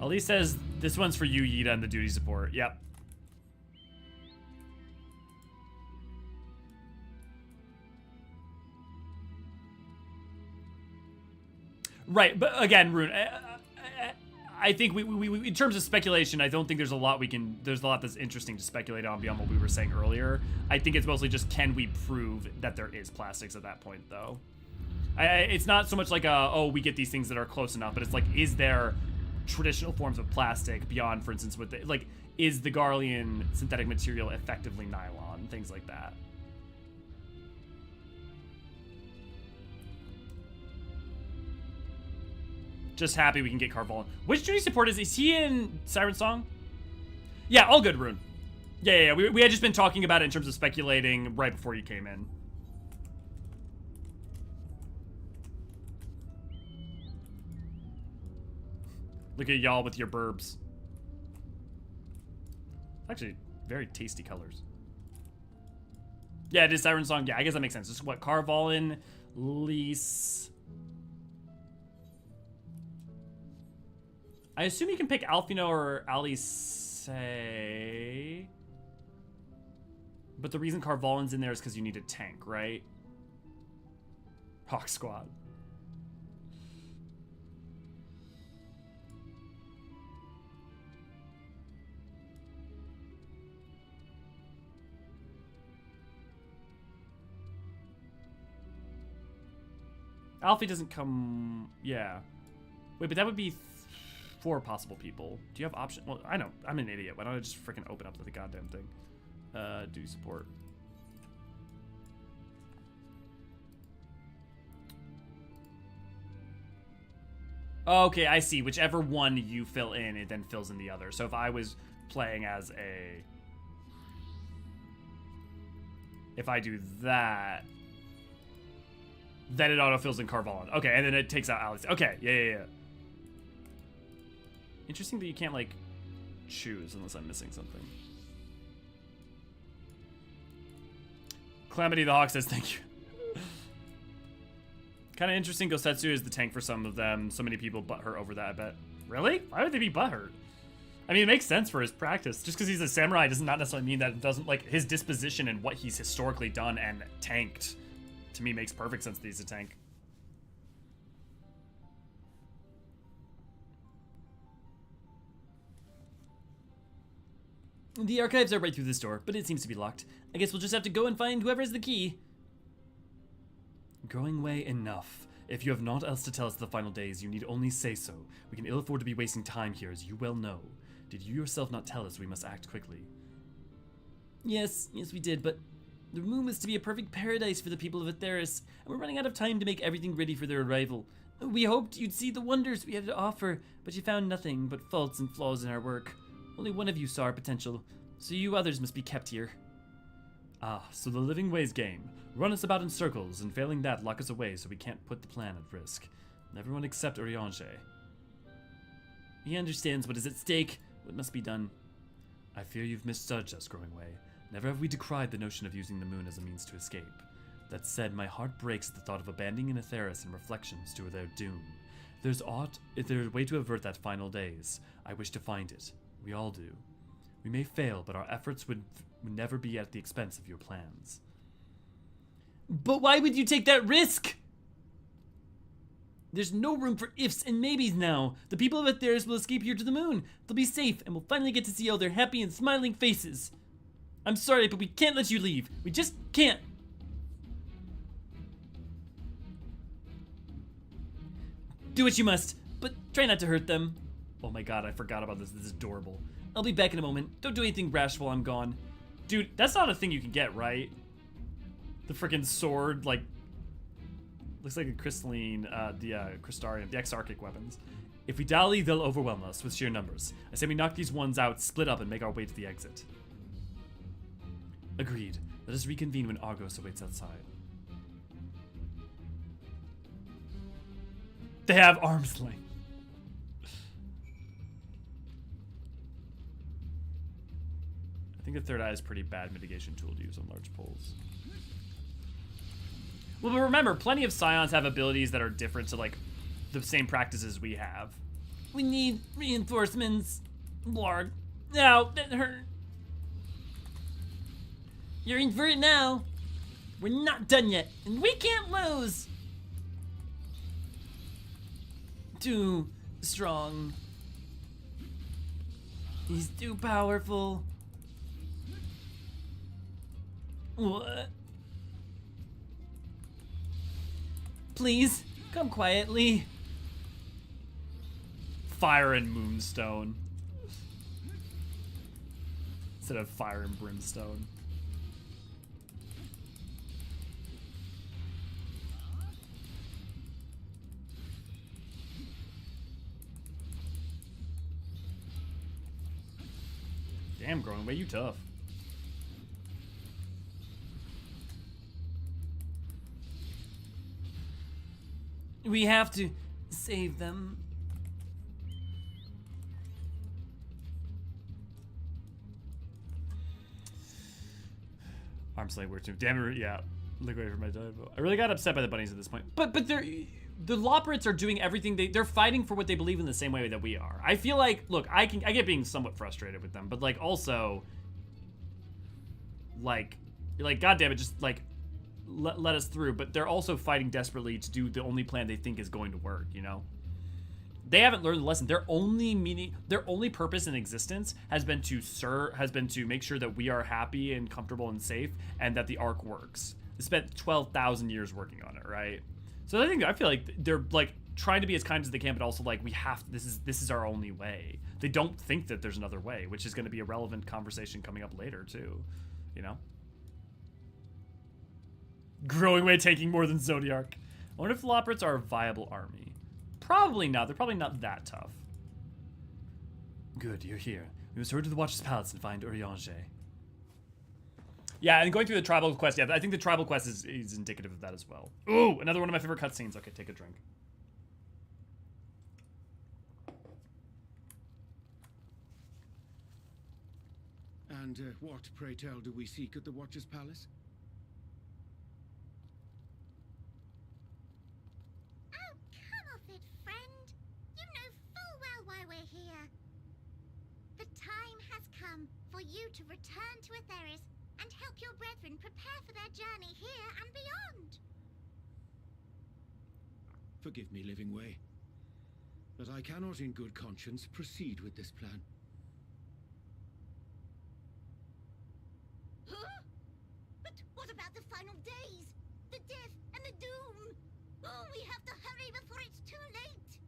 Ali says, this one's for you, Yida, and the duty support. Yep. Right, but again, Rune, I think we in terms of speculation, I don't think there's a lot that's interesting to speculate on beyond what we were saying earlier. I think it's mostly just, can we prove that there is plastics at that point, though? It's not so much like we get these things that are close enough, but it's like, is there traditional forms of plastic beyond, for instance, with is the Garlean synthetic material effectively nylon, things like that. Just happy we can get Carvalin. Which duty support is he in Siren Song? Yeah, all good, Rune. Yeah. We had just been talking about it in terms of speculating right before you came in. Look at y'all with your burbs. Actually, very tasty colors. Yeah, it is Siren Song. Yeah, I guess that makes sense. Just what, Carvalin, Lys. I assume you can pick Alfino or Alice. But the reason Carvalin's in there is because you need a tank, right? Hawk Squad. Alfie doesn't come... Yeah. Wait, but that would be 4 possible people. Do you have option? Well, I know. I'm an idiot. Why don't I just freaking open up the goddamn thing? Do support. Okay, I see. Whichever one you fill in, it then fills in the other. So if I was playing as a... If I do that... Then it autofills in Carvalin. Okay, and then it takes out Alice. Okay, yeah. Interesting that you can't, like, choose unless I'm missing something. Calamity the Hawk says thank you. Kind of interesting Gosetsu is the tank for some of them. So many people butthurt over that, I bet. Really? Why would they be butthurt? I mean, it makes sense for his practice. Just because he's a samurai does not necessarily mean that it doesn't, like, his disposition and what he's historically done and tanked, to me, makes perfect sense that he's a tank. The archives are right through this door, but it seems to be locked. I guess we'll just have to go and find whoever has the key. Growing way enough. If you have naught else to tell us the final days, you need only say so. We can ill afford to be wasting time here, as you well know. Did you yourself not tell us we must act quickly? Yes, we did, but the moon was to be a perfect paradise for the people of Atheris, and we're running out of time to make everything ready for their arrival. We hoped you'd see the wonders we had to offer, but you found nothing but faults and flaws in our work. Only one of you saw our potential, so you others must be kept here. Ah, so the living ways game. Run us about in circles, and failing that, lock us away so we can't put the plan at risk. Everyone except Eorzean. He understands what is at stake, what must be done. I fear you've misjudged us, Growing Way. Never have we decried the notion of using the moon as a means to escape. That said, my heart breaks at the thought of abandoning Atheris and reflections to their doom. If there's a way to avert that final days, I wish to find it. We all do. We may fail, but our efforts would never be at the expense of your plans. But why would you take that risk? There's no room for ifs and maybes now. The people of Atheris will escape here to the moon. They'll be safe, and we'll finally get to see all their happy and smiling faces. I'm sorry, but we can't let you leave. We just can't. Do what you must, but try not to hurt them. Oh my god, I forgot about this. This is adorable. I'll be back in a moment. Don't do anything rash while I'm gone. Dude, that's not a thing you can get, right? The freaking sword, like, looks like a crystalline, the Crystarian, the Exarchic weapons. If we dally, they'll overwhelm us with sheer numbers. I say we knock these ones out, split up, and make our way to the exit. Agreed. Let us reconvene when Argos awaits outside. They have arm's length. I think the third eye is a pretty bad mitigation tool to use on large poles. Well, but remember, plenty of Scions have abilities that are different to, like, the same practices we have. We need reinforcements. Lord. No, that hurt. You're in for it now. We're not done yet, and we can't lose. too strong. He's too powerful. What? Please, come quietly. Fire and moonstone. Instead of fire and brimstone. Damn, growing way, you tough. We have to save them. Arm slave works too. Damn it, yeah. Look away from my dive. I really got upset by the bunnies at this point. But the Loporrits are doing everything they're fighting for what they believe in the same way that we are. I feel like, look, I get being somewhat frustrated with them, but like also like god damn it, just like let us through. But they're also fighting desperately to do the only plan they think is going to work, you know? They haven't learned the lesson. Their only purpose in existence has been to make sure that we are happy and comfortable and safe, and that the Ark works. They spent 12,000 years working on it, right? So I feel like they're like trying to be as kind as they can, but also like this is our only way. They don't think that there's another way, which is going to be a relevant conversation coming up later too, you know. Growing way taking more than Zodiark. I wonder if the Loporrits are a viable army. Probably not. They're probably not that tough. Good, you're here. We must hurry to the Watcher's Palace and find Eorzean. Yeah, and going through the tribal quest, yeah, I think the tribal quest is indicative of that as well. Ooh, another one of my favorite cutscenes. Okay, take a drink. And what, pray tell, do we seek at the Watcher's Palace? Oh, come off it, friend. You know full well why we're here. The time has come for you to return to Aetheris and help your brethren prepare for their journey here and beyond. Forgive me, Living Way, but I cannot in good conscience proceed with this plan. Huh? But what about the final days? The death and the doom? Oh, we have to hurry before it's too late.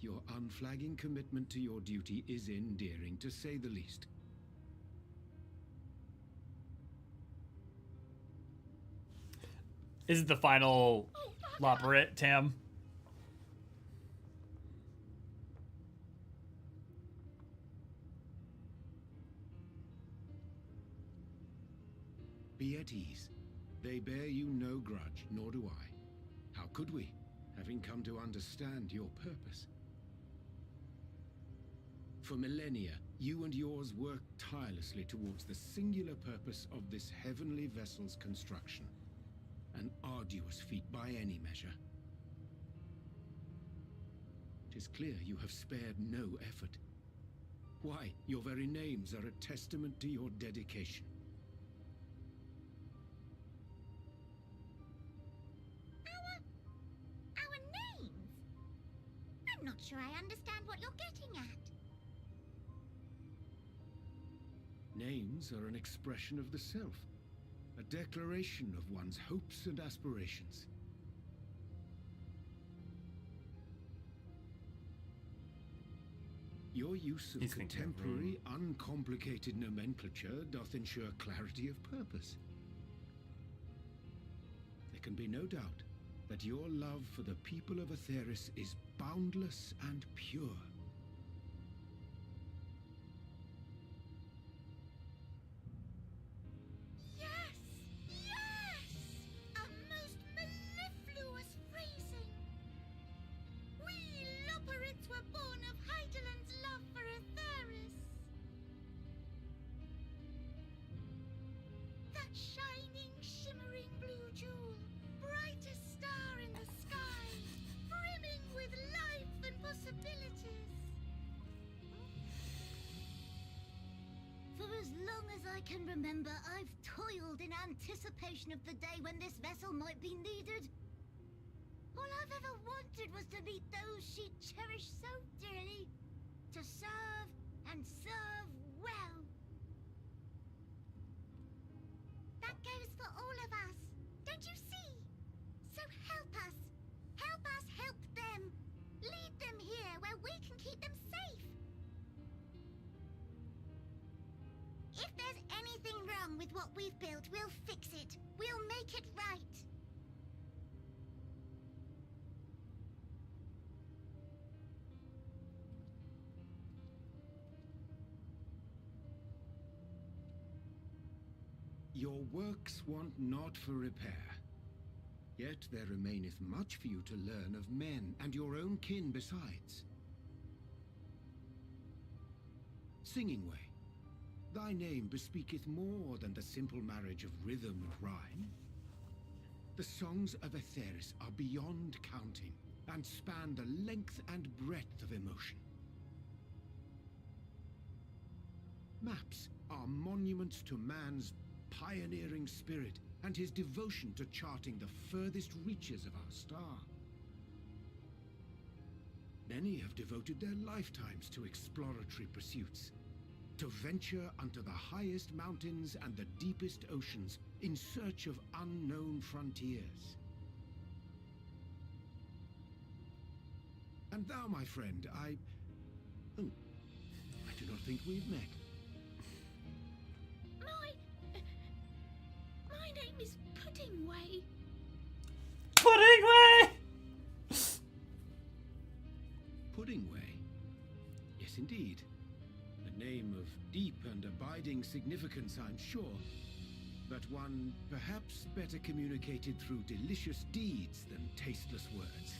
Your unflagging commitment to your duty is endearing, to say the least. Is it the final Loporrit, Tam? Be at ease. They bear you no grudge, nor do I. How could we, having come to understand your purpose? For millennia, you and yours worked tirelessly towards the singular purpose of this heavenly vessel's construction. An arduous feat by any measure. It is clear you have spared no effort. Why, your very names are a testament to your dedication. Our names? I'm not sure I understand what you're getting at. Names are an expression of the self. A declaration of one's hopes and aspirations. Your use of contemporary, uncomplicated nomenclature doth ensure clarity of purpose. There can be no doubt that your love for the people of Aetheris is boundless and pure. Shining, shimmering blue jewel, brightest star in the sky, brimming with life and possibilities. as I can remember, I've toiled in anticipation of the day when this vessel might be needed. All I've ever wanted was to meet those she cherished so dearly. To serve and serve well. That goes for all of us. Don't you see? So help us. Help us help them. Lead them here where we can keep them safe. If there's anything wrong with what we've built, we'll fix it. We'll make it right. Your works want not for repair. Yet there remaineth much for you to learn of men and your own kin besides. Singing Way, thy name bespeaketh more than the simple marriage of rhythm and rhyme. The songs of Aetheris are beyond counting, and span the length and breadth of emotion. Maps are monuments to man's pioneering spirit and his devotion to charting the furthest reaches of our star. Many have devoted their lifetimes to exploratory pursuits, to venture unto the highest mountains and the deepest oceans in search of unknown frontiers. And thou, my friend, I do not think we've met. My name is Puddingway. Puddingway! Puddingway? Yes, indeed. A name of deep and abiding significance, I'm sure. But one perhaps better communicated through delicious deeds than tasteless words.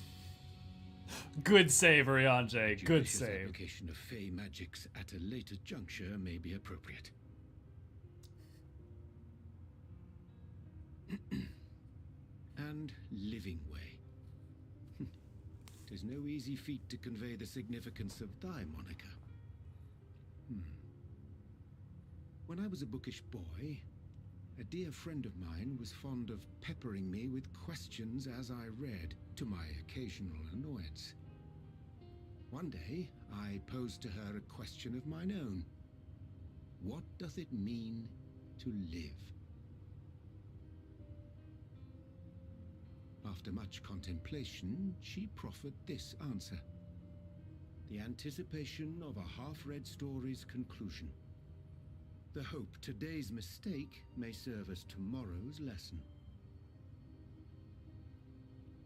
Good save, Eorzean. Good Judicious save. application of fey magics at a later juncture may be appropriate. And Living Way. 'Tis no easy feat to convey the significance of thy moniker. When I was a bookish boy, a dear friend of mine was fond of peppering me with questions as I read, to my occasional annoyance. One day, I posed to her a question of mine own. What doth it mean to live? After much contemplation, she proffered this answer. The anticipation of a half-read story's conclusion. The hope today's mistake may serve as tomorrow's lesson.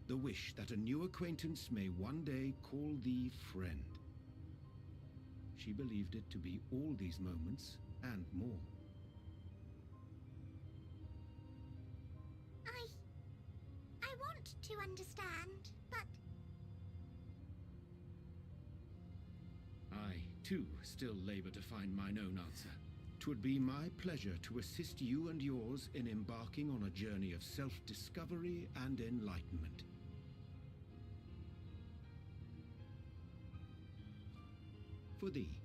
The wish that a new acquaintance may one day call thee friend. She believed it to be all these moments and more. I want to understand, but... I, too, still labor to find mine own answer. 'Twould be my pleasure to assist you and yours in embarking on a journey of self-discovery and enlightenment. For thee.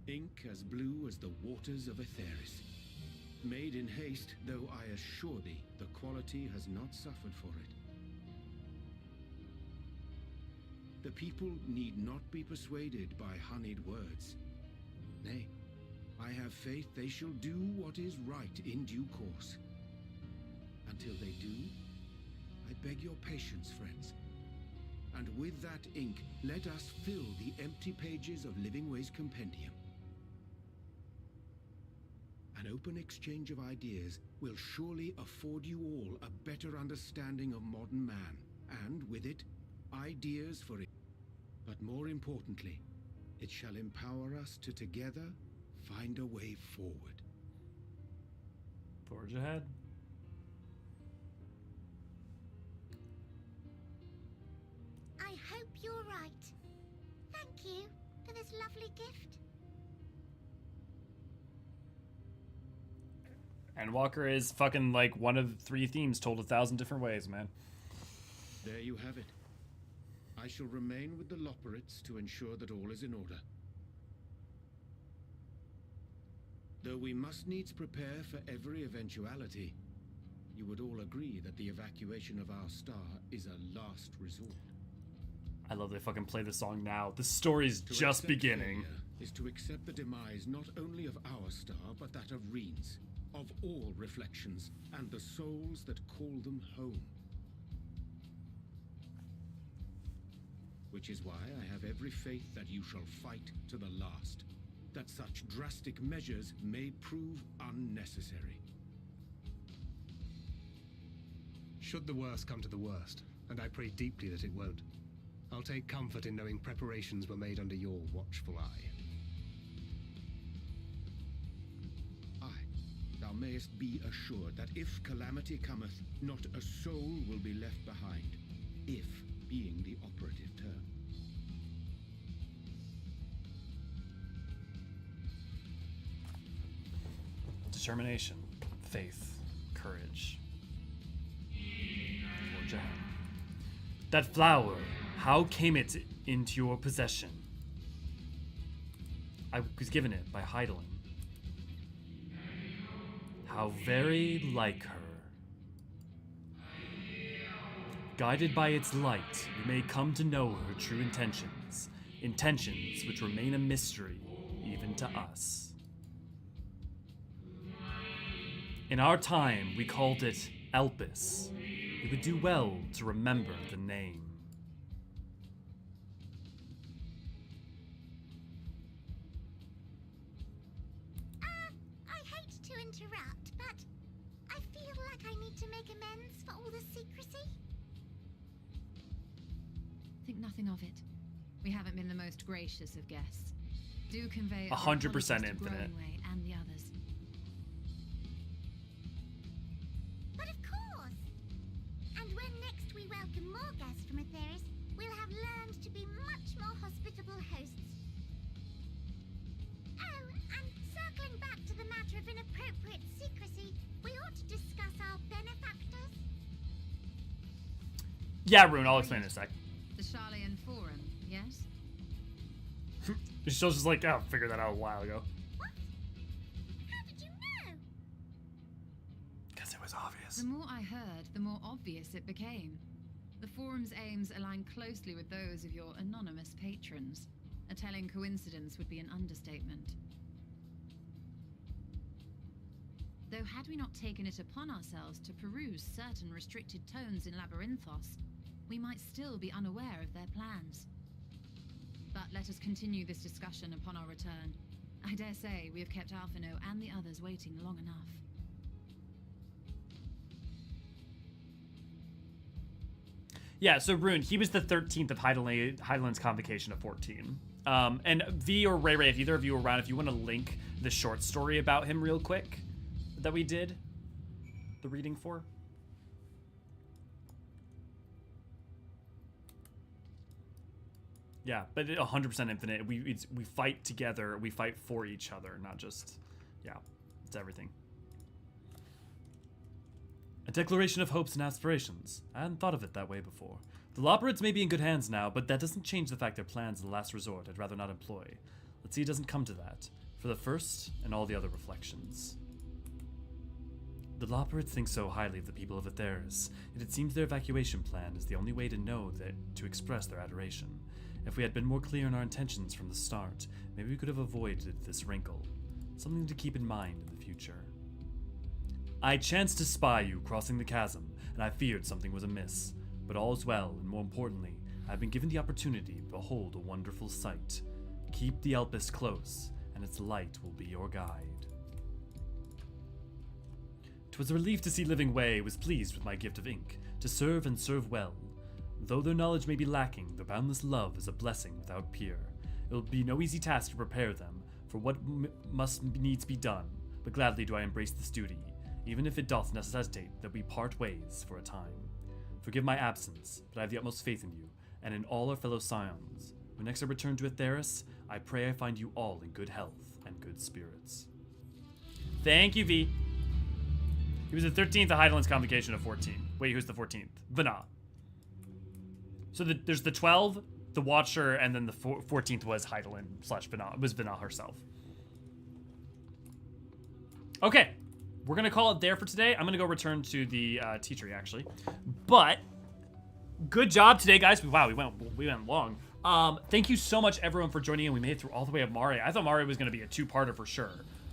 Ink as blue as the waters of Aetheris. Made in haste, though I assure thee, the quality has not suffered for it. The people need not be persuaded by honeyed words. Nay, I have faith they shall do what is right in due course. Until they do, I beg your patience, friends. And with that ink, let us fill the empty pages of Living Way's compendium. An open exchange of ideas will surely afford you all a better understanding of modern man, and with it, ideas for it. But more importantly, it shall empower us to together find a way forward. Forge ahead. I hope you're right. Thank you for this lovely gift. And Walker is fucking like one of 3 themes told 1,000 different ways, man. There you have it. I I shall remain with the Loperates to ensure that all is in order. Though we must needs prepare for every eventuality, you would all agree that the evacuation of our star is a last resort. I love they fucking play the song now. The story's just beginning. Is to accept the demise not only of our star, but that of Reen's, of all reflections, and the souls that call them home. Which is why I have every faith that you shall fight to the last, that such drastic measures may prove unnecessary. Should the worst come to the worst, and I pray deeply that it won't, I'll take comfort in knowing preparations were made under your watchful eye. Thou mayest be assured that if calamity cometh, not a soul will be left behind, if being the operative term. Determination, faith, courage. Forge ahead. That flower, how came it into your possession? I was given it by Hydaelyn. How very like her. Guided by its light, you may come to know her true intentions. Intentions which remain a mystery, even to us. In our time, we called it Elpis. You would do well to remember the name. I hate to interrupt, but I feel like I need to make amends for all the secrecy. Think nothing of it. We haven't been the most gracious of guests. Do convey 100% infinite. And the others. But of course! And when next we welcome more guests from Aetheris, we'll have learned to be much more hospitable hosts. Oh, and circling back to the matter of inappropriate secrecy, we ought to discuss our benefactors. Yeah, Rune, I'll explain in a sec. The Sharlayan Forum, yes? She's just like, oh, figured that out a while ago. What? How did you know? Because it was obvious. The more I heard, the more obvious it became. The Forum's aims align closely with those of your anonymous patrons. A telling coincidence would be an understatement. Though had we not taken it upon ourselves to peruse certain restricted tones in Labyrinthos, we might still be unaware of their plans. But let us continue this discussion upon our return. I dare say we have kept Alphino and the others waiting long enough. Yeah, so Rune, he was the 13th of Hydaelyn's convocation of 14. And V or Ray Ray, if either of you are around, if you want to link the short story about him real quick that we did the reading for. Yeah, but 100% infinite. We fight together. We fight for each other, not just... Yeah, it's everything. A declaration of hopes and aspirations. I hadn't thought of it that way before. The Loperates may be in good hands now, but that doesn't change the fact their plans are the last resort I'd rather not employ. Let's see it doesn't come to that. For the first, and all the other reflections. The Loperates think so highly of the people of Aetheris, yet it seems their evacuation plan is the only way to know that to express their adoration. If we had been more clear in our intentions from the start, maybe we could have avoided this wrinkle. Something to keep in mind in the future. I chanced to spy you crossing the chasm, and I feared something was amiss. But all is well, and more importantly, I have been given the opportunity to behold a wonderful sight. Keep the Elpis close, and its light will be your guide. 'Twas a relief to see Living Way was pleased with my gift of ink, to serve and serve well. Though their knowledge may be lacking, their boundless love is a blessing without peer. It will be no easy task to prepare them for what must needs be done, but gladly do I embrace this duty, even if it doth necessitate that we part ways for a time. Forgive my absence, but I have the utmost faith in you, and in all our fellow scions. When next I return to Aetheris, I pray I find you all in good health and good spirits. Thank you, V. He was the 13th of Hydaelyn's convocation of 14. Wait, who's the 14th? Vana. So there's the 12, the Watcher, and then the 14th was Hydaelyn / Vana herself. Okay, we're gonna call it there for today. I'm gonna go return to the tea tree actually, but good job today, guys. Wow, we went long. Thank you so much, everyone, for joining in. We made it through all the way of Mare. I thought Mare was gonna be a 2-parter for sure.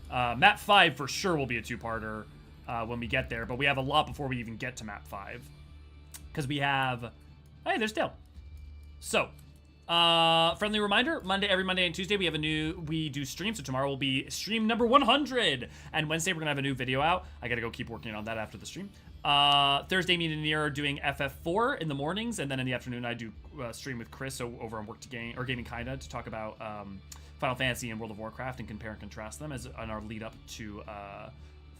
Map 5 for sure will be a 2-parter when we get there, but we have a lot before we even get to Map 5 because we have. Hey, there's Dale. So. Friendly reminder, every Monday and Tuesday we do stream, so tomorrow will be stream number 100, and Wednesday we're gonna have a new video out. I gotta go keep working on that after the stream. Thursday, me and Nir are doing FF4 in the mornings, and then in the afternoon I do stream with Chris over on Work to Game, or Gaming Kinda, to talk about Final Fantasy and World of Warcraft and compare and contrast them as on our lead up to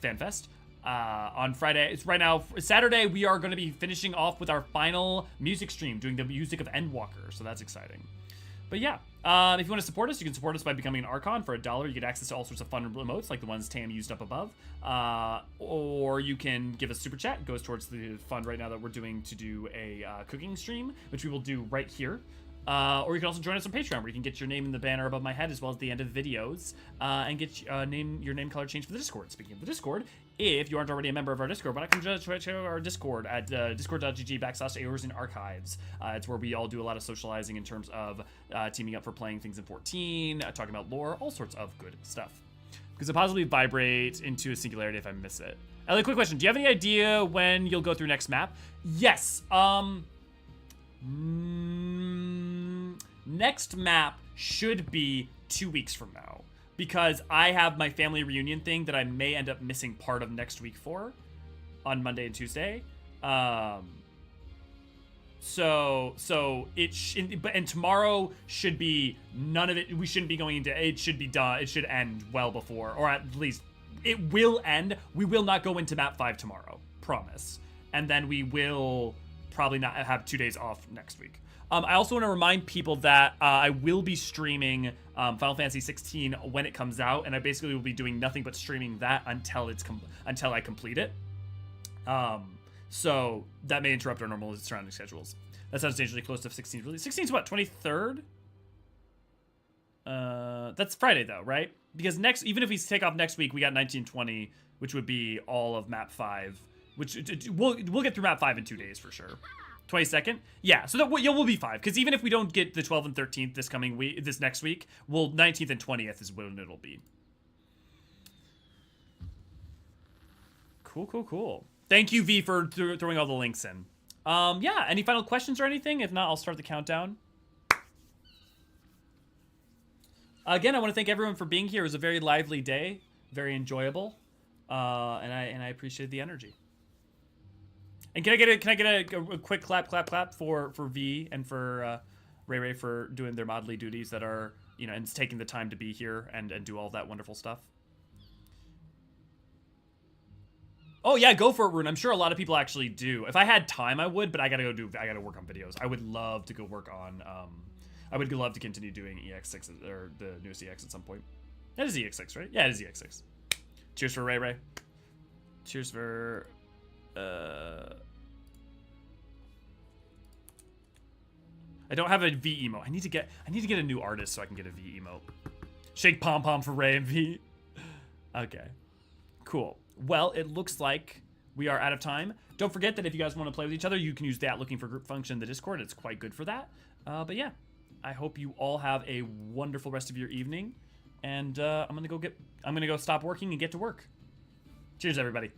FanFest. On Friday, it's right now, Saturday, we are going to be finishing off with our final music stream, doing the music of Endwalker, so that's exciting. But yeah, if you want to support us, you can support us by becoming an Archon. For $1, you get access to all sorts of fun emotes, like the ones Tam used up above. Or you can give us super chat. It goes towards the fund right now that we're doing to do a cooking stream, which we will do right here. Or you can also join us on Patreon, where you can get your name in the banner above my head, as well as the end of videos, and get your name color changed for the Discord. Speaking of the Discord, if you aren't already a member of our Discord, why not come check out our Discord at discord.gg/Eorzean archives. It's where we all do a lot of socializing in terms of teaming up for playing things in 14, talking about lore, all sorts of good stuff. Because it possibly vibrates into a singularity if I miss it. Ellie, quick question. Do you have any idea when you'll go through next map? Yes. Next map should be 2 weeks from now, because I have my family reunion thing that I may end up missing part of next week for on Monday and Tuesday. So and tomorrow should be none of it. We shouldn't be going into it. Should be done. It should end well before, or at least it will end. We will not go into map 5 tomorrow, promise. And then we will probably not have 2 days off next week. I also want to remind people that I will be streaming Final Fantasy 16 when it comes out, and I basically will be doing nothing but streaming that until I complete it. So that may interrupt our normal surrounding schedules. That sounds dangerously close to 16's release. 16's what, 23rd? That's Friday though, right? Because even if we take off next week, we got 1920, which would be all of map 5, which we'll get through map 5 in 2 days for sure. 22nd? Yeah, so we'll be 5, because even if we don't get the 12th and 13th this next week, 19th and 20th is when it'll be. Cool. Thank you, V, for throwing all the links in. Yeah, any final questions or anything? If not, I'll start the countdown. Again, I want to thank everyone for being here. It was a very lively day, very enjoyable, and I appreciate the energy. And can I get a quick clap for V and for Ray for doing their modly duties that are, and taking the time to be here and do all that wonderful stuff. Oh yeah, go for it, Rune. I'm sure a lot of people actually do. If I had time, I would, but I gotta work on videos. I would love to go work on. I would love to continue doing EX6 or the newest EX at some point. That is EX6, right? Yeah, it is EX6. Cheers for Ray. Cheers for. I don't have a V emote. I need to get a new artist so I can get a V emote. Shake pom pom for Ray and V. Okay, cool. Well, it looks like we are out of time. Don't forget that if you guys want to play with each other, you can use that looking for group function in the Discord. It's quite good for that. But yeah, I hope you all have a wonderful rest of your evening. And I'm gonna go stop working and get to work. Cheers, everybody.